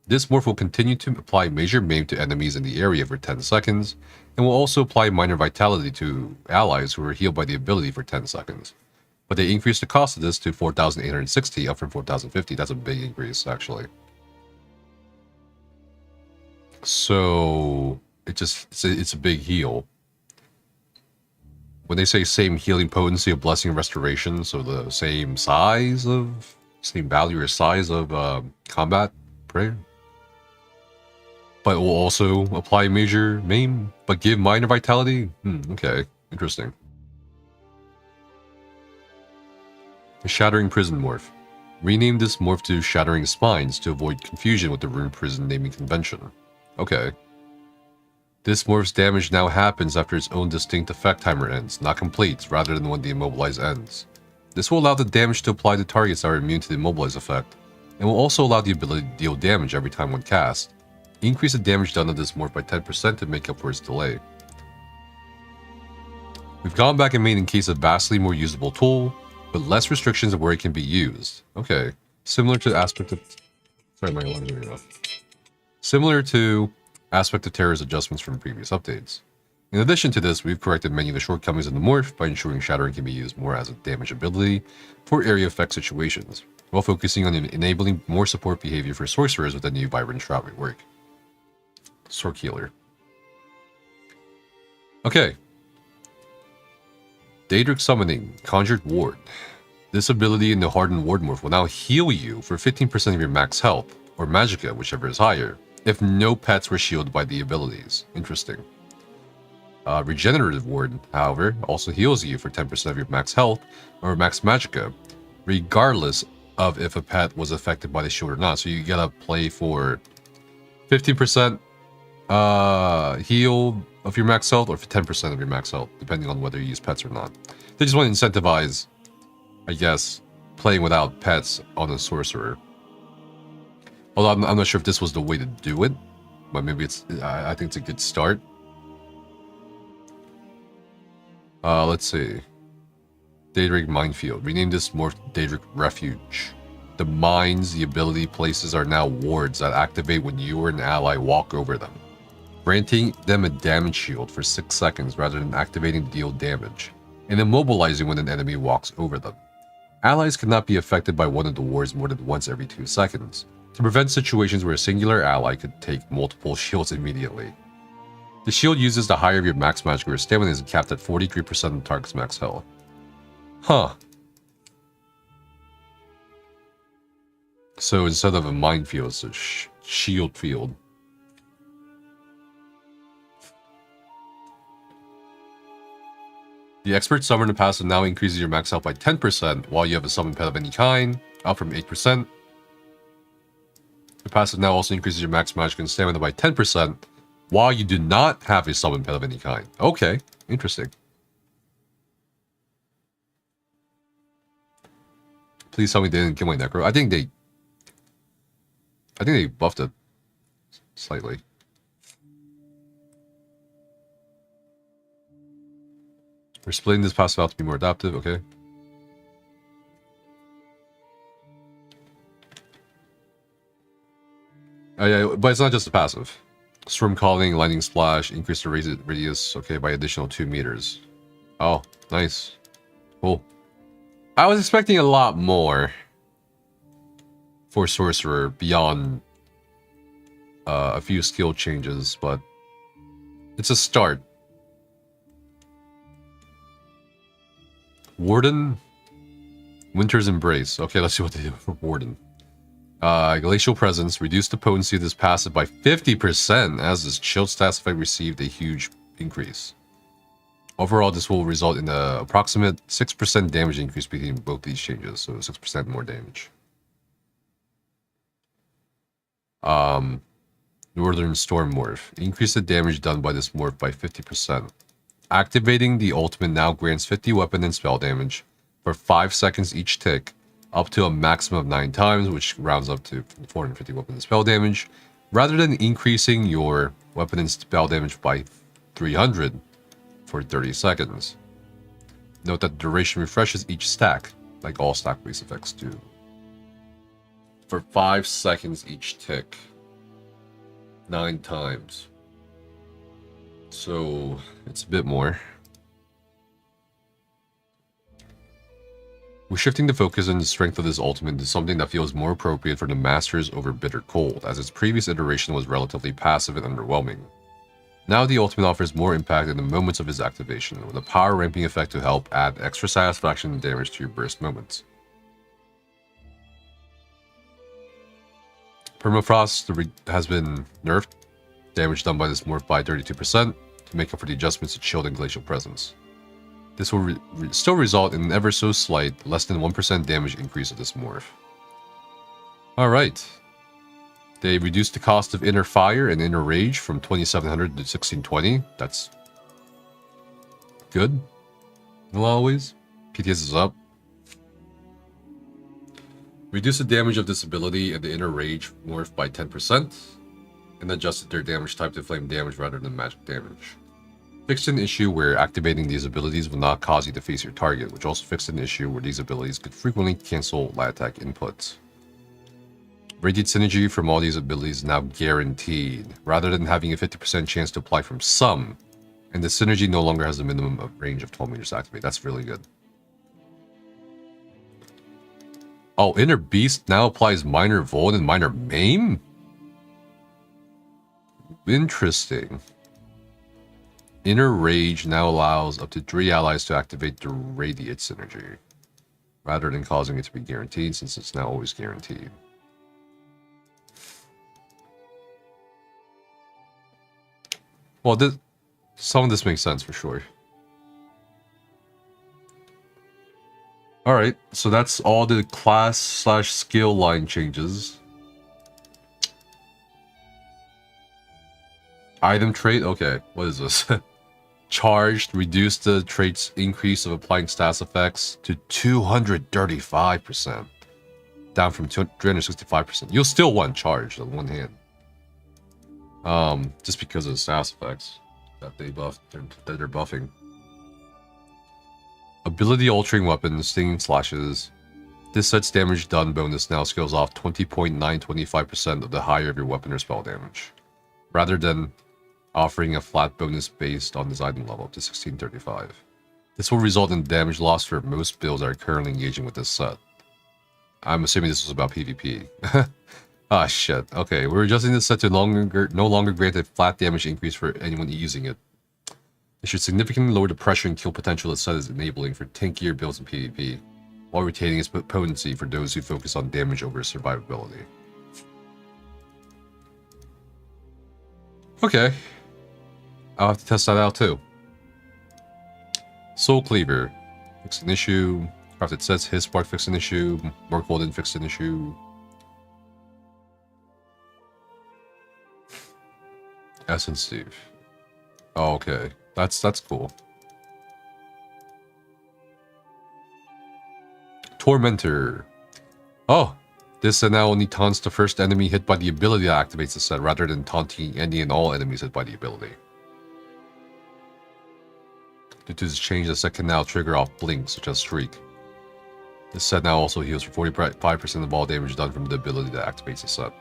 This morph will continue to apply major maim to enemies in the area for 10 seconds, and will also apply minor vitality to allies who are healed by the ability for 10 seconds. But they increased the cost of this to 4,860, up from 4,050. That's a big increase, actually. So it's a big heal. When they say same healing potency of blessing and restoration, so the same value or size of combat prayer, but it will also apply major maim, but give minor vitality. Okay, interesting. The Shattering Prison morph. Rename this morph to Shattering Spines to avoid confusion with the Rune Prison naming convention. Okay. This morph's damage now happens after its own distinct effect timer ends, not completes, rather than when the immobilize ends. This will allow the damage to apply to targets that are immune to the immobilize effect, and will also allow the ability to deal damage every time one cast. Increase the damage done on this morph by 10% to make up for its delay. We've gone back and made in case a vastly more usable tool, but less restrictions of where it can be used. Okay. Similar to aspect of... Sorry, my alarm's going off. Similar to Aspect of Terror's adjustments from previous updates. In addition to this, we've corrected many of the shortcomings in the morph by ensuring Shattering can be used more as a damage ability for area effect situations, while focusing on enabling more support behavior for sorcerers with the new Vibrant Shroud rework. Sorc Healer. Okay. Daedric Summoning, Conjured Ward. This ability in the Hardened Ward morph will now heal you for 15% of your max health, or magicka, whichever is higher, if no pets were shielded by the abilities. Interesting. Regenerative Ward, however, also heals you for 10% of your max health, or max magicka, regardless of if a pet was affected by the shield or not. So you gotta play for 15% heal of your max health, or for 10% of your max health, depending on whether you use pets or not. They just want to incentivize, I guess, playing without pets on a sorcerer. Although I'm not sure if this was the way to do it, but maybe it's. I think it's a good start. Let's see. Daedric Minefield. Rename this morph Daedric Refuge. The mines, the ability places are now wards that activate when you or an ally walk over them, granting them a damage shield for 6 seconds rather than activating to deal damage, and immobilizing when an enemy walks over them. Allies cannot be affected by one of the wards more than once every 2 seconds, to prevent situations where a singular ally could take multiple shields immediately. The shield uses the higher of your max magic or stamina is capped at 43% of the target's max health. Huh. So instead of a minefield, it's a shield field. The Expert Summoner passive now increases your max health by 10% while you have a summon pet of any kind, up from 8%. The passive now also increases your max magic and stamina by 10% while you do not have a summon pet of any kind. Okay, interesting. Please tell me they didn't kill my Necro. I think they buffed it slightly. We're splitting this passive out to be more adaptive, okay. Oh yeah, but it's not just a passive. Storm Calling, Lightning Splash, increase the radius, okay, by additional 2 meters. Oh, nice. Cool. I was expecting a lot more for Sorcerer beyond a few skill changes, but it's a start. Warden, Winter's Embrace. Okay, let's see what they do for Warden. Glacial Presence, reduce the potency of this passive by 50% as this chilled status effect received a huge increase. Overall, this will result in an approximate 6% damage increase between both these changes, so 6% more damage. Northern Storm Morph. Increase the damage done by this morph by 50%. Activating the ultimate now grants 50 weapon and spell damage for 5 seconds each tick, up to a maximum of 9 times, which rounds up to 450 weapon and spell damage, rather than increasing your weapon and spell damage by 300 for 30 seconds. Note that duration refreshes each stack, like all stack-based effects do. For 5 seconds each tick. 9 times. So, it's a bit more. We're shifting the focus and the strength of this ultimate to something that feels more appropriate for the Masters over Bitter Cold, as its previous iteration was relatively passive and underwhelming. Now the ultimate offers more impact in the moments of its activation, with a power ramping effect to help add extra satisfaction and damage to your burst moments. Permafrost has been nerfed, damage done by this morph by 32% to make up for the adjustments to Chilled and Glacial Presence. This will still result in an ever so slight, less than 1% damage increase of this morph. Alright. They reduced the cost of Inner Fire and Inner Rage from 2700 to 1620. That's good in a lot of ways. PTS is up. Reduce the damage of this ability and the Inner Rage morph by 10%, and adjusted their damage type to flame damage rather than magic damage. Fixed an issue where activating these abilities will not cause you to face your target, which also fixed an issue where these abilities could frequently cancel light attack inputs. Radiant synergy from all these abilities is now guaranteed, rather than having a 50% chance to apply from some, and the synergy no longer has a minimum of range of 12 meters to activate. That's really good. Oh, Inner Beast now applies Minor Volt and Minor Maim? Interesting. Inner Rage now allows up to 3 allies to activate the Radiant synergy, rather than causing it to be guaranteed, since it's now always guaranteed. Well, some of this makes sense for sure. Alright, so that's all the class/skill line changes. Item trait? Okay, what is this? Charged, reduce the trait's increase of applying status effects to 235%. Down from 365%. You'll still want charged on one hand. Just because of the status effects that they buffed, that they're buffing. Ability altering weapons, stinging slashes. This set's damage done bonus now scales off 20.925% of the higher of your weapon or spell damage, rather than offering a flat bonus based on this item level up to 1635. This will result in damage loss for most builds that are currently engaging with this set. I'm assuming this was about PvP. Ah, shit. Okay, we're adjusting this set to no longer grant a flat damage increase for anyone using it. It should significantly lower the pressure and kill potential the set is enabling for tankier builds in PvP, while retaining its potency for those who focus on damage over survivability. Okay. I'll have to test that out too. Soul Cleaver. Fixed an issue. Crafted sets, his spark fixed an issue. Mark Golden fixed an issue. Essence Steve. Oh, okay. That's cool. Tormentor. Oh! This now only taunts the first enemy hit by the ability that activates the set, rather than taunting any and all enemies hit by the ability. Due to this change, the set can now trigger off blinks, such as Shriek. This set now also heals for 45% of all damage done from the ability that activates the set.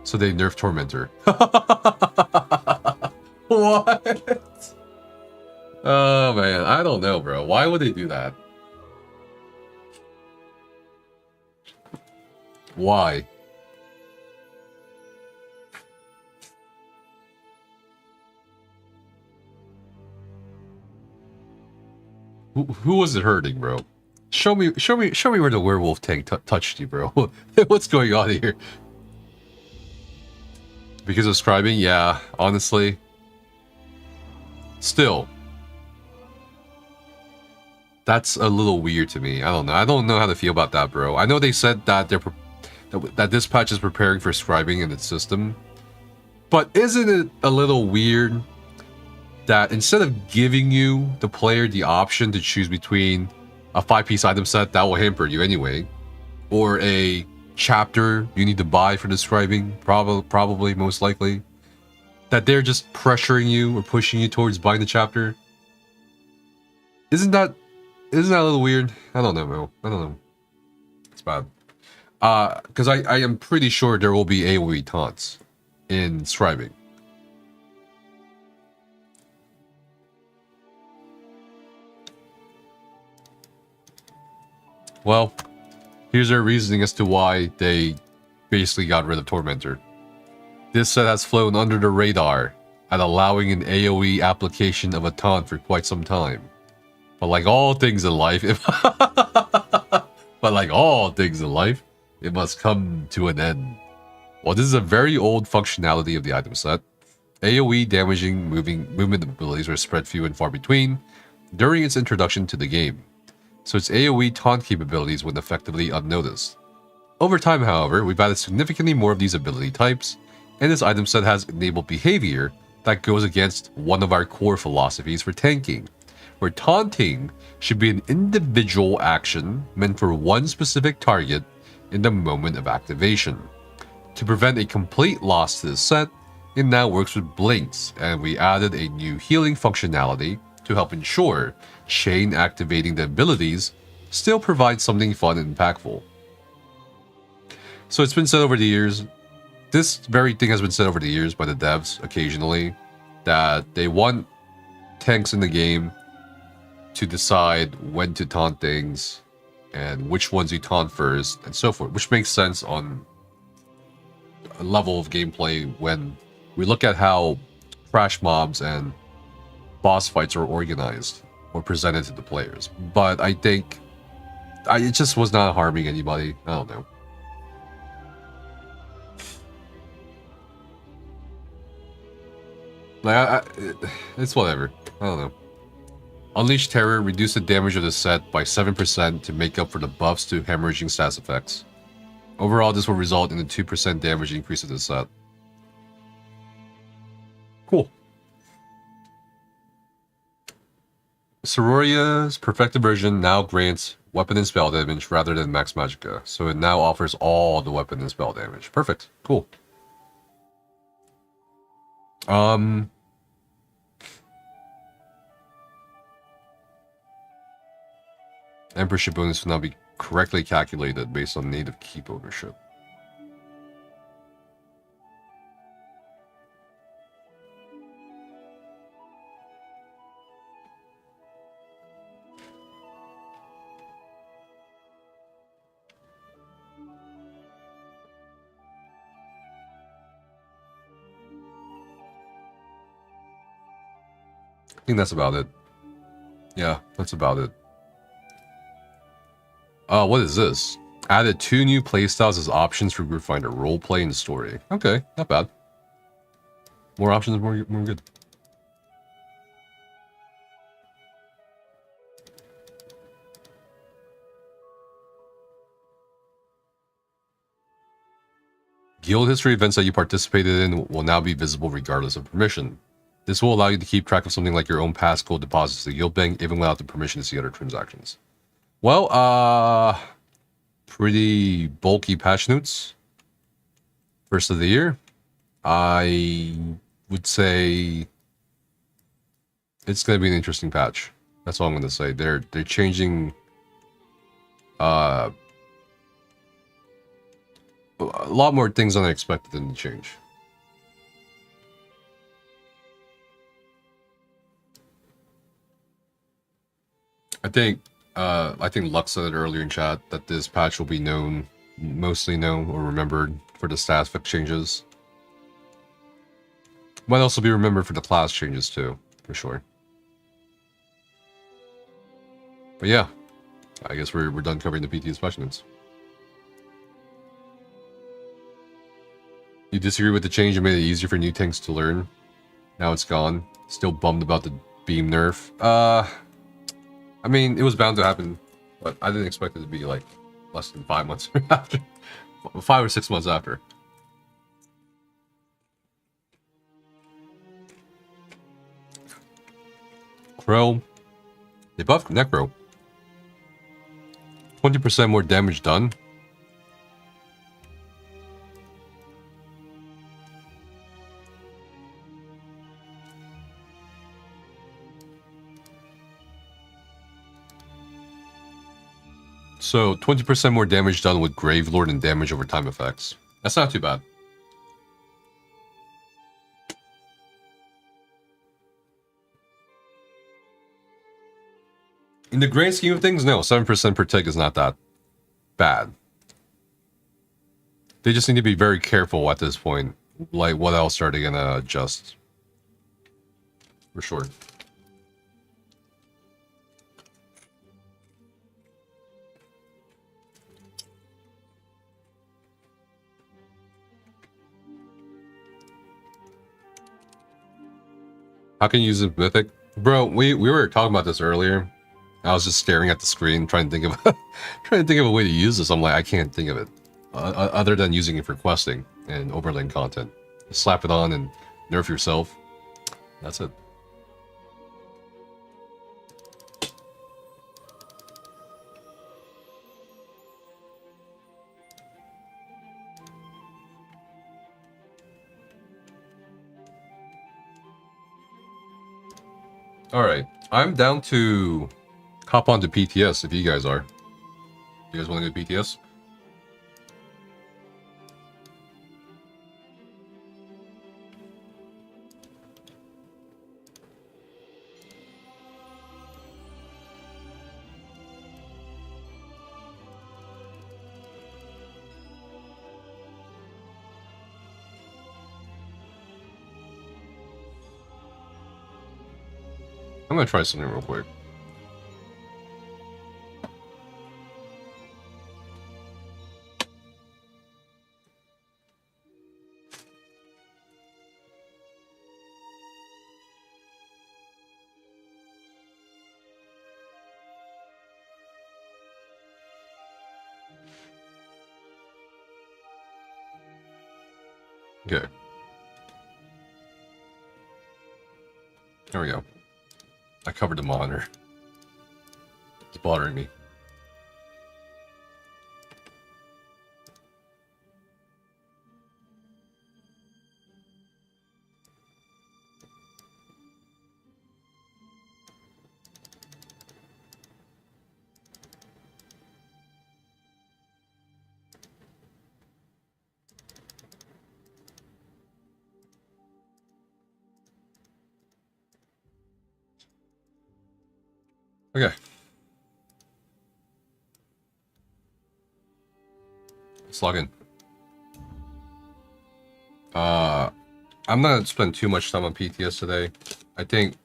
So they nerf Tormentor. What? Oh man, I don't know, bro. Why would they do that? Why? Who was it hurting, bro? Show me where the werewolf tank touched you, bro. What's going on here? Because of scribing, yeah. Honestly, still, that's a little weird to me. I don't know. I don't know how to feel about that, bro. I know they said that that this patch is preparing for scribing in its system, but isn't it a little weird that instead of giving you, the player, the option to choose between a 5-piece item set that will hamper you anyway, or a chapter you need to buy for describing, probably most likely, that they're just pressuring you or pushing you towards buying the chapter? Isn't that a little weird? I don't know, bro. I don't know. It's bad. Because I am pretty sure there will be AoE taunts in scribing. Well, here's their reasoning as to why they basically got rid of Tormentor. This set has flown under the radar at allowing an AoE application of a taunt for quite some time. But like all things in life, it must come to an end. While this is a very old functionality of the item set, AoE damaging movement abilities were spread few and far between during its introduction to the game, so its AoE taunt capabilities went effectively unnoticed. Over time, however, we've added significantly more of these ability types, and this item set has enabled behavior that goes against one of our core philosophies for tanking, where taunting should be an individual action meant for one specific target in the moment of activation. To prevent a complete loss to this set, it now works with blinks, and we added a new healing functionality to help ensure chain activating the abilities still provides something fun and impactful. So it's been said over the years, this very thing has been said over the years by the devs occasionally, that they want tanks in the game to decide when to taunt things and which ones you taunt first and so forth, which makes sense on a level of gameplay when we look at how crash mobs and boss fights are organized or presented to the players. But I think it just was not harming anybody. I don't know. Like, it's whatever. I don't know. Unleash Terror, reduce the damage of the set by 7% to make up for the buffs to hemorrhaging stats effects. Overall, this will result in a 2% damage increase of the set. Cool. Sororia's perfected version now grants weapon and spell damage rather than max magicka, so it now offers all the weapon and spell damage. Perfect. Cool. Emperorship bonus will now be correctly calculated based on native keep ownership. I think that's about it. Yeah, that's about it. What is this? Added 2 new playstyles as options for Group Finder, roleplay and story. Okay, not bad. More options, more good. Guild history events that you participated in will now be visible regardless of permission. This will allow you to keep track of something like your own past gold deposits to the guild bank, even without the permission to see other transactions. Well, pretty bulky patch notes. First of the year. I would say it's going to be an interesting patch. That's all I'm going to say. They're changing a a lot more things unexpected than the change. I think Lux said it earlier in chat that this patch will be mostly known or remembered for the stat effect changes. Might also be remembered for the class changes too, for sure. But yeah, I guess we're done covering the PTS patch notes. You disagree with the change that made it easier for new tanks to learn? Now it's gone. Still bummed about the beam nerf. I mean, it was bound to happen, but I didn't expect it to be like less than 5 months after. 5 or 6 months after. Crow. They buffed Necro. 20% more damage done. So 20% more damage done with Gravelord and damage over time effects. That's not too bad. In the grand scheme of things, no, 7% per tick is not that bad. They just need to be very careful at this point. Like, what else are they gonna adjust? For sure. How can you use a mythic? Bro, we were talking about this earlier. I was just staring at the screen, trying to think of a way to use this. I'm like, I can't think of it, other than using it for questing and overlaying content. Just slap it on and nerf yourself. That's it. All right, I'm down to hop on to PTS if you guys are. You guys want to go PTS? I'm gonna try something real quick. Okay. There we go. I covered the monitor. It's bothering me. Okay. Let's log in. I'm not gonna spend too much time on PTS today. I think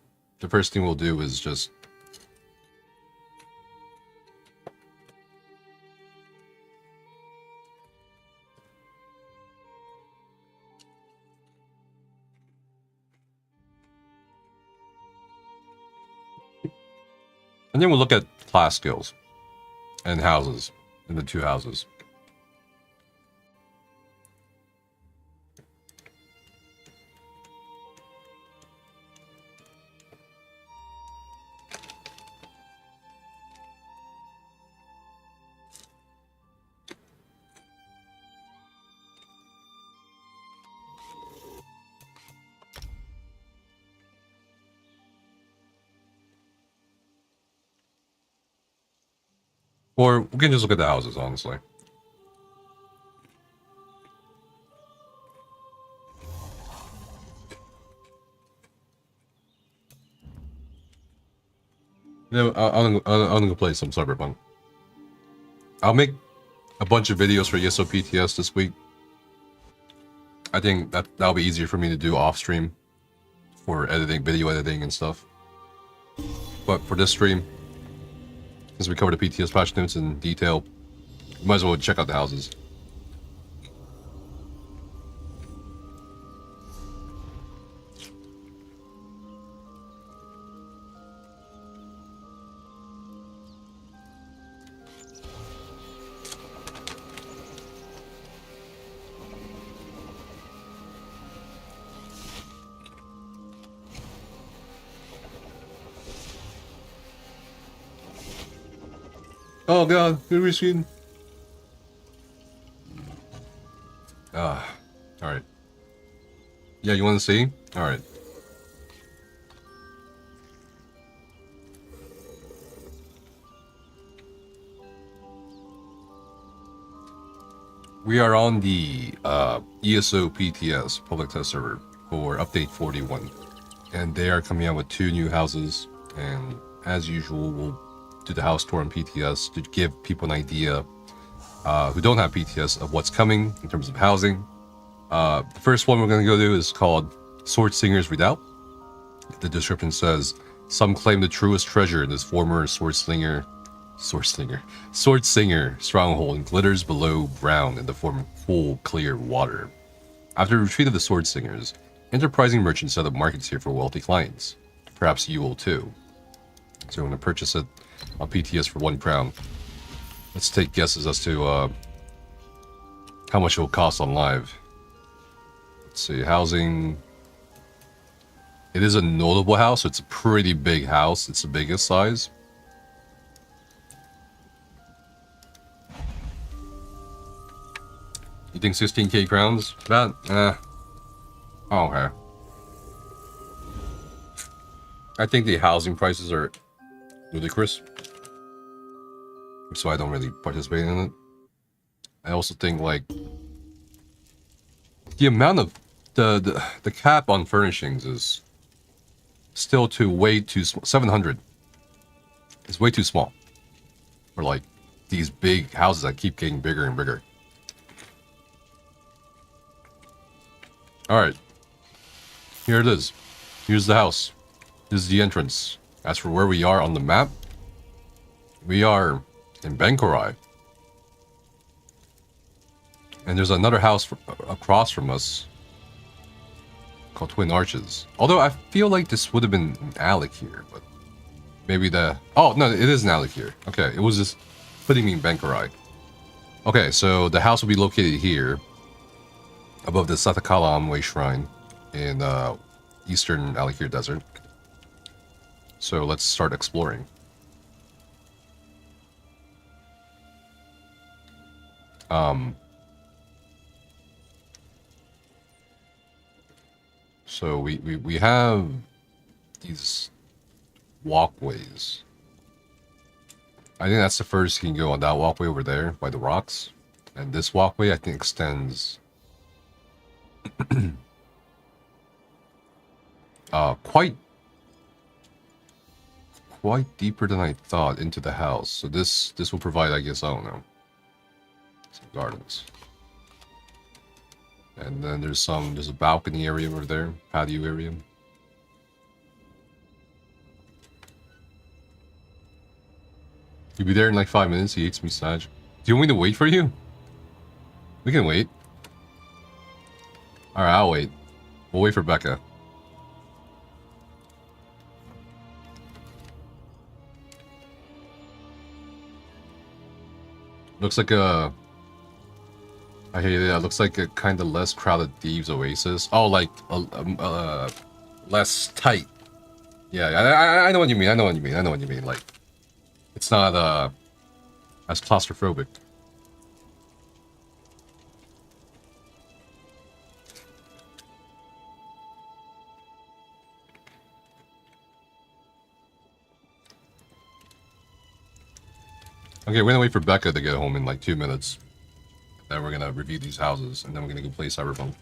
the first thing we'll do is just and then we'll look at class skills and houses in the 2 houses. Or we can just look at the houses, honestly. No, I'm gonna play some Cyberpunk. I'll make a bunch of videos for ESO PTS this week. I think that'll be easier for me to do off stream for editing, video editing and stuff. But for this stream, since we covered the PTS patch notes in detail, you might as well check out the houses. Oh god, good reskin. Alright. Yeah, you want to see? Alright. We are on the ESO PTS public test server for update 41. And they are coming out with 2 new houses. And as usual, we'll do the house tour on PTS to give people an idea who don't have PTS of what's coming in terms of housing. The first one we're going to go to is called Sword Singer's Redoubt. The description says, some claim the truest treasure in this former Sword Singer stronghold glitters below ground in the form of cool, clear water. After the retreat of the Sword Singers, enterprising merchants set up markets here for wealthy clients. Perhaps you will too. So we're going to purchase it on PTS for 1 crown. Let's take guesses as to how much it will cost on live. Let's see, housing. It is a notable house, so it's a pretty big house. It's the biggest size. You think 16k crowns? That? Oh, okay. I think the housing prices are ludicrous, so I don't really participate in it. I also think, like, the amount of the cap on furnishings is still way too small. 700 is way too small for like these big houses that keep getting bigger and bigger. All right, here it is. Here's the house. This is the entrance. As for where we are on the map, we are in Banchee. And there's another house across from us called Twin Arches. Although I feel like this would have been an Alec here, but maybe the... Oh, no, it is an Alec here. Okay, it was just putting me in Banchee. Okay, so the house will be located here, above the Satakalamwe Shrine in eastern Alakir Desert. So let's start exploring. So we have these walkways. I think that's the first you can go on that walkway over there by the rocks. And this walkway I think extends quite deeper than I thought into the house. So this will provide, I guess, I don't know, some gardens. And then there's a balcony area over there, patio area. You'll be there in like 5 minutes. He hates me, Saj. Do you want me to wait for you? We can wait. Alright, I'll wait. We'll wait for Becca. Looks like a... I hate it. It looks like a kind of less crowded Thieves Oasis. Oh, like less tight. Yeah, I know what you mean. I know what you mean. Like, it's not as claustrophobic. Okay, we're gonna wait for Becca to get home in like 2 minutes. Then we're gonna review these houses, and then we're gonna go play Cyberpunk.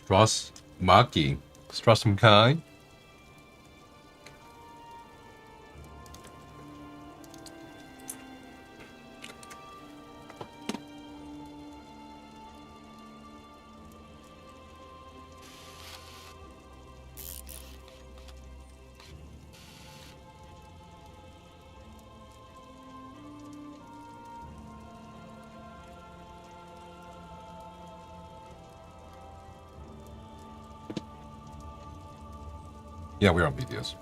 Strass Maki. Strasmkai. Yeah, we're on PTS.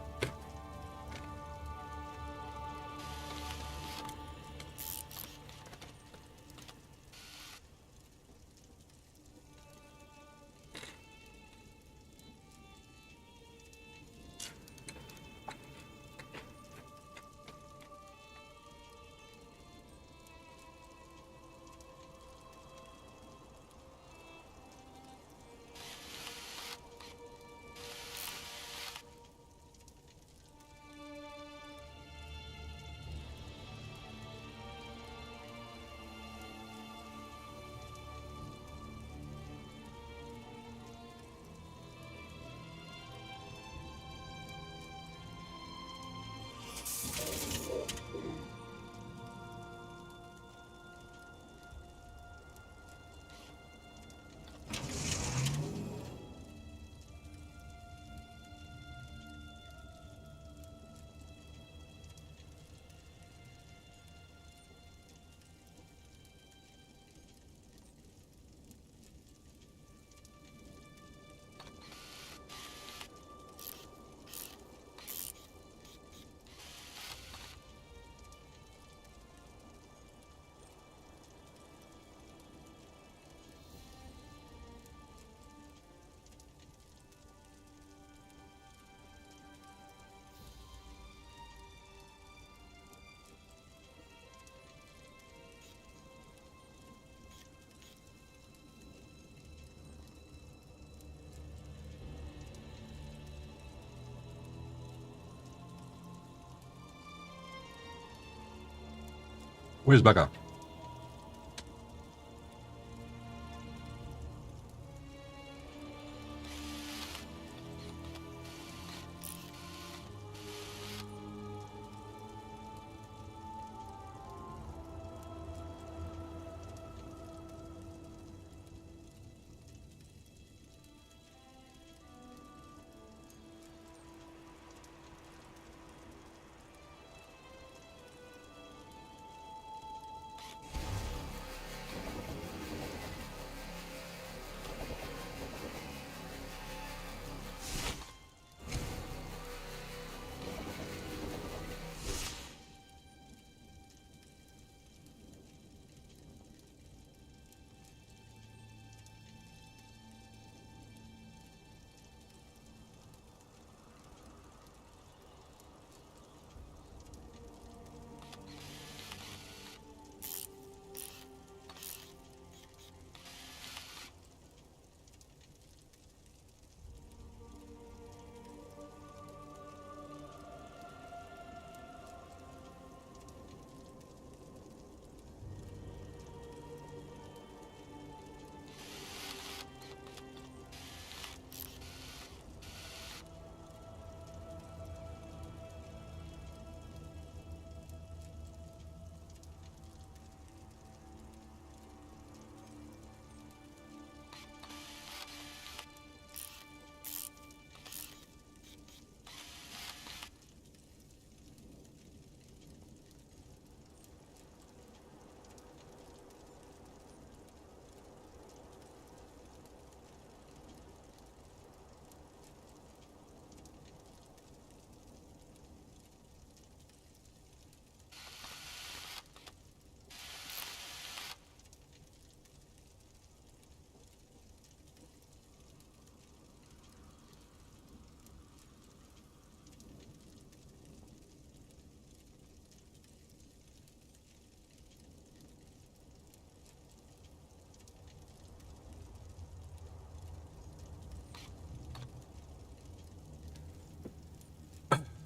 Where's Becca?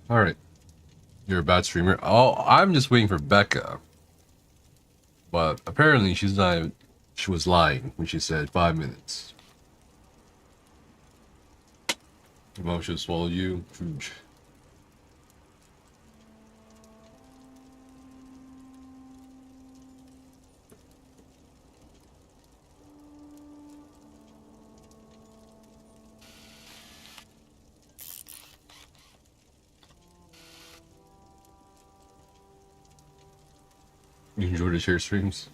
Alright. You're a bad streamer. Oh, I'm just waiting for Becca. But apparently she's not. She was lying when she said 5 minutes. Your mom should swallow you. You enjoy the share streams?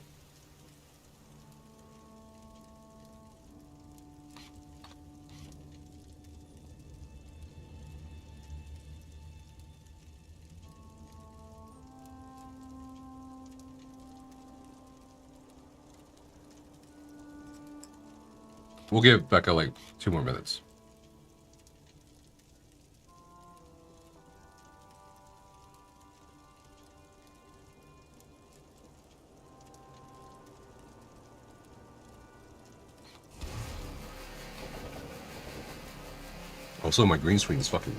We'll give Becca like 2 more minutes. Also, my green screen is fucking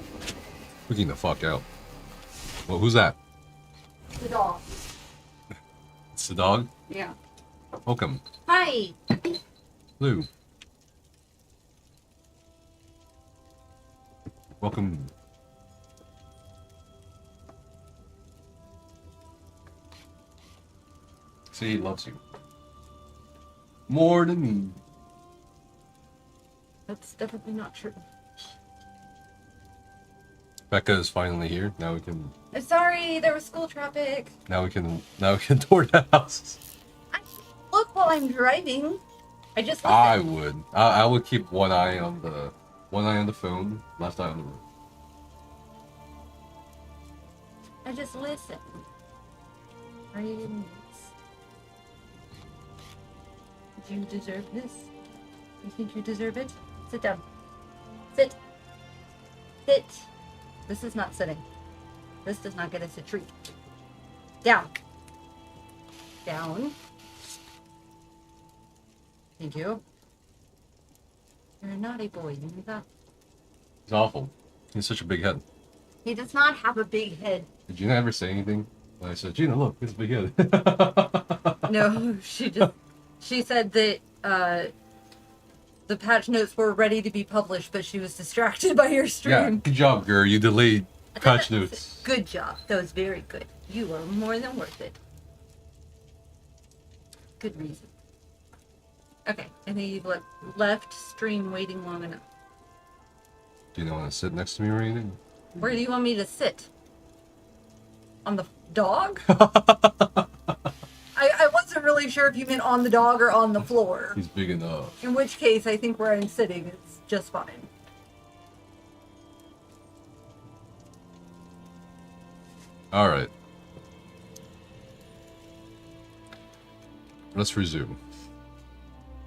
freaking the fuck out. Well, who's that? The dog. It's the dog? Yeah. Welcome. Hi. Hello. Welcome. See, he loves you. More than me. That's definitely not true. Becca is finally here. Now we can. I'm sorry, there was school traffic. Now we can tour the houses. Look while I'm driving. I just I listened. would. I would keep one eye on the phone, left eye on the road. I just listened. Are you getting this? Do you deserve this? You think you deserve it? Sit down. Sit. Sit. This is not sitting. This does not get us a treat. Down. Down. Thank you. You're a naughty boy, you know that? He's awful. He has such a big head. He does not have a big head. Did Gina ever say anything? When I said, Gina, look, he has a big head. No, she said that the patch notes were ready to be published, but she was distracted by your stream. Yeah, good job, girl. You delayed patch notes. Good job. That was very good. You are more than worth it. Good reason. Okay, I think you've left stream waiting long enough. Do you want to sit next to me or anything? Where do you want me to sit? On the dog? I wasn't really sure if you meant on the dog or on the floor. He's big enough. In which case, I think where I'm sitting is just fine. Alright. Let's resume.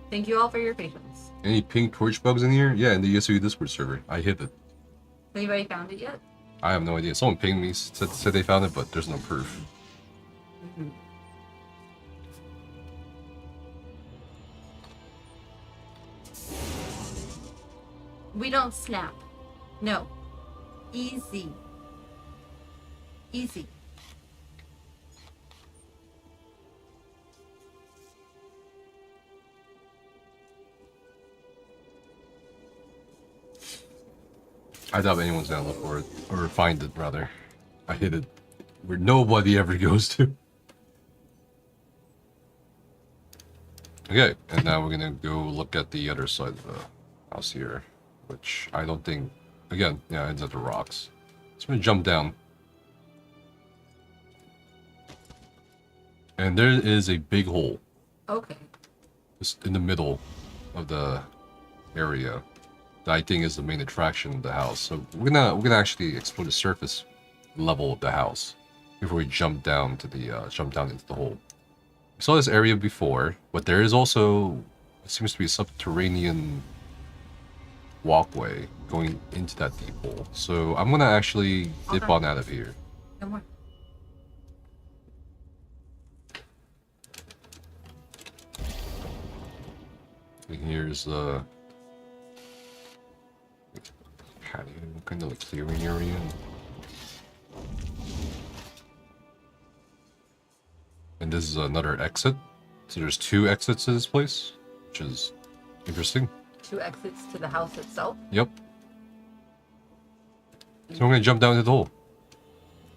Thank you all for your patience. Any pink torch bugs in here? Yeah, in the ESO Discord server. I hid it. Anybody found it yet? I have no idea. Someone pinged me, said they found it, but there's no proof. Mm-hmm. We don't snap. No. Easy. Easy. I doubt anyone's gonna look for it, or find it, rather. I hid it where nobody ever goes to. Okay, and now we're gonna go look at the other side of the house here, which I don't think, again, yeah, ends at the rocks. So I'm gonna jump down. And there is a big hole. Okay. Just in the middle of the area. That I think is the main attraction of the house. So we're gonna actually explore the surface level of the house before we jump down to the jump down into the hole. We saw this area before, but there is also, it seems to be a subterranean walkway going into that deep hole. So I'm gonna actually dip Okay. on out of here. No more. And here's the patio, kind of like clearing area. And this is another exit. So there's 2 exits to this place, which is interesting. 2 exits to the house itself. Yep. So I'm gonna jump down into the hole.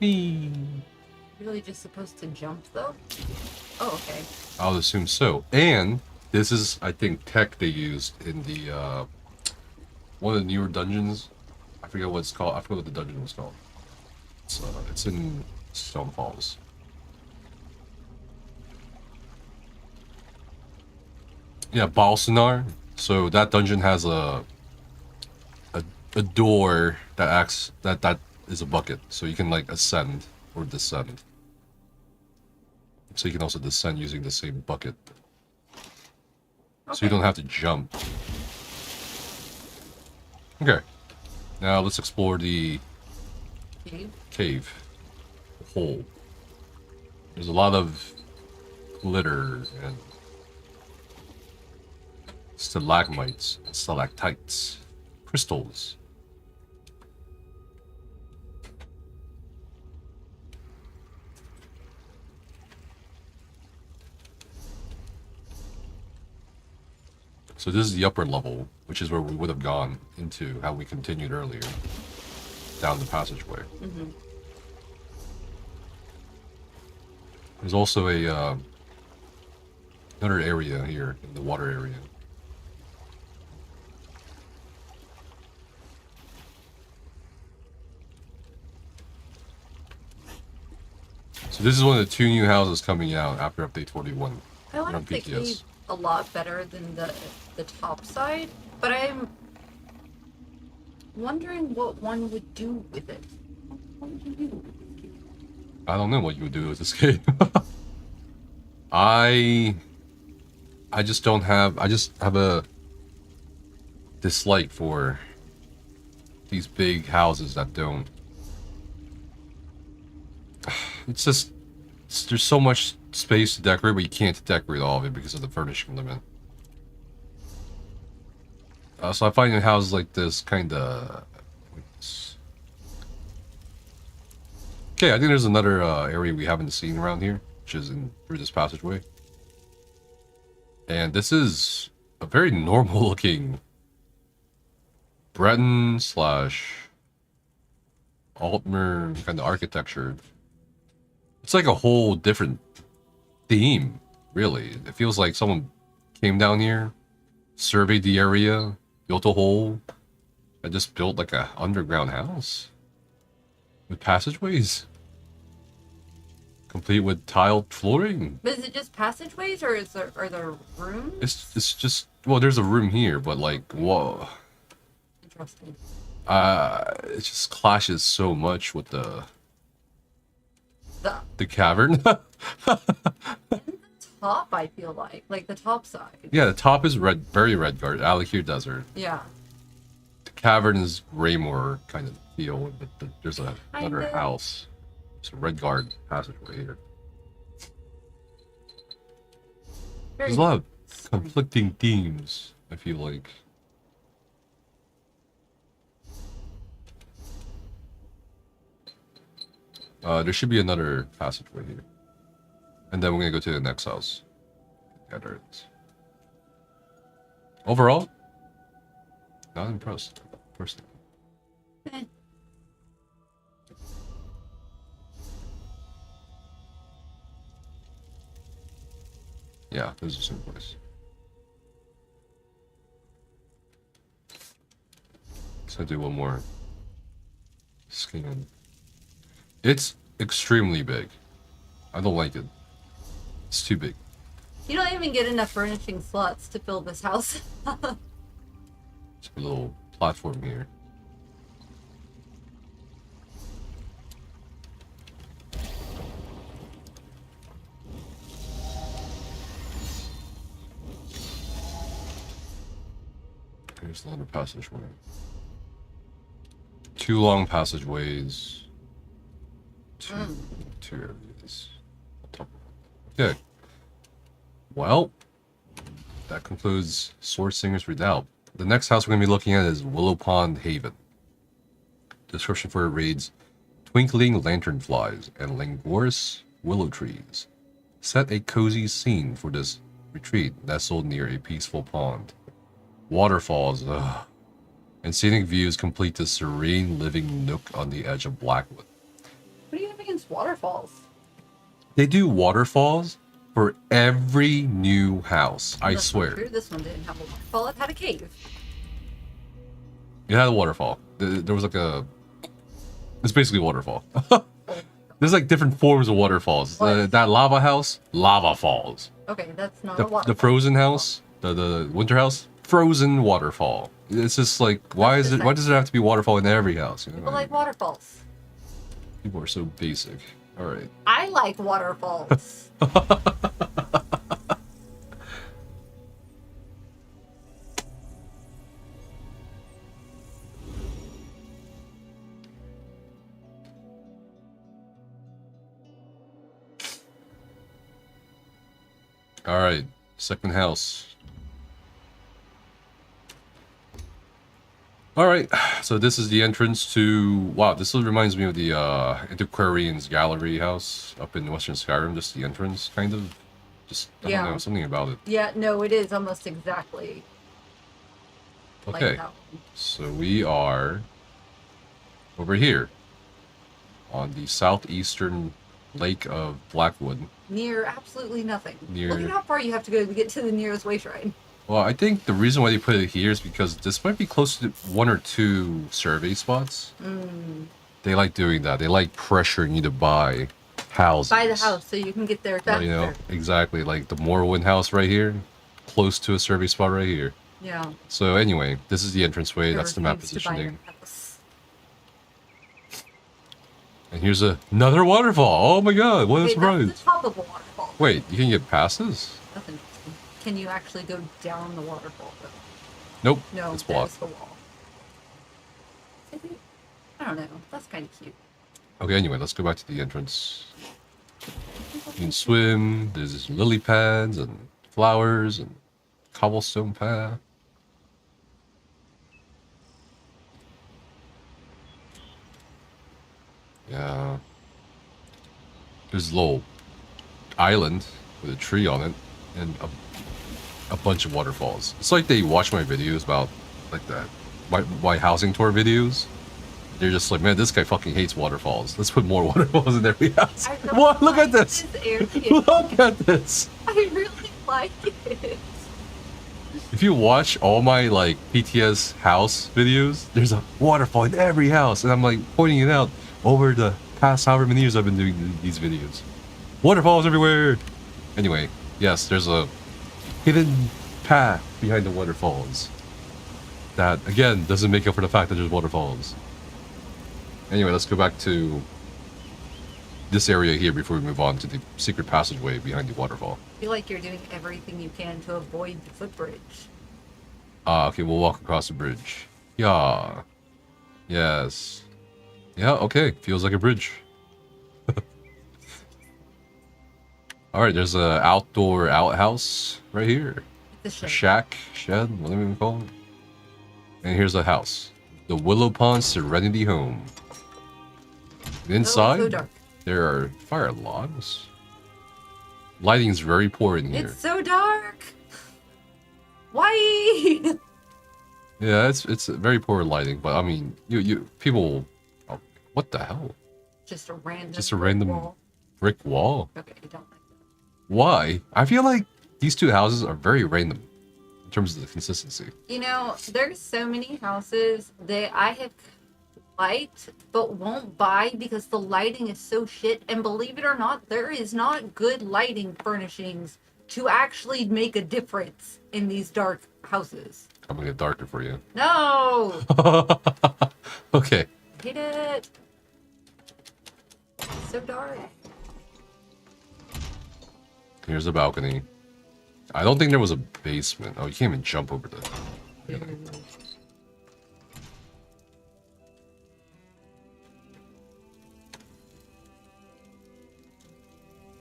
Whee! Really just supposed to jump though? Oh, okay. I'll assume so. And this is, I think, tech they used in the one of the newer dungeons. I forget what it's called. I forget what the dungeon was called. It's in Stone Falls. Yeah, Balsanar. So that dungeon has a door that acts that is a bucket. So you can like ascend or descend. So you can also descend using the same bucket. Okay. So you don't have to jump. Okay. Now let's explore the cave. Hole. There's a lot of glitter and stalagmites, stalactites, crystals. So this is the upper level, which is where we would have gone into how we continued earlier, down the passageway. Mm-hmm. There's also a another area here in the water area. So this is one of the 2 new houses coming out after update 41. I on like the PTS. cave a lot better than the top side, but I'm wondering what one would do with it. What would you do? I don't know what you would do with this cave. I just don't have. I just have a dislike for these big houses that don't. It's just there's so much space to decorate, but you can't decorate all of it because of the furnishing limit. So I find in houses like this kind of. Okay, I think there's another area we haven't seen around here, which is through this passageway. And this is a very normal looking Breton / Altmer kind of architecture. It's like a whole different theme, really. It feels like someone came down here, surveyed the area, built a hole, and just built like a underground house with passageways. Complete with tiled flooring. But is it just passageways, or are there rooms? It's just, well, there's a room here, but like, whoa. Interesting. It just clashes so much with the cavern. Top, I feel like the top side. Yeah, the top is red, very Redguard, Alakir Desert. Yeah. The cavern is Raymore kind of feel, but there's another house. It's a Redguard passageway here. There's a lot of conflicting themes, I feel like. There should be another passageway here. And then we're gonna go to the next house. Yeah, there it is. Overall, not impressed, personally. Yeah, this is the same place. So do one more scan. It's extremely big. I don't like it. It's too big. You don't even get enough furnishing slots to fill this house. It's a little platform here. Here's another passageway. 2 long passageways. Two areas. Okay. Well, that concludes Sword Singers Redoubt. The next house we're going to be looking at is Willow Pond Haven. Description for it reads, twinkling lanternflies and languorous willow trees set a cozy scene for this retreat nestled near a peaceful pond. Waterfalls And scenic views complete the serene living nook on the edge of Blackwood. What do you have against waterfalls? They do waterfalls for every new house, I That's swear. not true. This one didn't have a waterfall. It had a cave. It had a waterfall. There was like a... It's basically a waterfall. There's like different forms of waterfalls. That lava house, lava falls. Okay, that's not a waterfall. The frozen house, the winter house, frozen waterfall. It's just like, why does it have to be waterfall in every house? You know People like waterfalls. People are so basic. All right. I like waterfalls. All right, second house. All right, so this is the entrance to... Wow, this reminds me of the Antiquarian's Gallery house up in Western Skyrim. Just the entrance, kind of. Just, I don't know, something about it. Yeah, no, it is almost exactly okay, like that. So we are over here on the southeastern lake of Blackwood. Near absolutely nothing. Near... Look at how far you have to go to get to the nearest way shrine. Well, I think the reason why they put it here is because this might be close to 1 or 2 survey spots. They like doing that. They like pressuring you to buy houses. Buy the house so you can get there faster. You know, exactly. Like the Morrowind house right here, close to a survey spot right here. Yeah. So anyway, this is the entranceway. I That's the map refuse to buy positioning. your house. And here's another waterfall. Oh my god, what a surprise. That's the top of a waterfall. Wait, you can get past this? That's interesting. Can you actually go down the waterfall, though? Nope. No, it's there's blocked. the wall. I don't know. That's kind of cute. Okay, anyway, let's go back to the entrance. You can swim. There's lily pads and flowers and cobblestone path. Yeah. There's a little island with a tree on it and a bunch of waterfalls. It's like they watch my videos about like that, my housing tour videos. They're just like, man, this guy fucking hates waterfalls. Let's put more waterfalls in every house. What? Look at this! Look at this! I really like it. If you watch all my like PTS house videos, there's a waterfall in every house, and I'm like pointing it out over the past however many years I've been doing these videos. Waterfalls everywhere! Anyway, yes, there's a hidden path behind the waterfalls. That, again, doesn't make up for the fact that there's waterfalls. Anyway, let's go back to this area here before we move on to the secret passageway behind the waterfall. I feel like you're doing everything you can to avoid the footbridge. Okay, we'll walk across the bridge. Yeah. Yes. Yeah, okay. Feels like a bridge. Alright, there's a outdoor outhouse right here. The shed. A shack, shed, whatever you call it. And here's the house. The Willow Pond Serenity Home. Inside, so dark. there are fire logs. Lighting is very poor in here. It's so dark. Why? Yeah, it's very poor lighting, but I mean, people. Oh, what the hell? Just a random. Just a random wall. brick wall. Okay, I don't like that. Why? I feel like these two houses are very random in terms of the consistency. You know, there's so many houses that I have liked but won't buy because the lighting is so shit. And believe it or not, there is not good lighting furnishings to actually make a difference in these dark houses. I'm gonna get darker for you. No! Okay. I hate it. It's so dark. Here's the balcony. I don't think there was a basement. Oh, you can't even jump over the...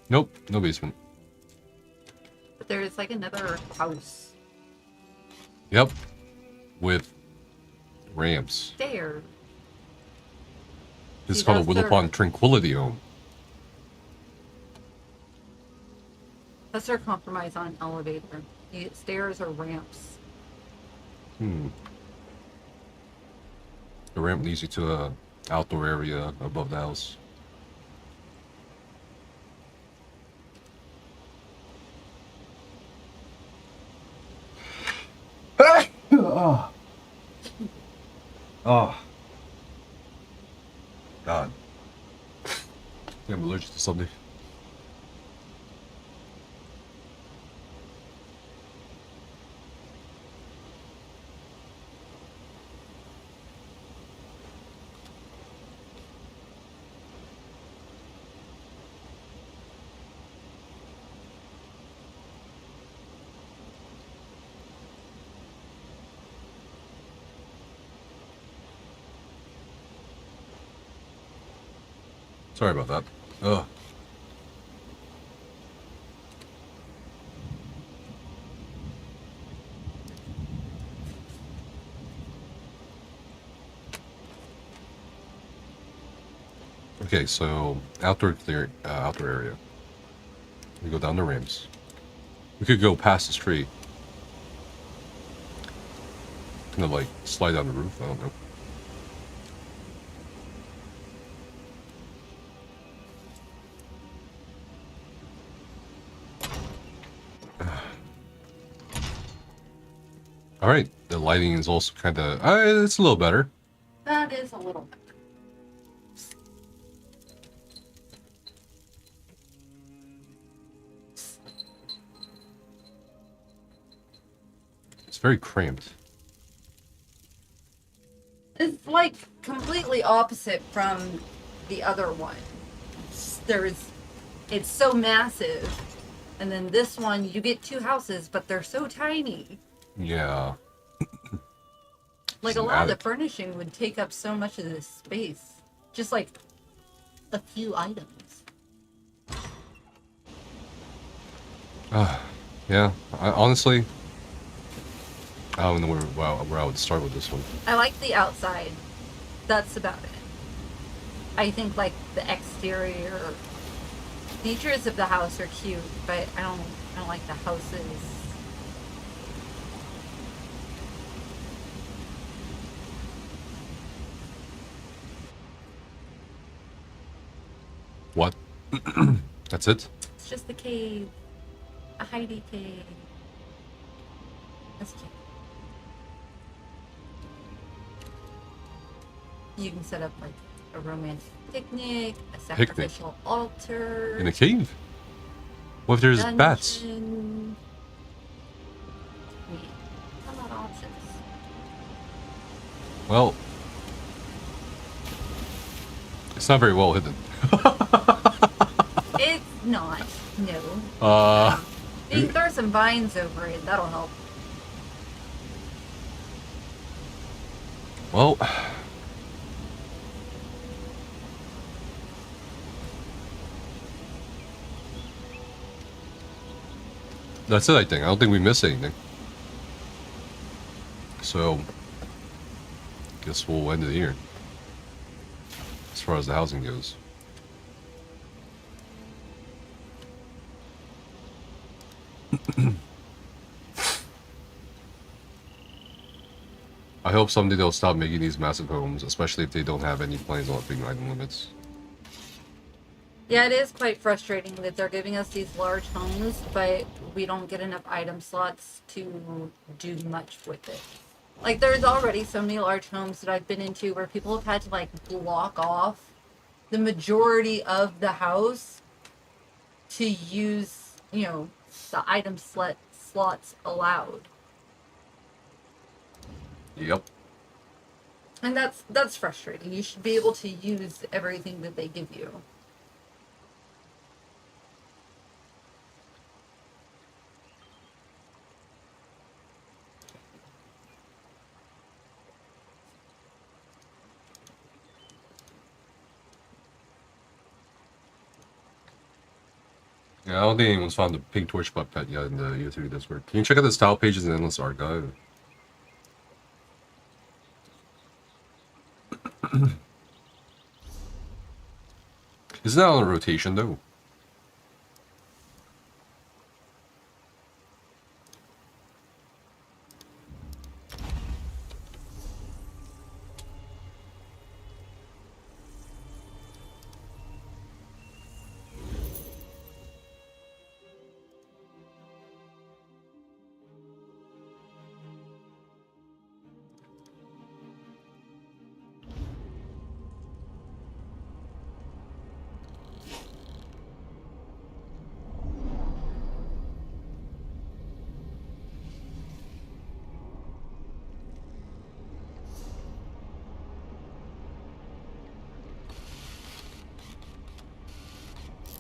Nope, no basement. But there's like another house Yep. With ramps. there. This is See, called a that's Willow their- Pond Tranquility Home. That's their compromise on elevator. You get stairs or ramps. Hmm. The ramp leads you to a outdoor area above the house. Oh. Oh. God. I think I'm allergic to something. Sorry about that. Ugh. Okay, so outdoor area. We go down the ramps. We could go past this tree. Kind of like slide down the roof. I don't know. All right, the lighting is also kind of, it's a little better. That is a little better. It's very cramped. It's like completely opposite from the other one. It's so massive, and then this one you get 2 houses, but they're so tiny. Yeah. Like a lot of the furnishing would take up so much of this space. Just like a few items. Yeah. Honestly, I don't know where I would start with this one. I like the outside. That's about it. I think like the exterior features of the house are cute, but I don't like the houses. What? That's it? It's just a cave. A Heidi cave. That's cute. You can set up like a romantic picnic, a sacrificial altar. In a cave? What if there's bats? Yeah, a lot of options. Well, it's not very well hidden. It's not, no. You can throw some vines over it, that'll help. Well, that's it, I think. I don't think we missed anything. So, guess we'll end it here. As far as the housing goes. I hope someday they'll stop making these massive homes, especially if they don't have any plans on upping item limits. Yeah, it is quite frustrating that they're giving us these large homes, but we don't get enough item slots to do much with it. Like, there's already so many large homes that I've been into where people have had to, like, block off the majority of the house to use, the item slots allowed. Yep. And that's frustrating. You should be able to use everything that they give you. Yeah, I don't think anyone's found the pink torch bug pet yet in the U3 Discord. Can you check out the style pages in Endless Archive? Isn't that on a rotation though?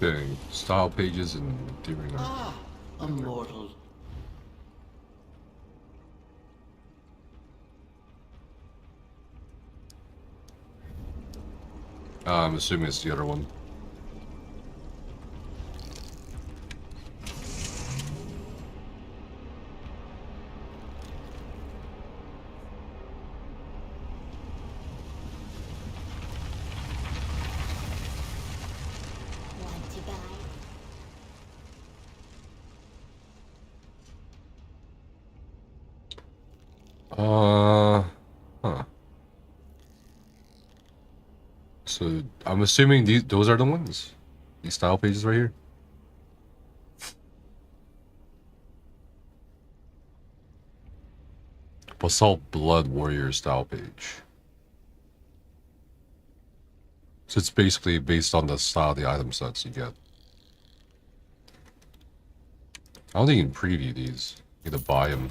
Okay, style pages and theory. Ah, a mortal. I'm assuming it's the other one. Want to die? Huh. So I'm assuming those are the ones. These style pages right here. Basalt Blood Warrior style page. So it's basically based on the style of the item sets you get. I don't think you can preview these. You have to buy them.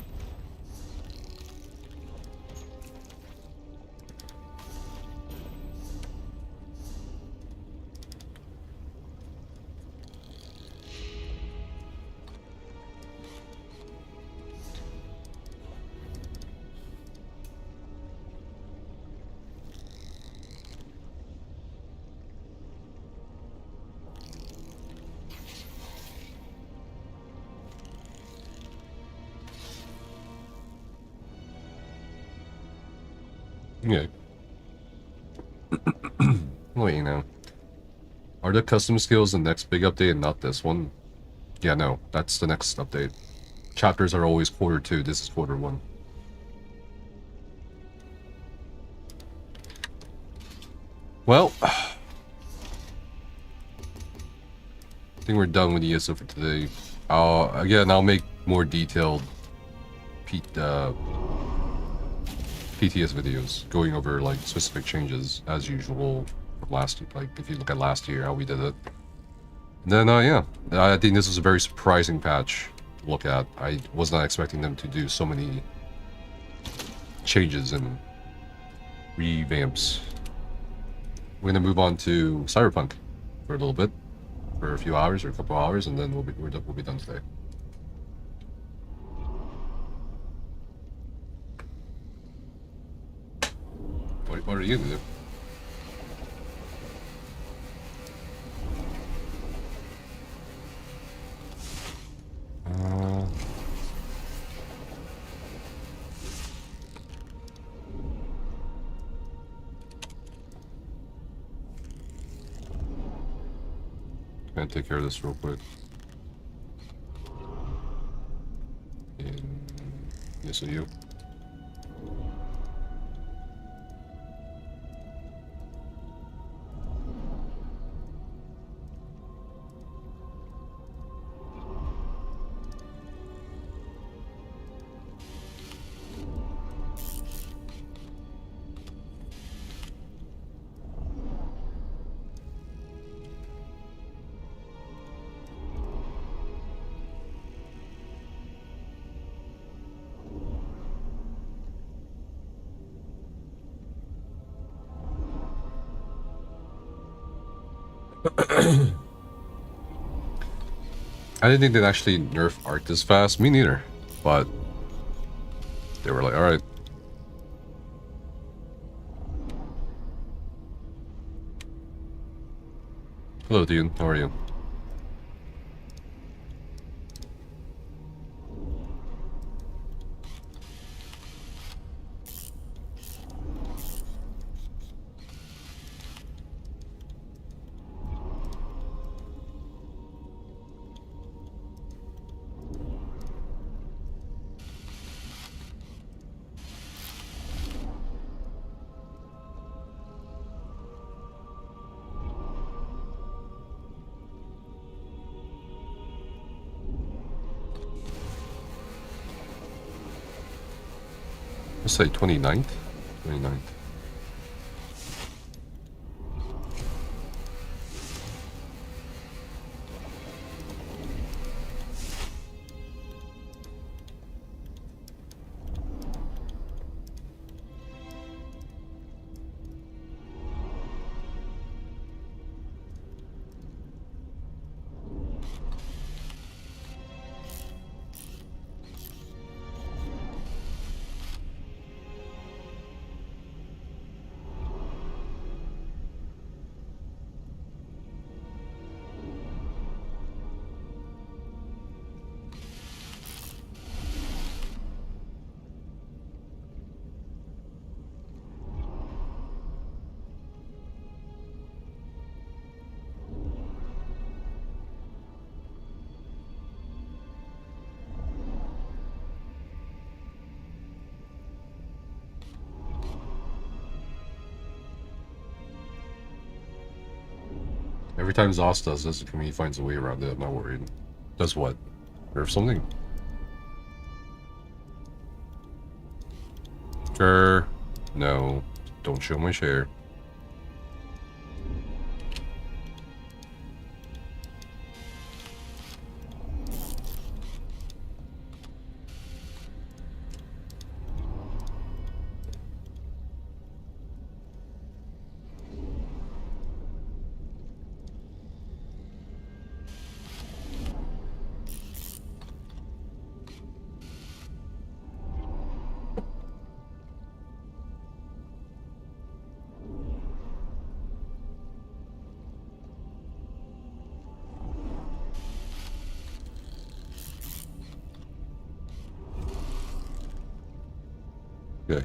Yeah. Wait, now. Are the custom skills the next big update and not this one? Yeah, no. That's the next update. Chapters are always quarter 2. This is quarter 1. Well, I think we're done with ESO for today. I'll make more detailed PTS videos, going over like specific changes as usual from last, like if you look at last year how we did it. And then yeah, I think this was a very surprising patch to look at. I was not expecting them to do so many changes and revamps. We're gonna move on to Cyberpunk for a little bit, for a few hours or a couple hours, and then we'll be done today. What are you gonna do? Gonna take care of this real quick. And yes, you. I didn't think they'd actually nerf Arc this fast. Me neither. But they were like, alright. Hello, Dean. How are you? Let's say 29th? 29th. Every time Zos does this, the community finds a way around it. I'm not worried. Does what? Or something? Sure. No. Don't show my share. Okay.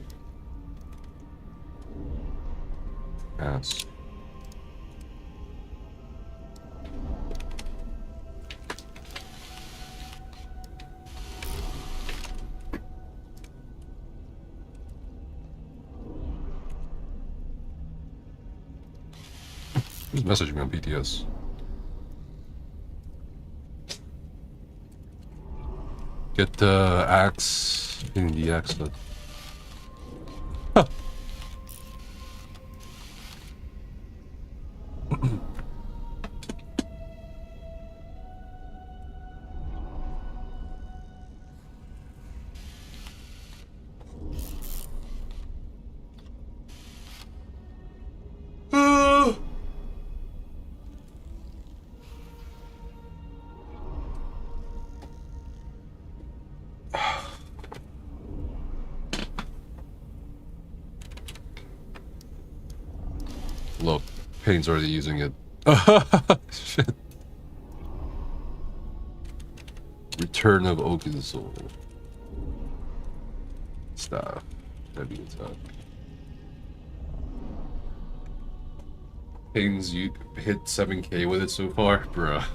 Pass. Who's messaging me on PTS? Get the axe in the axe. Huh. Look, Payne's already using it. Shit. Return of Oaken Soul. Staff. Heavy attack. Payne's you hit 7k with it so far? Bruh.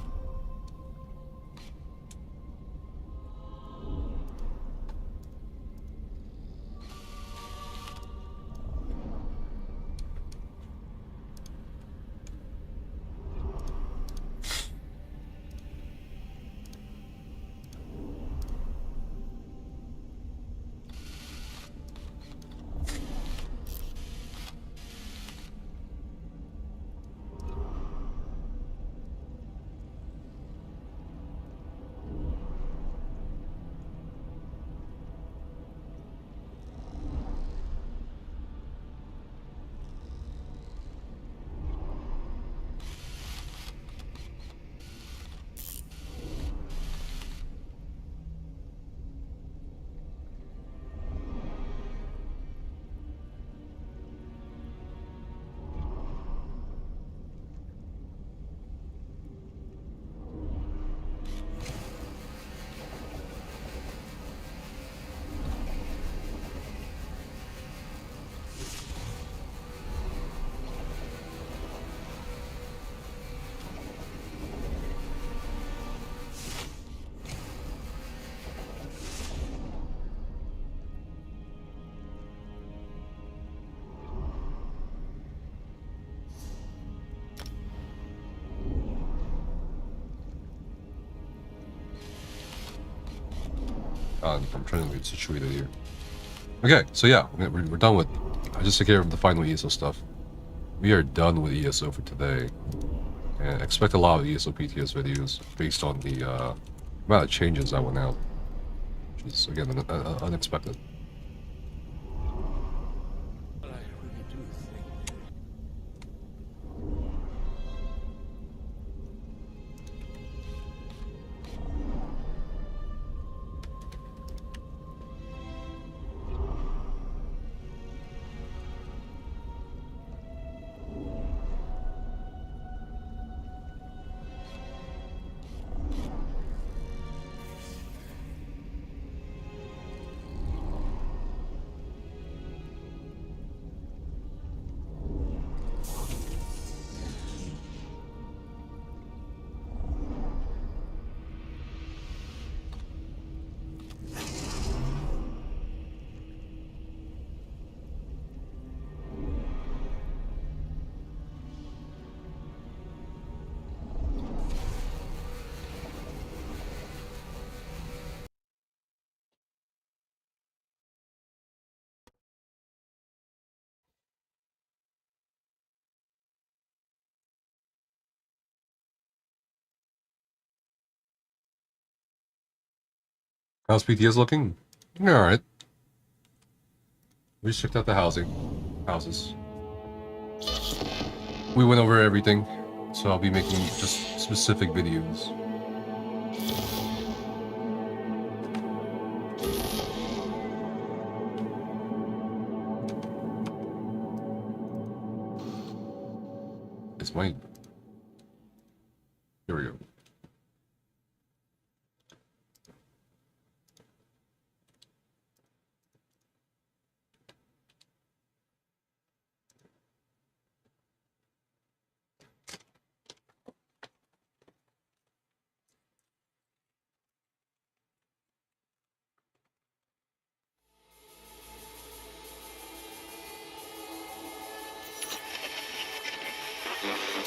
I'm trying to get situated here. Okay, so yeah, we're done with... I just took care of the final ESO stuff. We are done with ESO for today. And expect a lot of ESO PTS videos based on the amount of changes that went out. Which is, again, unexpected. How's PTS looking? Alright. We just checked out the houses. We went over everything, so I'll be making just specific videos. It's mine. Here we go.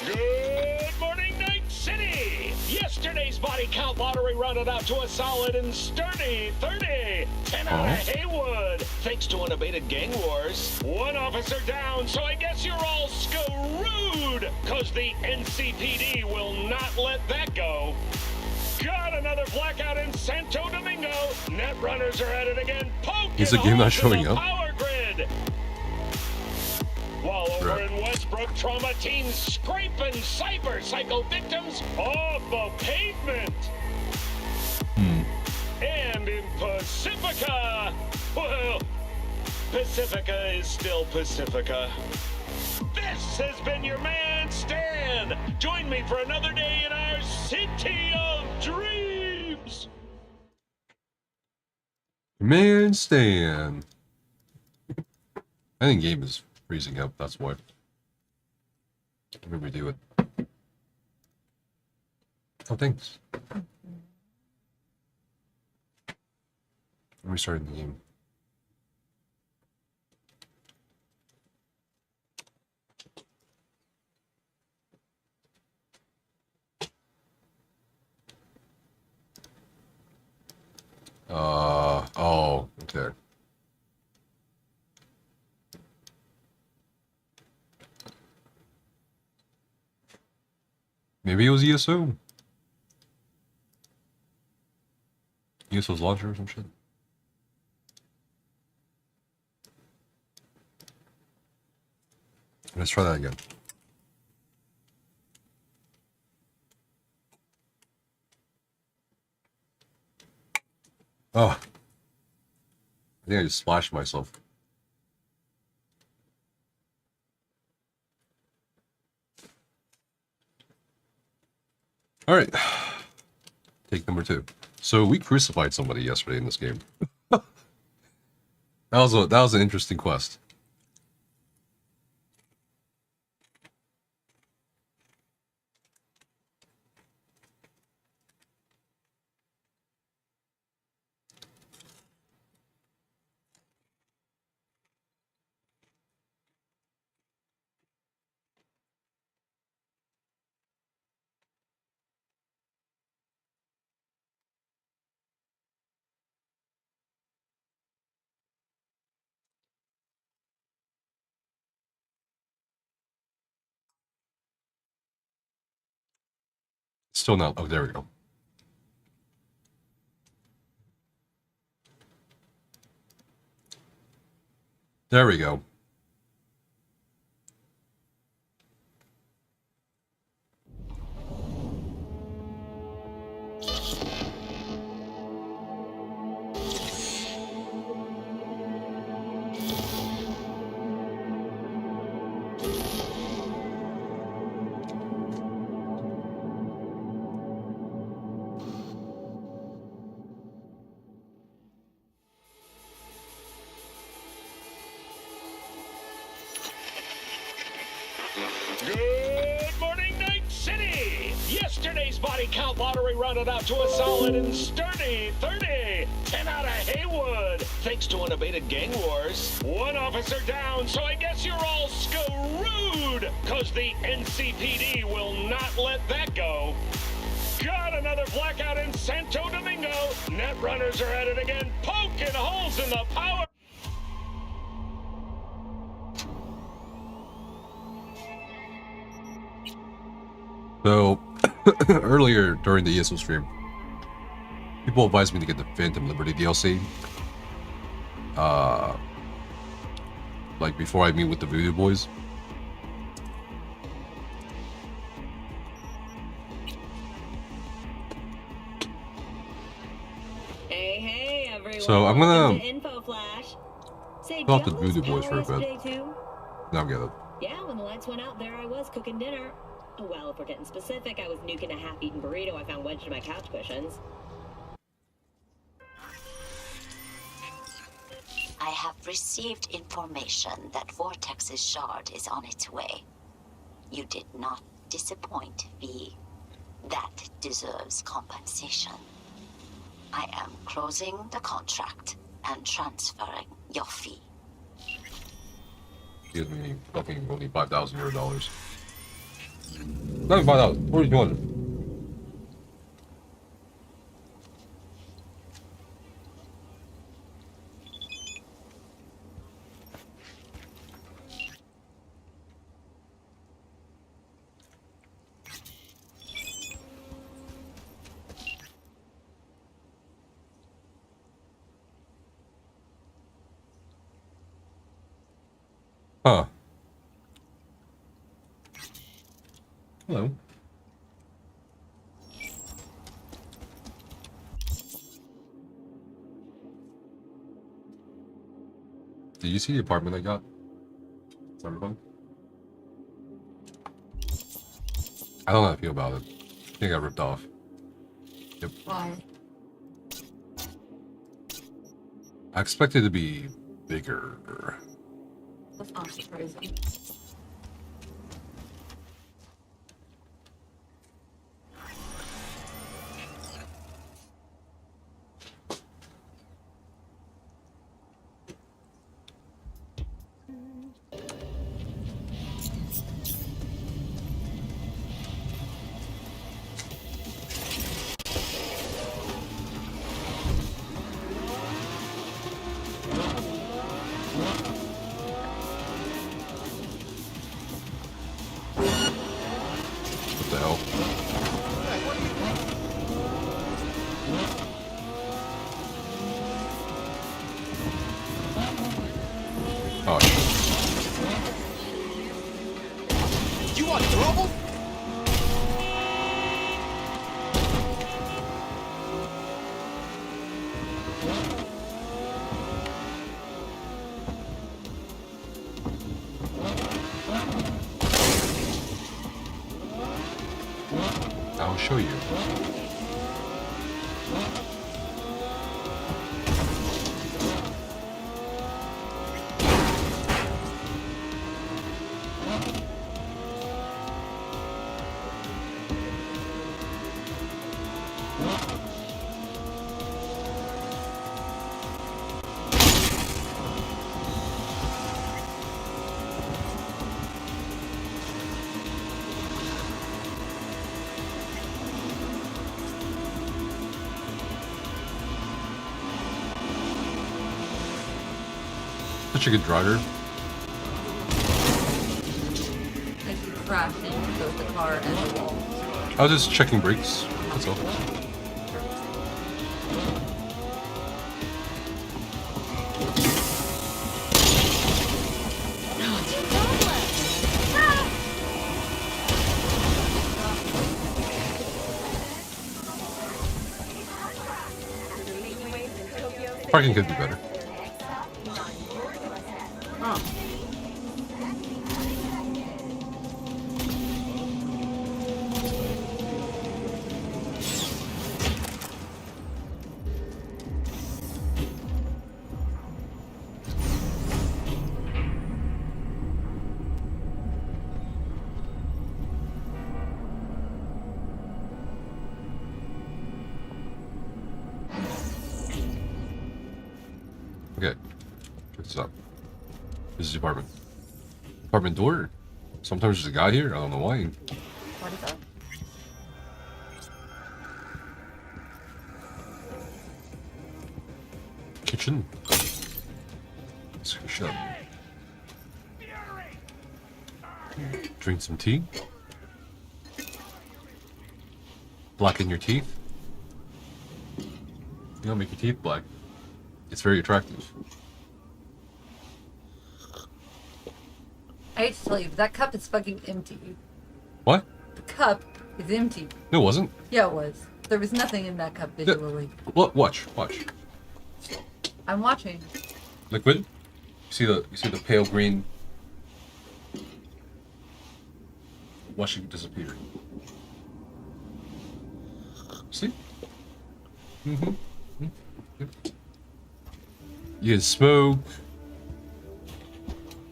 Good morning, Night City! Yesterday's body count lottery rounded out to a solid and sturdy 30. 10 out of Haywood, thanks to unabated gang wars. One officer down, so I guess you're all screwed, cause the NCPD will not let that go. Got another blackout in Santo Domingo. Net runners are at it again. Is the game not showing up? Power grid. While over in Westbrook, trauma teams scraping cyber-psycho victims off the pavement. And in Pacifica, well, Pacifica is still Pacifica. This has been your man, Stan. Join me for another day in our city of dreams. Man, Stan. I think game is freezing up, that's why. Let me redo it. Oh, thanks. Let me start the game. Oh, okay. Maybe it was ESO. ESO's launcher or some shit. Let's try that again. Oh. I think I just splashed myself. Alright. Take number 2. So we crucified somebody yesterday in this game. that was an interesting quest. Still not. Oh, there we go. There we go. Good morning, Night City! Yesterday's body count lottery rounded out to a solid and sturdy 30. 10 out of Haywood, thanks to unabated gang wars. One officer down, so I guess you're all screwed, cause the NCPD will not let that go. Got another blackout in Santo Domingo. Net runners are at it again, poking holes in the power. So, earlier during the ESO stream, People advise me to get the Phantom Liberty DLC. Like before I meet with the Voodoo Boys. Hey, everyone. So I'm gonna Info flash. Say, fill out the Voodoo Boys for a bit. Now get it. Yeah, when the lights went out, there I was cooking dinner. Oh, well, if we're getting specific, I was nuking a half-eaten burrito I found wedged in my couch cushions. I have received information that Vortex's shard is on its way. You did not disappoint, V. That deserves compensation. I am closing the contract and transferring your fee. Gives me fucking only 5,000 euro dollars. Not even 5,000. 4,200. Huh. Hello. Did you see the apartment I got? Cyberpunk? I don't know how I feel about it. I think I got ripped off. Yep. Why? I expected it to be bigger. That's not surprising. I'll show you. Such a good driver. I keep crashing both the car and the wall. I was just checking brakes. That's all. Parking could be better. Okay, check this out. This is the apartment. Apartment door. Sometimes there's a guy here. I don't know why. What is that? Kitchen. Shut up. Drink some tea. Blacken your teeth. You don't make your teeth black. It's very attractive. I hate to tell you, but that cup is fucking empty. What? The cup is empty. No, it wasn't. Yeah, it was. There was nothing in that cup visually. Watch. I'm watching. Liquid. You see the pale green. Watch it disappear. See? Mm-hmm. Yep. You can smoke.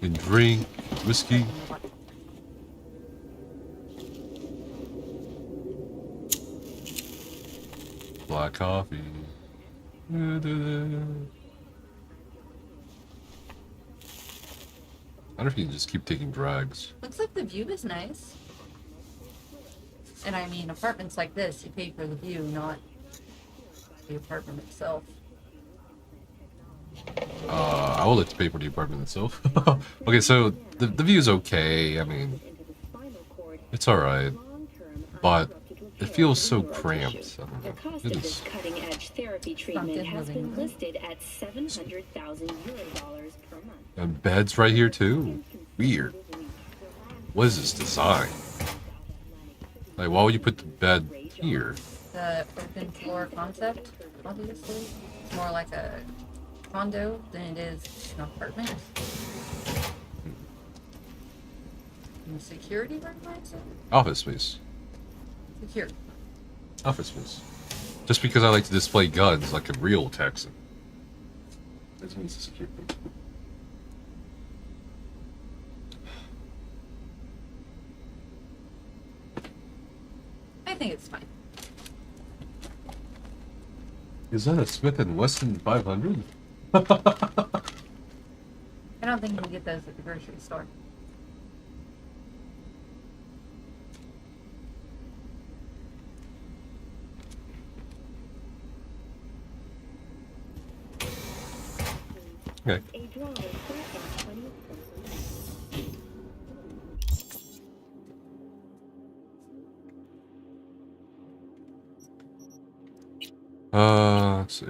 You can drink whiskey. Black coffee. I wonder if you can just keep taking drags. Looks like the view is nice. And I mean, apartments like this, you pay for the view, not the apartment itself. I will let you pay for the apartment itself. Okay, so the view's okay. I mean, it's alright. But it feels so cramped. I don't know. The cost of this cutting-edge therapy treatment has been listed at €700,000 per month. And beds right here too? Weird. What is this design? Like, why would you put the bed here? The open floor concept, obviously. It's more like a condo than it is an apartment. And security room, I'd say? Office space. Secure. Office space. Just because I like to display guns like a real Texan. That means it's secure. I think it's fine. Is that a Smith & Wesson 500? I don't think you can get those at the grocery store. Okay. Let's see.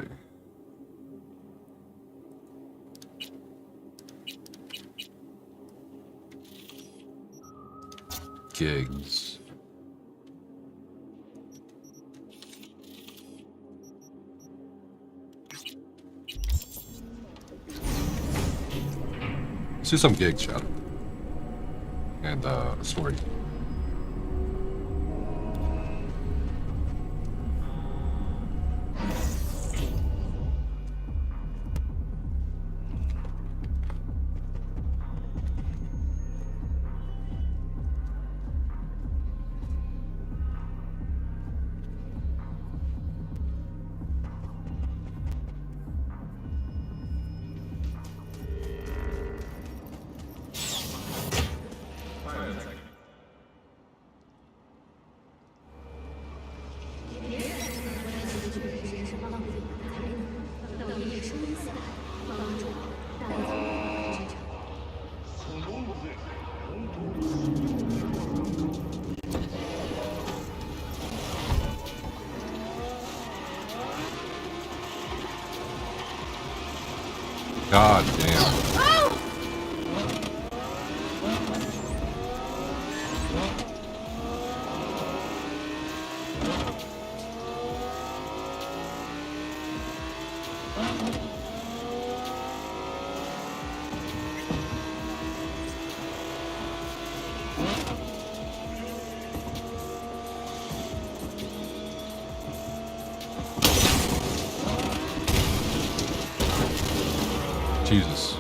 Gigs. Let's do some gigs, Shadow. And, story. God damn. Jesus.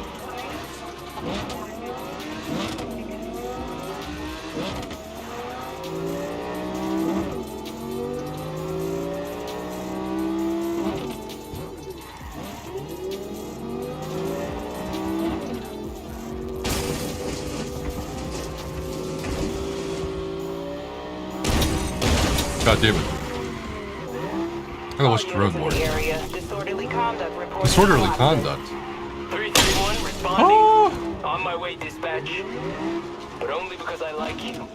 God damn it. I gotta watch the road more. Disorderly conduct report. Disorderly conduct. 331 responding. On my way, dispatch. But only because I like you.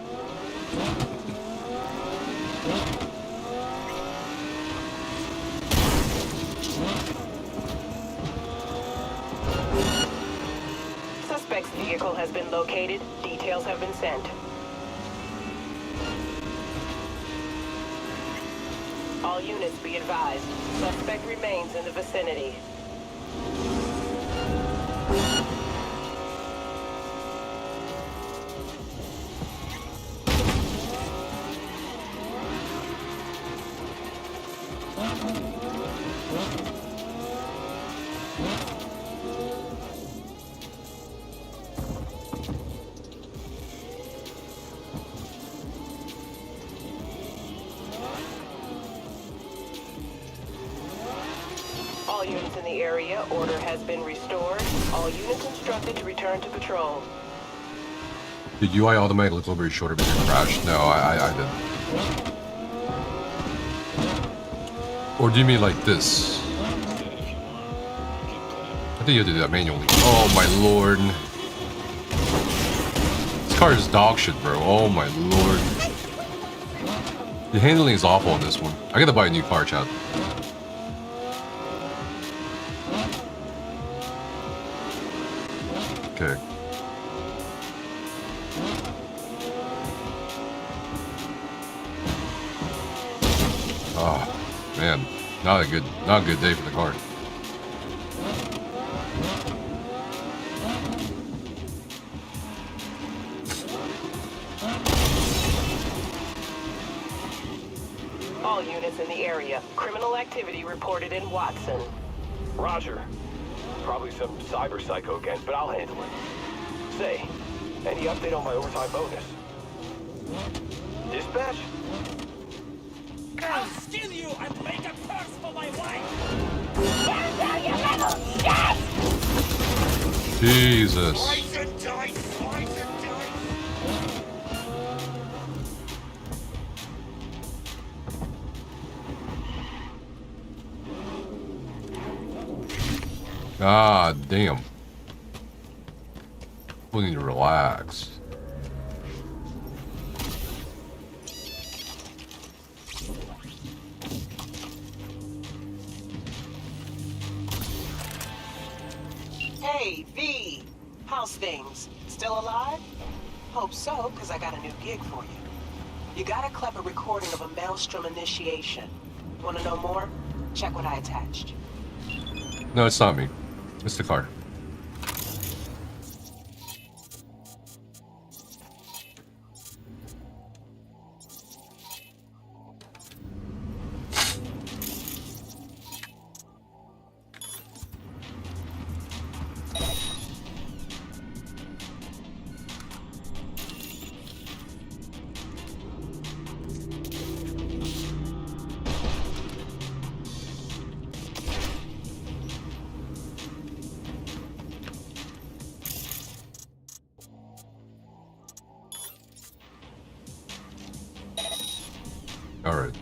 Vehicle has been located. Details have been sent. All units be advised. Suspect remains in the vicinity. All units in the area, order has been restored. All units instructed to return to patrol. Did UI automatically look over your shoulder because you crashed? No, I didn't. Or do you mean like this? I think you have to do that manually. Oh my lord. This car is dog shit, bro. Oh my lord. The handling is awful on this one. I gotta buy a new car, chat. Okay. Oh man, not a good day for the car. All units in the area. Criminal activity reported in Watson. Roger. Probably some cyber psycho again, but I'll handle it. Say, any update on my overtime bonus? Dispatch? I'll steal you and make a purse for my wife! Jesus. Slice and dice, slice and dice! Ah, damn. We need to relax. Hey, V. How's things? Still alive? Hope so, because I got a new gig for you. You got a clever recording of a Maelstrom initiation. Want to know more? Check what I attached. No, it's not me. It's the car. All right.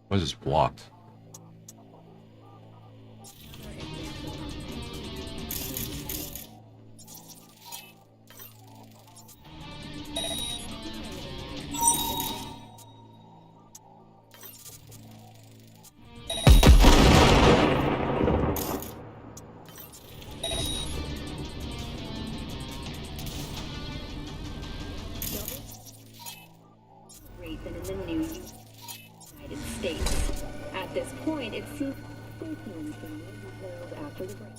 Why is this blocked? It seems stay tuned for more details after the break.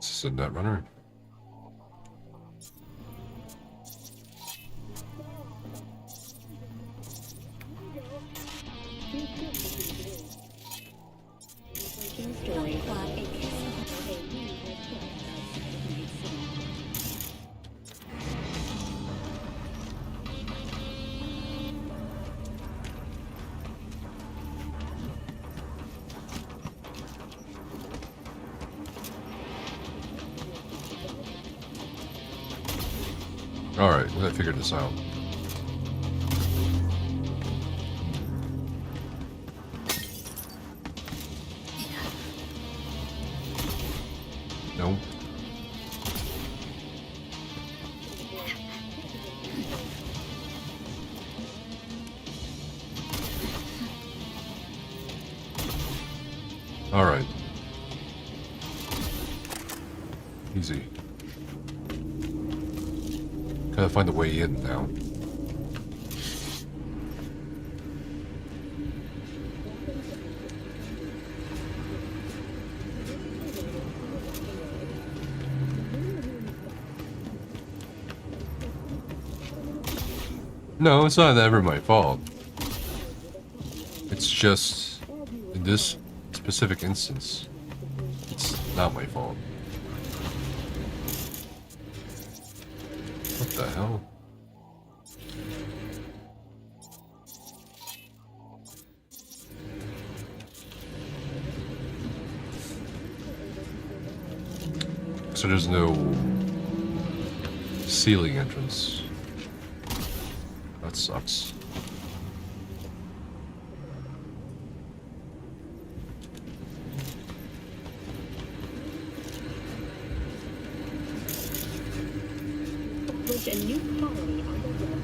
This is a Netrunner. Alright, we gotta figure this out. Nope. Alright. Easy. Gotta find a way in now. No, it's not ever my fault. It's just, in this specific instance, it's not my fault. What the hell? So there's no ceiling entrance. That sucks. A new colony on the web.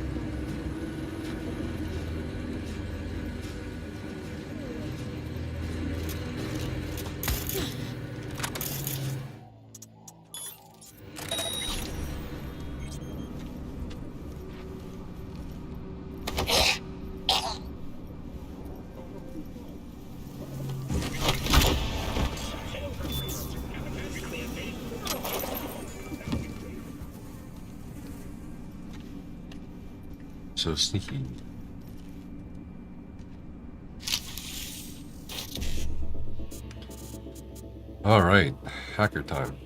So sneaky. All right, hacker time.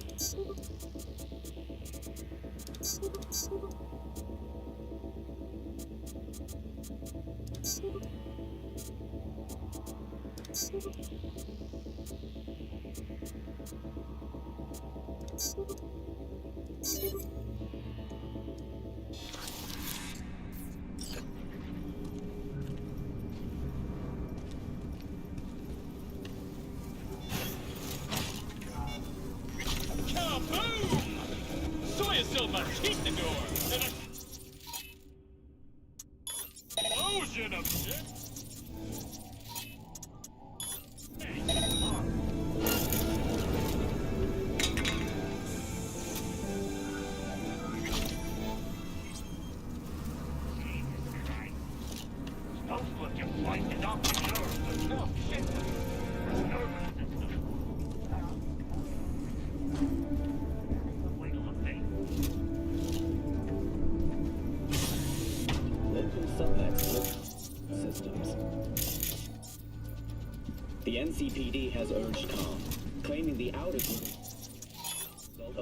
The NCPD has urged calm, claiming the outage of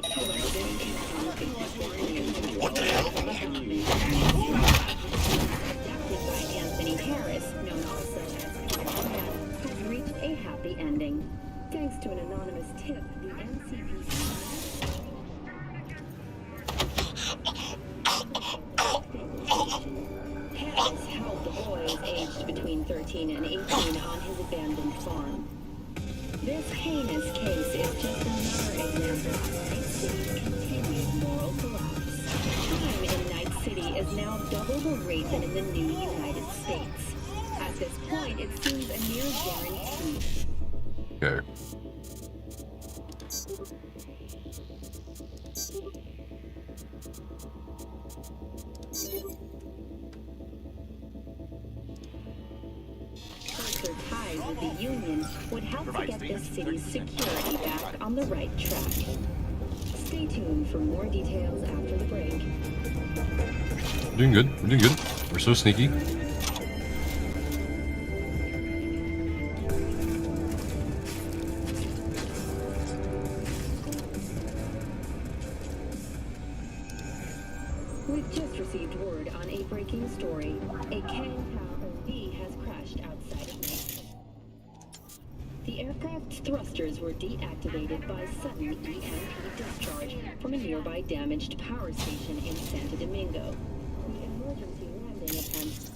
What the hell? Abducted by Anthony Harris, known also as Loraden, has reached a happy ending. Thanks to an anonymous tip, the NCPD Harris held the boys aged between 13 and 18 on his abandoned farm. This heinous case is just another example of Night City's continued moral collapse. Crime in Night City is now double the rate than in the new United States. As At this point, it seems a near guarantee. Okay. Closer ties with the Union would help to get this city's security back on the right track. Stay tuned for more details after the break. We're doing good. We're doing good. We're so sneaky. We've just received word on a breaking story. A KV has crashed outside of Nice. The aircraft's thrusters were deactivated by sudden EMP discharge from a nearby damaged power station in Santo Domingo. The emergency landing attempt.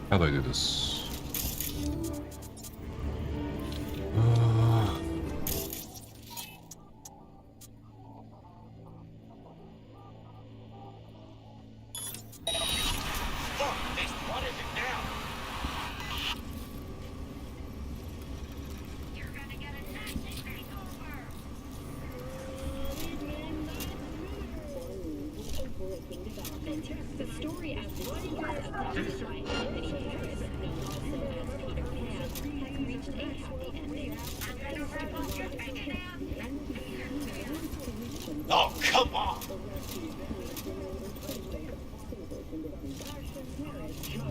How do I do this? The story as the has reached a happy ending. Oh, come on!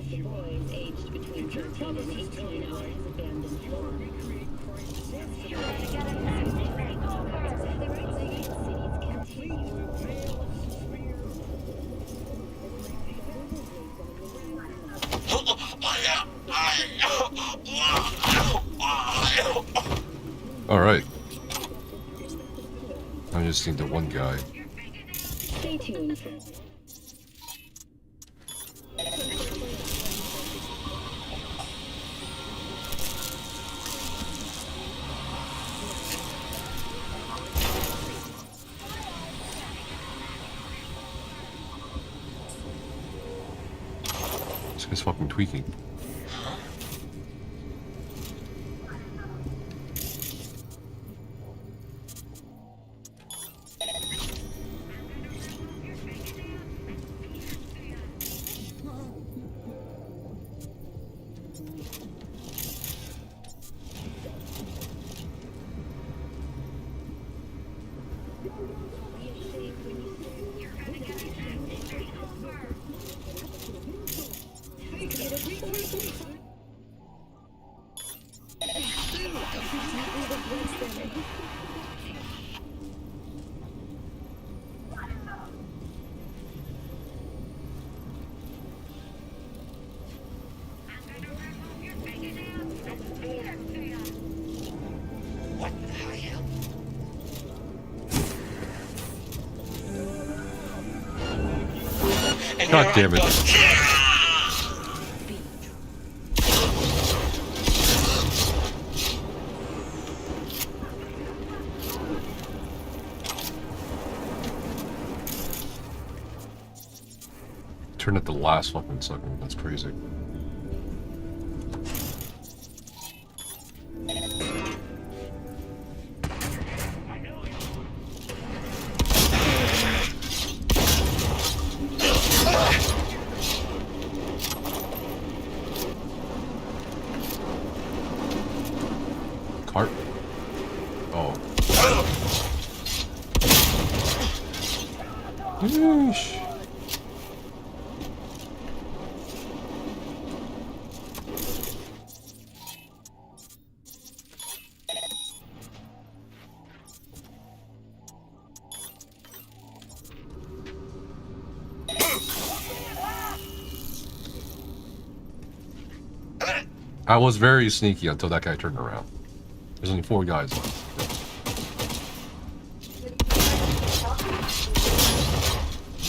The boys aged between 13 and 18 on his abandoned farm. Alright. I just need the one guy. Stay tuned for... This guy's fucking tweaking. God damn it. Turn at the last fucking second. That's crazy. Cart? Oh. Yeesh. I was very sneaky until that guy turned around. There's only 4 guys left.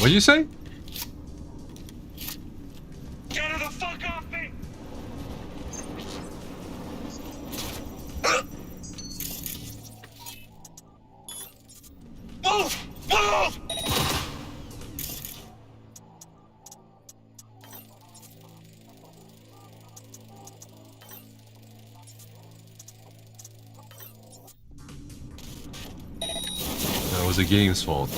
What do you say? Get her the fuck off me! Move! Move! That was the game's fault.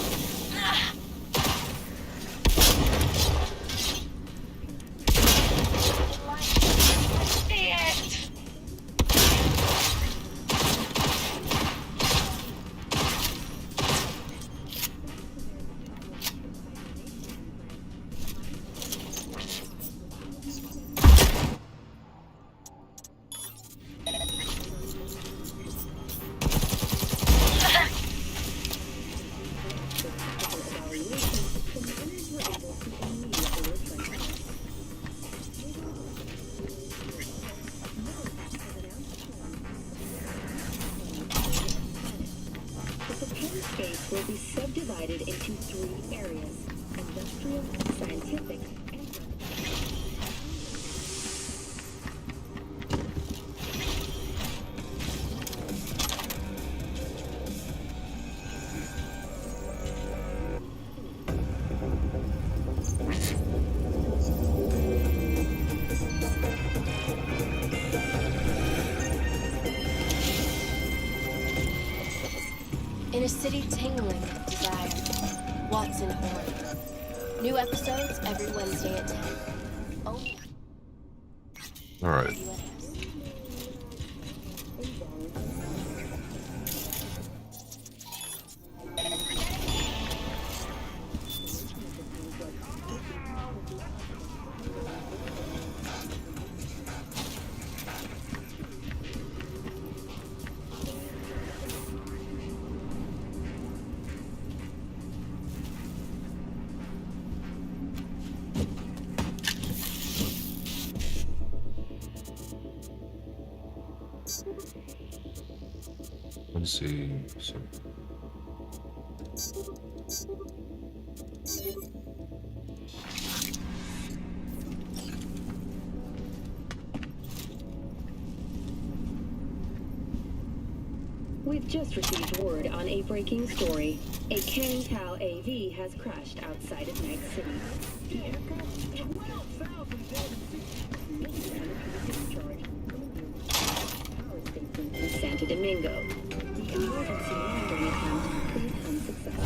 Space will be subdivided into 3 areas: industrial, scientific, and In a city tingling with desire, Watson Horn. New episodes every Wednesday at 10. Only. All right. Let's see. So. We've just received word on a breaking story. A Kang Tao AV has crashed outside of Night City. The aircraft 12,000 dead power station in Santo Domingo. The emergency landing attempt proved unsuccessful.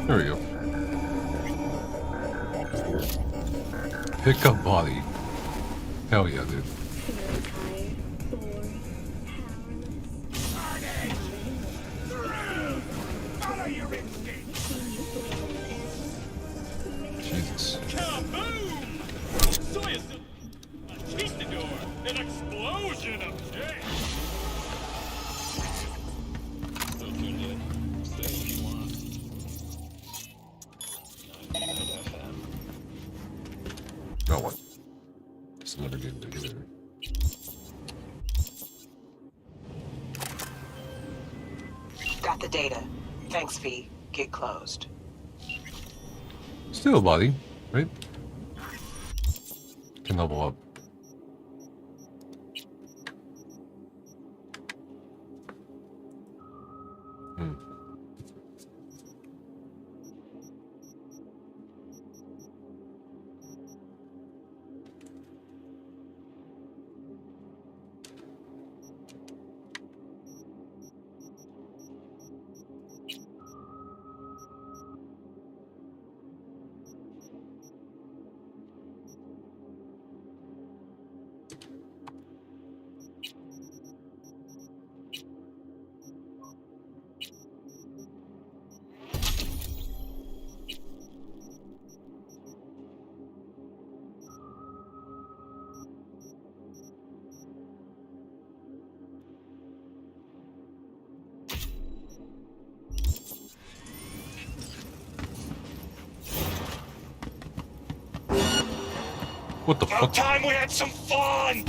There we go. Pick up body. Hell yeah, dude. Jesus. Kaboom! Soya conquistador! An explosion of death! Still tuned in. Stay if you want. Got one. It's another game to get in. Got the data. Thanks, V. Get closed. Still a body, right? Can level up. What the fuck? About time we had some fun!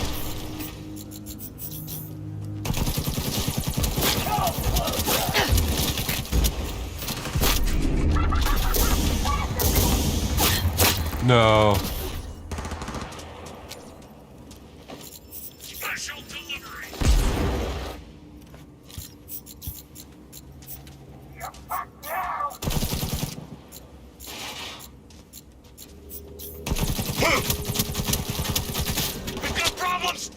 No. Special delivery! We've got problems!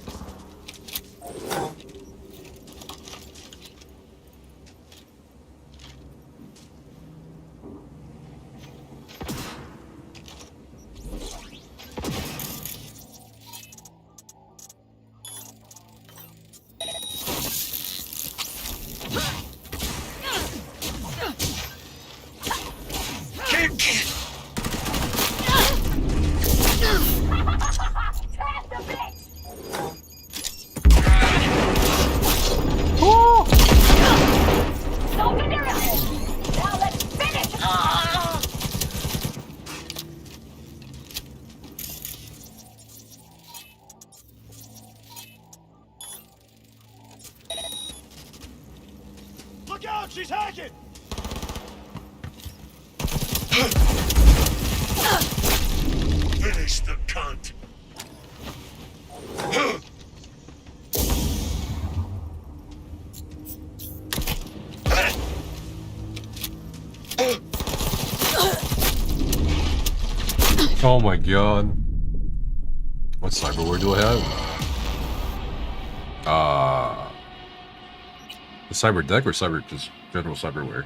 Look out, she's hacking! Finish the cunt! Oh my god. What cyberware do I have? The cyber deck or just general cyberware?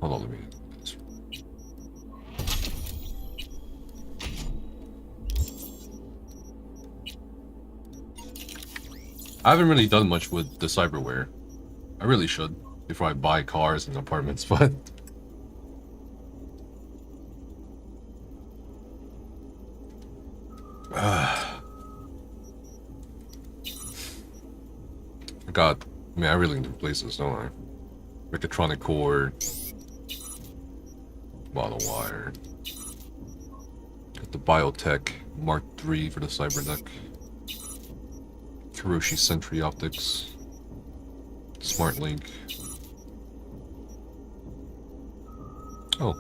Hold on, let me... I haven't really done much with the cyberware. I really should, before I buy cars and apartments, but... I really need to replace this, don't I? Mechatronic core, bottle wire. Got the Biotech Mark III for the cyber deck. Kiroshi Sentry Optics. Smart Link. Oh.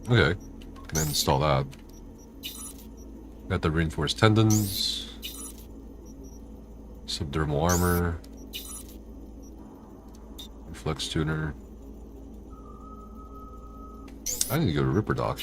Okay. Can install that. Got the reinforced tendons, subdermal armor, reflex tuner. I need to go to Ripper Dock.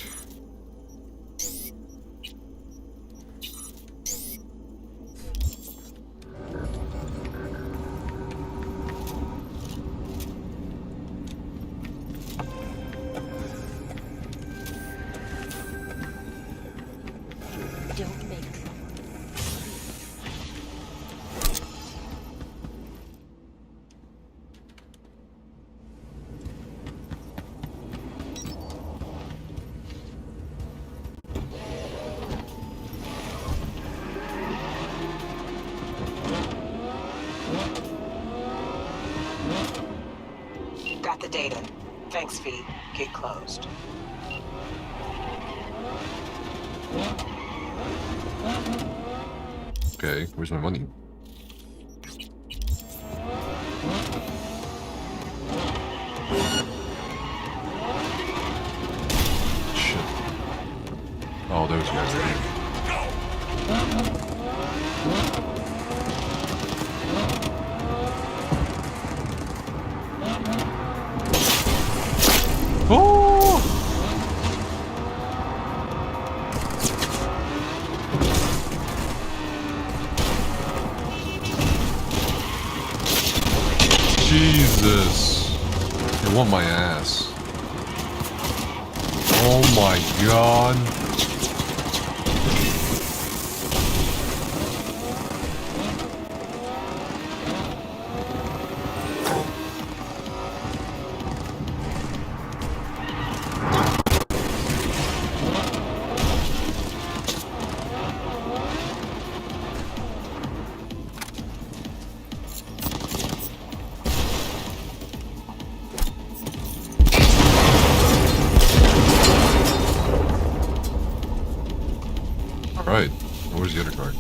Got the data. Thanks, V. Gate closed. Okay, where's my money? Shit. Oh, those guys are here. Oh! Jesus. They want my ass. Oh my god. where's the other card?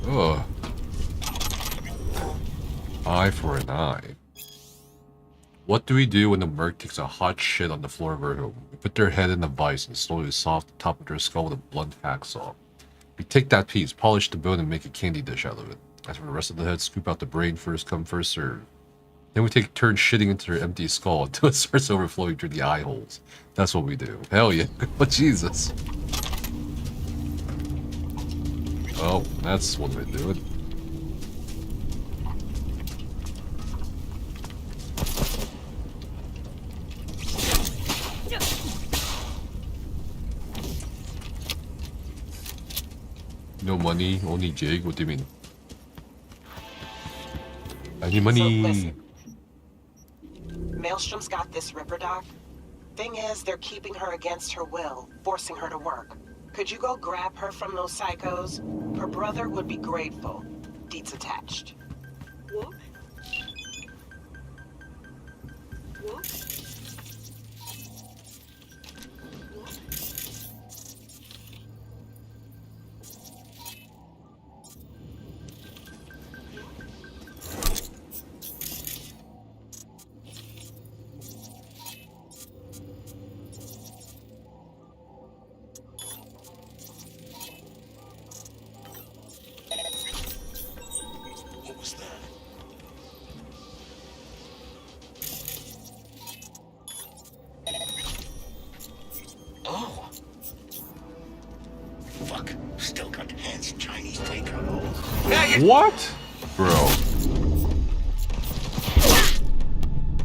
Ugh. Eye for an eye. What do we do when the merc takes a hot shit on the floor of our home? We put their head in a vice and slowly saw off the top of their skull with a blunt hacksaw. We take that piece, polish the bone, and make a candy dish out of it. As for the rest of the head, scoop out the brain, first come, first serve. Then we take turns shitting into their empty skull until it starts overflowing through the eye holes. That's what we do. Hell yeah. But Jesus. Oh, that's one way to do it. No money, only jig? What do you mean? I need money. So listen. Maelstrom's got this Ripper Doc. Thing is, they're keeping her against her will, forcing her to work. Could you go grab her from those psychos? Her brother would be grateful. Deets attached. What? What? What? Bro.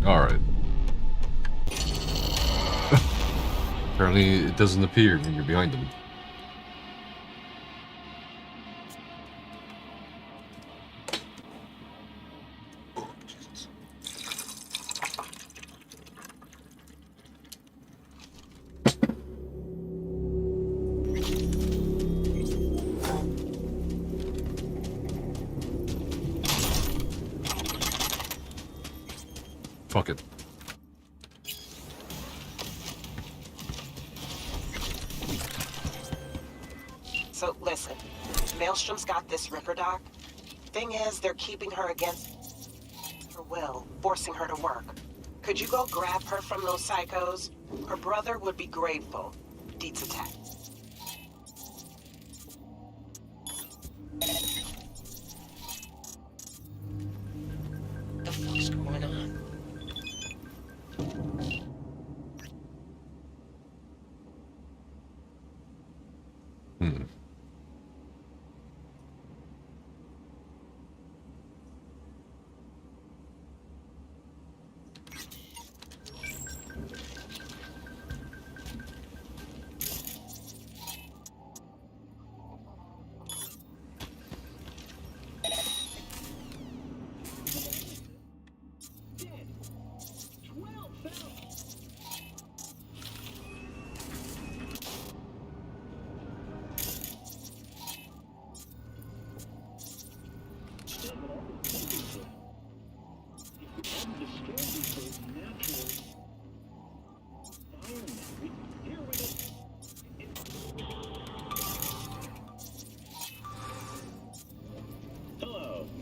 Alright. Apparently it doesn't appear when you're behind them. Fuck it. So listen, Maelstrom's got this Ripper Doc. Thing is, they're keeping her against her will, forcing her to work. Could you go grab her from those psychos? Her brother would be grateful. Deets attack. What the fuck's going on?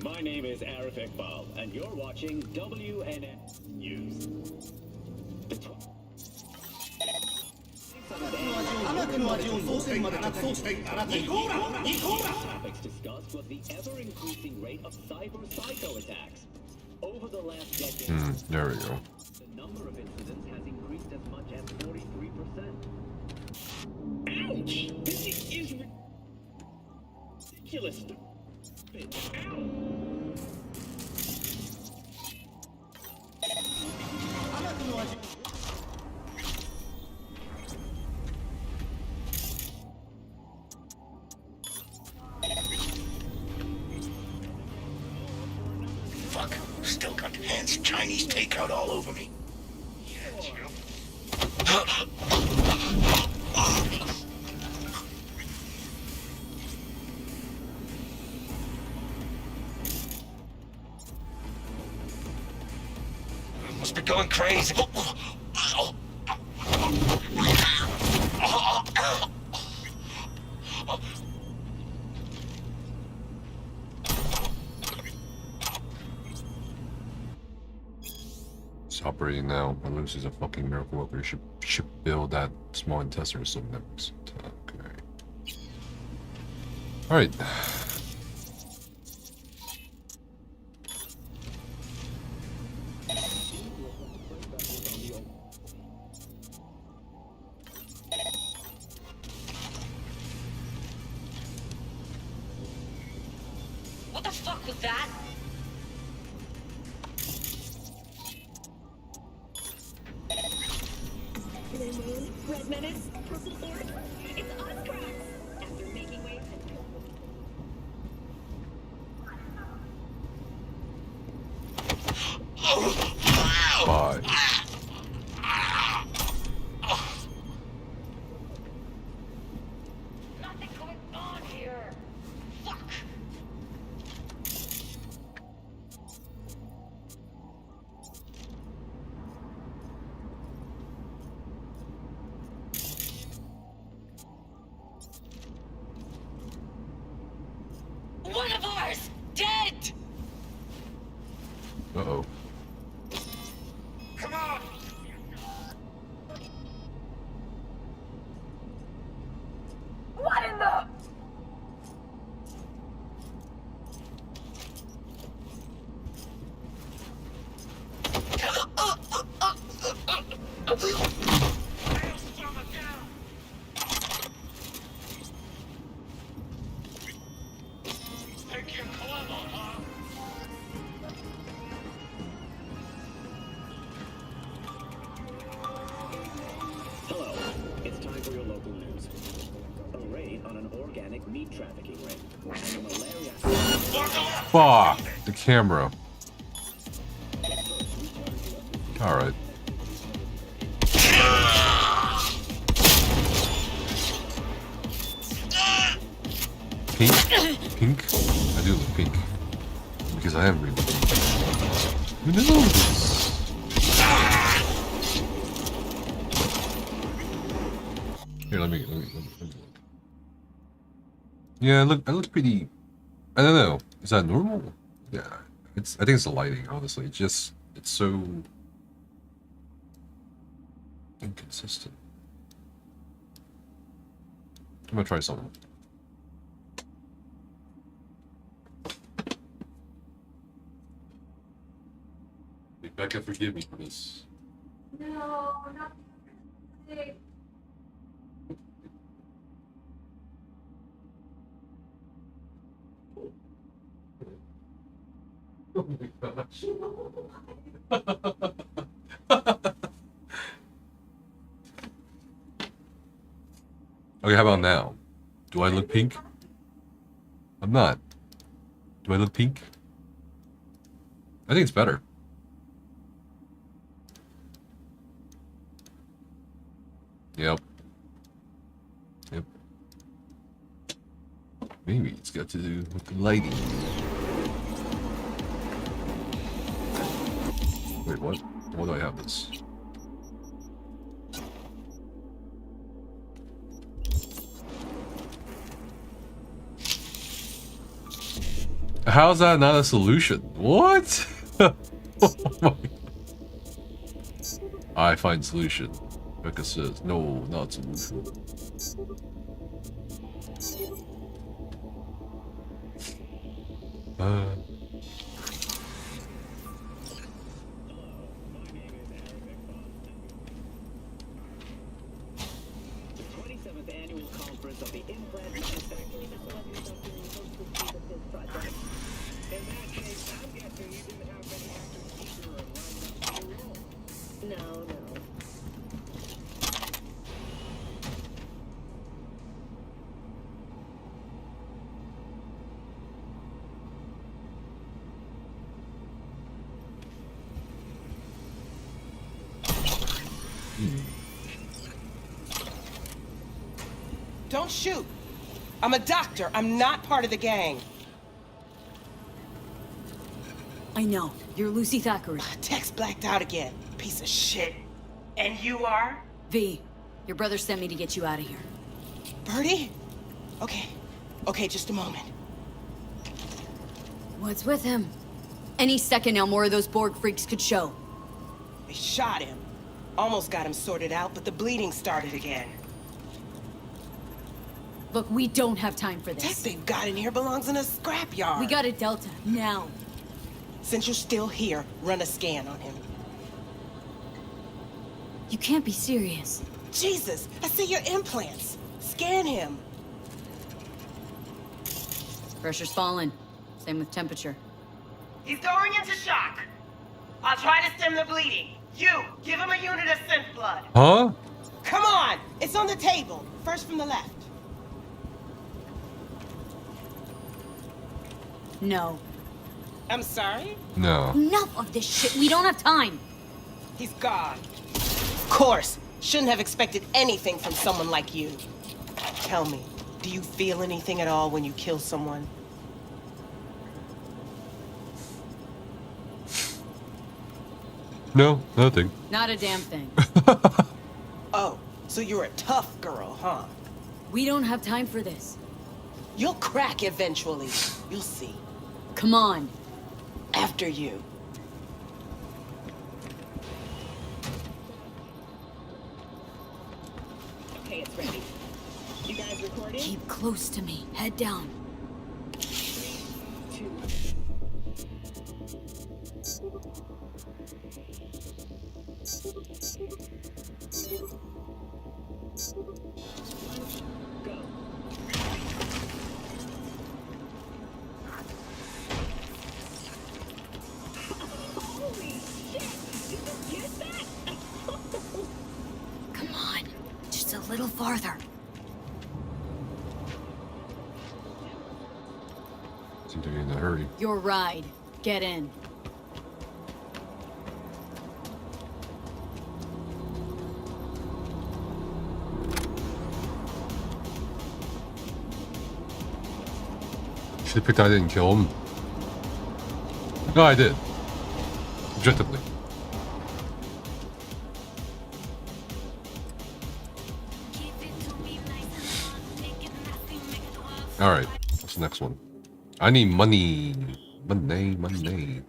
My name is Arif Iqbal, and you're watching WNS News. Topics discussed was the ever-increasing rate of cyber psycho attacks. Over the last decade, there we go. the number of incidents has increased as much as 43%. Ouch! This is ridiculous. Fuck, still got Han's Chinese takeout all over me. Must be going crazy. It's operating now. Unless it's a fucking miracle worker. You should build that small intestine or something. Okay. Alright. What the fuck was that? Red Menace, Purple Sword, it's on tracks. After making way Bye. Nothing going on here. Fuck. One of ours dead. Uh-oh. Come on. What in the? Hello. It's time for your local news. A raid on an organic meat trafficking ring. And a malaria... Fuck! The camera. Alright. Pink? Pink? I do look pink. Because I am really pink. Who knows? Here, let me look. Yeah, I look pretty... I don't know. Is that normal? Yeah. I think it's the lighting, honestly. It's so... inconsistent. I'm gonna try something. Becca, forgive me for this. No, not today. Oh my gosh. Okay, how about now? Do I look pink? I'm not. Do I look pink? I think it's better. Yep. Yep. Maybe it's got to do with the lighting. Wait, what? Why do I have this? How's that not a solution? What? Oh my. I find solution. Becca says, no, not solution. The 27th annual conference of the Implant Manufacturing Association hosted this project. In that case, I'm guessing you didn't have many actors eager and lined up for your role. No. Don't shoot. I'm a doctor. I'm not part of the gang. I know. You're Lucy Thackeray. Text blacked out again. Piece of shit. And you are? V. Your brother sent me to get you out of here. Birdie? Okay, just a moment. What's with him? Any second now, more of those Borg freaks could show. They shot him. Almost got him sorted out, but the bleeding started again. Look, we don't have time for That this. they've got in here belongs in a scrapyard. We got a Delta, now. Since you're still here, run a scan on him. You can't be serious. Jesus, I see your implants. Scan him. Pressure's falling. Same with temperature. He's going into shock. I'll try to stem the bleeding. You, give him a unit of synth blood. Huh? Come on, it's on the table. First from the left. No. I'm sorry? No. Enough of this shit. We don't have time. He's gone. Of course. Shouldn't have expected anything from someone like you. Tell me, do you feel anything at all when you kill someone? No, nothing. Not a damn thing. Oh, so you're a tough girl, huh? We don't have time for this. You'll crack eventually. You'll see. Come on. After you. Okay, it's ready. You guys recording? Keep close to me. Head down. 3, 2. Go. Holy shit! Did you get that? Come on. Just a little farther. Seem to be in a hurry. Your ride. Get in. Should have picked I didn't kill him. No, I did. Objectively. Alright, what's the next one? I need money. Money.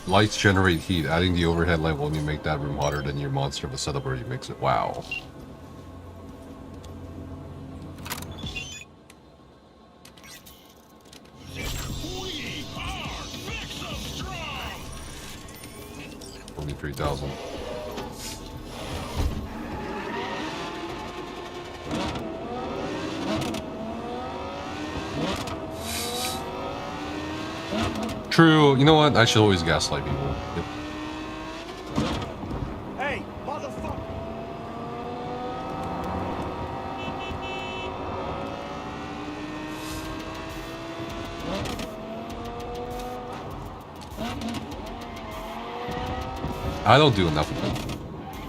Lights generate heat. Adding the overhead light will only make that room hotter than your monster of a setup already makes it. Wow. Only 3,000. True. You know what? I should always gaslight people. Yep. Hey, motherfucker! I don't do enough of it.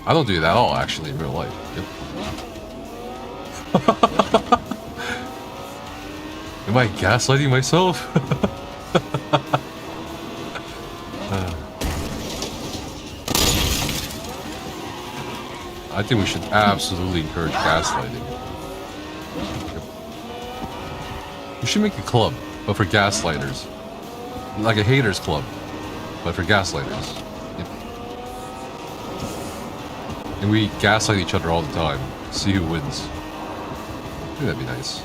I don't do it at all, actually, in real life. Yep. Am I gaslighting myself? I think we should absolutely encourage gaslighting. Yep. We should make a club, but for gaslighters. Like a haters club, but for gaslighters. Yep. And we gaslight each other all the time. See who wins. I think that'd be nice.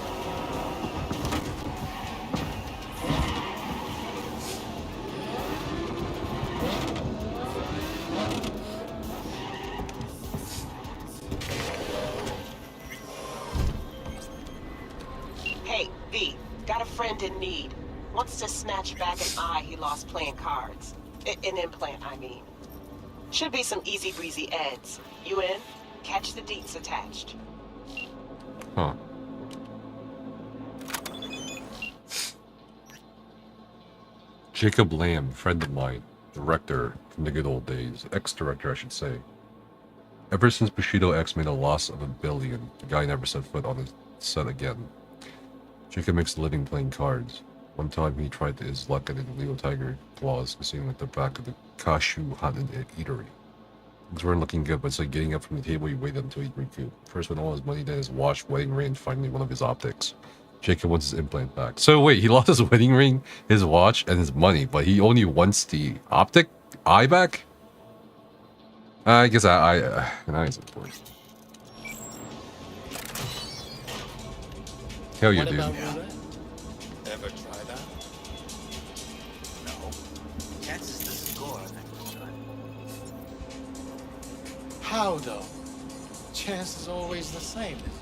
Hey, V, got a friend in need. Wants to snatch back an eye he lost playing cards. An implant, I mean. Should be some easy breezy eds. You in? Catch the deets attached. Huh. Jacob Lamb, friend of mine, director from the good old days, ex-director I should say. Ever since Bushido X made a loss of $1 billion, the guy never set foot on the set again. Jacob makes a living playing cards. One time he tried his luck at a Leo Tiger claws casino at the back of the Kashu Haunted Eatery. Things weren't looking good, but it's like getting up from the table, he waited until he'd recoup. First when all his money, then his watch, wedding ring, finally one of his optics. Jacob wants his implant back. So wait, he lost his wedding ring, his watch, and his money, but he only wants the optic eye back? I guess an eye is important. Hell yeah, dude. Ever try that? No. Chances this is gore, I think. How though? Chance is always the same, isn't it?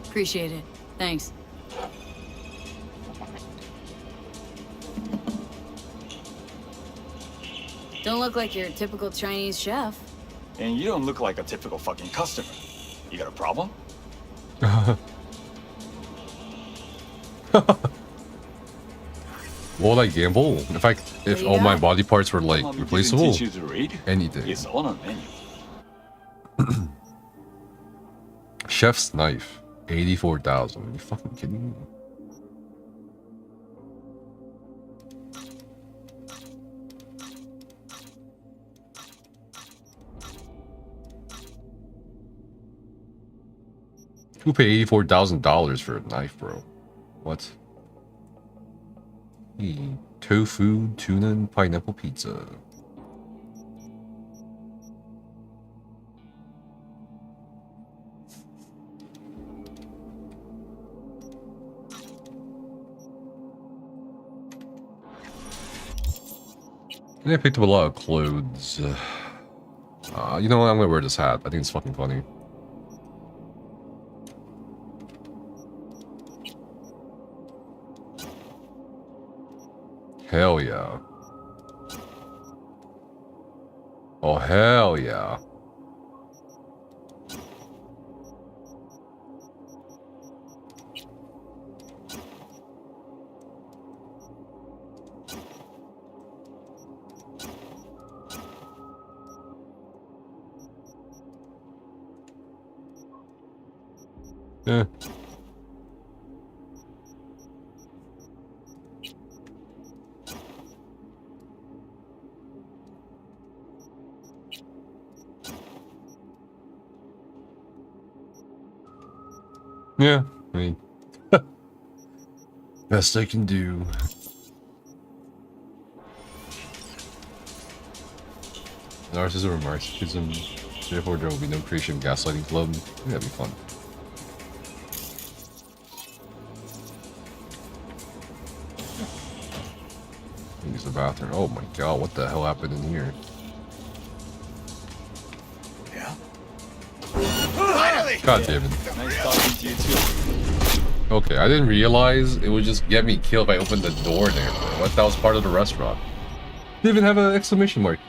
Appreciate it. Thanks. Don't look like your typical Chinese chef. And you don't look like a typical fucking customer. You got a problem? What would I gamble? If all my body parts were like replaceable? Teach you to read? Anything. It's on a menu. Chef's knife. 84,000. Are you fucking kidding me? Who paid $84,000 for a knife, bro? What? Tofu, tuna, and pineapple pizza. And I picked up a lot of clothes. You know what? I'm gonna wear this hat. I think it's fucking funny. Hell yeah. Oh, hell yeah. Yeah. Yeah, I mean, best I can do. Narcissism or Marxism, therefore there will be no creation gaslighting club. That'd be fun. Use the bathroom. Oh my god, what the hell happened in here? Yeah. God damn it. Nice talking to you too. Okay, I didn't realize it would just get me killed if I opened the door there. What? That was part of the restaurant. Didn't even have an exclamation mark.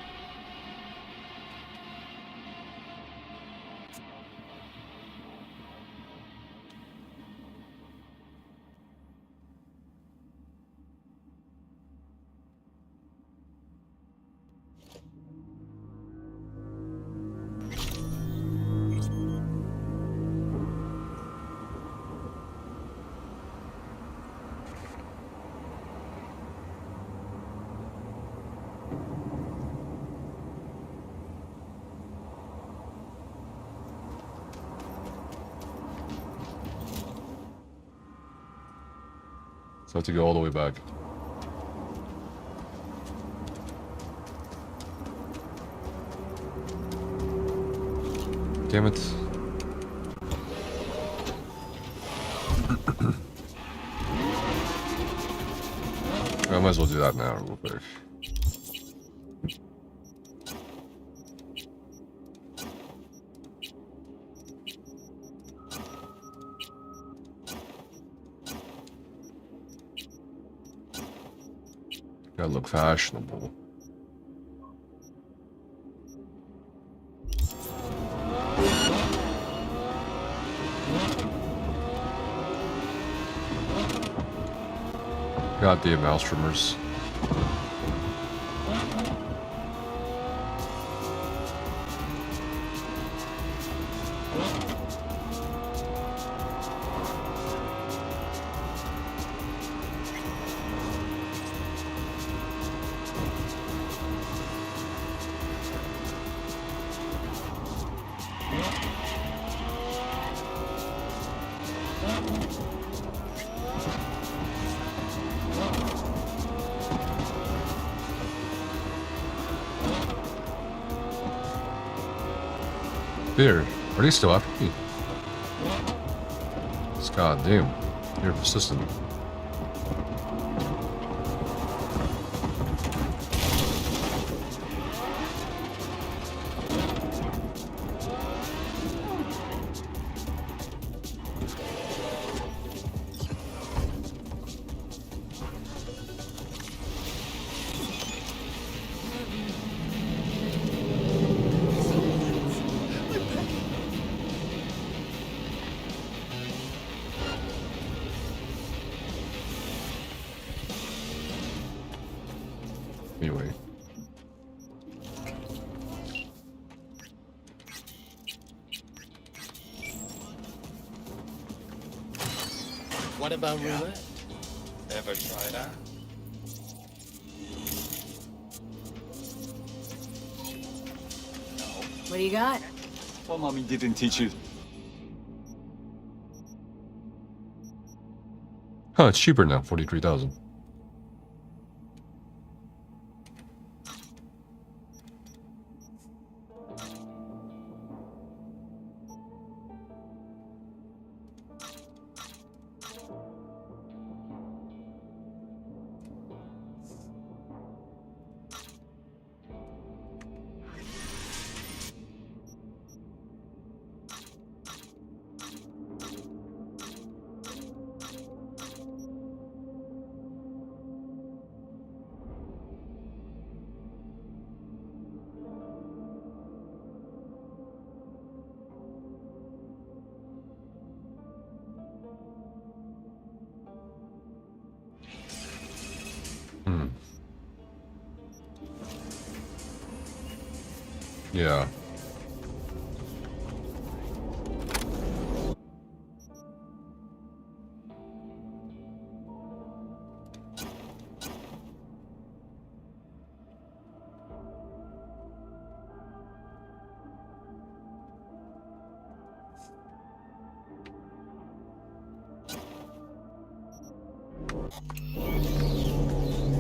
So I have to go all the way back. Damn it. I might as well do that now real quick. Gotta look fashionable. Goddamn mouse trimmers. There. Are they still after me? God damn. You're persistent. Anyway. What about roulette? Ever try that? What do you got? Well, mommy didn't teach you. Huh, it's cheaper now, 43,000. Yeah.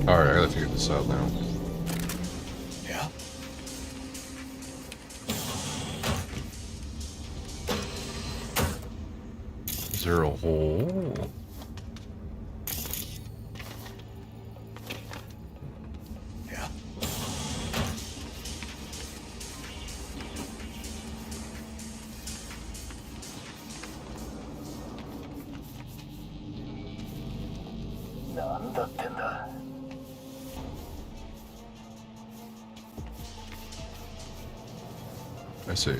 Alright, I gotta figure this out now. Yeah. Is there a hole? Yeah. I see.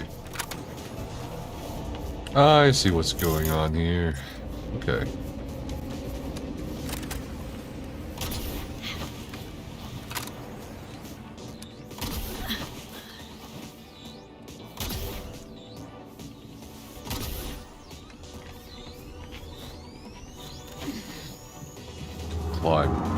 I see what's going on here. Okay. Climb.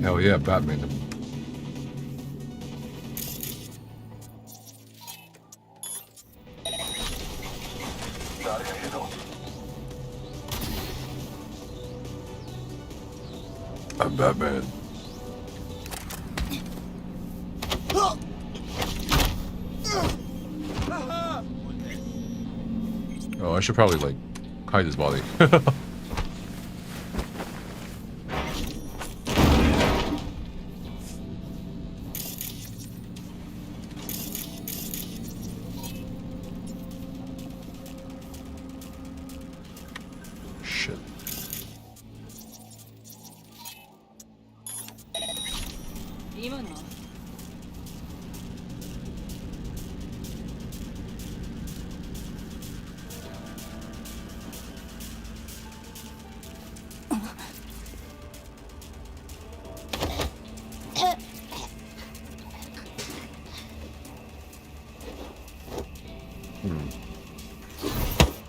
Hell yeah, Batman. I'm Batman. Oh, I should probably, like, hide his body. Shit.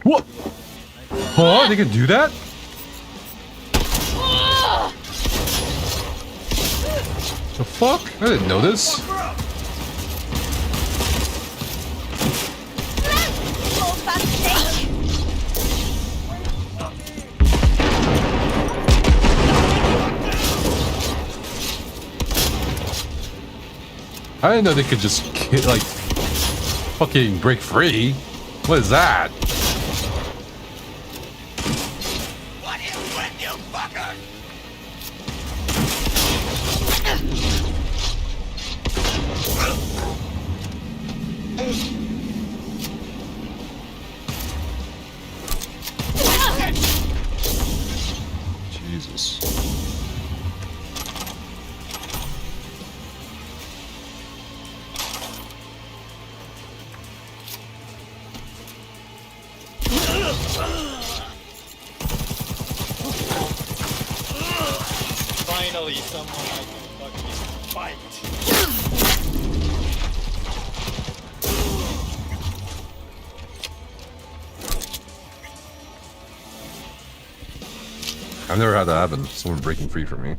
What? Huh? They can do that? The fuck? I didn't know this. I didn't know they could just like fucking break free. What is that? What is with you fuckers? Jesus. Finally, someone I can fucking fight. I've never had that happen. Someone breaking free from me.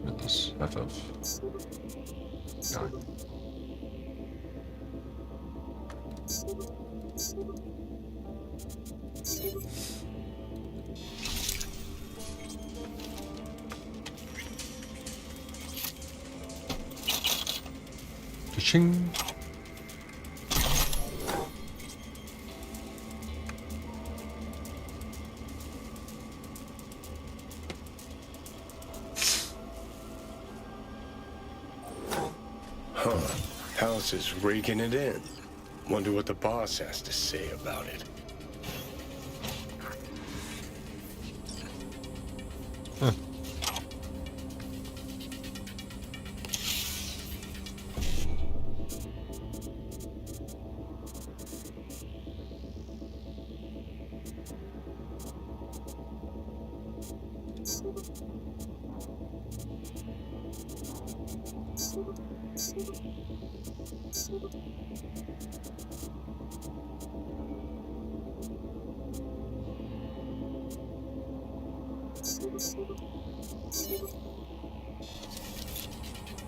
Goodness. FF. No. Ka-ching. Huh. House is raking it in. Wonder what the boss has to say about it. Huh.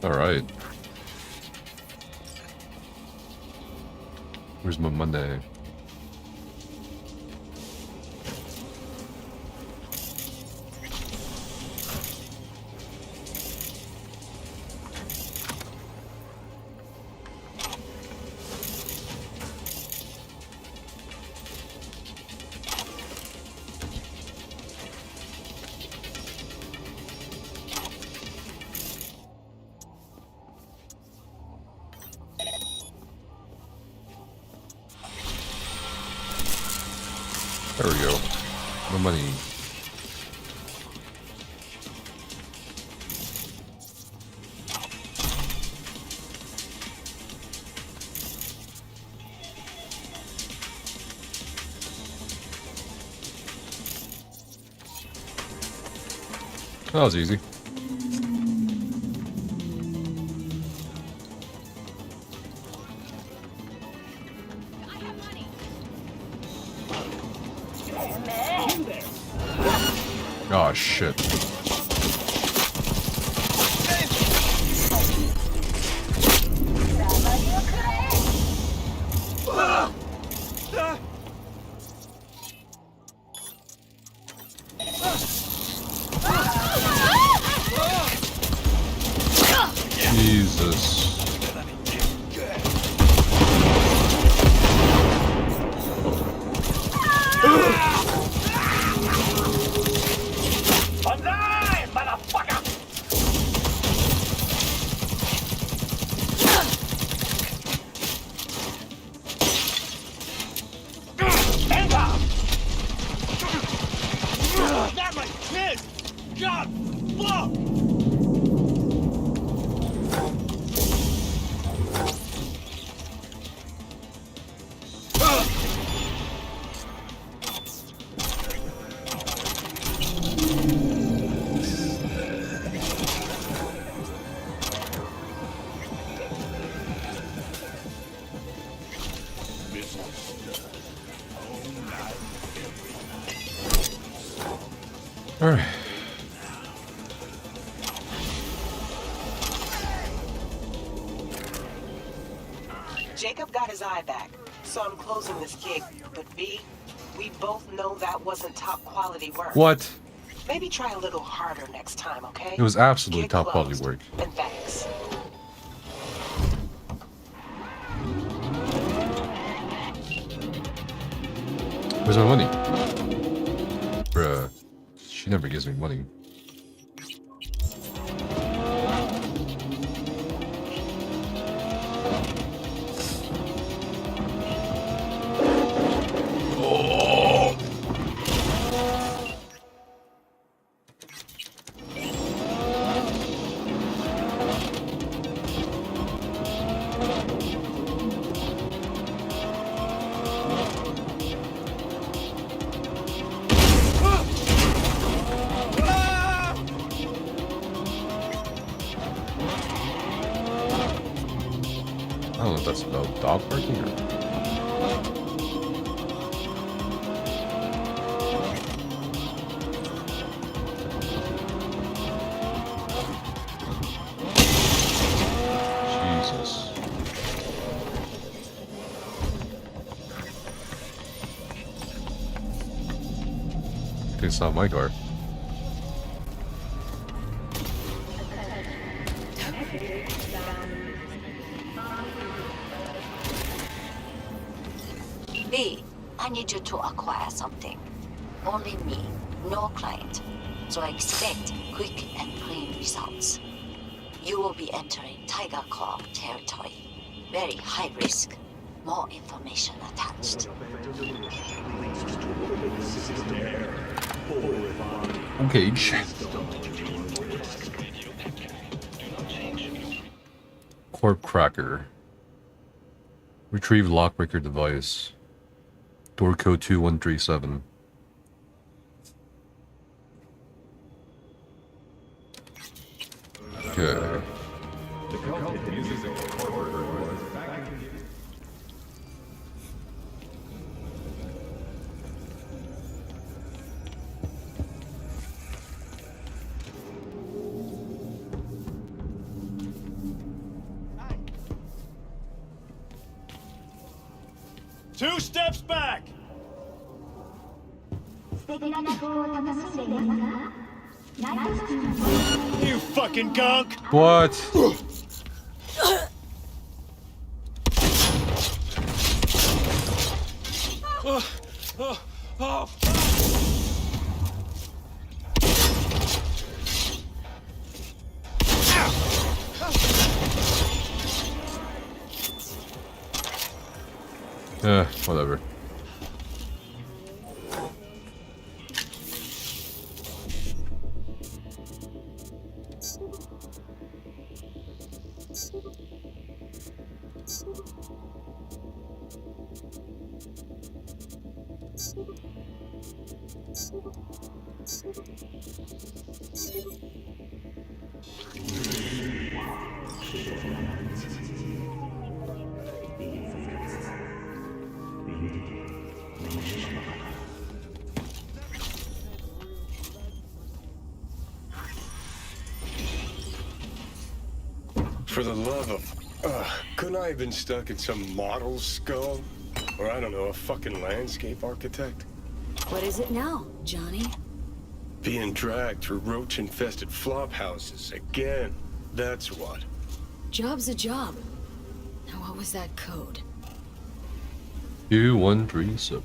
All right. Where's my Monday? There we go. No money. That was easy. Oh shit. Jesus. Alive, motherfucker! Enter! Not my kid! God, fuck! All right. Jacob got his eye back, so I'm closing this gig. But V, we both know that wasn't top quality work. What? Maybe try a little harder next time, okay? It was absolutely Gig top quality closed. work. And thanks. Where's my money? Bruh. She never gives me money. I don't know if that's no dog barking or... Jesus. It's not my car. V, I need you to acquire something. Only me, no client. So I expect quick and clean results. You will be entering Tiger Claw territory. Very high risk. More information attached. Engage. Corp Cracker. Retrieve lockbreaker device. Door code 2137. Okay. Two steps back! You fucking gunk! What? Whatever. For the love of... couldn't I have been stuck in some model's skull? Or I don't know, a fucking landscape architect? What is it now, Johnny? Being dragged through roach-infested flop houses again. That's what. Job's a job. Now what was that code? 2137.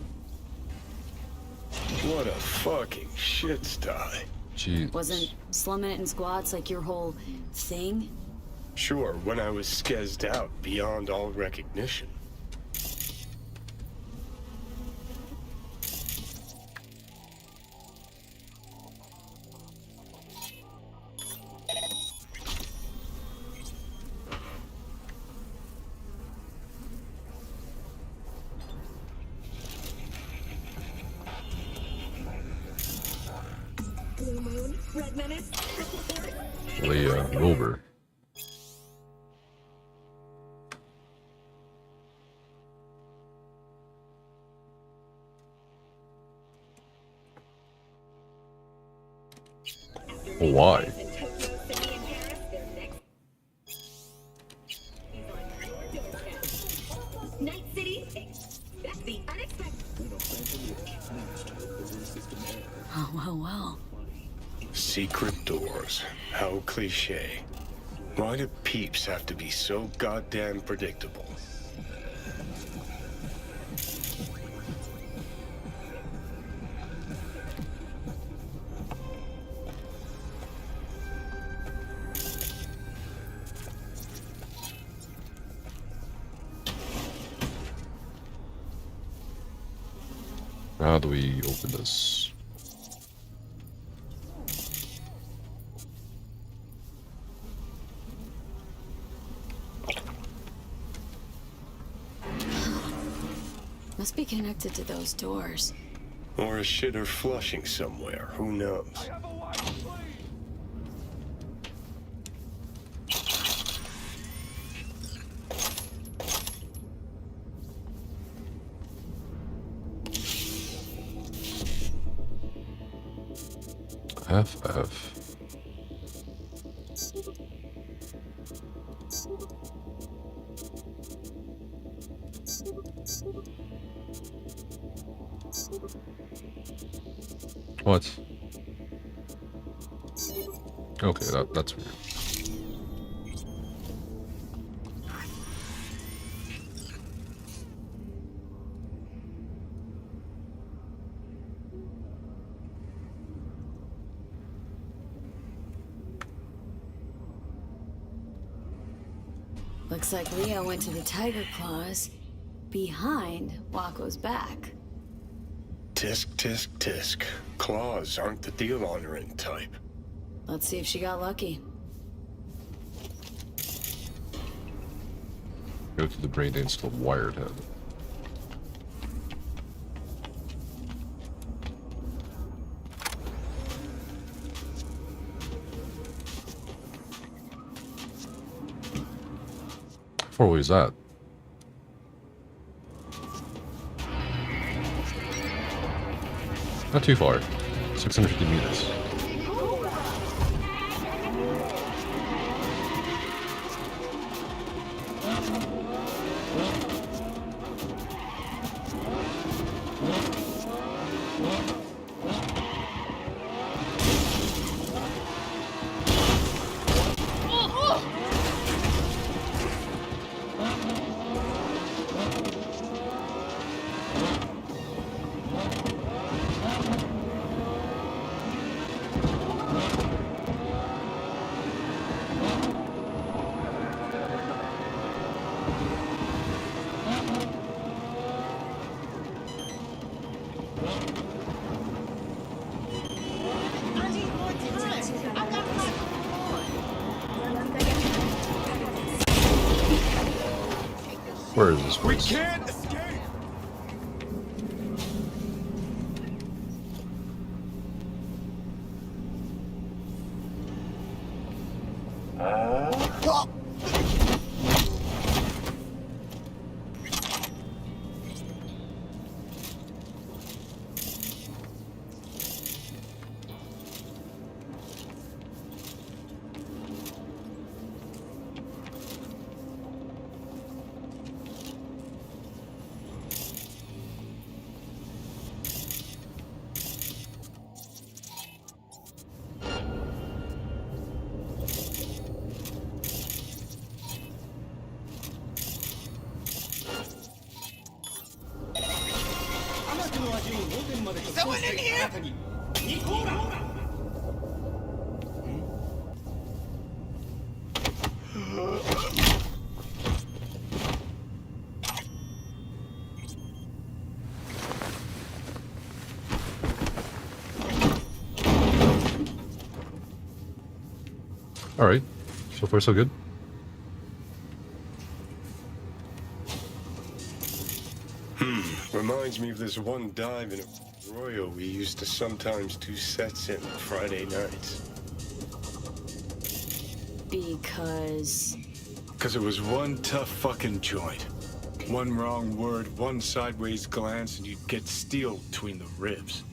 What a fucking shit sty. Jeez. Wasn't slumming it in squats like your whole thing? Sure, when I was skezzed out beyond all recognition. Leah Wilbur. Why? Night City, that's the unexpected. Oh, well. Secret doors. How cliche. Why do peeps have to be so goddamn predictable? How do we open this? Must be connected to those doors. Or a shitter flushing somewhere, who knows? FF. What? Okay, that's weird. Looks like Leo went to the Tiger Claws behind Waco's back. Tisk, tisk, tisk. Claws aren't the deal honoring type. Let's see if she got lucky. Go to the brain to install wired head. How far away is that? Not too far. 650 meters. Where is this place? We can't escape! Someone in here! Alright, so far so good. Reminds me of this one dive in Arroyo we used to sometimes do sets in Friday nights. Because It was one tough fucking joint. One wrong word, one sideways glance, and you'd get steel between the ribs.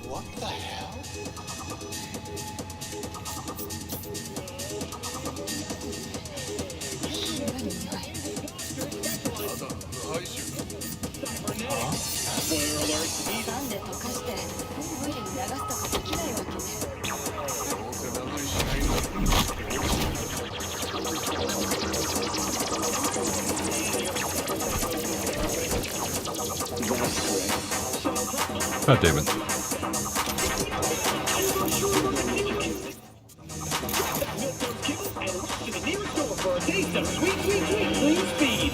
What the hell? God damn it. and rush to the nearest store for a taste of sweet, sweet, sweet green speed.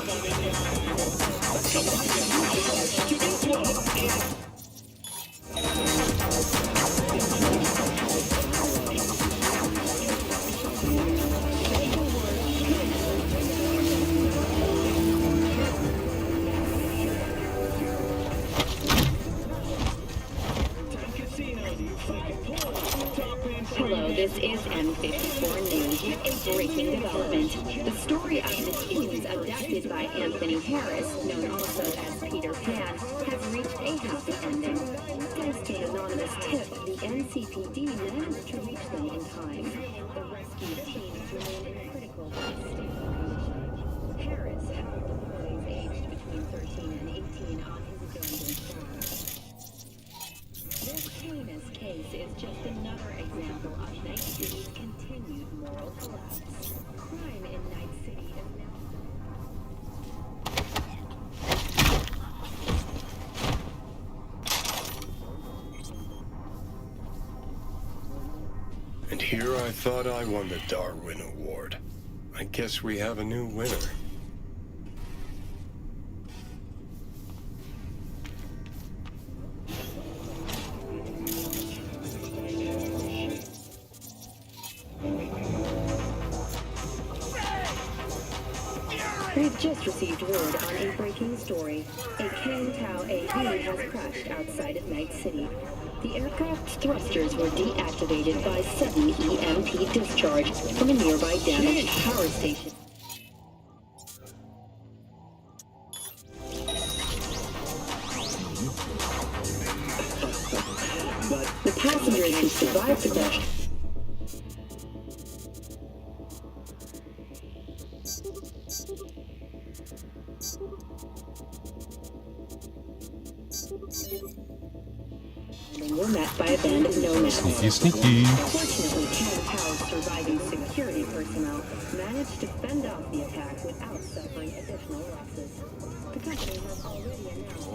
Hello, this is M54 News with a breaking development. The story of the teens adapted by Anthony Harris, known also as Peter Pan, has reached a happy ending. Thanks to an anonymous tip, the NCPD managed to reach them in time. The rescued teens remain in critical state. Harris had the boys aged between 13 and 18 on his abandoned farm. This heinous case is just another example of Night City's continued moral collapse. Crime in Night City is now... And here I thought I won the Darwin Award. I guess we have a new winner. We've just received word on a breaking story. A Kang Tao AV has crashed outside of Night City. The aircraft's thrusters were deactivated by sudden EMP discharge from a nearby damaged power station. The passengers who survived the crash were met by a band of nomads. Sneaky. Fortunately, Kang Tao's surviving security personnel managed to fend off the attack without suffering additional losses. The company has already announced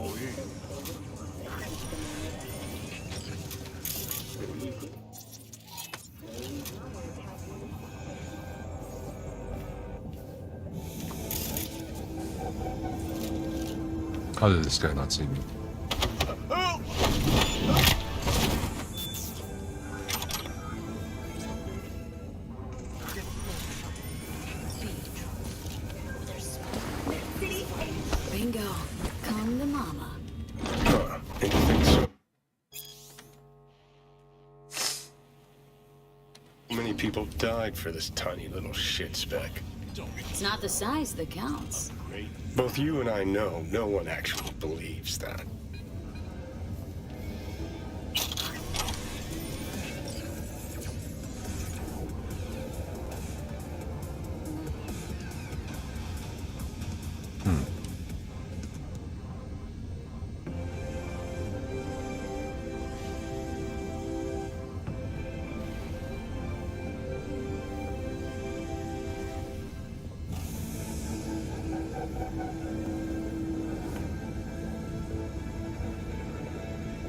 How did this guy not see me? Bingo. Come to mama. Huh, anything so? Many people died for this tiny little shit speck. It's not the size that counts. Both you and I know no one actually believes that.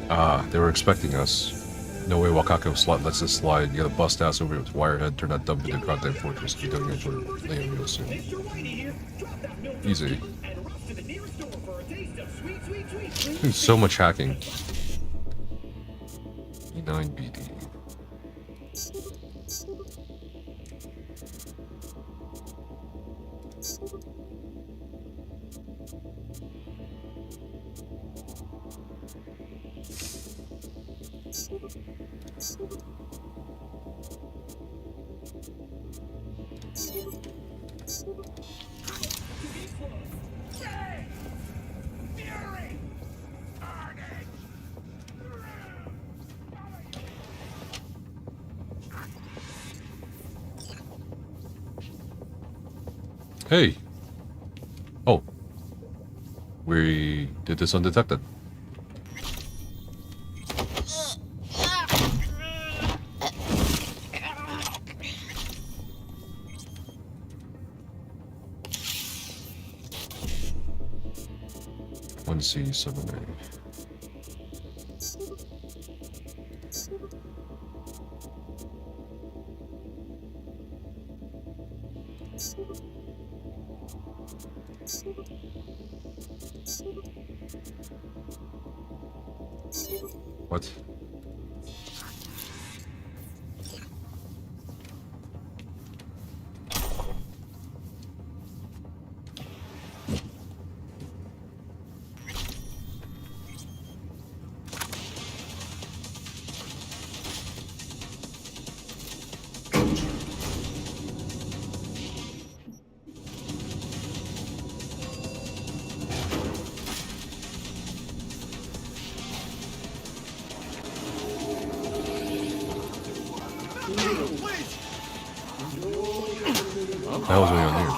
Ah, they were expecting us. No way Wakako slot lets this slide. You gotta bust ass over with Wirehead, turn that dump into goddamn fortress. Keep doing it for Liam real soon. Easy. Doing so much hacking. E9 BD. Hey! Oh. We did this undetected. One C, 7A. What? That was way on here.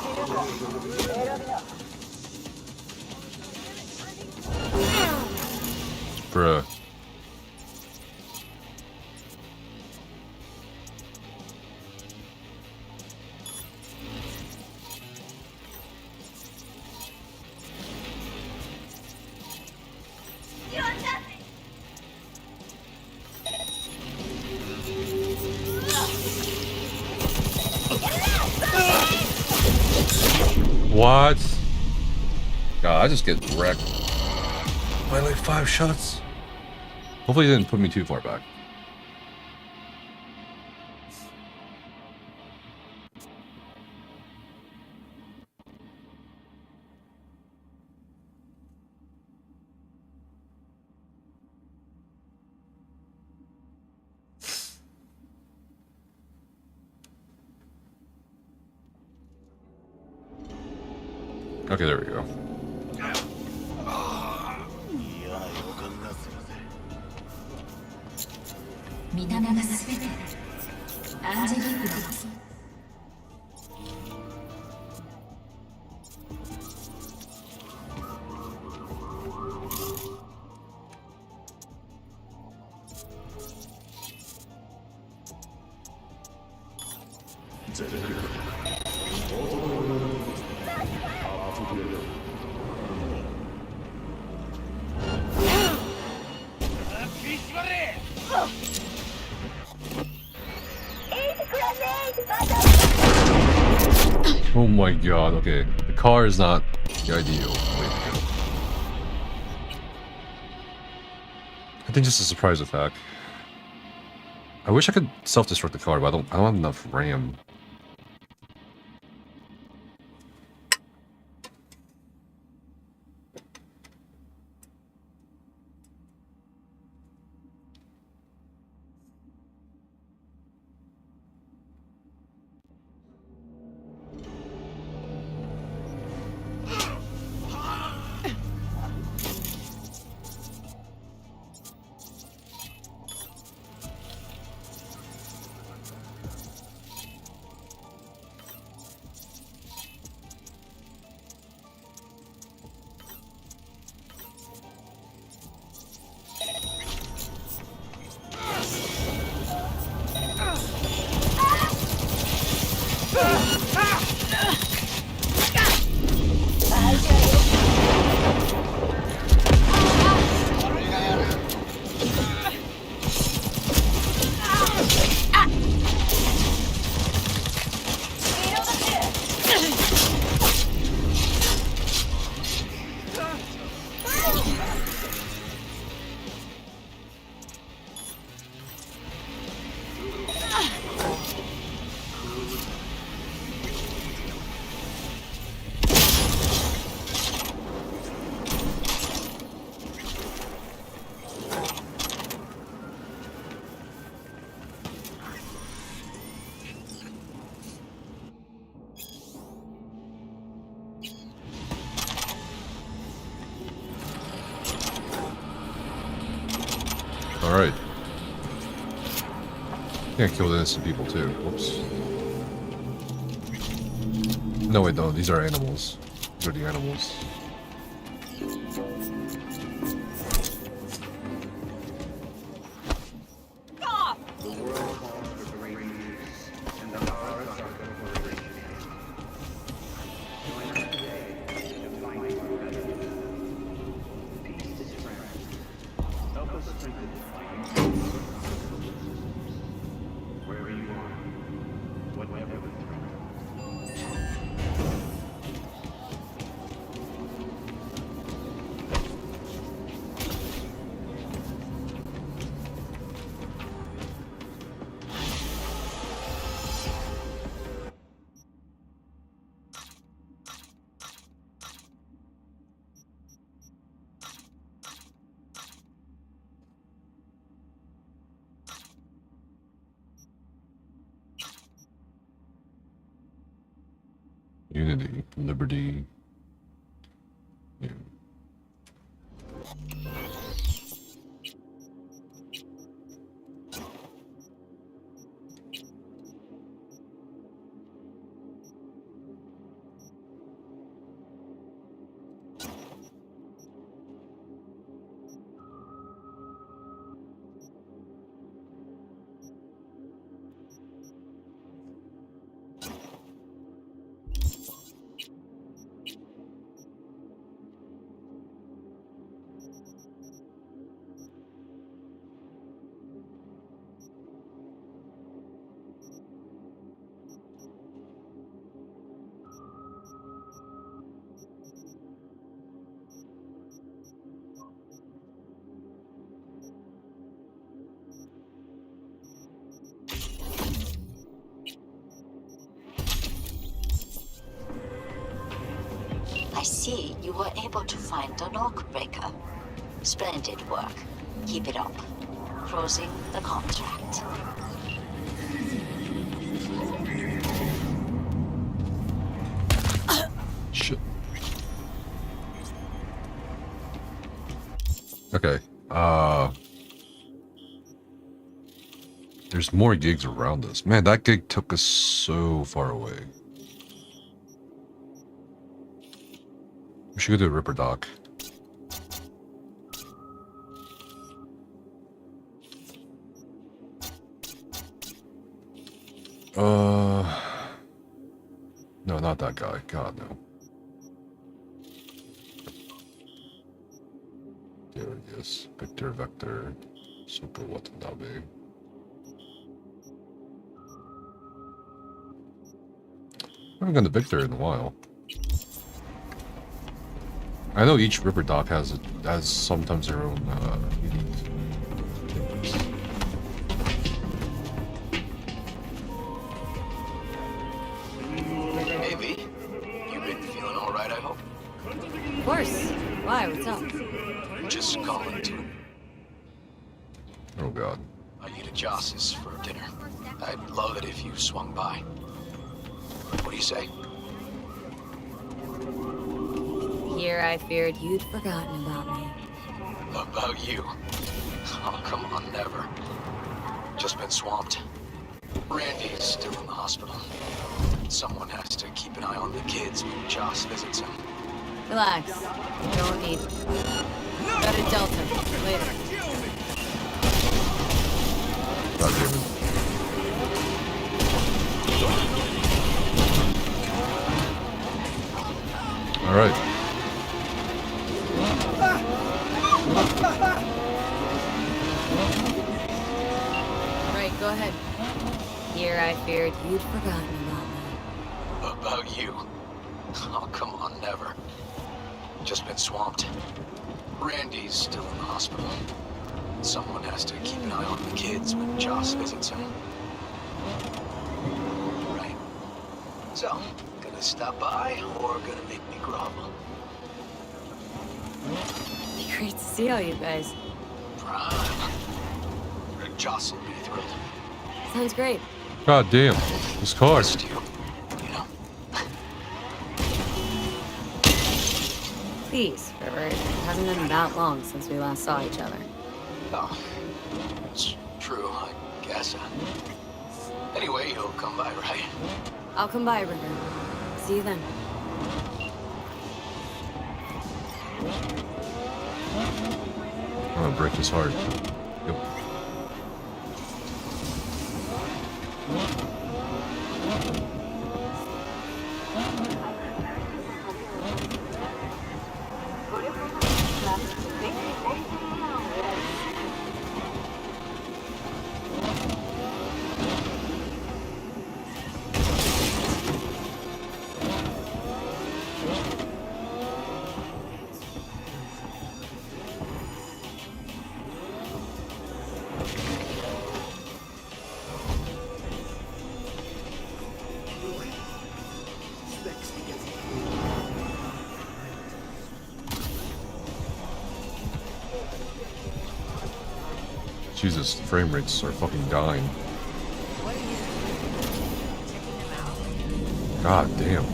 Bruh. What? God, I just get wrecked by like 5 shots. Hopefully he didn't put me too far back. Okay, there we go. Oh my god, okay. The car is not the ideal way to go. I think just a surprise attack. I wish I could self-destruct the car, but I don't have enough RAM. Alright. Can't kill the innocent people too. Whoops. No, wait, no, these are animals. These are the animals. Unity, liberty. Yeah. I see you were able to find the lock breaker. Splendid work. Keep it up. Closing the contract. Shit. Okay. There's more gigs around us. Man, that gig took us so far away. We should go to the Ripper Dock. No, not that guy. God, no. There it is. Victor, Vector, Super Watanabe. I haven't gone to Victor in a while. I know each Ripper Dock has sometimes their own unique things. Hey V, you been feeling all right? I hope. Of course. Why? What's up? Just calling to. Oh God. I eat at Joss's for dinner. I'd love it if you swung by. What do you say? Here I feared you'd forgotten about me. About you? Oh, come on, never. Just been swamped. Randy's still in the hospital. Someone has to keep an eye on the kids when Joss visits him. Relax. You don't need. Go to Delta. Later. God damn it. All right. Right, go ahead. Here I feared you'd forgotten about me. About you? Oh, come on, never. Just been swamped. Randy's still in the hospital. Someone has to keep an eye on the kids when Joss visits him. Right. So, gonna stop by or gonna make me grovel? Great to see all you guys. Prime. Joss will be thrilled. Sounds great. God damn. This car. Please, River. It hasn't been that long since we last saw each other. Oh, it's true, I guess. Anyway, you'll come by, right? I'll come by, River. See you then. I'm gonna break his heart. Yep. Jesus, the frame rates are fucking dying. God damn.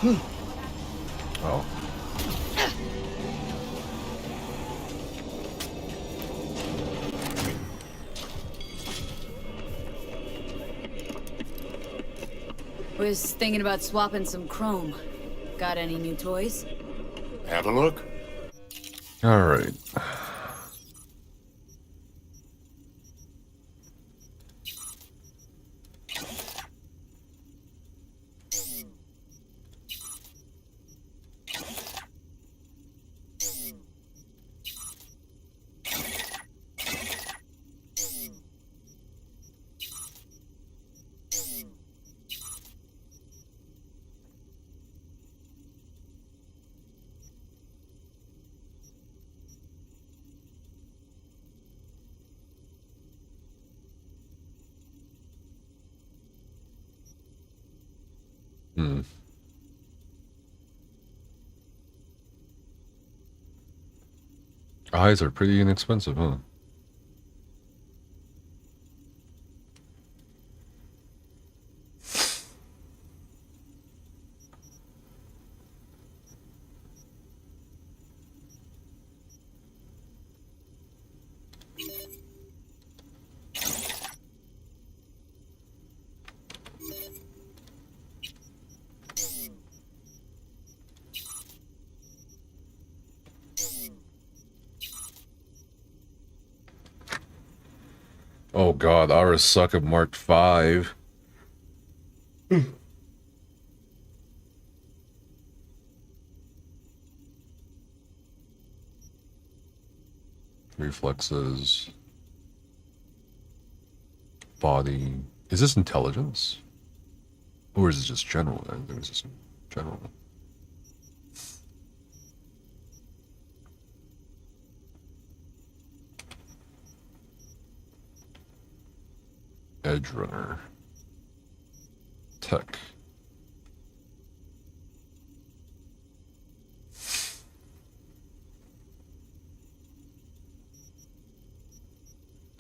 Oh. Was thinking about swapping some chrome. Got any new toys? Have a look. All right. Eyes are pretty inexpensive, huh? Oh god, Arasaka Mark 5. Reflexes. Body. Is this intelligence? Or is it just general? I think it's just general. Edge Runner. Tech.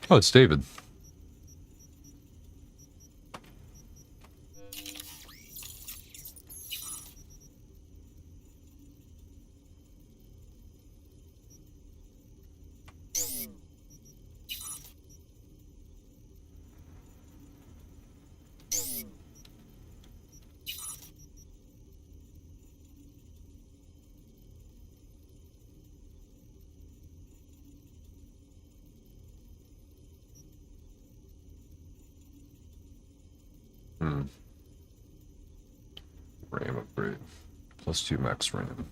Oh, it's David. RAM upgrade. +2 max RAM.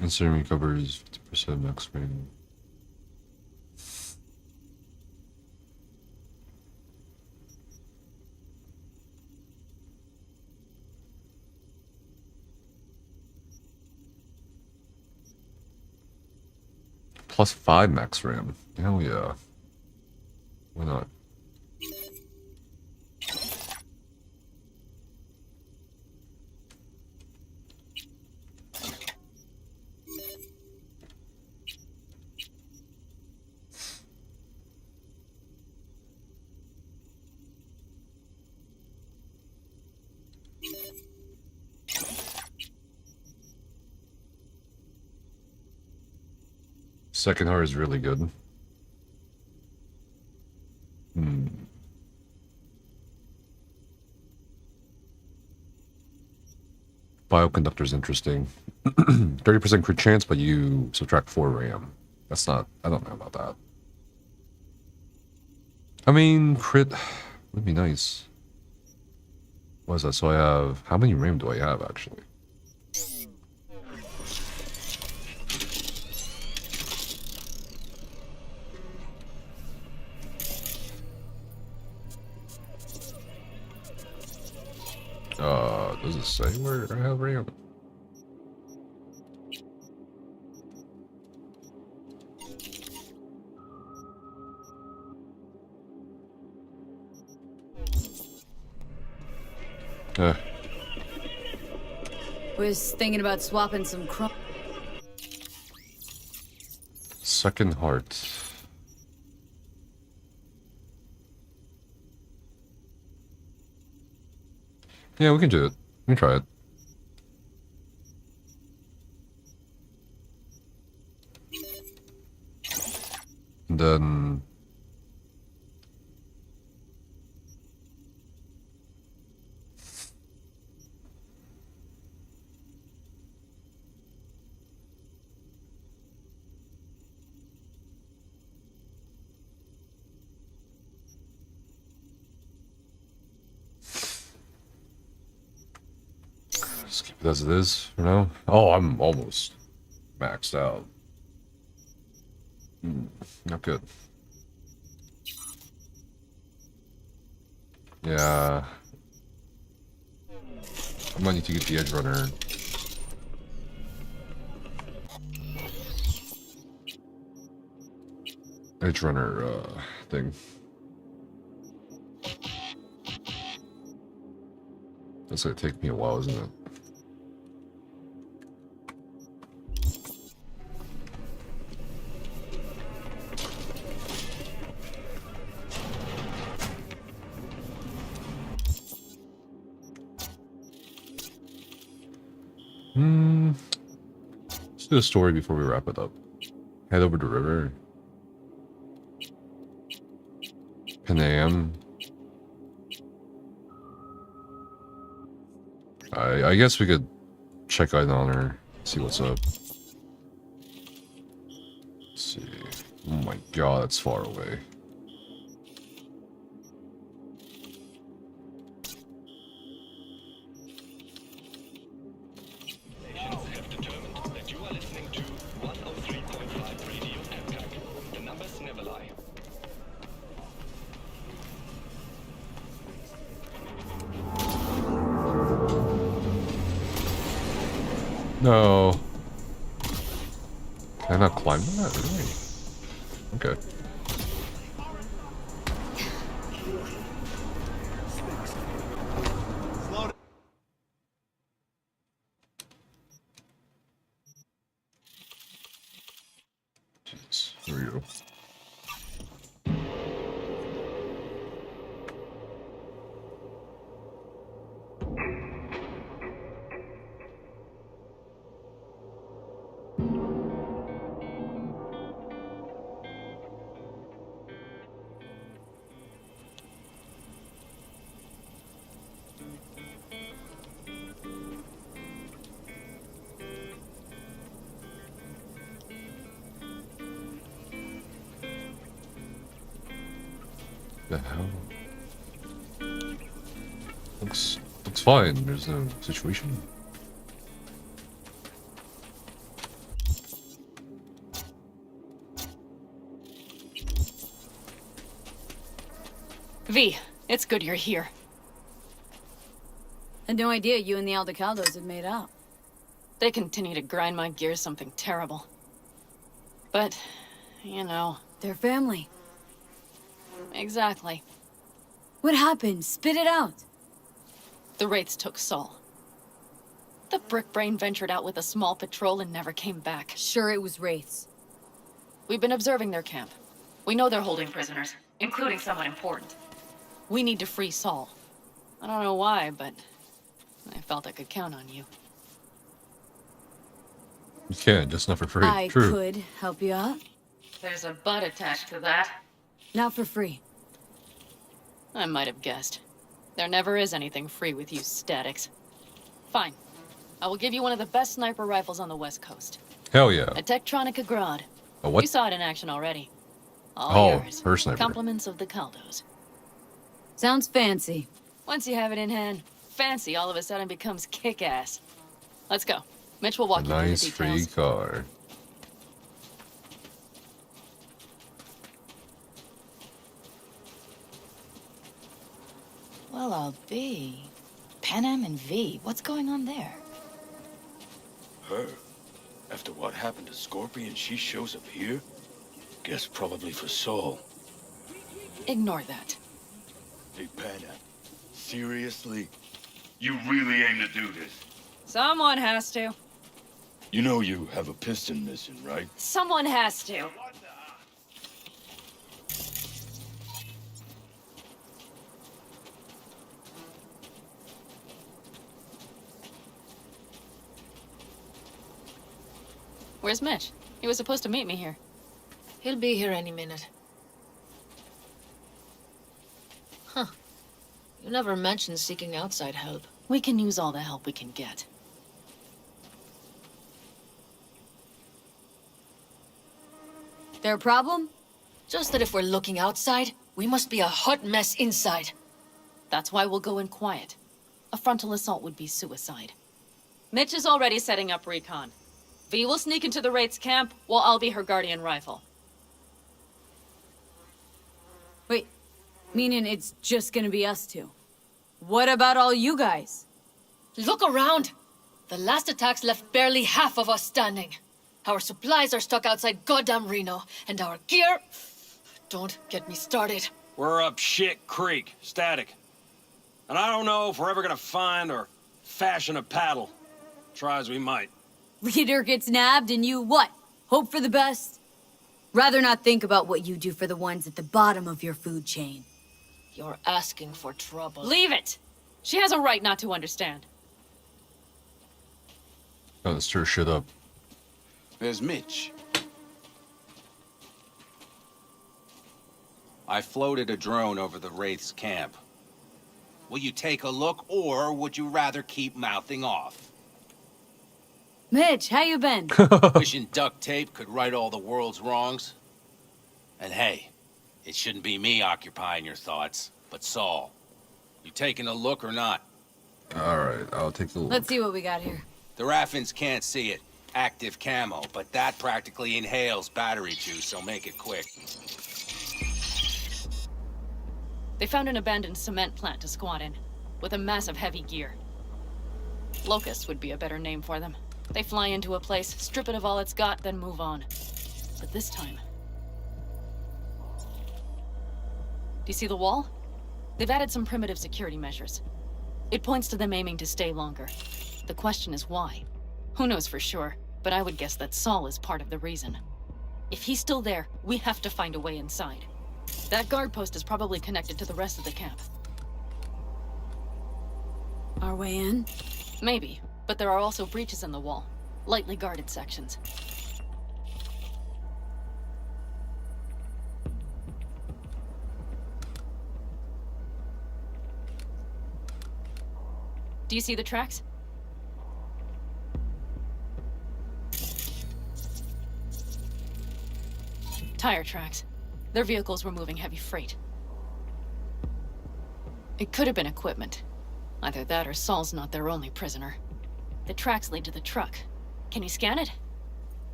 Instant recovers 50% max RAM. +5 max RAM. Hell yeah. Why not? Second heart is really good. Bioconductor is interesting. 30% crit chance, but you subtract 4 RAM. That's not... I don't know about that. I mean, crit would be nice. What is that? So I have... How many RAM do I have, actually? Does it say where I have RAM? Was thinking about swapping some chrome. second heart. Yeah, we can do it. We can try it. And then... Just keep it as it is for now. Oh, I'm almost maxed out. Not good. Yeah. I might need to get the Edge Runner. Edge Runner, thing. That's gonna take me a while, isn't it? Let's do a story before we wrap it up. Head over to river. 10 a.m. I guess we could check out on her, see what's up. Let's see. Oh my god, that's far away. No. Can I not climb that? Really? Okay. Jeez, here we go. The hell? Looks fine. There's no situation. V, it's good you're here. Had no idea you and the Aldecaldos had made up. They continue to grind my gears something terrible. But, you know... They're family. Exactly. What happened? Spit it out. The Wraiths took Saul. The Brickbrain ventured out with a small patrol and never came back. Sure it was Wraiths. We've been observing their camp. We know they're holding prisoners, including someone important. We need to free Saul. I don't know why, but I felt I could count on you. You can, just not for free. I True. could help you out. There's a butt attached to that. Not for free. I might have guessed. There never is anything free with you statics. Fine. I will give you one of the best sniper rifles on the West Coast. Hell yeah. A Tektronica Grad. A what? You saw it in action already. All yours. Her sniper. Compliments of the Caldos. Sounds fancy. Once you have it in hand, fancy all of a sudden becomes kick-ass. Let's go. Mitch will walk you through the Nice details. free car. Well, I'll be. Pan Am and V, what's going on there? Her? After what happened to Scorpion, she shows up here? Guess probably for Saul. Ignore that. Hey, Pana. Seriously? You really aim to do this? Someone has to. You know you have a piston missing, right? Someone has to. Where's Mitch? He was supposed to meet me here. He'll be here any minute. Huh. You never mentioned seeking outside help. We can use all the help we can get. Their problem? Just that if we're looking outside, we must be a hot mess inside. That's why we'll go in quiet. A frontal assault would be suicide. Mitch is already setting up recon. V will sneak into the Wraith's camp, while I'll be her guardian rifle. Wait, meaning it's just gonna be us two? What about all you guys? Look around! The last attacks left barely half of us standing. Our supplies are stuck outside goddamn Reno, and our gear... Don't get me started. We're up shit creek, static. And I don't know if we're ever gonna find or fashion a paddle. Try as we might. Leader gets nabbed and you what? Hope for the best? Rather not think about what you do for the ones at the bottom of your food chain. You're asking for trouble. Leave it! She has a right not to understand. Oh, let's stir shit up. There's Mitch. I floated a drone over the Wraith's camp. Will you take a look, or would you rather keep mouthing off? Mitch, how you been? Wishing duct tape could right all the world's wrongs? And hey, it shouldn't be me occupying your thoughts, but Saul. You taking a look or not? Alright, I'll take the look. Let's see what we got here. The Raffins can't see it. Active camo, but that practically inhales battery juice, so make it quick. They found an abandoned cement plant to squat in, with a massive heavy gear. Locusts would be a better name for them. They fly into a place, strip it of all it's got, then move on. But this time... Do you see the wall? They've added some primitive security measures. It points to them aiming to stay longer. The question is why? Who knows for sure, but I would guess that Saul is part of the reason. If he's still there, we have to find a way inside. That guard post is probably connected to the rest of the camp. Our way in? Maybe, but there are also breaches in the wall. Lightly guarded sections. Do you see the tracks? Tire tracks. Their vehicles were moving heavy freight. It could have been equipment. Either that or Saul's not their only prisoner. The tracks lead to the truck. Can you scan it?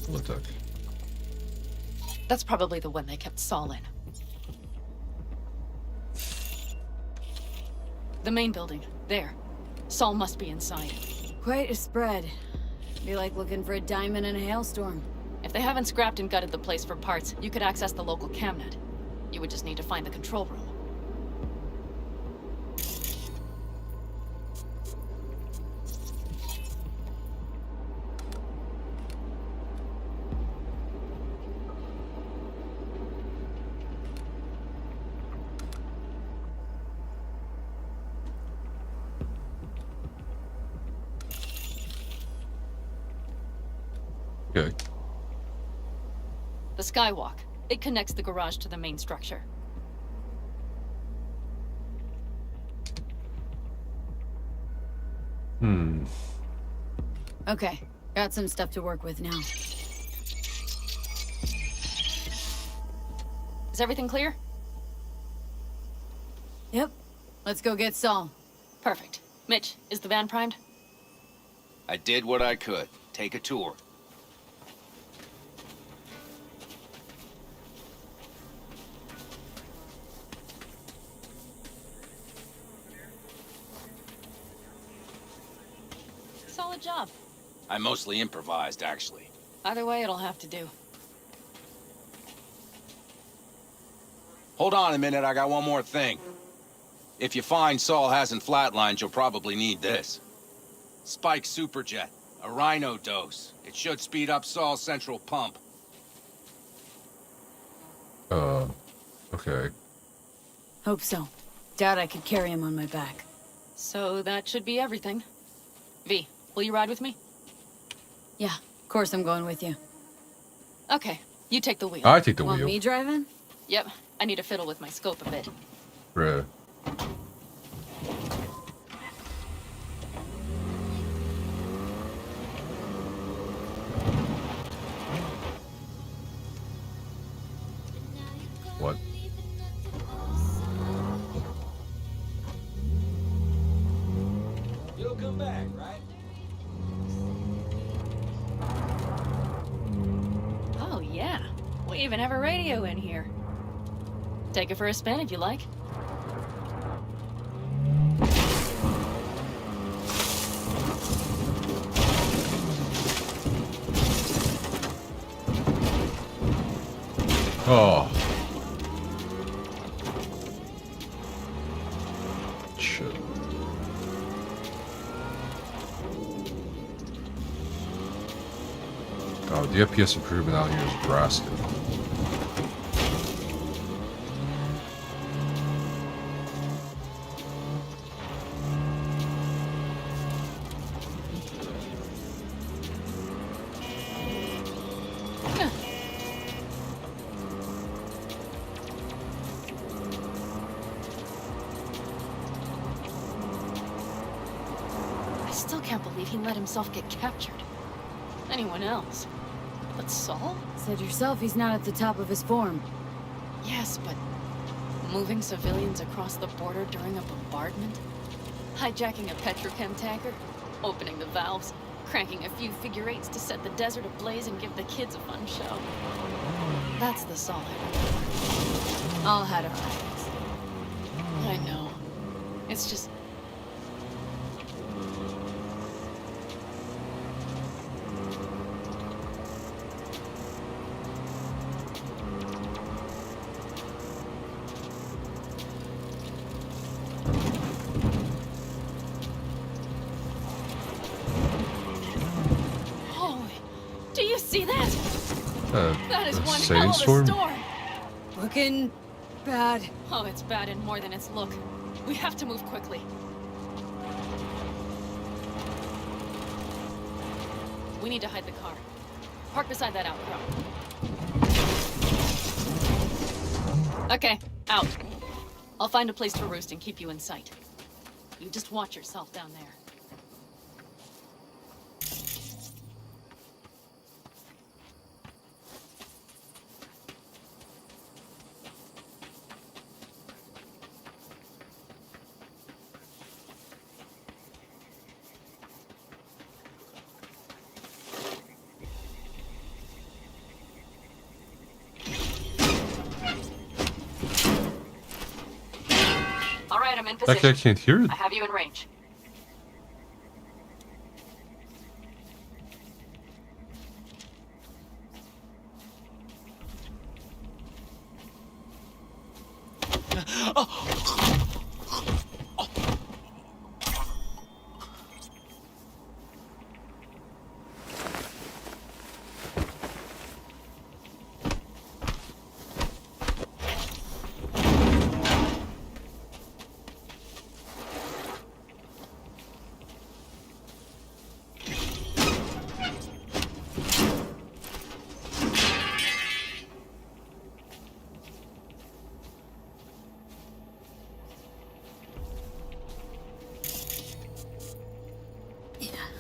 Clattuc. That's probably the one they kept Saul in. The main building. There. Saul must be inside. Quite a spread. Be like looking for a diamond in a hailstorm. If they haven't scrapped and gutted the place for parts, you could access the local camnet. You would just need to find the control room. Okay. The skywalk. It connects the garage to the main structure. Okay, got some stuff to work with now. Is everything clear? Yep. Let's go get Saul. Perfect. Mitch, is the van primed? I did what I could. Take a tour. Solid job. I mostly improvised, actually. Either way, it'll have to do. Hold on a minute, I got one more thing. If you find Saul hasn't flatlined, you'll probably need this. Spike Superjet, a Rhino dose. It should speed up Saul's central pump. Okay. Hope so. Doubt I could carry him on my back. So that should be everything. V, will you ride with me? Yeah, of course I'm going with you. Okay, you take the wheel. I take the Want wheel. me driving? Yep, I need to fiddle with my scope a bit. Bruh. What? You'll come back, right? Oh yeah, we even have a radio in here. Take it for a spin if you like. Oh. Shit. Oh, the FPS improvement out here is drastic. I still can't believe he let himself get captured. Anyone else? But Saul? Said yourself he's not at the top of his form. Yes, but moving civilians across the border during a bombardment? Hijacking a petrochem tanker? Opening the valves? Cranking a few figure eights to set the desert ablaze and give the kids a fun show? That's the Saul I remember. All had our eyes. I know. It's just... Do you see that? That is one hell of a storm. Looking bad. Oh, it's bad and more than its look. We have to move quickly. We need to hide the car. Park beside that outcrop. Okay, out. I'll find a place to roost and keep you in sight. You just watch yourself down there. All right, I'm in position. Actually, I can't hear it. I have you in range.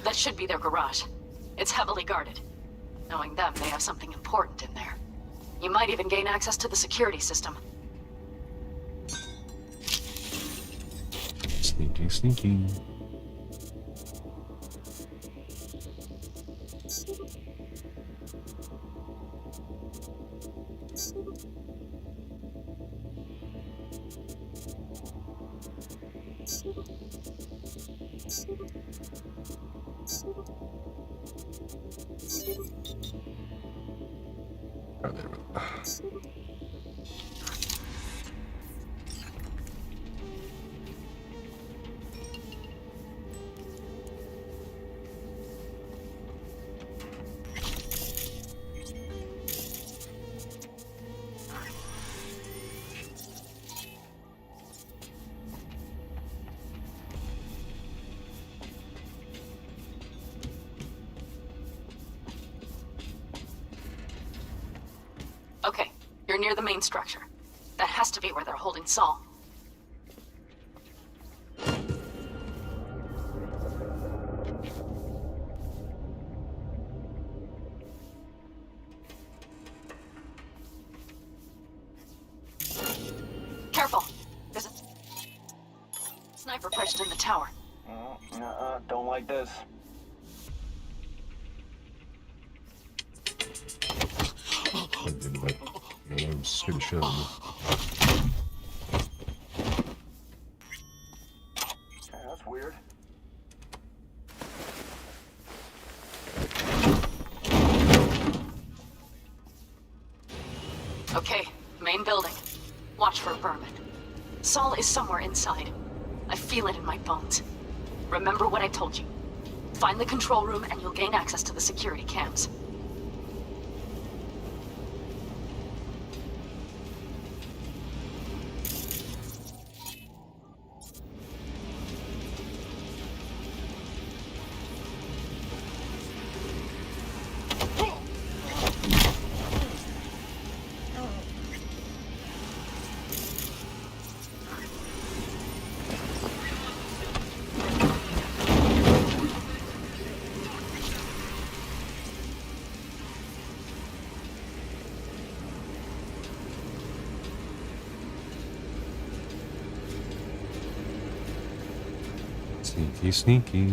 That should be their garage. It's heavily guarded. Knowing them, they have something important in there. You might even gain access to the security system. Sneaking, sneaking. Okay, you're near the main structure. That has to be where they're holding Saul. Careful! There's a sniper perched in the tower. Don't like this. I'm scared of shit. That's weird. Okay, main building. Watch for vermin. Saul is somewhere inside. I feel it in my bones. Remember what I told you. Find the control room and you'll gain access to the security cams. Sneaky, sneaky.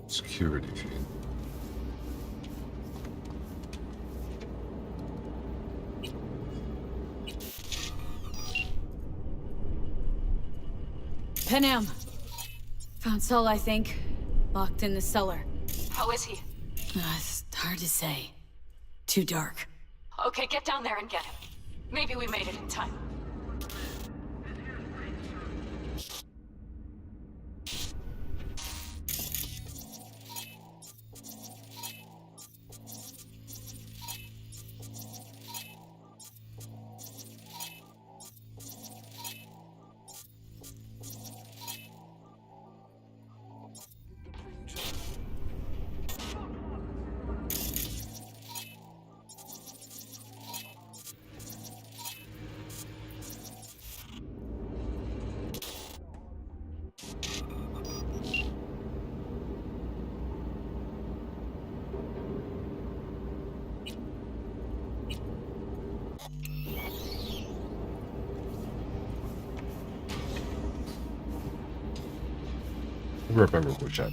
Security feed. Panem. Found Saul, I think. Locked in the cellar. How is he? It's hard to say. Too dark. Okay, get down there and get him. Maybe we made it in time. We'll be right back real quick, chat.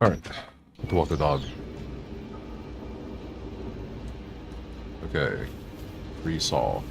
Alright. To walk the dog. Okay. Free Saul.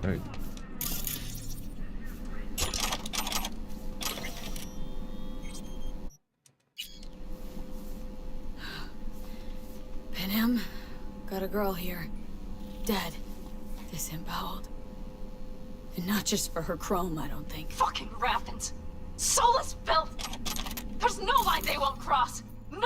Right. Panem, got a girl here. Dead. Disemboweled. And not just for her chrome, I don't think. Fucking Rathens. Soulless filth. There's no line they won't cross. None.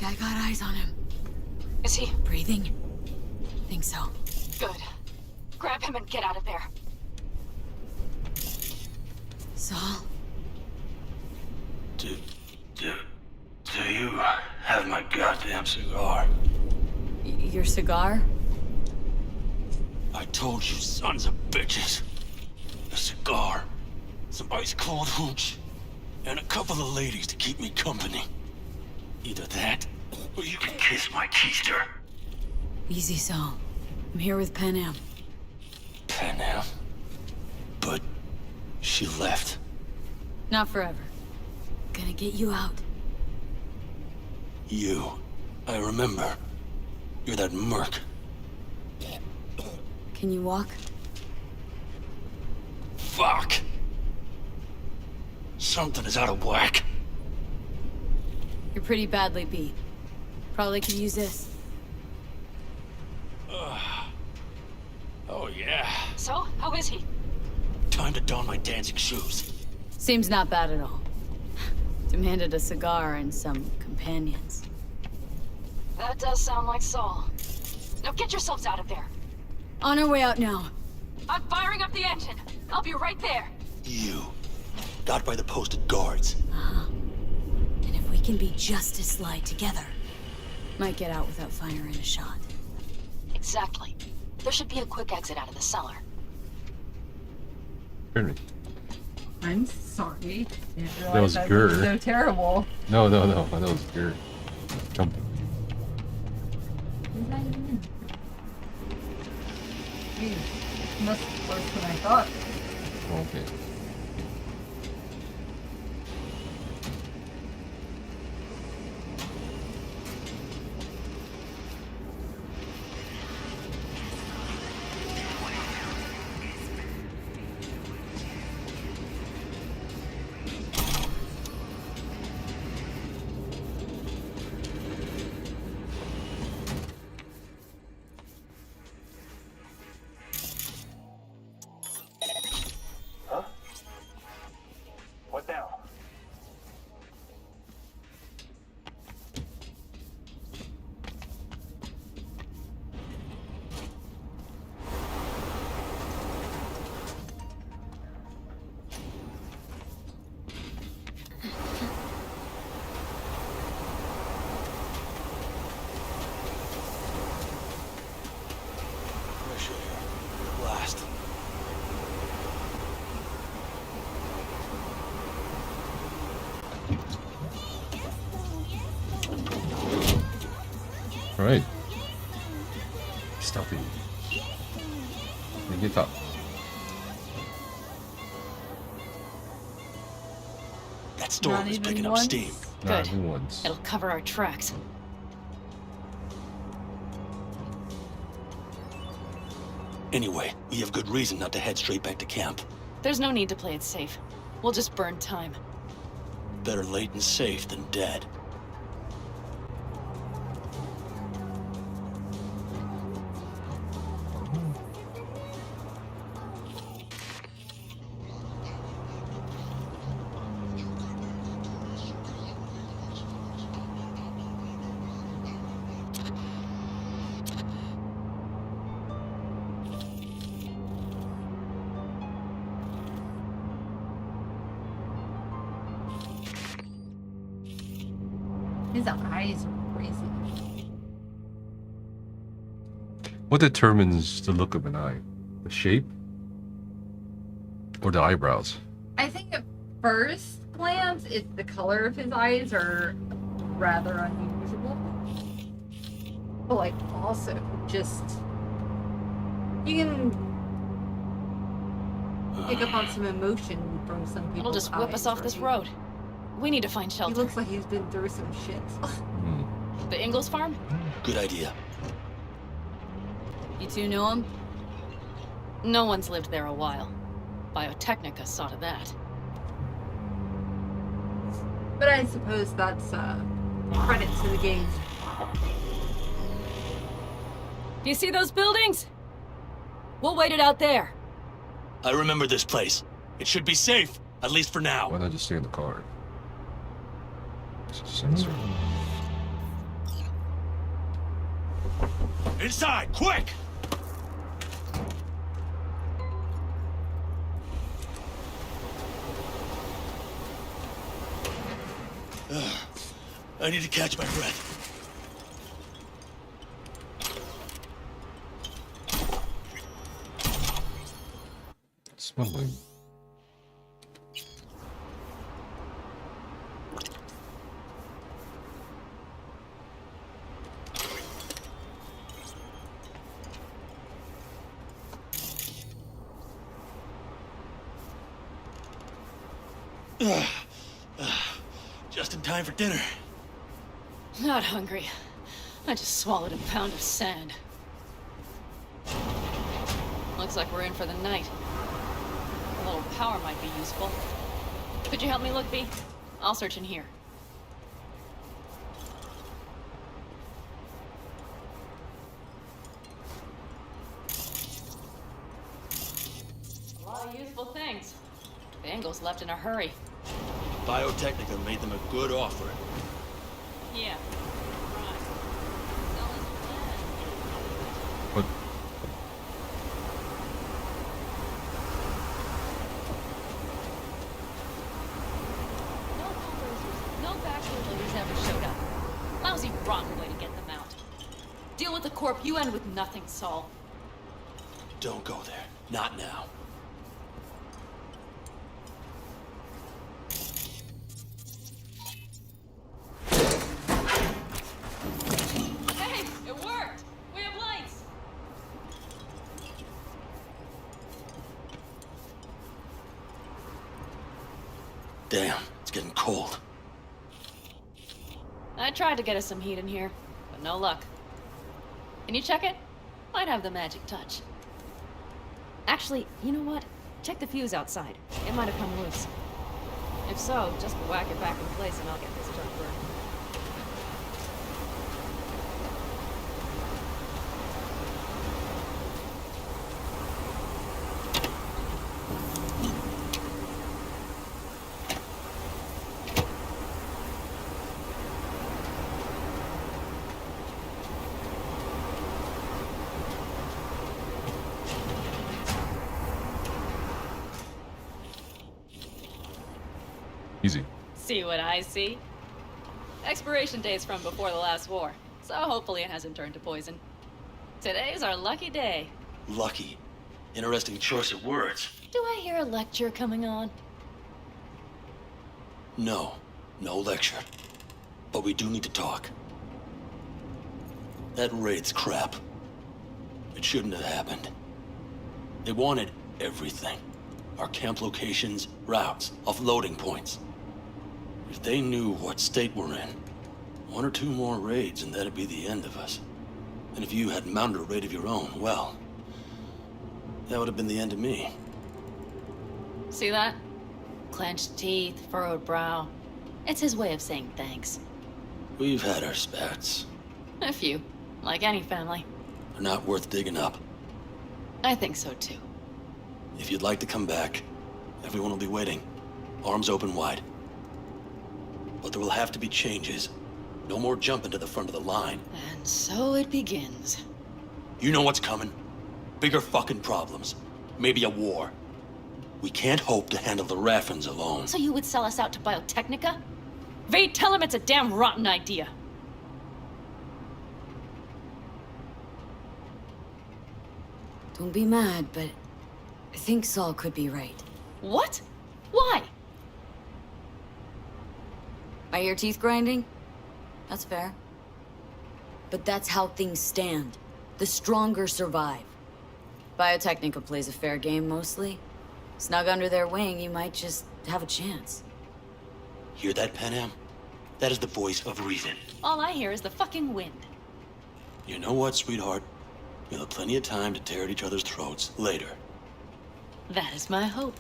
I got eyes on him. Is he breathing? Think so. Good. Grab him and get out of there. Saul? Do you have my goddamn cigar? Your cigar? I told you sons of bitches. A cigar, some ice cold hooch, and a couple of ladies to keep me company. Either that, or you can kiss my keister. Easy, Saul. I'm here with Panem. Panem? But she left. Not forever. Gonna get you out. You. I remember. You're that merc. Can you walk? Fuck! Something is out of whack. You're pretty badly beat. Probably could use this. Oh, yeah. So, how is he? Time to don my dancing shoes. Seems not bad at all. Demanded a cigar and some companions. That does sound like Saul. Now get yourselves out of there. On our way out now. I'm firing up the engine. I'll be right there. You. Got by the posted guards. Uh-huh. And if we can be just as sly together, might get out without firing a shot. Exactly. There should be a quick exit out of the cellar. Scared me. I'm sorry. Didn't That was realize that Gur. was so terrible. No. I know it was Gur. Jumping. He's not even in. Jeez. Must be worse than I thought. Okay. What now? Pressure here. Blast. Alright. Stealthy. Let me get up. That storm Not is even picking up once? steam. Not Good. even once. It'll cover our tracks. Anyway, we have good reason not to head straight back to camp. There's no need to play it safe. We'll just burn time. Better late and safe than dead. His eyes are crazy. What determines the look of an eye? The shape? Or the eyebrows? I think at first glance, it's the color of his eyes are rather unusual. But like also just you can pick up on some emotion from some people. It'll just whip us off this road. We need to find He shelter. looks like he's been through some shit. The Ingalls farm? Good idea. You two know him? No one's lived there a while. Biotechnica saw to that. But I suppose that's credit to the game. Do you see those buildings? We'll wait it out there. I remember this place. It should be safe, at least for now. Why not just stay in the car? It's a sensor. Inside, quick! I need to catch my breath. Smuggling. Just in time for dinner. Not hungry. I just swallowed a pound of sand. Looks like we're in for the night. A little power might be useful. Could you help me look, B? I'll search in here. A lot of useful things. The Ingalls left in a hurry. Biotechnica made them a good offer. Yeah. What? No backdoor leaders ever showed up. Lousy, rotten way to get them out. Deal with the corp, you end with nothing, Saul. Don't go there. Not now. Damn, it's getting cold. I tried to get us some heat in here, but no luck. Can you check it? Might have the magic touch. Actually, you know what? Check the fuse outside. It might have come loose. If so, just whack it back in place and I'll get this truck burned. Easy. See what I see? Expiration date's from before the last war, so hopefully it hasn't turned to poison. Today's our lucky day. Lucky. Interesting choice of words. Do I hear a lecture coming on? No. No lecture. But we do need to talk. That raid's crap. It shouldn't have happened. They wanted everything. Our camp locations, routes, offloading points. If they knew what state we're in, 1 or 2 more raids and that'd be the end of us. And if you had mounted a raid of your own, well, that would have been the end of me. See that? Clenched teeth, furrowed brow. It's his way of saying thanks. We've had our spats. A few, like any family. They're not worth digging up. I think so too. If you'd like to come back, everyone will be waiting. Arms open wide. But there will have to be changes. No more jumping to the front of the line. And so it begins. You know what's coming. Bigger fucking problems. Maybe a war. We can't hope to handle the Raffens alone. So you would sell us out to Biotechnica? Vade, tell him it's a damn rotten idea. Don't be mad, but I think Saul could be right. What? Why? I hear teeth grinding? That's fair. But that's how things stand. The stronger survive. Biotechnica plays a fair game mostly. Snug under their wing, you might just have a chance. Hear that, Panam? That is the voice of reason. All I hear is the fucking wind. You know what, sweetheart? We'll have plenty of time to tear at each other's throats later. That is my hope.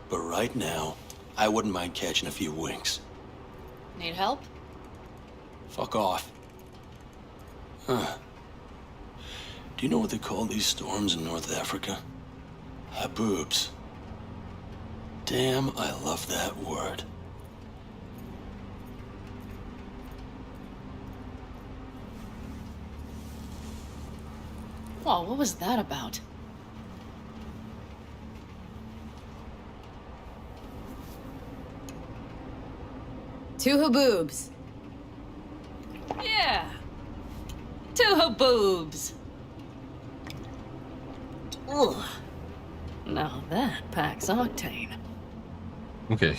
But right now, I wouldn't mind catching a few winks. Need help? Fuck off. Huh. Do you know what they call these storms in North Africa? Haboobs. Damn, I love that word. Whoa, what was that about? Two haboobs. Yeah. 2 haboobs. Ugh. Now that packs octane. Okay.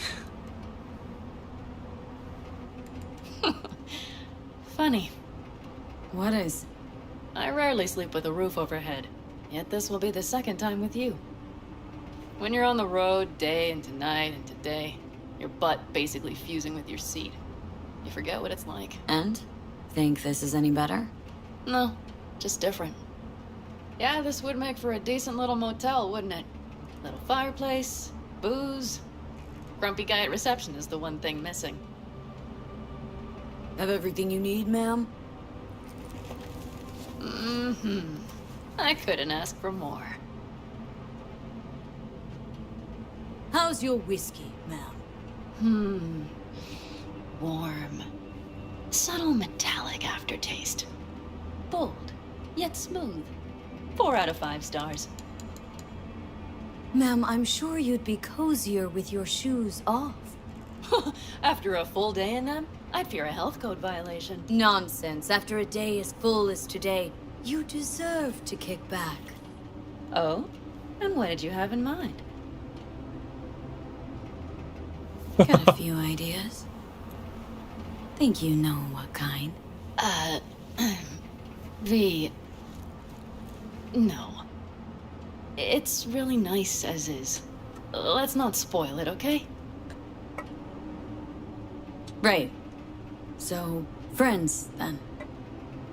Funny. What is? I rarely sleep with a roof overhead, yet this will be the second time with you. When you're on the road day into night into day, your butt basically fusing with your seat. You forget what it's like. And? Think this is any better? No, just different. Yeah, this would make for a decent little motel, wouldn't it? Little fireplace, booze. Grumpy guy at reception is the one thing missing. Have everything you need, ma'am? Mm-hmm. I couldn't ask for more. How's your whiskey, ma'am? Warm. Subtle metallic aftertaste. Bold, yet smooth. 4 out of 5 stars. Ma'am, I'm sure you'd be cozier with your shoes off. After a full day in them, I'd fear a health code violation. Nonsense. After a day as full as today, you deserve to kick back. Oh? And what did you have in mind? Got a few ideas. Think you know what kind. No. It's really nice as is. let's not spoil it, okay? Right. So, friends, then.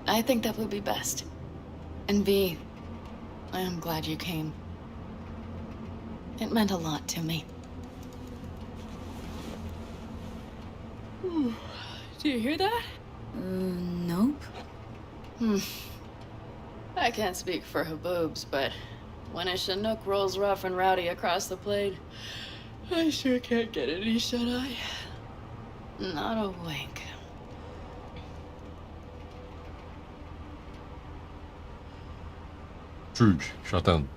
I think that would be best. And V, I am glad you came. It meant a lot to me. Do you hear that? Nope. I can't speak for Haboobs, but when a Chinook rolls rough and rowdy across the plate, I sure can't get any shut-eye. Not a wink. Truge, shut down.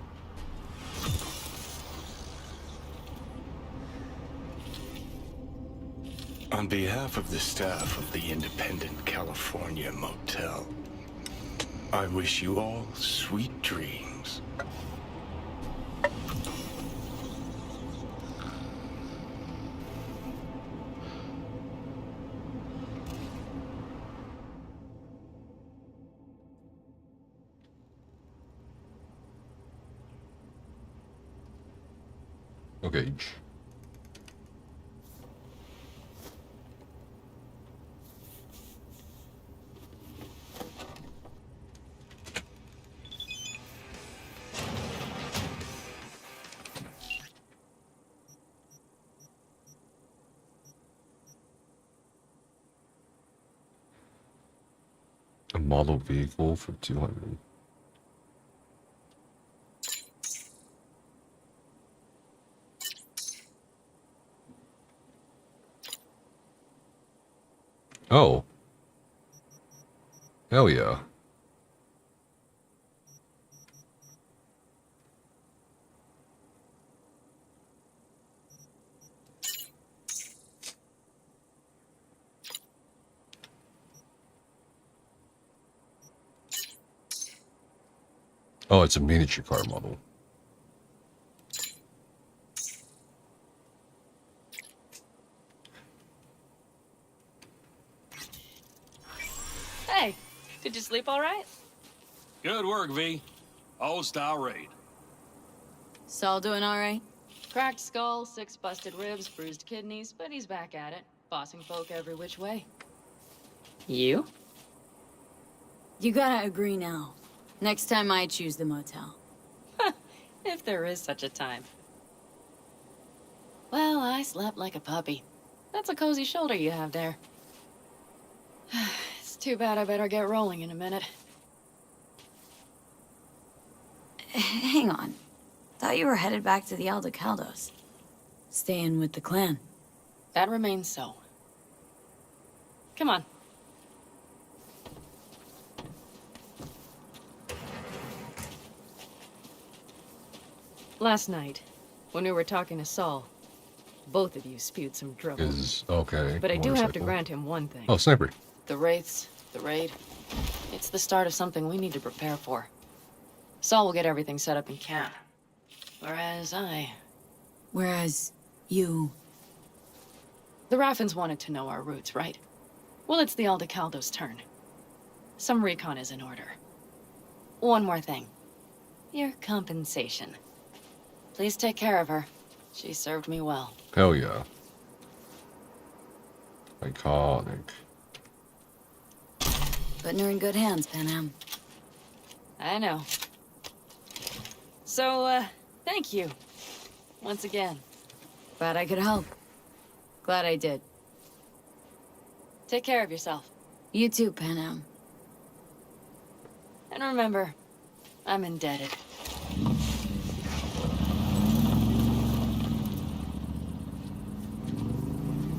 On behalf of the staff of the Independent California Motel, I wish you all sweet dreams. Okay. A model vehicle for 200. Oh. Hell yeah. Oh, it's a miniature car model. Hey, did you sleep all right? Good work, V. Old style raid. Saul doing alright? Cracked skull, 6 busted ribs, bruised kidneys, but he's back at it, bossing folk every which way. You? You gotta agree now. Next time I choose the motel. If there is such a time. Well, I slept like a puppy. That's a cozy shoulder you have there. It's too bad I better get rolling in a minute. Hang on. Thought you were headed back to the Aldecaldos. Staying with the clan. That remains so. Come on. Last night, when we were talking to Saul, both of you spewed some drivel. Is okay. But I do have to motorcycle. grant him one thing. Oh, sniper. The wraiths, the raid. It's the start of something we need to prepare for. Saul will get everything set up in camp. Whereas you... The Raffins wanted to know our roots, right? Well, it's the Aldecaldos' turn. Some recon is in order. One more thing. Your compensation. Please take care of her. She served me well. Hell yeah. Iconic. Putting her in good hands, Panam. I know. So, thank you. Once again. Glad I could help. Glad I did. Take care of yourself. You too, Panam. And remember, I'm indebted.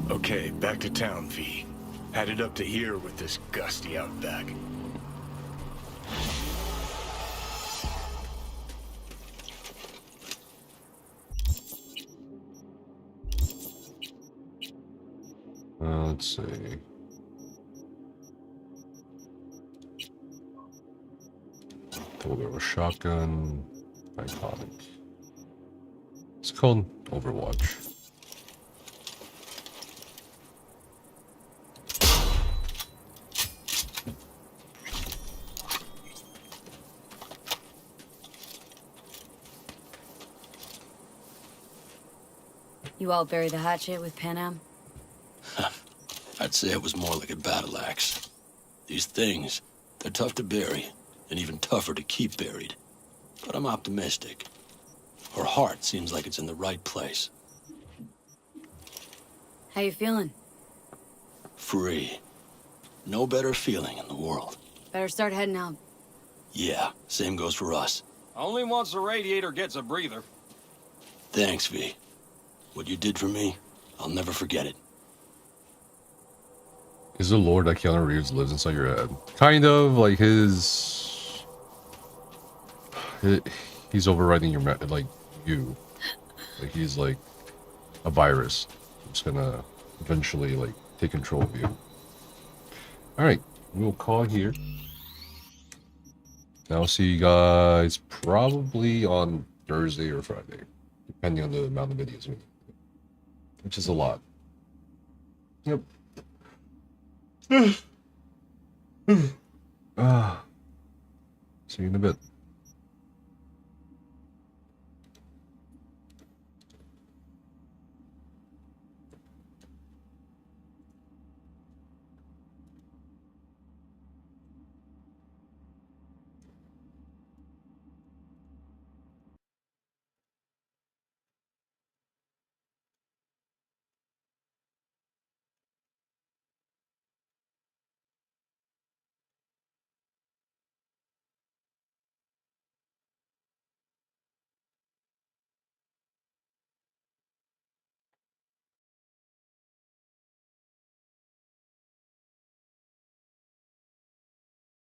Okay, back to town, V. Headed up to here with this gusty outback. Let's see. Pull a shotgun. Iconic. It's called Overwatch. You all bury the hatchet with Pan Am? I'd say it was more like a battle axe. These things, they're tough to bury, and even tougher to keep buried. But I'm optimistic. Her heart seems like it's in the right place. How you feeling? Free. No better feeling in the world. Better start heading out. Yeah, same goes for us. Only once the radiator gets a breather. Thanks, V. What you did for me, I'll never forget it. Is the lore that Keanu Reeves lives inside your head? Kind of, like he's overriding your, like, you. Like, he's like a virus. It's gonna eventually, like, take control of you. Alright, we'll call here. I'll see you guys probably on Thursday or Friday, depending on the amount of videos we need, which is a lot. Yep. See you in a bit.